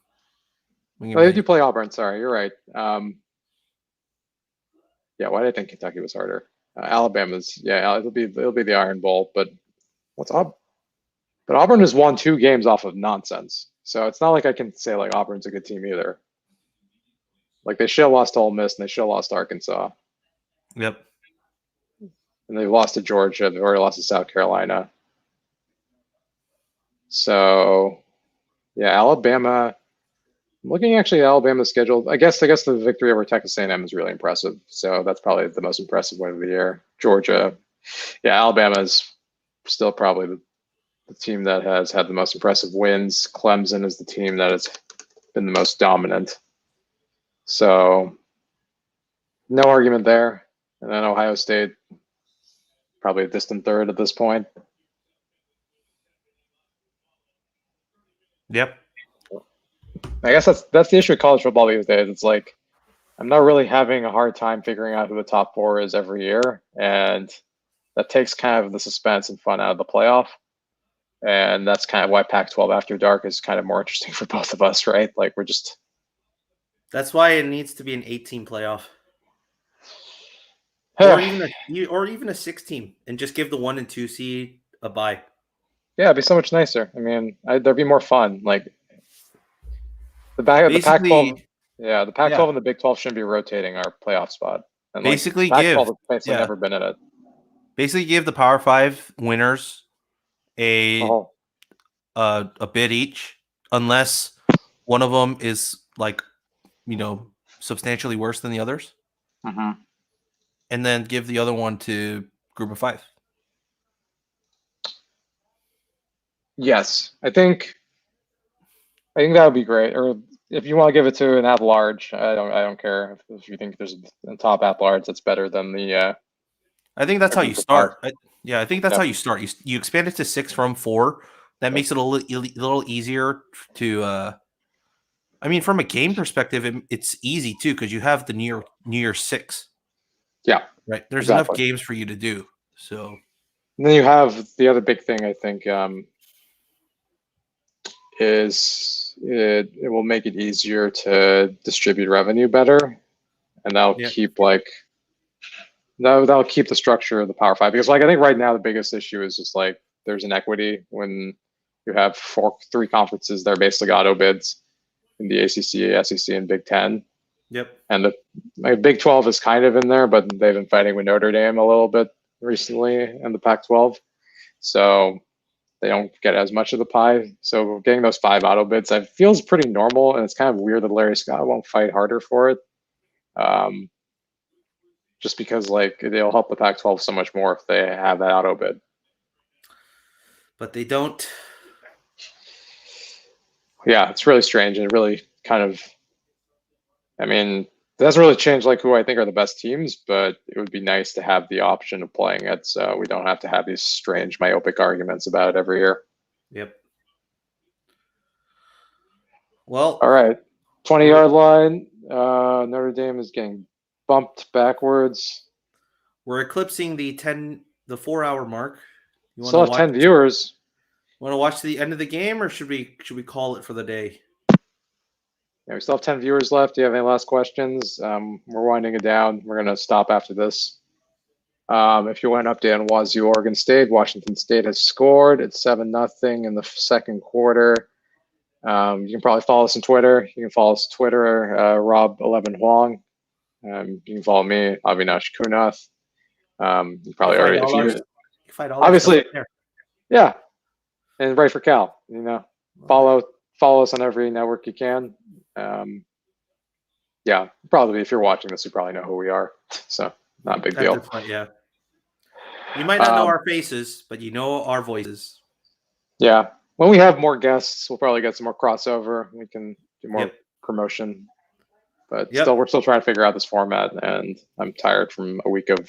B: Oh, they do play Auburn. Sorry, you're right. Yeah, why did I think Kentucky was harder? Alabama's, yeah, it'll be the Iron Bowl, but what's Auburn? But Auburn has won 2 games off of nonsense, so it's not like I can say like Auburn's a good team either. Like they should have lost to Ole Miss and they should have lost to Arkansas,
A: Yep.
B: and they've lost to Georgia. They've already lost to South Carolina. So, yeah, Alabama. I'm looking actually at Alabama's schedule. I guess the victory over Texas A&M is really impressive. So that's probably the most impressive win of the year. Georgia, yeah, Alabama is still probably the team that has had the most impressive wins. Clemson is the team that has been the most dominant. So no argument there. And then Ohio State, probably a distant third at this point.
A: Yep.
B: I guess that's the issue with college football these days. It's like I'm not really having a hard time figuring out who the top 4 is every year, and that takes kind of the suspense and fun out of the playoff. And that's kind of why Pac-12 After Dark is kind of more interesting for both of us, right? Like we're just.
A: That's why it needs to be an 8-team playoff, or even a 6-team, and just give the 1 and 2 seed a bye.
B: Yeah, it'd be so much nicer. I mean, there'd be more fun. Like the Pac-12, yeah, the Pac-12 and the Big 12 shouldn't be rotating our playoff spot. And
A: basically,
B: Pac-12 has basically never been in it.
A: Basically, give the Power 5 winners a bid each, unless one of them is like, substantially worse than the others,
B: Mm-hmm.
A: and then give the other one to group of 5.
B: Yes, I think that would be great. Or if you want to give it to an at large, I don't care if you think there's a top at large that's better than the
A: I think that's how you
B: group of 5.
A: start. I think that's
B: Yeah.
A: how you start. You expand it to 6 from 4. That makes it a little easier to. I mean, from a game perspective, it's easy too because you have the New Year 6.
B: Yeah,
A: Right. There's
B: exactly.
A: enough games for you to do. So.
B: And then you have the other big thing, I think, is it will make it easier to distribute revenue better, and that'll keep that'll keep the structure of the Power 5. Because I think right now the biggest issue is just there's inequity when you have 3 conferences that are basically auto bids in the ACC, SEC, and Big Ten.
A: Yep.
B: And the Big 12 is kind of in there, but they've been fighting with Notre Dame a little bit recently in the Pac-12, so they don't get as much of the pie. So getting those 5 auto bids, I feels pretty normal, and it's kind of weird that Larry Scott won't fight harder for it. Just because they'll help the Pac-12 so much more if they have that auto bid.
A: But they don't.
B: Yeah, it's really strange, and it really kind of, I mean, it doesn't really change who I think are the best teams, but it would be nice to have the option of playing it, so we don't have to have these strange myopic arguments about it every year.
A: Yep. Well,
B: all right, 20-yard line. Notre Dame is getting bumped backwards.
A: We're eclipsing the 4-hour mark.
B: You still have 10 viewers.
A: Want to watch the end of the game, or should we call it for the day?
B: Yeah, we still have 10 viewers left. Do you have any last questions? We're winding it down. We're going to stop after this. If you want an update on Wazoo, Oregon State, Washington State has scored. It's 7-0 in the second quarter. You can probably follow us on Twitter. You can follow us on Twitter, Rob11 Huang. You can follow me, Avinash Kunath. You probably already, obviously, yeah. And right for Cal, follow us on every network you can. Yeah, probably if you're watching this, you probably know who we are. So not a big deal.
A: Yeah. You might not know our faces, but you know our voices.
B: Yeah. When we have more guests, we'll probably get some more crossover. We can do more promotion. But still, we're still trying to figure out this format, and I'm tired from a week of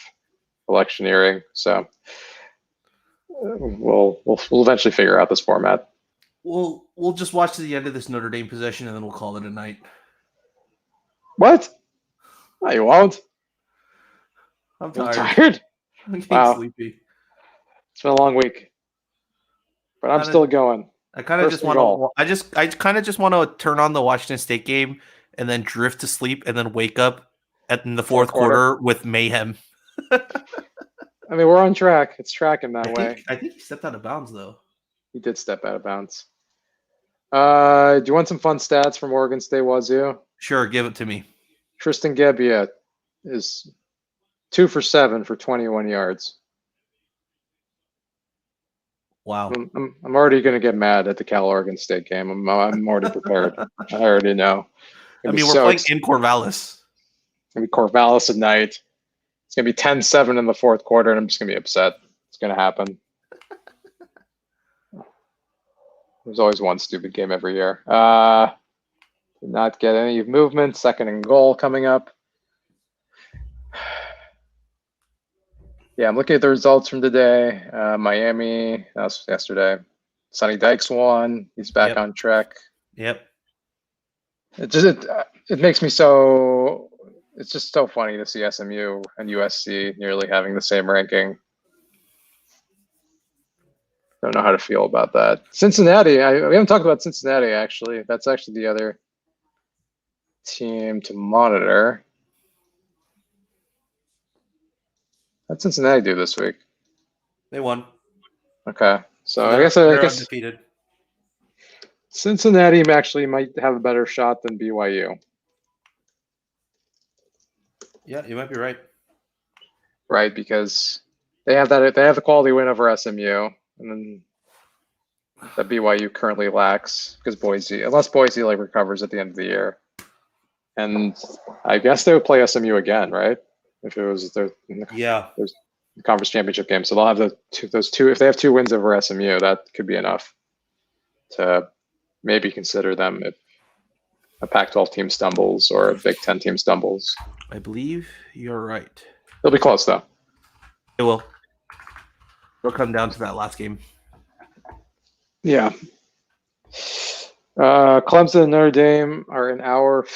B: electioneering. So we'll eventually figure out this format.
A: We'll just watch to the end of this Notre Dame possession, and then we'll call it a night.
B: What? No, you won't.
A: I'm tired.
B: You're tired?
A: I'm getting sleepy.
B: It's been a long week, but I'm still going.
A: I kind of just want to. I kind of just want to turn on the Washington State game and then drift to sleep and then wake up in the fourth quarter with mayhem.
B: I mean, we're on track. It's tracking that way.
A: I think he stepped out of bounds, though.
B: He did step out of bounds. Do you want some fun stats from Oregon State Wazoo?
A: Sure, give it to me.
B: Tristan Gebbia is 2 for 7 for 21 yards.
A: Wow.
B: I'm already going to get mad at the Cal Oregon State game. I'm already prepared. I already know.
A: I mean, we're playing in Corvallis.
B: It's going to be Corvallis at night. It's going to be 10-7 in the fourth quarter, and I'm just going to be upset. It's going to happen. There's always one stupid game every year. Did not get any movement. 2nd and goal coming up. Yeah, I'm looking at the results from today. Miami, that was yesterday. Sonny Dykes won. He's back on track.
A: Yep.
B: It makes me so. It's just so funny to see SMU and USC nearly having the same ranking. Don't know how to feel about that. Cincinnati, we haven't talked about Cincinnati, actually. That's actually the other team to monitor. How'd Cincinnati do this week?
A: They won.
B: Okay. So I guess
A: undefeated.
B: Cincinnati actually might have a better shot than BYU.
A: Yeah, you might be right.
B: Right, because they have the quality win over SMU, and then that BYU currently lacks because unless Boise like recovers at the end of the year, and I guess they would play SMU again, right? If it was in
A: Yeah.
B: the conference championship game, so they'll have those two. If they have 2 wins over SMU, that could be enough to maybe consider them if a Pac-12 team stumbles or a Big Ten team stumbles.
A: I believe you're right.
B: They'll be close though.
A: It will. It'll come down to that last game.
B: Yeah. Clemson and Notre Dame are in hour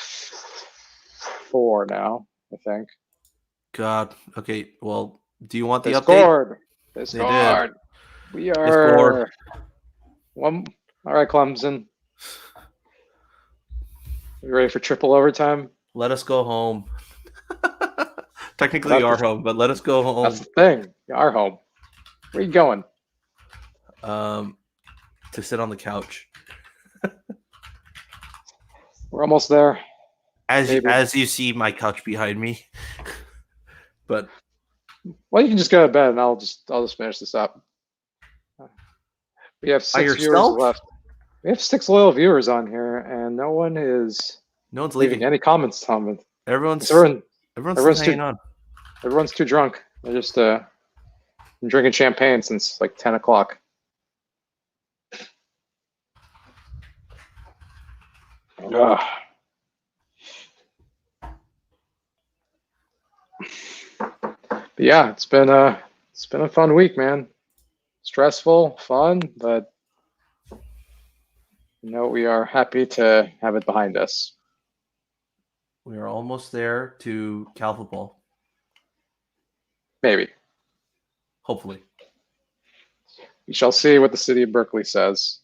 B: 4 now, I think.
A: God. Okay. Well, do you want the
B: They
A: update?
B: scored. They
A: did.
B: scored. We
A: scored.
B: are one. All right, Clemson. You ready for triple overtime?
A: Let us go home. Technically, you are home, but let us go home.
B: That's the thing. You are home. Where are you going?
A: To sit on the couch.
B: We're almost there.
A: As you see my couch behind me. But
B: Well, you can just go to bed, and I'll just finish this up. We have 6 viewers
A: yourself?
B: left. We have 6 loyal viewers on here, and no one's
A: leaving.
B: leaving any comments. Tom,
A: Everyone's
B: everyone's
A: hanging on.
B: everyone's too drunk. They're just been drinking champagne since like 10 o'clock. Ugh. But yeah, it's been a fun week, man. Stressful, fun, but we are happy to have it behind us.
A: We are almost there to Cal football.
B: Maybe.
A: Hopefully.
B: We shall see what the city of Berkeley says.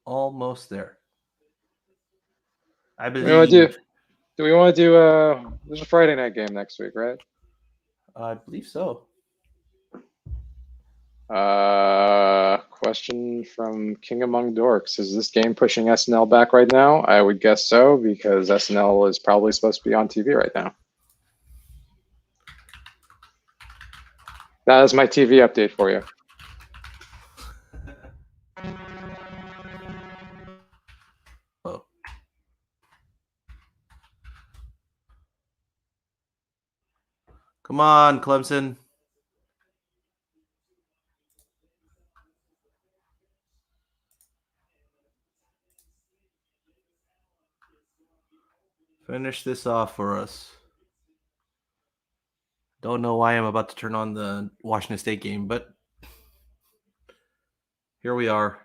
A: Almost there. I
B: Do we want
A: believe.
B: to do there's a Friday night game next week, right?
A: I believe so.
B: Question from King Among Dorks. Is this game pushing SNL back right now? I would guess so, because SNL is probably supposed to be on TV right now. That is my TV update for you.
A: Oh. Come on, Clemson. Finish this off for us. Don't know why I'm about to turn on the Washington State game, but here we are.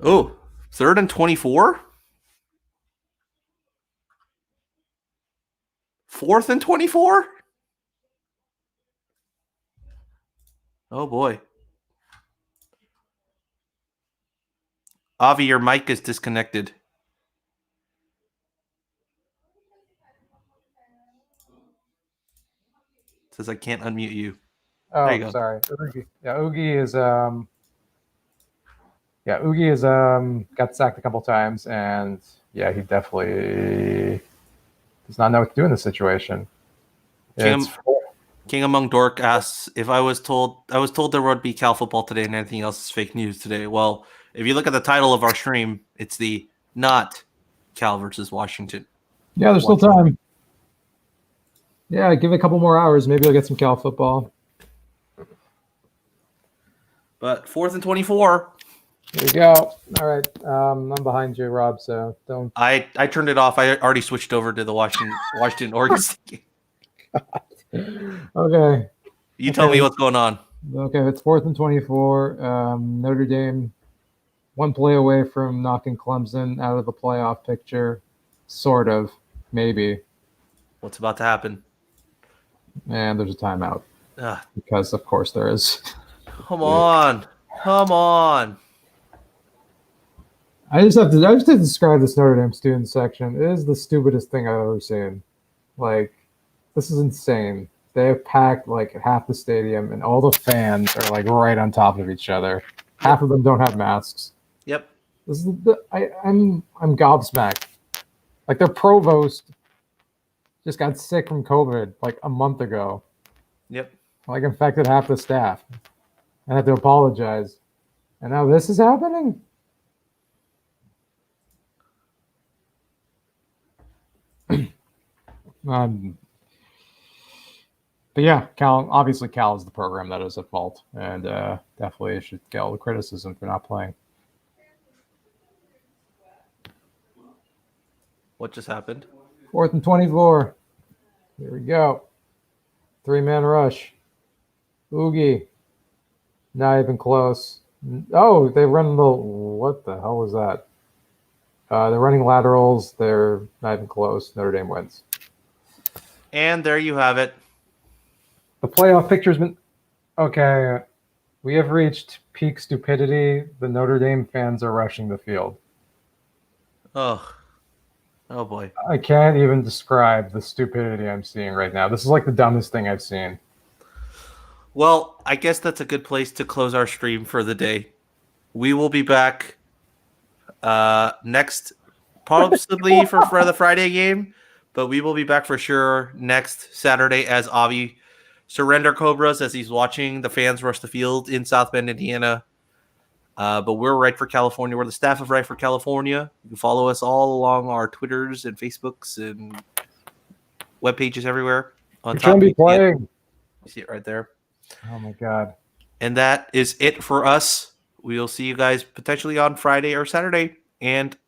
A: Oh, 3rd and 24? 4th and 24? Oh boy. Avi, your mic is disconnected. It says I can't unmute you.
F: Oh,
A: There you go.
F: sorry. Oogie. Yeah, Oogie is got sacked a couple times, and yeah, he definitely does not know what to do in this situation.
A: King Among Dork asks if I was told there would be Cal football today and anything else is fake news today. Well, if you look at the title of our stream, it's the not Cal versus Washington.
F: Yeah, there's still time. Yeah, give it a couple more hours. Maybe I'll get some Cal football.
A: But 4th and 24.
F: There you go. All right. I'm behind you, Rob, so don't.
A: I turned it off. I already switched over to the Washington Oregon State game.
F: Okay.
A: You tell me what's going on.
F: Okay, it's 4th and 24. Notre Dame, one play away from knocking Clemson out of the playoff picture. Sort of. Maybe.
A: What's about to happen?
F: And there's a timeout.
A: Ugh,
F: Because, of course, there is.
A: come on. Come on.
F: I just have to describe this Notre Dame student section. It is the stupidest thing I've ever seen. Like, this is insane. They have packed like half the stadium, and all the fans are like right on top of each other. Half of them don't have masks.
A: Yep.
F: This is I'm gobsmacked. Like their provost just got sick from COVID like a month ago.
A: Yep.
F: Like infected half the staff. I had to apologize. And now this is happening? But yeah, obviously Cal is the program that is at fault, and definitely should get all the criticism for not playing.
A: What just happened?
F: 4th and 24. Here we go. 3-man rush. Oogie. Not even close. Oh, they run the. What the hell was that? They're running laterals. They're not even close. Notre Dame wins.
A: And there you have it.
F: The playoff picture's been. Okay. We have reached peak stupidity. The Notre Dame fans are rushing the field.
A: Oh boy.
F: I can't even describe the stupidity I'm seeing right now. This is like the dumbest thing I've seen.
A: Well, I guess that's a good place to close our stream for the day. We will be back next, possibly for the Friday game, but we will be back for sure next Saturday as Avi surrender Cobras as he's watching the fans rush the field in South Bend, Indiana. But we're Right for California. We're the staff of Right for California. You can follow us all along our Twitters and Facebooks and web pages everywhere. On
F: You shouldn't be playing.
A: You see it right there.
F: Oh my god.
A: And that is it for us. We will see you guys potentially on Friday or Saturday. And of